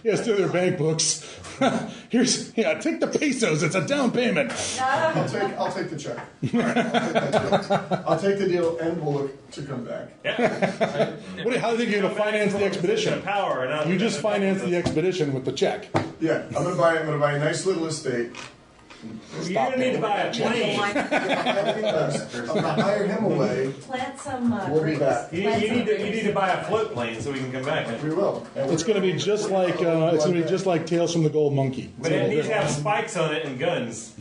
Yes, through their bank books. Take the pesos. It's a down payment. I'll take the check. I'll take the deal, and we'll look to come back. How do you think you're going to finance the expedition? Power, and You just finance the expedition with the check. Yeah, I'm gonna buy a nice little estate. You're gonna need to buy a plane. I'm gonna hire him away. Plant some We'll be grapes. back. You need to buy a float plane so we can come back. We will. And It's going to be just like Tales from the Gold Monkey. But it needs to have spikes on it and guns.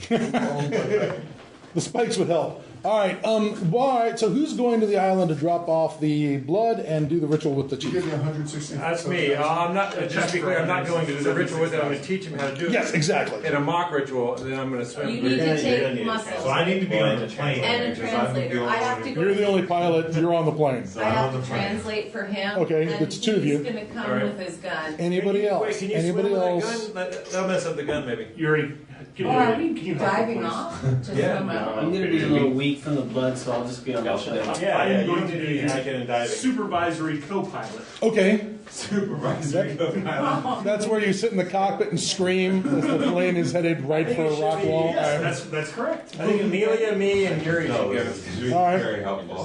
The spikes would help. All right. So who's going to the island to drop off the blood and do the ritual with the You chief? give me 160. That's me. I'm not. Just to be clear, I'm not going to do the ritual with it. I'm going to teach him how to do it. Yes, exactly. In a mock ritual, and then I'm going to swim. You need to take muscles. So I need to be on the plane. And a because I'm the translator. only I have one to who- go. You're the only pilot. You're on the plane. So I I'm have on to the plane. translate for him. Okay, and it's two of you. He's going to come All right. with his gun. Anybody else? Wait, can you Anybody swim else? with that gun? That'll mess up the gun, maybe. Yuri, can Oh, are you, we can you help me, diving please? off? To swim out? I'm gonna be a little weak from the blood, so I'll just be on the ship. I'm going to be do hacking and diving. supervisory co-pilot. Okay. Supervisory co-pilot. That's where you sit in the cockpit and scream as the plane is headed right for a rock wall. That's correct. I think Amelia, me, and Yuri No, should go. this is All right. very helpful.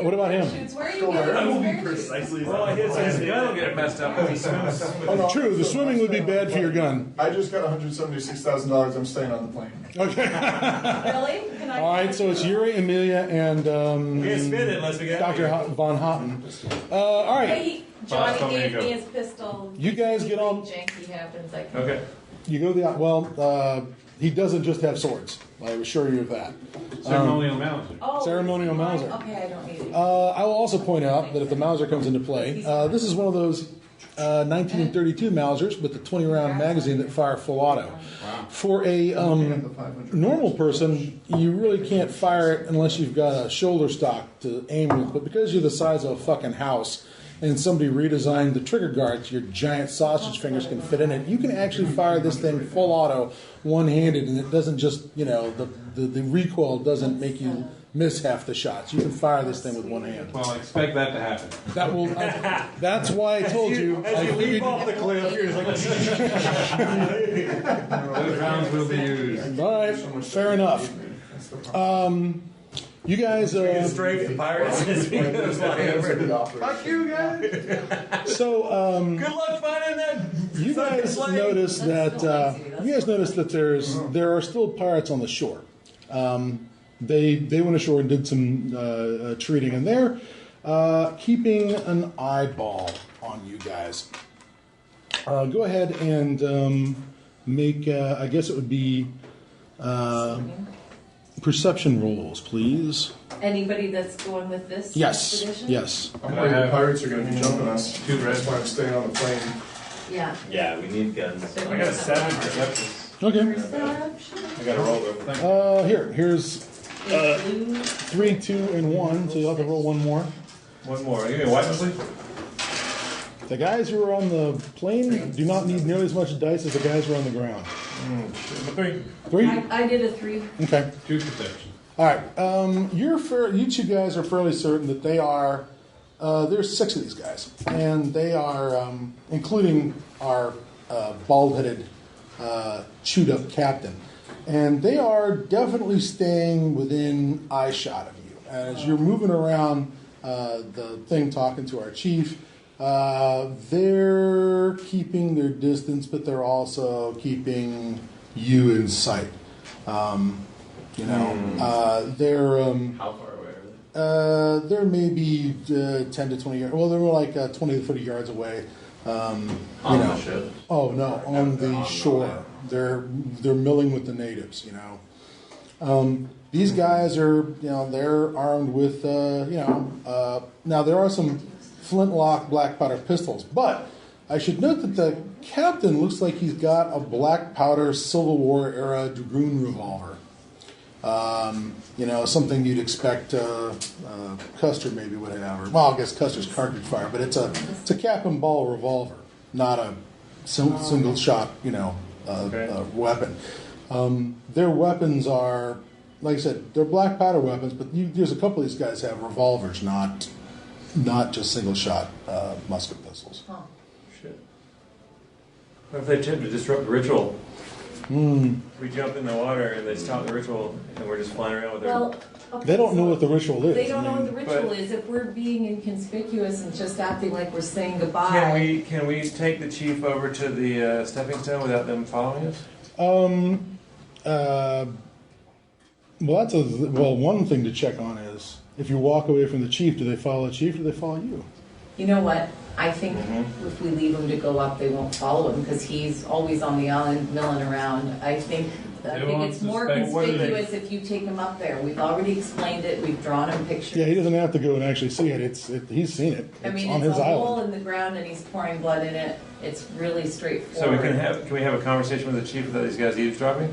What about him? Shoots. Where are you I will be getting precisely as Well, his gun will get messed up if he swims. True, the swimming would be bad for your gun. I just got $176,000. I'm staying on the plane. Okay. Really? Can I All right, so it's Yuri, Amelia, and We can't spin it unless we get Dr. Von Hoppen. All right, Hey, Johnny Boss, gave there you me his pistol. You guys get on- Janky happens. I can. Okay. you go the he doesn't just have swords. I assure you of that. Ceremonial Mauser. Oh, Ceremonial mine? Mauser. Okay, I don't need it. I will also point out that if the Mauser comes into play, this is one of those 1932 Mausers with the 20-round magazine that fire full auto. For a normal person, you really can't fire it unless you've got a shoulder stock to aim with. But because you're the size of a fucking house and somebody redesigned the trigger guard so your giant sausage fingers can fit in it, you can actually fire this thing full auto, one-handed, and it doesn't just, the recoil doesn't make you miss half the shots. You can fire this thing with one hand. Well, I expect that to happen. That will. That's why I told you. I As you leap figured. off the cliff, you're just like. Those rounds will be used. All right, fair enough. You guys. Straight the pirates. Fuck you guys. So. Good luck finding that. You guys notice that. there are still pirates on the shore. They went ashore and did some treating, and they're keeping an eyeball on you guys. Go ahead and make, I guess it would be perception rolls, please. Anybody that's going with this Yes, expedition? yes. I'm worried the pirates are going to be jumping us. Two red That's why I'm staying on the plane. Yeah. Yeah, we need guns. I got a 7 perception. Okay. Perception. I got a roll though. Here's Blue. 3, 2, and 1, so you'll have to roll one more. One more. Give me a white one, please. The guys who are on the plane do not need nearly as much dice as the guys who are on the ground. 3. 3? I did a 3. Okay. Two perception. All right. You two guys are fairly certain that they are. There's 6 of these guys, and they are, including our bald-headed, chewed-up captain, and they are definitely staying within eye shot of you. As you're moving around the thing, talking to our chief, they're keeping their distance, but they're also keeping you in sight. They're. How far away are they? They're maybe 10 to 20 yards. Well, they're more like 20 to 30 yards away. On the ship? Oh no, on the shore. They're milling with the natives. These guys are, they're armed with, now there are some flintlock black powder pistols, but I should note that the captain looks like he's got a black powder Civil War era dragoon revolver. Something you'd expect Custer maybe would have. Or, well, I guess Custer's cartridge fire, but it's a cap and ball revolver, not a single shot, weapon. Their weapons are, like I said, they're black powder weapons, but there's a couple of these guys have revolvers, not just single shot musket pistols. Huh. Shit. What if they attempt to disrupt the ritual? We jump in the water and they stop the ritual and we're just flying around with Well, our... okay, They don't know so what the ritual is. They don't know what the ritual but- is. If we're being inconspicuous and just acting like we're saying goodbye. Can we take the chief over to the stepping stone without them following us? One thing to check on is if you walk away from the chief, do they follow the chief or do they follow you? You know what? I think Mm-hmm. if we leave him to go up, they won't follow him because he's always on the island milling around. I think I They think won't it's more suspect what it conspicuous if you take him up there. We've already explained it, we've drawn him pictures. Yeah, he doesn't have to go and actually see it. He's seen it. I mean, on it's his a hole island. in the ground and he's pouring blood in it. It's really So straightforward. can we have a conversation with the chief without these guys eavesdropping?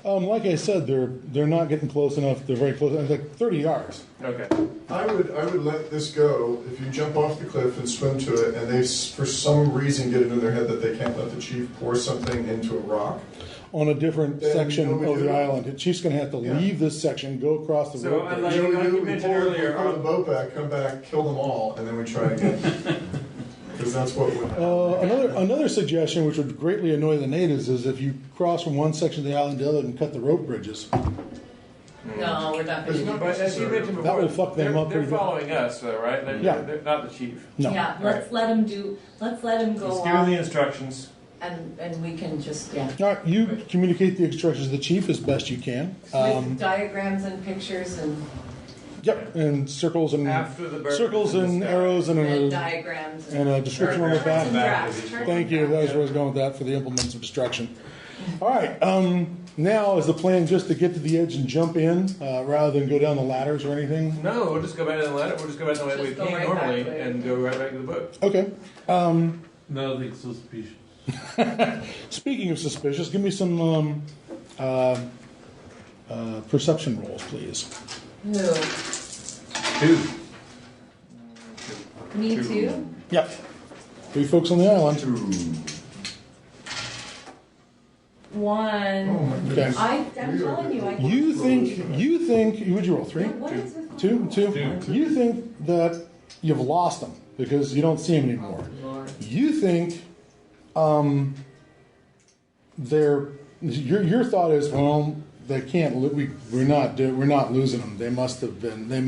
Like I said, they're not getting close enough. They're very close, like 30 yards. Okay. I would let this go if you jump off the cliff and swim to it, and they for some reason get it in their head that they can't let the chief pour something into a rock. On a different Then section nobody of the do it. island. The chief's going to have to Yeah. leave this section, go across the So, road. like you mentioned earlier, pull the boat back, come back, kill them all, and then we try again. Because that's what would happen. Another suggestion, which would greatly annoy the natives, is if you cross from one section of the island to the other and cut the rope bridges. No, we're not going to do But as you mentioned before, That will fuck them up they're pretty good. following us, though, right? They're not the chief. No. Yeah, let's let him go Just give them the off instructions. and we can just, yeah. All right, you communicate the instructions to the chief as best you can. With diagrams and pictures and Yep, and circles and After the bird circles is and there. arrows and diagrams. a description on the Charts and back. graphs, charts Thank and you. graphs. That's where I was going with that for the implements of destruction. All right. Now is the plan just to get to the edge and jump in rather than go down the ladders or anything? No, we'll just go back to the ladder. We'll just go back to the way we Just go came right normally back to it. and go right back to the boat. Okay. Nothing suspicious. Speaking of suspicious, give me some perception rolls, please. Who? Two. Me too? Yep. 3 folks on the island. One. Okay. I'm telling you, I can't. You think, would you roll 3? What is with Two? You think that you've lost them because you don't see them anymore. Lord. You think your thought is, well, they can't. We're not losing them. They must have been. They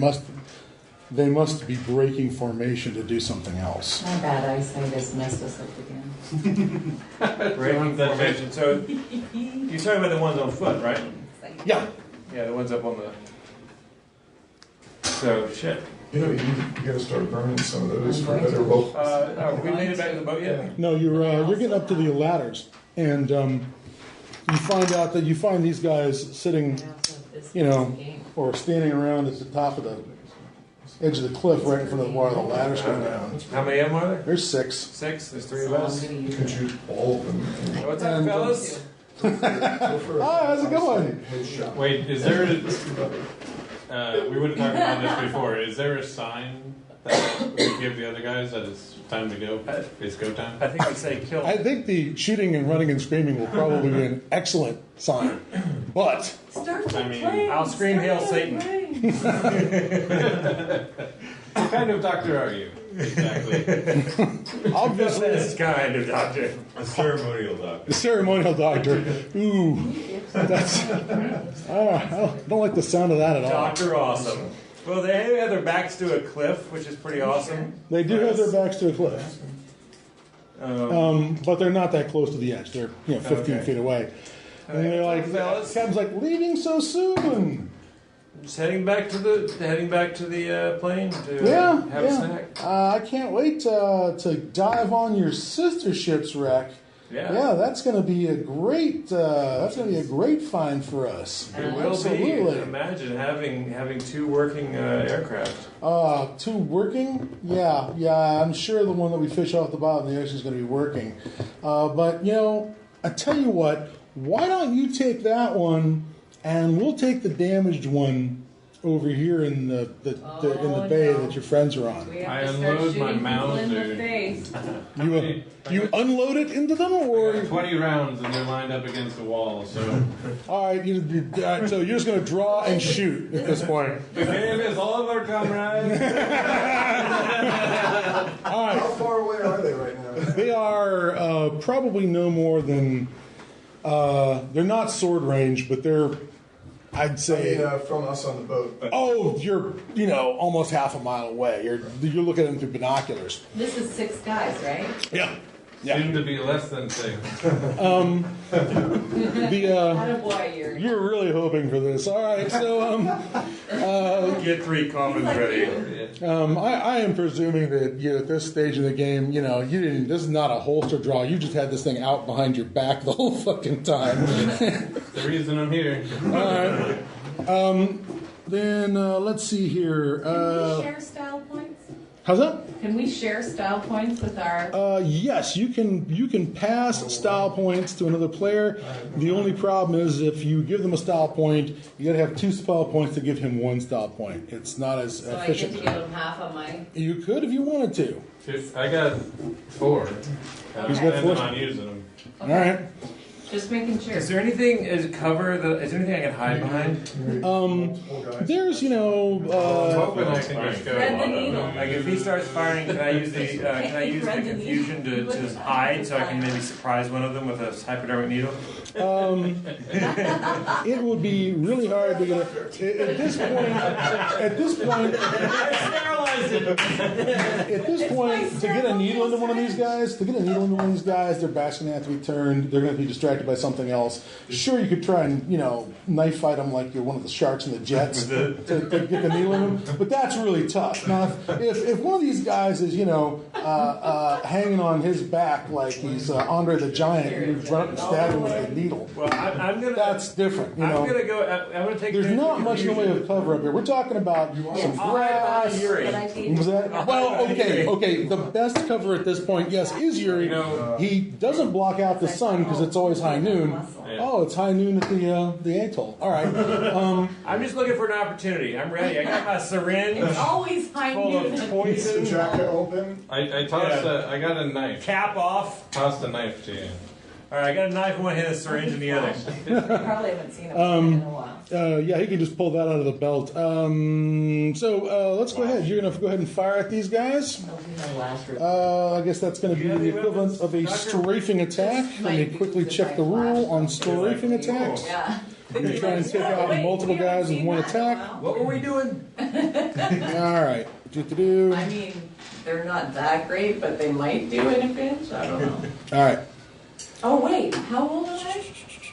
must be breaking formation to do something else. My bad eyesight has messed us up again. Breaking formation. So you're talking about the ones on foot, right? Yeah. Yeah, the ones up on the. So shit. You know, you got to start burning some of those for better boat. We made it back to the boat yet? No, you're getting up to the ladders, and you find these guys sitting, or standing around at the top of the edge of the cliff, right in front of where the ladders come down. How many of them are there? There's 6. 6. There's 3 of us. You can shoot all of them. What's up, fellas? Hi, how's it going? Headshot. Wait, is there we would have talked about this before. Is there a sign that we give the other guys that it's time to go? It's go time? I think we say kill. I think the shooting and running and screaming will probably be an excellent sign, but Start the I mean, plane, I'll scream, start "Hail the Satan." plane. What kind of doctor are you? Exactly. obviously This kind of doctor. A ceremonial doctor. the ceremonial doctor. Ooh, that's. I don't like the sound of that at all. Dr. Awesome. Well, they have their backs to a cliff, which is pretty awesome. They do have their backs to a cliff, but they're not that close to the edge. They're 15 feet away, and they're like, fellas. Captain's like, leaving so soon. Just heading back to the plane to have a snack. I can't wait to dive on your sister ship's wreck. Yeah, that's going to be a great find for us. It will Absolutely. be. Imagine having 2 working aircraft. 2 working? Yeah. I'm sure the one that we fish off the bottom of the ocean is going to be working. But I tell you what. Why don't you take that one, and we'll take the damaged one over here in the bay that your friends are on. We have I to start unload shooting my people Mauser. in the face. You unload it into them, or 20 rounds and they're lined up against the wall, so. all right? So you're just going to draw and shoot at this point. The game is over, comrades. All right. How far away are they right now? They are probably no more than. They're not sword range, but they're. I'd say. From us on the boat. Oh, you're almost half a mile away. You're looking at them through binoculars. This is 6 guys, right? Yeah. Soon to be less than 6. The Attaboy, you're really hoping for this. All right, so Get 3 commons Like ready. I am presuming that at this stage of the game, you didn't. This is not a holster draw. You just had this thing out behind your back the whole fucking time. The reason I'm here. All right. Then let's see here. Can we share style points? How's that? Can we share style points with our? Yes, you can pass style points to another player. The only problem is if you give them a style point, you got to have 2 style points to give him 1 style point. It's not as So efficient. I get to give him half of my. You could if you wanted to. I got 4. Who's got 4? I'm not using them. All right. Just making sure. Is there anything? Is there anything I can hide behind? There's I'm hoping I can just go. Thread the needle. Like if he starts firing, can I use the Thread the confusion to hide so I can maybe surprise one of them with a hypodermic needle? It would be really hard to get at this point. At this point, to get a needle into one of these guys, their back's going to have to be turned. They're going to be distracted by something else. Sure, you could try and knife fight them like you're one of the sharks in the jets to get the needle in them, but that's really tough. Now, if one of these guys is hanging on his back like he's Andre the Giant, and you run up and stab him with a needle. Well, I'm gonna. That's different. I'm gonna go. I'm gonna take. There's not much in the way of cover up here. We're talking about some grass. Was that? Well, okay. The best cover at this point, yes, is Yuri. He doesn't block out the sun because it's always high noon. Oh, it's high noon at the atoll. All right. I'm just looking for an opportunity. I'm ready. I got my syringe. It's always high full noon. of Is the poison. jacket open? I tossed I got a knife. Cap off. Tossed a knife to you. All right, I got a knife in one hand, a syringe in the other. You probably haven't seen him in a while. Yeah, he can just pull that out of the belt. So let's go ahead. You're going to go ahead and fire at these guys. I guess that's going to be the equivalent of a strafing attack. Let me quickly check the rule on strafing attacks. Yeah. You're going to try and take out multiple guys with one attack. What were we doing? All right. Do. I mean, they're not that great, but they might do in a pinch. I don't know. All right. Oh wait, how old am I?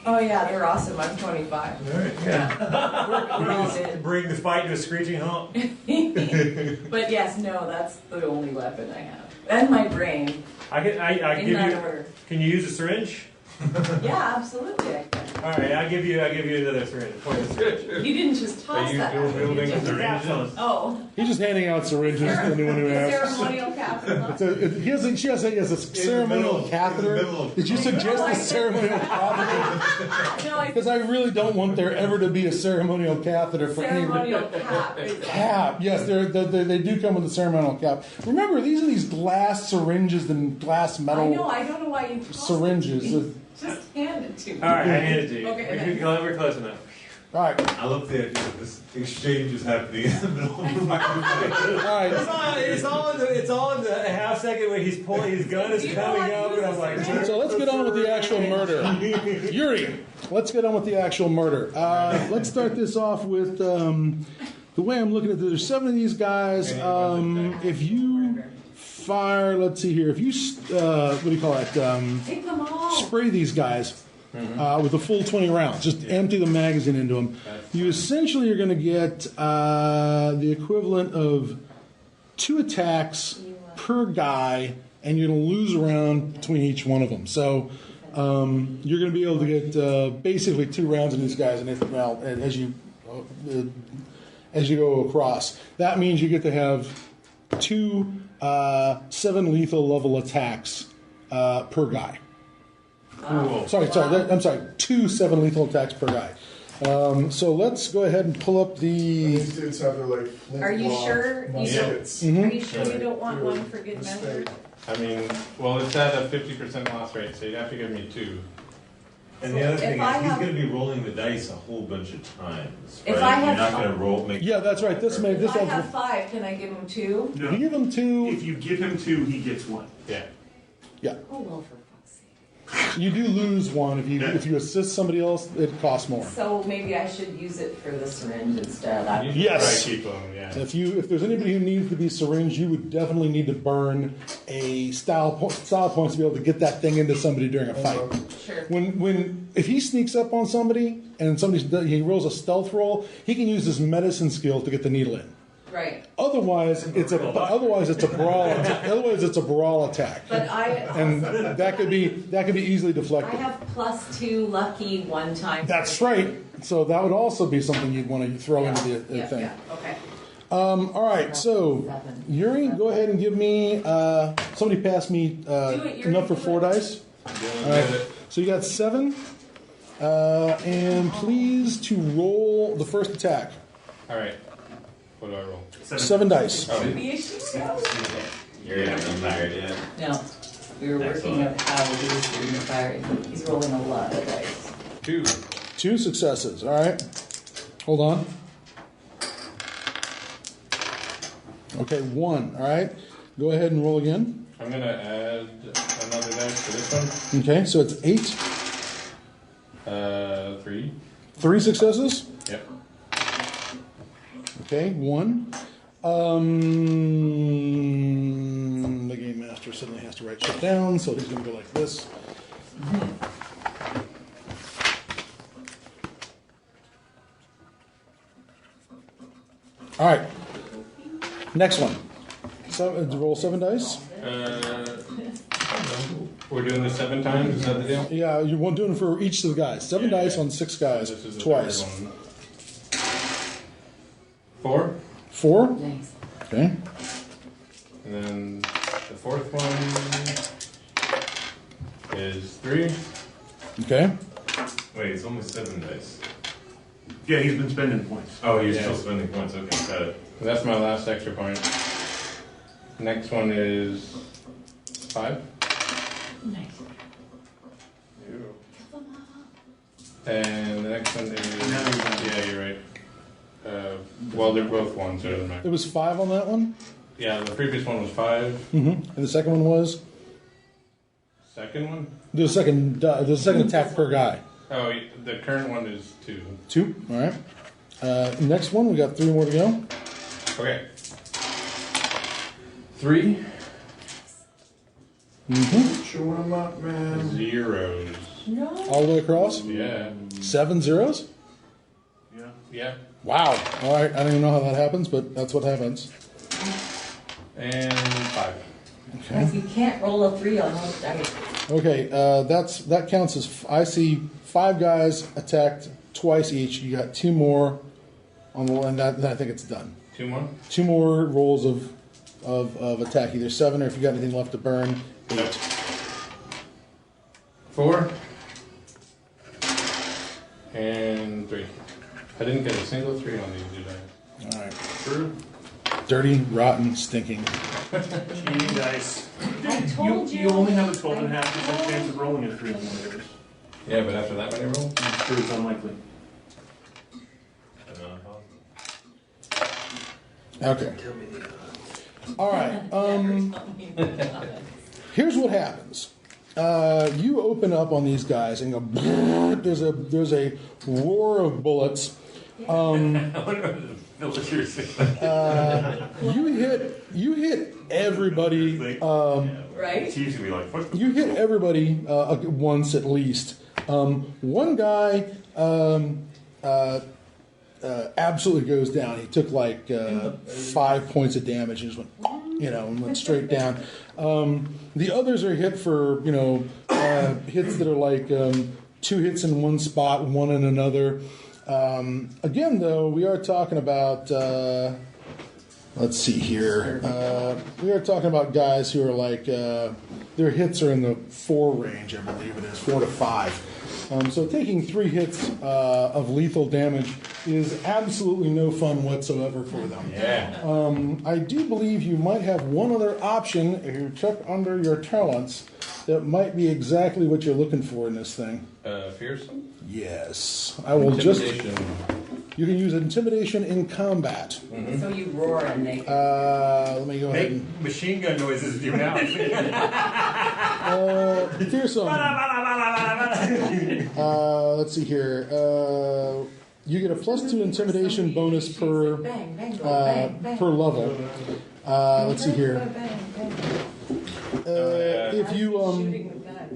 Oh yeah, they're awesome. I'm 25. All right. Yeah. We're all dead. Bring the fight to a screeching halt. But yes, no, that's the only weapon I have, and my brain. I In give that you. order. Can you use a syringe? Yeah, absolutely. I can. All right, I give you another syringe. You didn't just toss Are you that. dual at me, wielding did you? syringes? Oh, He's just handing out syringes to anyone who asks. ceremonial capsule. He has a ceremonial catheter. Did you suggest a ceremonial catheter? No, I Because I really don't want there ever to be a ceremonial catheter for anybody. ceremonial cap. Cap. Yes, they do come with a ceremonial cap. Remember, these are these glass syringes and glass I metal know. I don't know why you tossed it to syringes. me. Just hand it to me. All right, I hand it to you. Okay. We're close enough. All right. I love the idea that this exchange is happening in the middle of the microphone. All right. It's all in the half second where he's pulling his gun is coming up, and I'm like, So let's get on with the actual murder. Yuri, let's get on with the actual murder. Let's start this off with the way I'm looking at this. There's 7 of these guys. If you fire, let's see here. If you, what do you call it? Take them all. Spray these guys with a full 20 rounds. Just empty the magazine into them. You essentially are going to get the equivalent of 2 attacks per guy, and you're going to lose a round between each one of them. So you're going to be able to get basically 2 rounds in these guys, and as you go across. That means you get to have 2 7 lethal level attacks per guy. cool. I'm sorry. 2 7 lethal attacks per guy. So let's go ahead and pull up the. These dudes have their like flint Are you block sure you muskets. Are you sure you don't want one for good measure? I mean, well, it's at a 50% loss rate, so you'd have to give me 2. And the other thing If I is, he's have- going to be rolling the dice a whole bunch of times. If right? I have- You're not going to roll. Make Yeah, that's right. This may. This If I have 5, can I give them 2? If you give him 2. If you give him 2, he gets 1. Yeah. Yeah. Oh well, for fuck's sake. You do lose one if you assist somebody else. It costs more. So maybe I should use it for the syringe instead. You should Yes. try to keep them, yeah. If there's anybody who needs to be syringed, you would definitely need to burn a style points to be able to get that thing into somebody during a fight. Sure. If he sneaks up on somebody and he rolls a stealth roll, he can use his medicine skill to get the needle in. Right. Otherwise, it's a brawl attack, But and that could be easily I deflected. have +2 lucky one time. That's right. So that would also be something you'd want to throw into the thing. Yeah, okay. All right, so Yuri, go ahead and give me. Somebody pass me Yuri, enough for 4 dice. All right, so you got 7, and please to roll the first attack. All right. What do I roll? 7 dice. Oh, You're not fired yet. No, we were working out how he was doing the firing. He's rolling a lot of dice. 2. 2 successes. All right, hold on. Okay, 1. All right, go ahead and roll again. I'm going to add another dice to this one. Okay, so it's 8. 3. 3 successes. Yep. Okay, 1. The game master suddenly has to write shit down, so he's going to go like this. All right, next one. So, roll 7 dice. We're doing this 7 times. Is that the deal? Yeah, you want doing it for each of the guys. 7 dice on 6 guys, This is the twice. third one. 4. 4. Nice. Okay. And then the fourth one is 3. Okay. Wait, it's only 7 dice. Yeah, he's been spending points. Oh, you're Yeah. still spending points. Okay, got it. So that's my last extra point. Next one is 5. Nice. And the next one is... Yeah, you're right. Well, they're both 1, so it doesn't matter. It was 5 on that one. Yeah, the previous one was 5. Mm-hmm. And the second one was Second one? there's a second attack per guy. Oh, the current one is 2. 2. All right. Next one, we got 3 more to go. Okay. 3. Mm-hmm. Chewing them up, man. 0s. No. All the way across. Yeah. 7 zeros. Yeah. Yeah. Wow. All right. I don't even know how that happens, but that's what happens. And 5. Okay. You can't roll a 3 on those dice. Okay. That counts as I see 5 guys attacked twice each. You got 2 more on the and that I think it's done. 2 more? 2 more rolls of attack, either 7 or if you got anything left to burn, 8. 4. And 3. I didn't get a single 3 on these, did I? All right. True. Dirty, rotten, stinking. Cheating dice. I told you. You only have a 12.5% chance of rolling a 3 on one of yours. Yeah, but after that many rolls? True, it's unlikely. Okay. All right. Here's what happens. You open up on these guys and go. There's a roar of bullets. You hit everybody. Right? It's usually like, what? You hit everybody once at least. One guy absolutely goes down. He took like 5 points of damage and just went, and went straight down. The others are hit for hits that are like 2 hits in one spot, 1 in another. Again, though, we are talking about. Let's see here. We are talking about guys who are like their hits are in the 4 range, I believe it is 4 to 5. So taking 3 hits of lethal damage is absolutely no fun whatsoever for them. Yeah. I do believe you might have one other option if you check under your talents that might be exactly what you're looking for in this thing. Fearsome? Yes. I will just. Intimidation. You can use intimidation in combat. So you roar and they. Let me go ahead. Make machine gun noises with your mouth. Fearsome. Let's see here. You get a +2 intimidation bonus per level. Let's see here. If you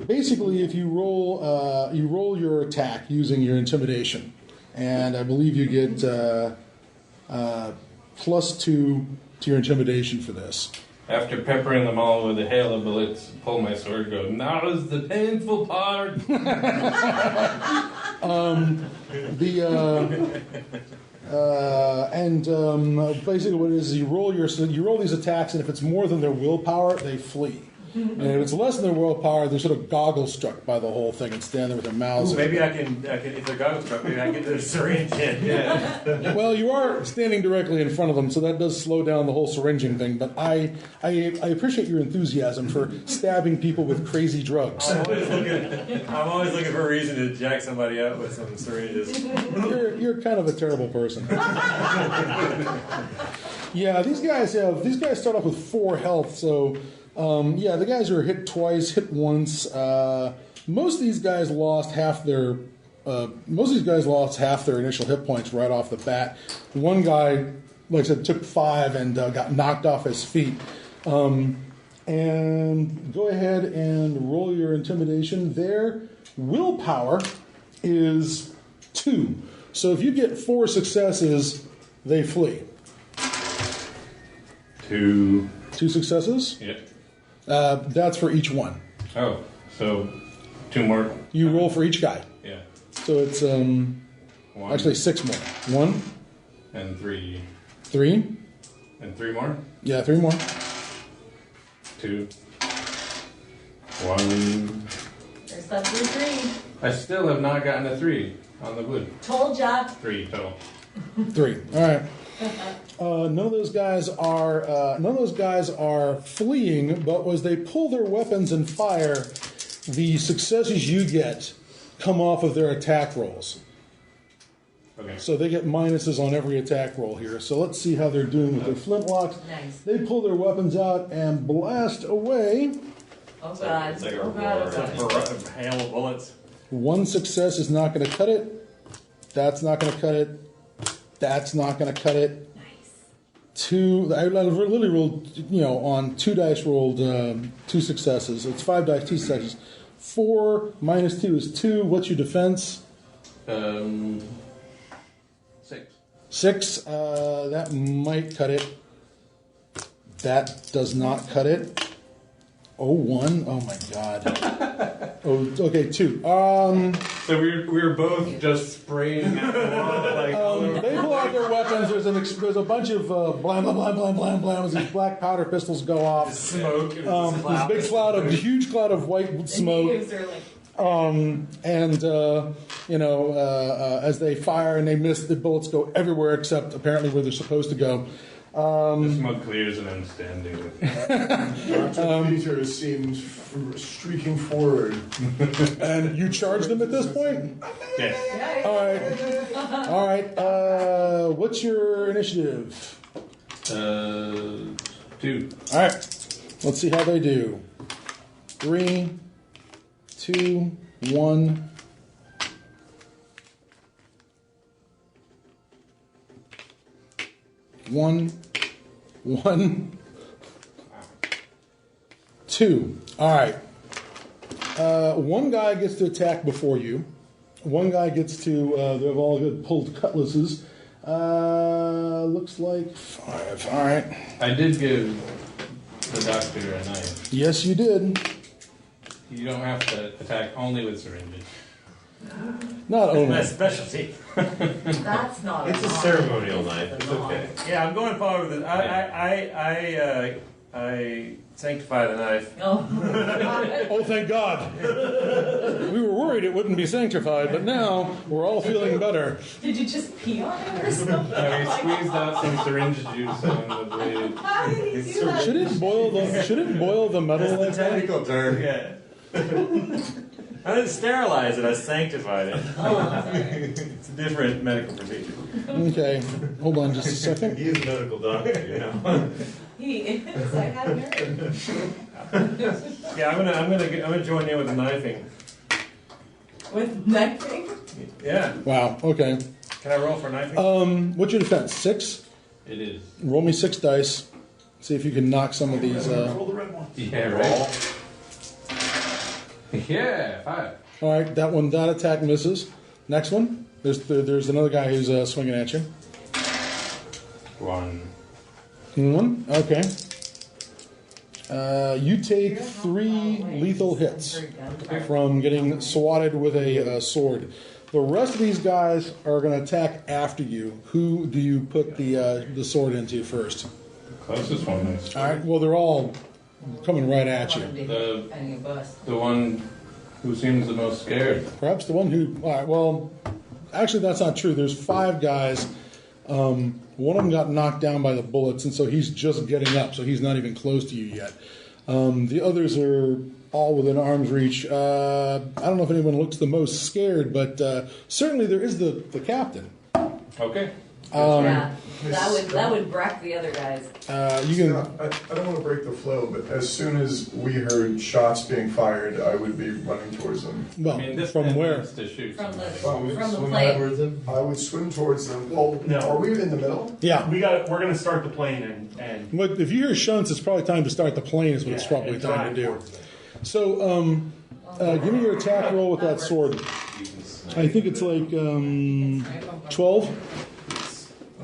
basically if you roll your attack using your intimidation, and I believe you get +2 to your intimidation for this. After peppering them all with a hail of bullets, pull my sword, go, now is the painful part. Basically what it is you roll these attacks, and if it's more than their willpower, they flee. And if it's less than their willpower, they're sort of goggle struck by the whole thing and stand there with their mouths. Ooh, maybe I can, if they're goggle struck, maybe I can get the syringe in. Yeah. Well, you are standing directly in front of them, so that does slow down the whole syringing thing. But I appreciate your enthusiasm for stabbing people with crazy drugs. I'm always looking for a reason to jack somebody up with some syringes. You're kind of a terrible person. Yeah, these guys start off with 4 health, so. The guys are hit twice, hit once. Most of these guys lost half their initial hit points right off the bat. One guy, like I said, took 5 and got knocked off his feet. And go ahead and roll your intimidation. Their willpower is 2. So if you get 4 successes, they flee. 2 successes? Yep. That's for each one. Oh, so 2 more. You roll for each guy. Yeah. So it's 1. Actually 6 more. 1 and 3. 3 and 3 more. Yeah, 3 more. 2 1. There's that 3. I still have not gotten a 3 on the wood. Told ya. 3 total. 3. All right. None of those guys are fleeing, but as they pull their weapons and fire, the successes you get come off of their attack rolls. Okay. So they get minuses on every attack roll here. So let's see how they're doing with their flintlocks. Nice. They pull their weapons out and blast away. Oh God. It's like a Oh God. roar. A hail of bullets. 1 success is not going to cut it. That's not going to cut it. That's not going to cut it. 2, I literally rolled, on 2 dice rolled 2 successes. It's 5 dice, 2 successes. 4 minus 2 is 2. What's your defense? 6. 6. That might cut it. That does not cut it. 1. Oh my God. Okay, 2. So we were both just spraying at the wall, like They pull out their weapons. There's a bunch of blam, blam, blam, blam, blam, blam as these black powder pistols go off. Smoke. This huge cloud of white smoke. As they fire and they miss, the bullets go everywhere except apparently where they're supposed to go. the smoke clears and I'm standing with Dr. Peter seems streaking forward. And you charge them at this point? Yes. All right. What's your initiative? 2. All right. Let's see how they do. 3, 2, 1. One, 2. All right. One guy gets to attack before you. One guy gets to. They've all got pulled cutlasses. Looks like 5. All right. I did give the doctor a knife. Yes, you did. You don't have to attack only with syringes. Not only. My specialty. That's not. It's a ceremonial knife. It's okay. Yeah, I'm going forward with it. I sanctify the knife. Oh. Oh, thank God. We were worried it wouldn't be sanctified, but now we're all feeling better. Did you just pee on it or something? We squeezed out some syringe juice on the blade. How did you do that? Should it boil the metal like that? Technical term. Yeah. I didn't sterilize it, I sanctified it. Oh, sorry. It's a different medical procedure. Okay, hold on just a second. He is a medical doctor, you know. He is. I hadn't heard. Yeah, I'm gonna join in with the knifing. With knifing? Yeah. Wow. Okay. Can I roll for knifing? What's your defense? 6. It is. Roll me 6 dice. See if you can knock some of these. Roll the red one. Yeah, right. Yeah, 5. All right, that attack misses. Next one. There's another guy who's swinging at you. 1. 1. Okay. You take 3 lethal hits from getting swatted with a sword. The rest of these guys are going to attack after you. Who do you put the sword into first? Closest one is. All right. Well, they're all coming right at you. The one who seems the most scared. Perhaps the one who. All right. Well, actually, that's not true. There's 5 guys. One of them got knocked down by the bullets, and so he's just getting up. So he's not even close to you yet. The others are all within arm's reach. I don't know if anyone looks the most scared, but certainly there is the captain. Okay. Yeah, that would wreck the other guys. You can. I don't want to break the flow, but as soon as we heard shots being fired, I would be running towards them. Well, this from man where? wants to shoot From the somebody. plane. I would swim towards them. Well, No. are we in the middle? Yeah. We're gonna start the plane and But if you hear shunts, it's probably time to start the plane. Is what it's probably and time to drive do. towards them. So, give me your attack roll with that sword. I think it's like 12.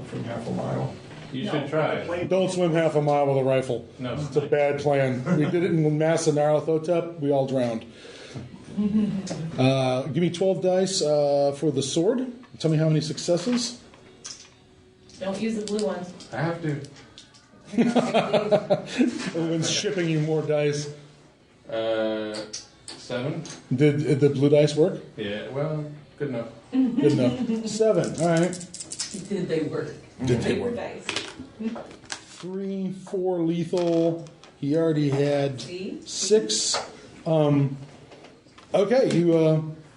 From half a mile. You should try. Don't swim half a mile with a rifle. No. It's a bad plan. We did it in Mass and Narlathotep. We all drowned. Give me 12 dice for the sword. Tell me how many successes. Don't use the blue ones. I have to. Everyone's shipping you more dice. 7. Did the blue dice work? Yeah, well, good enough. Good enough. 7. All right. Did they work? Did they work? Dice. 3, 4 lethal. He already had See? 6. Okay,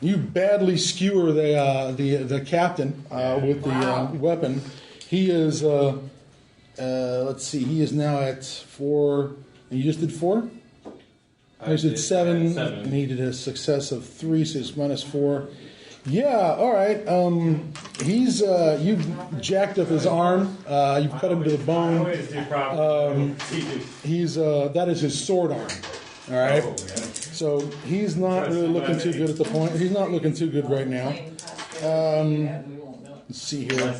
you badly skewer the captain with the weapon. He is let's see. He is now at 4. And you just did 4. I did 7. And he did a success of 3, so it's -4. Yeah, all right. He's you've jacked up his arm. You've cut him to the bone. He's that is his sword arm. All right. So he's not really looking too good at the point. He's not looking too good right now. Let's see here.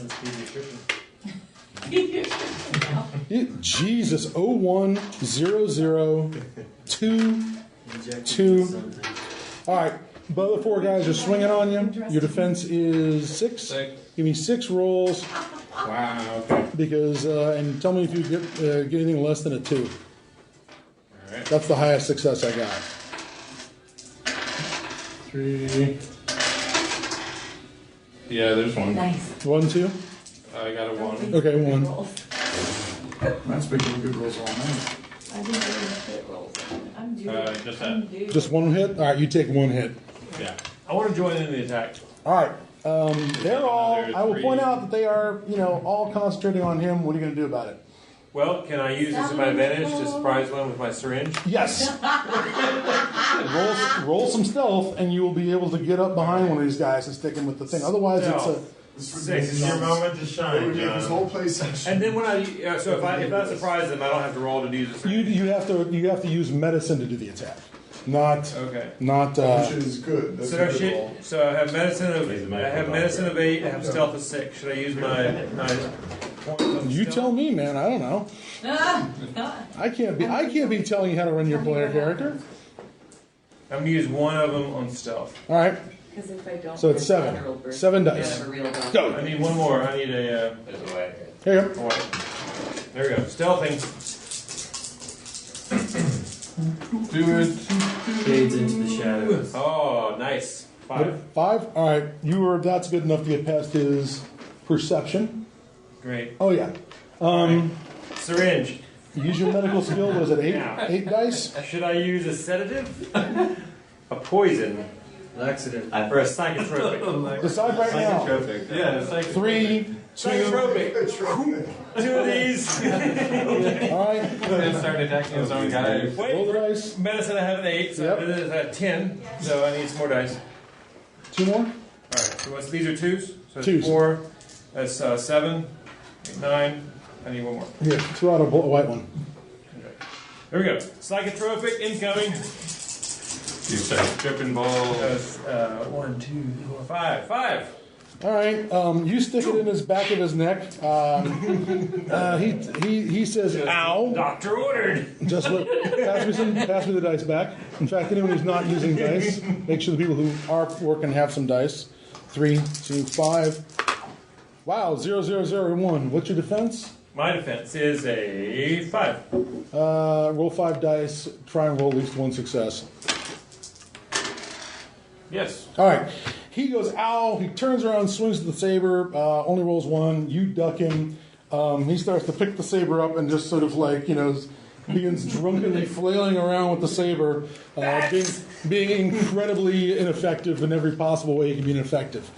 Jesus, 0100222. All right. The other 4 guys are swinging on you. Your defense is 6. Give me 6 rolls. Wow. Okay. Because and tell me if you get anything less than a 2. All right. That's the highest success I got. 3. Yeah, there's 1. Nice. 1, 2. I got a 1. Okay, 1. That's making good rolls all night. I didn't really hit rolls. I'm due. Just that. Just 1 hit. All right, you take 1 hit. Yeah. I want to join in the attack. All right. They're all. Another I will 3. point out that they are, all concentrating on him. What are you going to do about it? Well, can I use this to my advantage to surprise one with my syringe? Yes. roll some stealth, and you will be able to get up behind one of these guys and stick him with the thing. Otherwise, it's a. This would 6. make It's your moment to It would shine, make this John. whole play session. And then when I so if I surprise them, I don't have to roll to use a syringe. You have to use medicine to do the attack, not Okay. Which is good. That's So a good roll. so I have medicine of 8. I have stealth of 6. Should I use my points of You stealth? tell me, man. I don't know. I can't be telling you how to run your player character. I'm gonna use one of them on stealth. All right. Because if I don't, So it's 7. 7 dice. Go. I need one more. I need a. There's a way. Here you go. Oh, wait. There we go. Stealthing. Do it. Fades into the shadows. Oh, nice. 5. 5. All right. That's good enough to get past his perception. Great. Oh yeah. Syringe. Use your medical skill. Was it 8? Yeah. 8 dice. Should I use a sedative? A poison. Laxative. For a psychotropic. Decide right now. Psychotropic. Yeah, it's like 3, 2. Psychotropic. 2 of these. All right. and start attacking his own guy. Roll the dice. Medicine, I have an 8, so Yep. this is a 10, so I need some more dice. 2 more. All right, so these are 2s? So it's 2s. 4, that's 7, 8, 9. I need one more. Here, throw out a white one. Okay. There we go. Psychotropic incoming. You start tripping balls. That's 1, 2, 4, 5. 5. All right. You stick it in his back of his neck. He says, "Ow." Doctor ordered. Just look. Pass me the dice back. In fact, anyone who's not using dice, make sure the people who are working have some dice. 3, 2, 5. Wow, 0, 0, 0, and 1. What's your defense? My defense is a 5. Roll 5 dice. Try and roll at least 1 success. Yes. All right. He goes, ow. He turns around, swings the saber, only rolls 1. You duck him. He starts to pick the saber up and just sort of like, begins drunkenly flailing around with the saber, being incredibly ineffective in every possible way he can be ineffective.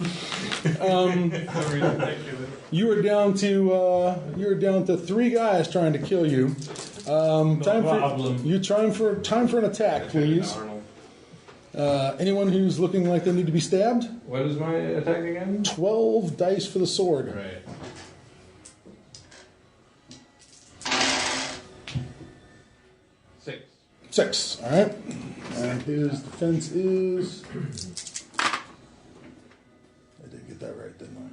You are down to 3 guys trying to kill you. Time for an attack, please. Anyone who's looking like they need to be stabbed? What is my attack again? 12 dice for the sword. Right. Six. All right. And his defense is. I did get that right, didn't I?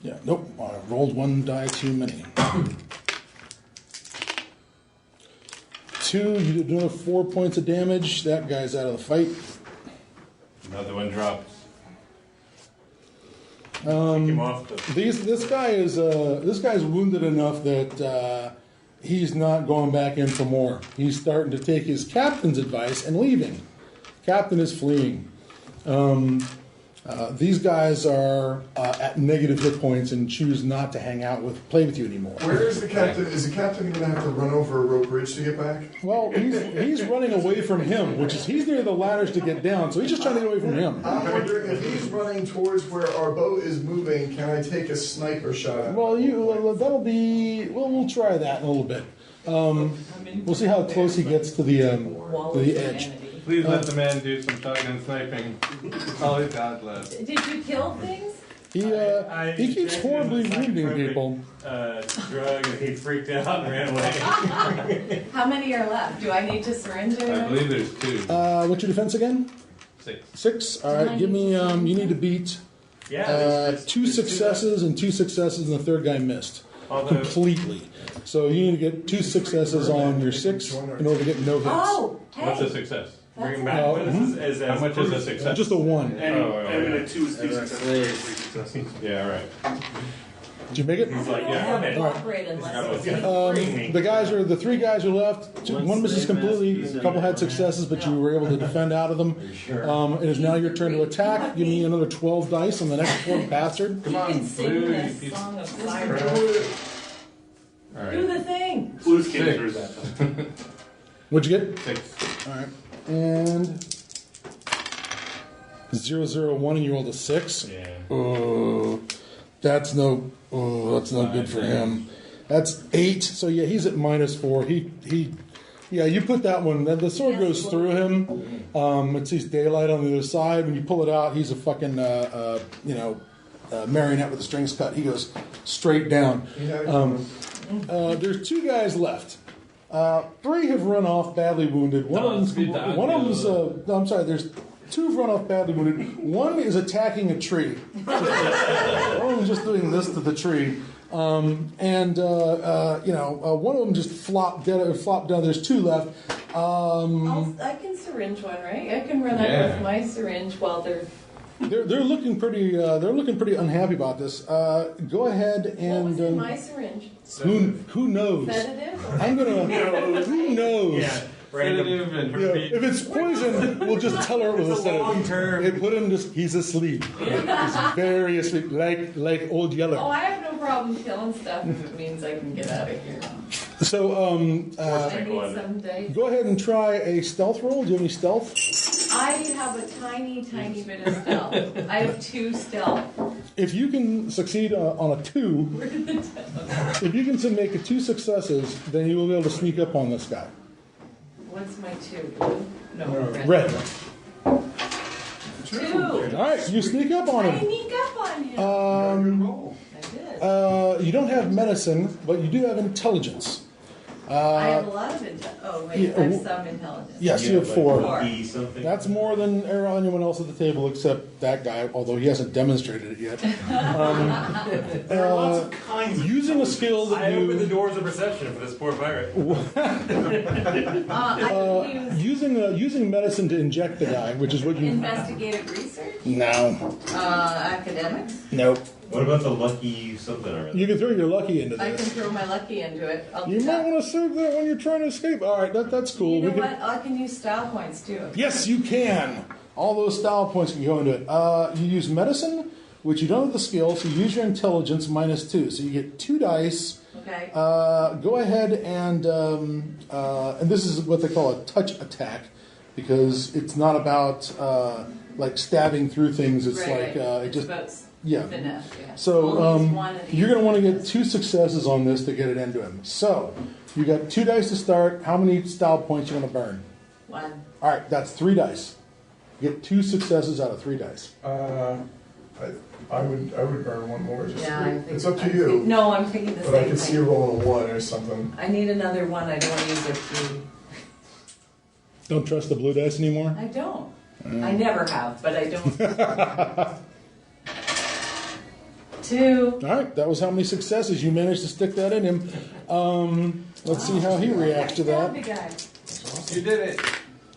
Yeah. Nope. I rolled 1 die too many. 2. You did another 4 points of damage. That guy's out of the fight. Another one drops. Him off the... This guy's wounded enough that he's not going back in for more. He's starting to take his captain's advice and leaving. Captain is fleeing. These guys are at negative hit points and choose not to play with you anymore. Where is the captain? Is the captain going to have to run over a rope bridge to get back? Well, he's running away from him, which is he's near the ladders to get down, so he's just trying to get away from him. I'm wondering if he's running towards where our boat is moving. Can I take a sniper shot at him? Well, we'll try that in a little bit. We'll see how close he gets to the edge. Please let the man do some shotgun sniping. All he's got left. Did you kill things? He keeps horribly wounding people. Drug and he freaked out and ran away. How many are left? Do I need to syringe I anyone? believe there's 2. What's your defense again? 6. 6. All right. Give me. You need to beat 2 successes and 2 successes, and the third guy missed completely. So you need to get 2 successes on your 6 in order to get no hits. Oh, hey. What's a success? Bring him back. How much is a success? Just a 1. And a 2 is 2 successes. 3 successes. Yeah, right. Did you make it? He's like, I yeah, don't I'm in. cooperate unless it's The 3 guys are left. 1 misses completely. A couple had successes, but you were able to defend out of them. It is now your turn to attack. Give me another 12 dice on the next poor bastard. You can sing this song of siren. All right. Do the thing. Blues came through that time. What'd you get? 6. All right. And 0, 0, 1, and you rolled a 6. Yeah. That's no good for him. That's 8. So yeah, he's at -4. You put that one. The sword goes through him. It sees daylight on the other side. When you pull it out, he's a fucking marionette with the strings cut. He goes straight down. There's 2 guys left. 3 have run off badly wounded. One of them's. I'm sorry. There's 2 have run off badly wounded. 1 is attacking a tree. One of them's just doing this to the tree. One of them just flopped down. There's 2 left. I can syringe one, right? I can run up with my syringe while they're... They're looking pretty unhappy about this. Go ahead and. What was in my syringe? Who knows? Sedative? I'm gonna. Who knows? Yeah. Sedative and If it's poison, we'll just tell her it was a sedative. Long-term. They put him he's asleep. He's very asleep, like Old Yeller. Oh, I have no problem killing stuff if it means I can get out of here. So I need some dice. go ahead and try a stealth roll. Do you have any stealth? I have a tiny, tiny bit of stealth. I have 2 stealth. If you can succeed on a 2, if you can make 2 successes, then you will be able to sneak up on this guy. What's my 2? Blue? No, Red. 2. All right, you sneak up on I him. sneak up on him. I did. You don't have medicine, but you do have intelligence. I have a lot of intelligence. Oh, wait, yeah, I have some intelligence. Yes, you have 4. 4. That's more than anyone else at the table except that guy, although he hasn't demonstrated it yet. There are lots of kinds of Using a skill that I opened the you... doors of perception for this poor pirate. I can use using medicine to inject the guy, which is what you... investigative research. No. Academics. Nope. What about the lucky something or other? You can throw your lucky into I can this. throw my lucky into it. I'll You do might that. want to save that when you're trying to escape. All right, that's cool. You know We can- what? I can use style points too. Yes, you can. All those style points can go into it. You use medicine, which you don't have the skill, so you use your intelligence -2. So you get 2 dice. Okay. Go ahead and this is what they call a touch attack, because it's not about like stabbing through things. It's Right, like right. it It's just about yeah. finesse, yeah. So Only use one of these. you're going to want to get 2 successes on this to get it into him. So you got 2 dice to start. How many style points you want to burn? 1. All right, that's 3 dice. Get 2 successes out of 3 dice. I would burn one more. Just Yeah, I think it's up to I'm you. thinking- No, I'm thinking the But I same can see you thing. rolling a 1 or something. I need another 1. I don't want to use a 3. Don't trust the blue dice anymore? I don't. I never have, but I don't. 2. All right, that was how many successes you managed to stick that in him. Let's see how he reacts to Grab the that. guy. You did it.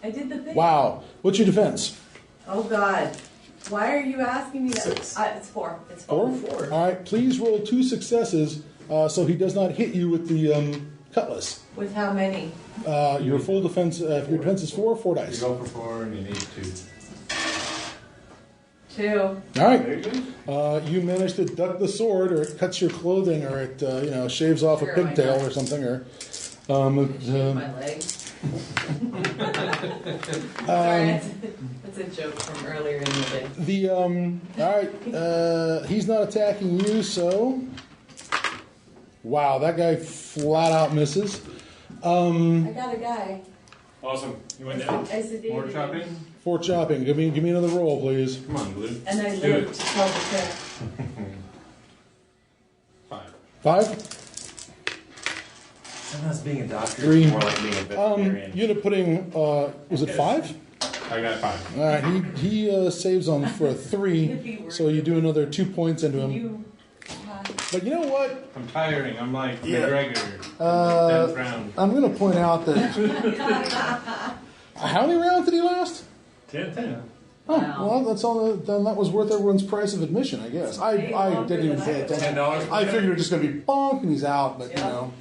I did the thing. Wow. What's your defense? Oh God. Why are you asking me that? 6. It's 4. It's 4? 4. All right, please roll 2 successes so he does not hit you with the cutlass. With how many? Your full defense, if your defense is 4 You dice. go for 4 and you need 2. 2. All right. You manage to duck the sword, or it cuts your clothing, or it shaves off Sure, a why pigtail not? or something, or My leg. Sorry, that's a joke from earlier in the day. all right. He's not attacking you, so wow, that guy flat out misses. I got a guy. Awesome. You went down. I sedated More him. chopping? 4 chopping. Give me another roll, please. Come on, Blue. And I Do lived it. to tell the trick. 5. 5. Sometimes being a doctor 3. is more like being a veterinarian. You end up putting. Was it 5? I got 5. All right. He saves on for a 3, so you do another 2 points into him. You. But you know what? I'm tiring. I'm like Yeah. McGregor. 10th round. I'm going to point out that. How many rounds did he last? 10. Oh, Wow. well, that's all. Then that was worth everyone's price of admission, I guess. I didn't even pay attention. $10. I figured it was just going to be bonk and he's out, but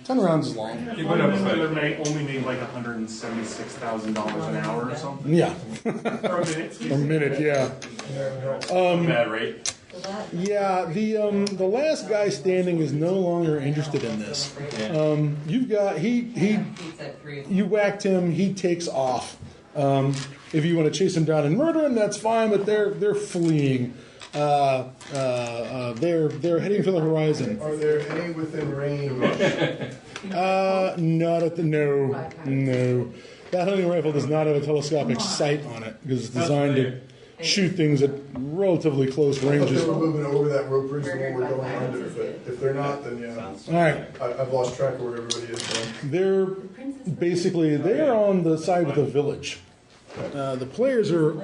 10 rounds is long. You put up a fight. Only made like $176,000 an hour or something. Yeah, Or a minute. a minute. Yeah, Bad rate. yeah. The last guy standing is no longer interested in this. You've got he said 3. you whacked him. He takes off. If you want to chase him down and murder him, that's fine. But they're fleeing. They're heading for the horizon. Are there any within range? Not at the no. That hunting rifle does not have a telescopic sight on it because it's designed to shoot things at relatively close I thought ranges. they were moving over that rope bridge the one we're going under, but if they're not, then yeah. All right, I've lost track of where everybody is now. they're on the side of the village. The players who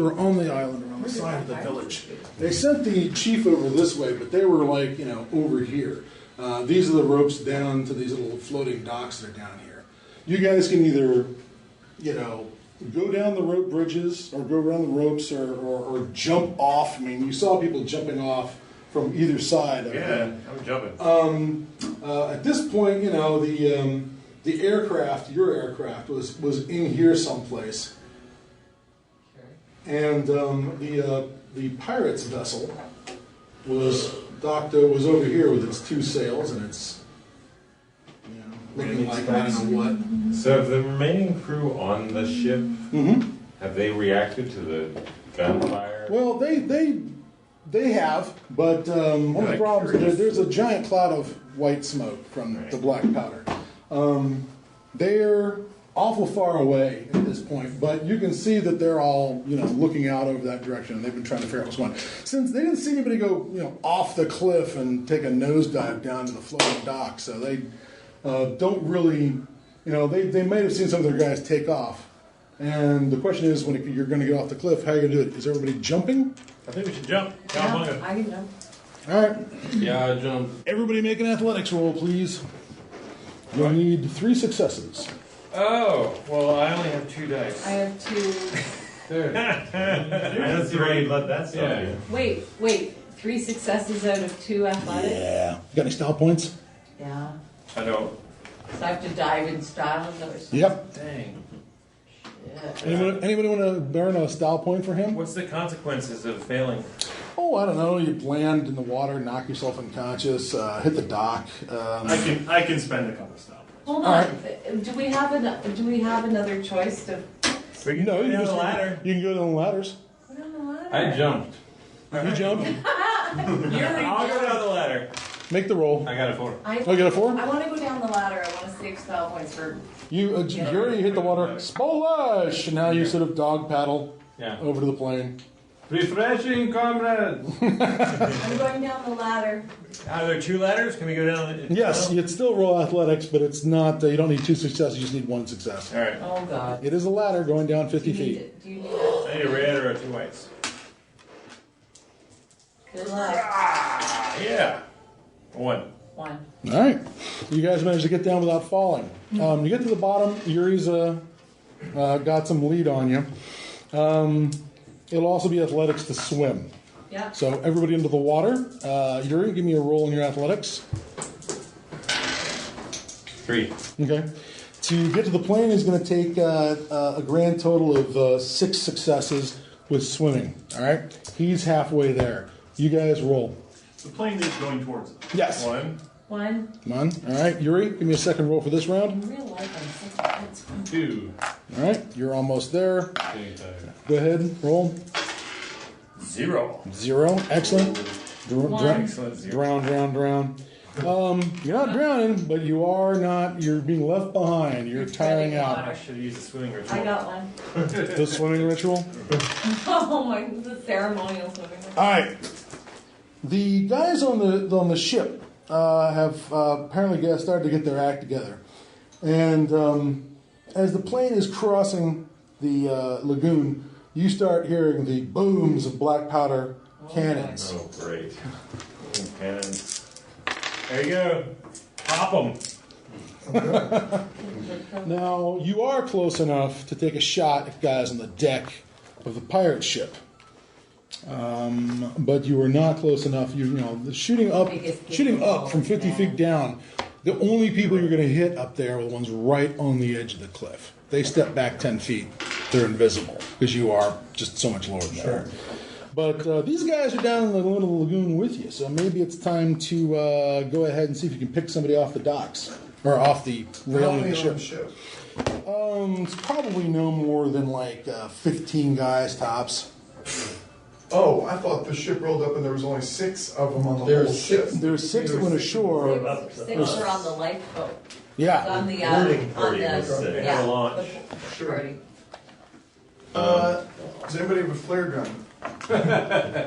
are on the island are on the side of the village. They sent the chief over this way, but they were like over here. These are the ropes down to these little floating docks that are down here. You guys can either go down the rope bridges or go around the ropes or jump off. I mean, you saw people jumping off from either side. Yeah, I'm jumping. At this point, the aircraft, your aircraft, was in here someplace, and the pirate's vessel was over here with its 2 sails and its looking like I don't know what. So, of the remaining crew on the ship, Have they reacted to the gunfire? Well, they have, but one of the problems is there's a giant cloud of white smoke from the black powder. They're awful far away at this point, but you can see that they're all, looking out over that direction, and they've been trying to figure out what's going on. Since they didn't see anybody go, off the cliff and take a nosedive down to the floating dock, so they don't really, they might have seen some of their guys take off. And the question is, when you're going to get off the cliff, how are you going to do it? Is everybody jumping? I think we should jump. Yeah, I can jump. All right. Yeah, I jump. Everybody make an athletics roll, please. You'll need 3 successes. Oh, well, I only have 2 dice. I have 2. There. I don't see why you'd let that stop Yeah. you. Wait. 3 successes out of 2 athletics? Yeah. Got any style points? Yeah. I don't. So I have to dive in style? Is that what you're Yep. Dang. saying? Anybody want to burn a style point for him? What's the consequences of failing? Oh, I don't know. You land in the water, knock yourself unconscious, hit the dock. I can spend a couple style points. Hold All on. Do we have another choice to We can No, go you down can the just ladder. You can go down the ladders. put on the ladder? I jumped. You jump. I'll go down the ladder. Make the roll. I got a 4. I Oh, you got a 4? I want to go down the ladder. I want to save style points for. You already hit the water. Splash! And now you sort of dog paddle Yeah. over to the plane. Refreshing, comrades. I'm going down the ladder. Are there 2 ladders? Can we go down? Yes, you'd still roll athletics, but it's not. You don't need 2 successes. You just need 1 success. All right. Oh God. It is a ladder going down 50 Do you need feet. it? Do you need it? I need a red or 2 whites. Good luck. Yeah. 1. 1. All right, you guys managed to get down without falling. You get to the bottom. Yuri's got some lead on you. It'll also be athletics to swim. Yeah. So everybody into the water. Yuri, give me a roll in your athletics. 3. Okay. To get to the plane is going to take a grand total of 6 successes with swimming. All right. He's halfway there. You guys roll. The plane is going towards us. Yes. 1. 1. Come on. All right, Yuri, give me a second roll for this round. In real life, I'm 6 points. 2. All right, you're almost there. Getting tired. Go ahead, roll. 0. 0. Excellent. One. Excellent. 0. Drown. You're not drowning, but you are not. You're being left behind. You're tiring I out. should have used the swimming ritual. I got one. The swimming ritual. Oh my, the ceremonial swimming. All right. The guys on the ship have apparently started to get their act together, and as the plane is crossing the lagoon, you start hearing the booms of black powder cannons. Oh, great. Cannons. There you go. Pop them. Now you are close enough to take a shot at guys on the deck of the pirate ship. But you were not close enough. The shooting up from 50 feet down. The only people you're going to hit up there are the ones right on the edge of the cliff. They step back 10 feet, they're invisible because you are just so much lower than they are. But these guys are down in the little lagoon with you, so maybe it's time to go ahead and see if you can pick somebody off the docks or off the railing of the ship. It's probably no more than like 15 guys tops. Oh, I thought the ship rolled up and there was only 6 of them on the whole ship. There's 6 that went ashore. 6 are on the lifeboat. Yeah. On the Party was the six. yeah, Launch. the party. Does anybody have a flare gun?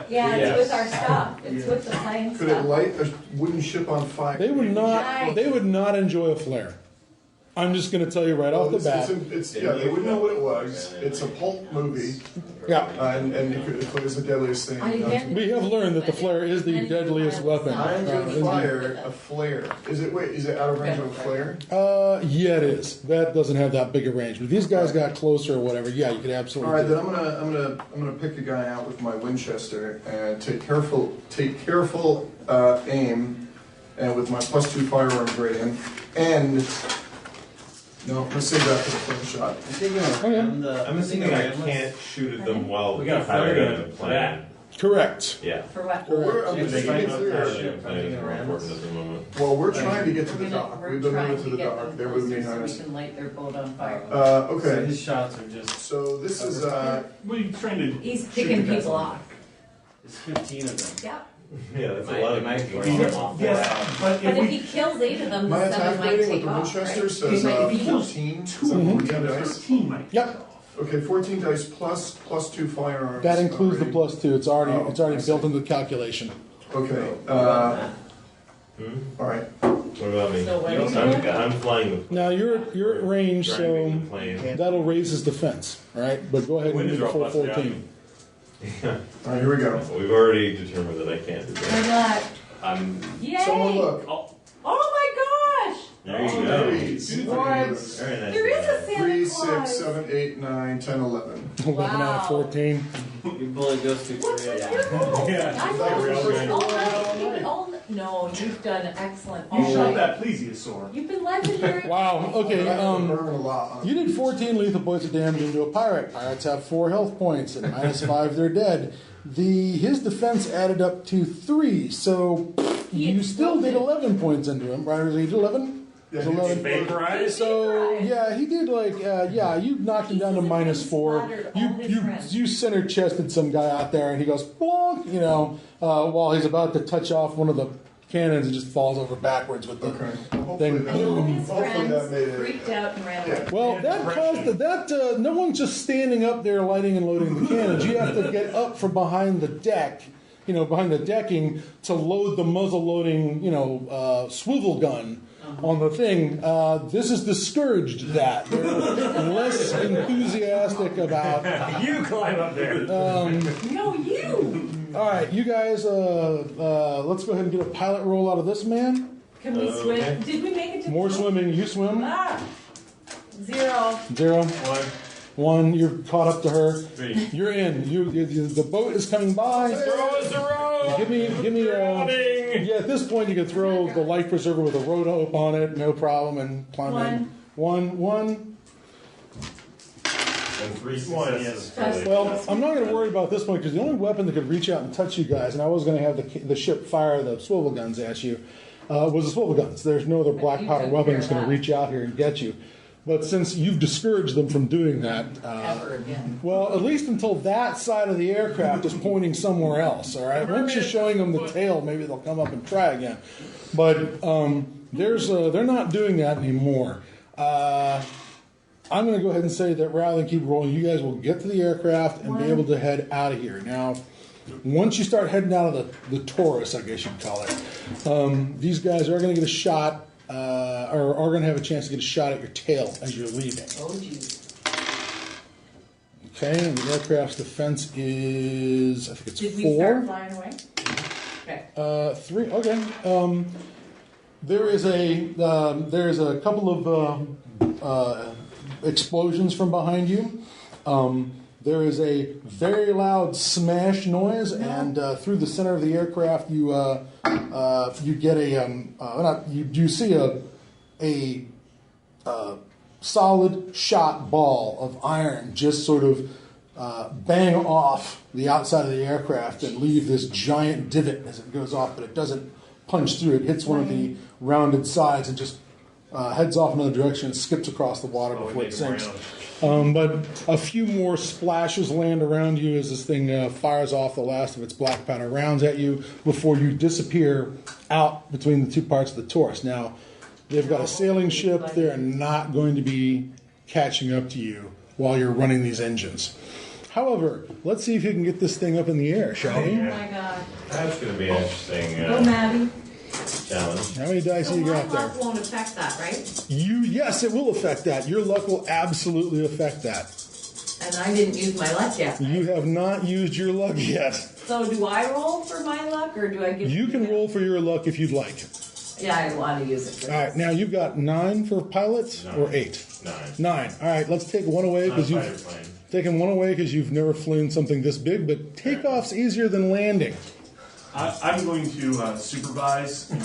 Yeah, it's with our stuff. It's with the plane Could it stuff. light a wooden ship on fire? They would not. They would not enjoy a flare. I'm just going to tell you right off the bat. Yeah, they wouldn't know what it was. It's a pulp movie, Yeah. and it was the deadliest thing. We have learned that the flare is the deadliest weapon. I'm going to fire a flare. Is it out of range of a flare? Yeah, it is. That doesn't have that big a range. But if these guys got closer or whatever, yeah, you could absolutely. All right, do then it. I'm gonna pick a guy out with my Winchester and take careful aim, and with my +2 firearm gradient, and no, let's save that for the first shot. Oh, yeah. I'm assuming I can't shoot at them while We got a firing flare at gun the for that. plane. Correct. Yeah. For what? Well, I'm They just can to be make clear. our ship planning is more important at the moment. Well, we're trying to get to the We're dock. gonna- We've we're been trying moving to the get dock. them They're moving closer behind so us. we can light their boat on fire. So Okay. his shots are just. So this is What are you trying to? He's shoot picking the guys people on? off. There's 15 of them. Yeah. Yeah, that's a Might- lot it of might people. be Yes, wrong. but But if if he we kills 8 of them, my the 7 attack might rating with take the off, Winchester right? says If he kills 14. two, So we 14 got dice. 13 might Yep. take off. Okay, 14 dice plus 2 firearms. That includes the already. +2. It's already Oh, I see. built into the calculation. Okay. Hmm? All right. What about me? So what are you I'm, doing? I'm flying the Now you're at range, driving so the plane. that'll raise his defense. All right, but go ahead and Wind do is the all full busted out. 14. Yeah. All right, here we go. Well, we've already determined that I can't do Why that. not? I'm. Yay! Someone look. Oh my gosh! There you go. Threes. What? Very nice. There is a Santa 3, Claus. 6, 7, 8, 9, 10, 11. 11 out Wow. of 14. Your bullet goes to What's Korea. your goal? Yeah. I That was know. the first All one. night. No, you've done excellent. You All shot night. that plesiosaur. You've been legendary. Wow. Okay. I'm burning a lot. You did 14 lethal points of damage into a pirate. Pirates have 4 health points, and -5 they're dead. His defense added up to 3, so you still did 11 points into him, right? He did 11. Yeah, It was 11. Vaporized? So yeah, he did you knocked him down to -4. You center chested some guy out there, and he goes bonk, while he's about to touch off one of the cannons, and just falls over backwards with the Okay. thing. And all his Hopefully that friends made it. freaked out and ran away. Well, that caused that. No one's just standing up there lighting and loading the cannons. You have to get up from behind the deck, behind the decking, to load the muzzle-loading, swivel gun on the thing. This has discouraged that. They're less enthusiastic about. You climb up there. No, you! All right, you guys. Let's go ahead and get a pilot roll out of this man. Can we swim? Did we make it to More the swimming. You swim. Ah! 0. 0. 1, 1. You're caught up to her. 3. You're in. The boat is coming by. Throw us a rope! Give me. Yeah, at this point you can throw the life preserver with a rope on it, no problem, and climb in. 1. And 3 One, successes. yes. for the- Well, I'm not going to worry about this one because the only weapon that could reach out and touch you guys, and I was going to have the ship fire the swivel guns at you, was the swivel guns. There's no other black you powder took weapon care that's of going to that. reach out here and get you. But since you've discouraged them from doing that, Ever again. well, at least until that side of the aircraft is pointing somewhere else, all right? Once you're showing them the tail, maybe they'll come up and try again. But they're not doing that anymore. I'm going to go ahead and say that rather than keep rolling, you guys will get to the aircraft and be able to head out of here. Now, once you start heading out of the Taurus, I guess you'd call it, these guys are going to get a shot, or are going to have a chance to get a shot at your tail as you're leaving. Oh, geez. Okay, and the aircraft's defense is, I think it's Did we 4. start flying away? Okay. 3. Okay. There is a couple of explosions from behind you. There is a very loud smash noise, and through the center of the aircraft, you get you see a solid shot ball of iron just sort of bang off the outside of the aircraft and leave this giant divot as it goes off, but it doesn't punch through. It hits one of the rounded sides and just heads off another direction and skips across the water before it sinks. But a few more splashes land around you as this thing fires off the last of its black powder rounds at you before you disappear out between the two parts of the Taurus. Now, they've got a sailing ship. They're not going to be catching up to you while you're running these engines. However, let's see if you can get this thing up in the air, shall we? Oh my god. That's going to be an interesting Go, Maddie. challenge. How many dice So do you my got there? luck won't affect that, right? Yes, it will affect that. Your luck will absolutely affect that. And I didn't use my luck yet. You have not used your luck yet. So do I roll for my luck, or do I give? You can roll for your luck if you'd like. Yeah, I want to use it. For All right, now you've got 9 for pilots or 8? 9. All right, let's take one away because you've taken one away because you've never flown something this big. But takeoff's easier than landing. I'm going to supervise and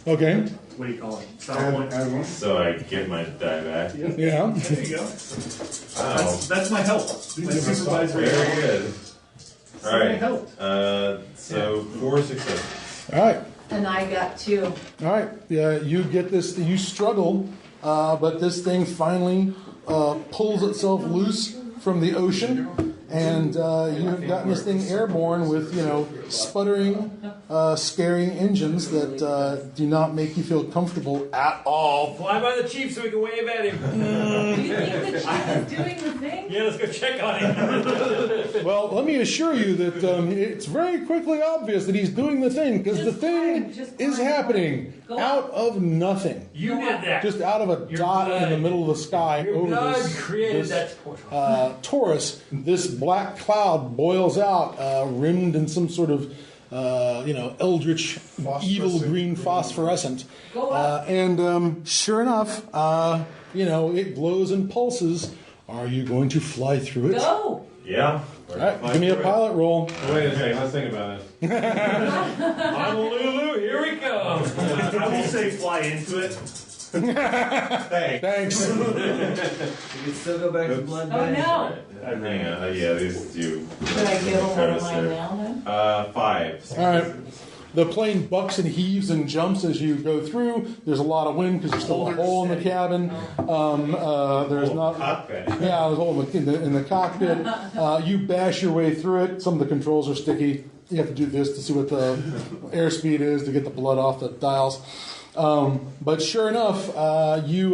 Okay. what do you call it? Style point. So I get my die back. Yeah. There you go. Wow. That's my help. My supervisory. Very good. All right. So 4 successes. All right. And I got 2. All right. Yeah, you get this. You struggle, but this thing finally pulls itself loose from the ocean, and you've gotten this thing airborne with sputtering, scaring engines that do not make you feel comfortable at all. Fly by the chief so we can wave at him. Do you think the chief is doing the thing? Yeah, let's go check on him. Well, let me assure you that it's very quickly obvious that he's doing the thing, because the thing is happening out of nothing. You did that. Just out of a dot in the middle of the sky over this Taurus. This black cloud boils out, rimmed in some sort of eldritch, evil green phosphorescent. And sure enough, it glows and pulses. Are you going to fly through it? Go! Yeah. All right, give me a pilot roll. Wait a second, let's think about it. Honolulu, here we come. I will say fly into it. Thanks. You can still go back to blood. Oh no! Hang on. Yeah, these do. Did I give him one of mine now then? 5. All right. The plane bucks and heaves and jumps as you go through. There's a lot of wind because there's still a hole in the cabin. There's not. Cockpit. Yeah, there's a hole in the cockpit. You bash your way through it. Some of the controls are sticky. You have to do this to see what the airspeed is to get the blood off the dials. But sure enough, you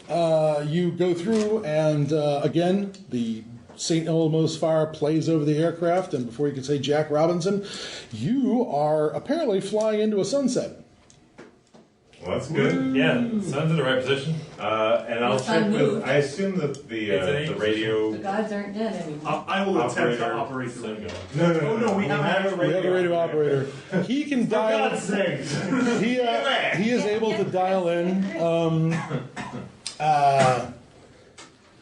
go through, and again, the St. Elmo's fire plays over the aircraft, and before you can say Jack Robinson, you are apparently flying into a sunset. Well, that's good. Yeah, sun's in the right position. And I'll check with. I assume that the radio. The gods aren't dead anymore. I will attempt to operate the radio. No. Oh no, we have a We have a radio operator. He can dial. God's sake. He is able to dial in.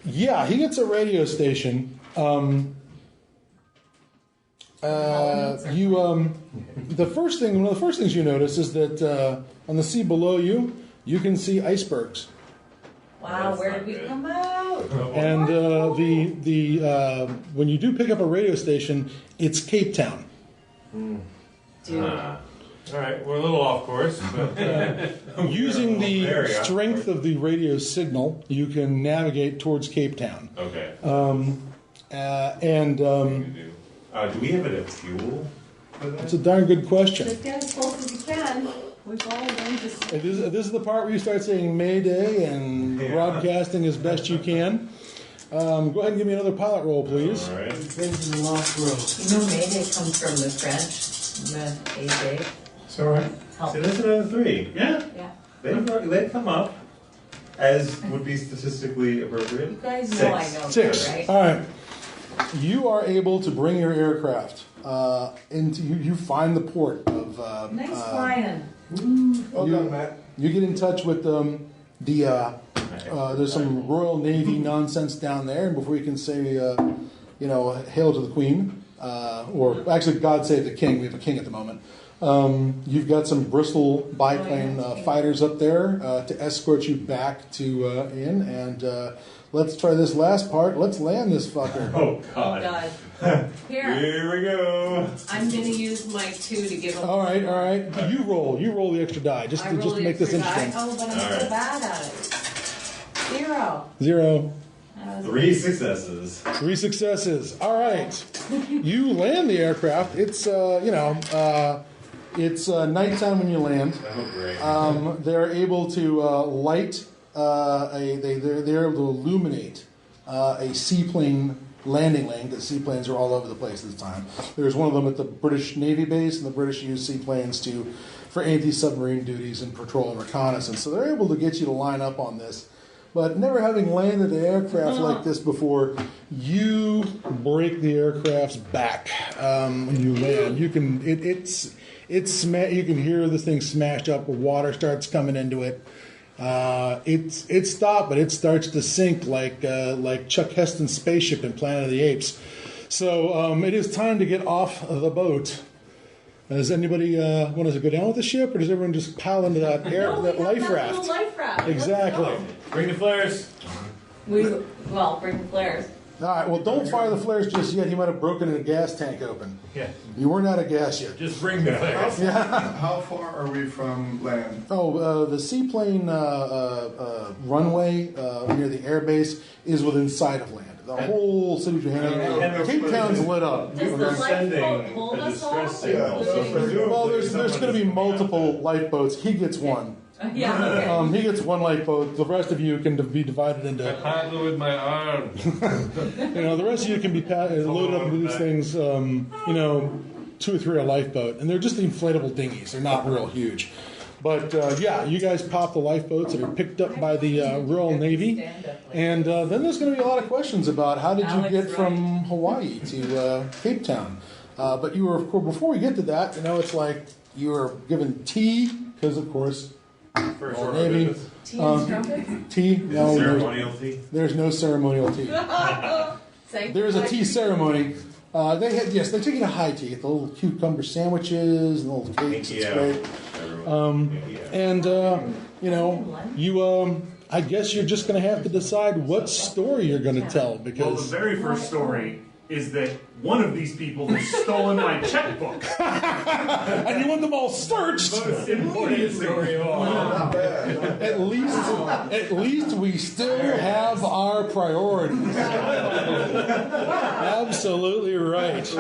Yeah, he gets a radio station. One of the first things you notice is that on the sea below you, you can see icebergs. Wow, where did we come out? And when you do pick up a radio station, it's Cape Town. Dude. All right, we're a little off course, but Using the strength of the radio signal, you can navigate towards Cape Town. Okay. Do we have enough fuel? That's a darn good question. Just get as close as you can. We've all learned to speak. This is the part where you start saying Mayday and broadcasting as best you can. Go ahead and give me another pilot roll, please. All right. Things in the lost world. You know, Mayday comes from the French. Mayday. It's all right. Help. So that's another 3. Yeah. Yeah. They come up as would be statistically appropriate. You guys know I know 6. that, right? All right. You are able to bring your aircraft into. You find the port of. Nice flying. Well done, Matt. You get in touch with there's some Royal Navy nonsense down there, and before you can say, hail to the Queen, or actually, God save the King. We have a king at the moment. You've got some Bristol biplane fighters up there to escort you back to in, and let's try this last part. Let's land this fucker. Oh Oh, God. God. Here, Here we go. I'm going to use my 2 to give him. All right. You roll the extra die, just I to rolled make this extra die. interesting. Oh, but I'm so bad at it. 0. 0. That was 3 successes. 3 successes. All right. You land the aircraft. It's it's nighttime when you land. Oh great. They're able to light they're able to illuminate a seaplane landing lane, because seaplanes are all over the place at the time. There's one of them at the British Navy base, and the British use seaplanes for anti-submarine duties and patrol and reconnaissance. So they're able to get you to line up on this. But never having landed an aircraft like this before, you break the aircraft's back when you land. You can you can hear this thing smashed up. Water starts coming into it. It stopped, but it starts to sink like Chuck Heston's spaceship in Planet of the Apes. So it is time to get off the boat. Does anybody want to go down with the ship, or does everyone just pile into that life raft? Little life raft. Exactly. bring the flares. Bring the flares. All right, well, don't fire the flares just yet. He might have broken a gas tank open. Yeah. You weren't out of gas yet. Just bring the flares. How far are we from land? Oh, the seaplane runway near the airbase is within sight of land. The whole city of Johannesburg. Cape Town's lit up. Does the We're sending lifeboat hold a us all? distress signal. Yeah, so presumably Well, there's going to be multiple lifeboats. He gets one. Yeah, okay. He gets one lifeboat. The rest of you can be divided into. Handle with my arm. The rest of you can be loaded up with these things. 2 or 3 a lifeboat, and they're just inflatable dinghies. They're not real huge. But you guys pop the lifeboats that are picked up by the Royal Navy, and then there's going to be a lot of questions about how did you get from Hawaii to Cape Town. But you were, of course, before we get to that, it's like you were given tea because, of course, First Royal order of Navy. business. Tea and trumpets? Tea. No, Ceremonial tea? there's no ceremonial tea. There is a tea ceremony. They take you to high tea. Get the little cucumber sandwiches and the little cakes. It's great. I guess you're just going to have to decide what story you're going to tell Well, the because very first story is that one of these people has stolen my checkbook. and you want them all searched. Most important story of all. Not bad. At least we still have our priorities. Absolutely right.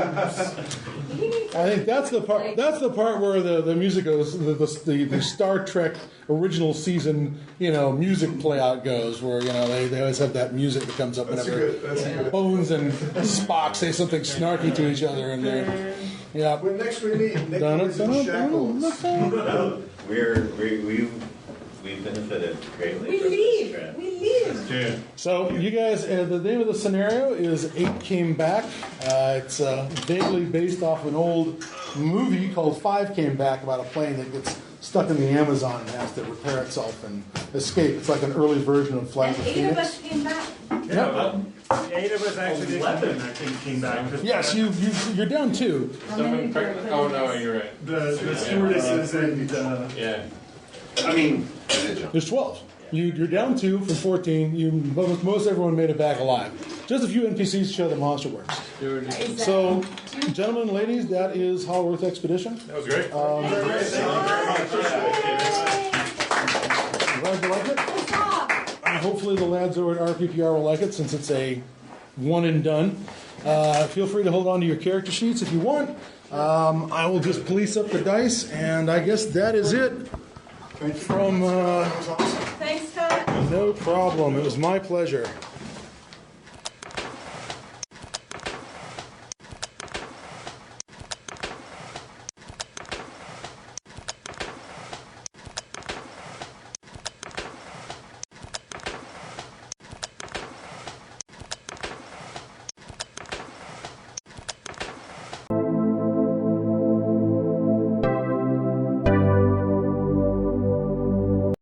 I think that's the part. That's the part where the music goes. The Star Trek original season, music playout goes. Where they always have that music that comes up That's whenever good. Bones and Spock say something snarky to each other, and they're When next we meet, Nicholas in shackles. We benefited greatly. We from this leave. trip. We leave. So you guys, the name of the scenario is 8 Came Back. It's vaguely based off an old movie called 5 Came Back about a plane that gets stuck in the Amazon and has to repair itself and escape. It's like an early version of Flight of the And 8 of Phoenix. us came back. Yep. 8 of us actually, 11 I think came back. Yes, you're down 2. Someone pregnant. Oh no, you're right. The stewardesses and Yeah. There's 12. You're down 2 from 14. Most everyone made it back alive. Just a few NPCs show that monster works. So, gentlemen and ladies, that is Hollow Earth Expedition. That was great. Glad you liked it. Hopefully the lads over at RPPR will like it since it's a one and done. Feel free to hold on to your character sheets if you want. I will just police up the dice, and I guess that is it. Thank you. From Thanks, Todd. no problem. It was my pleasure.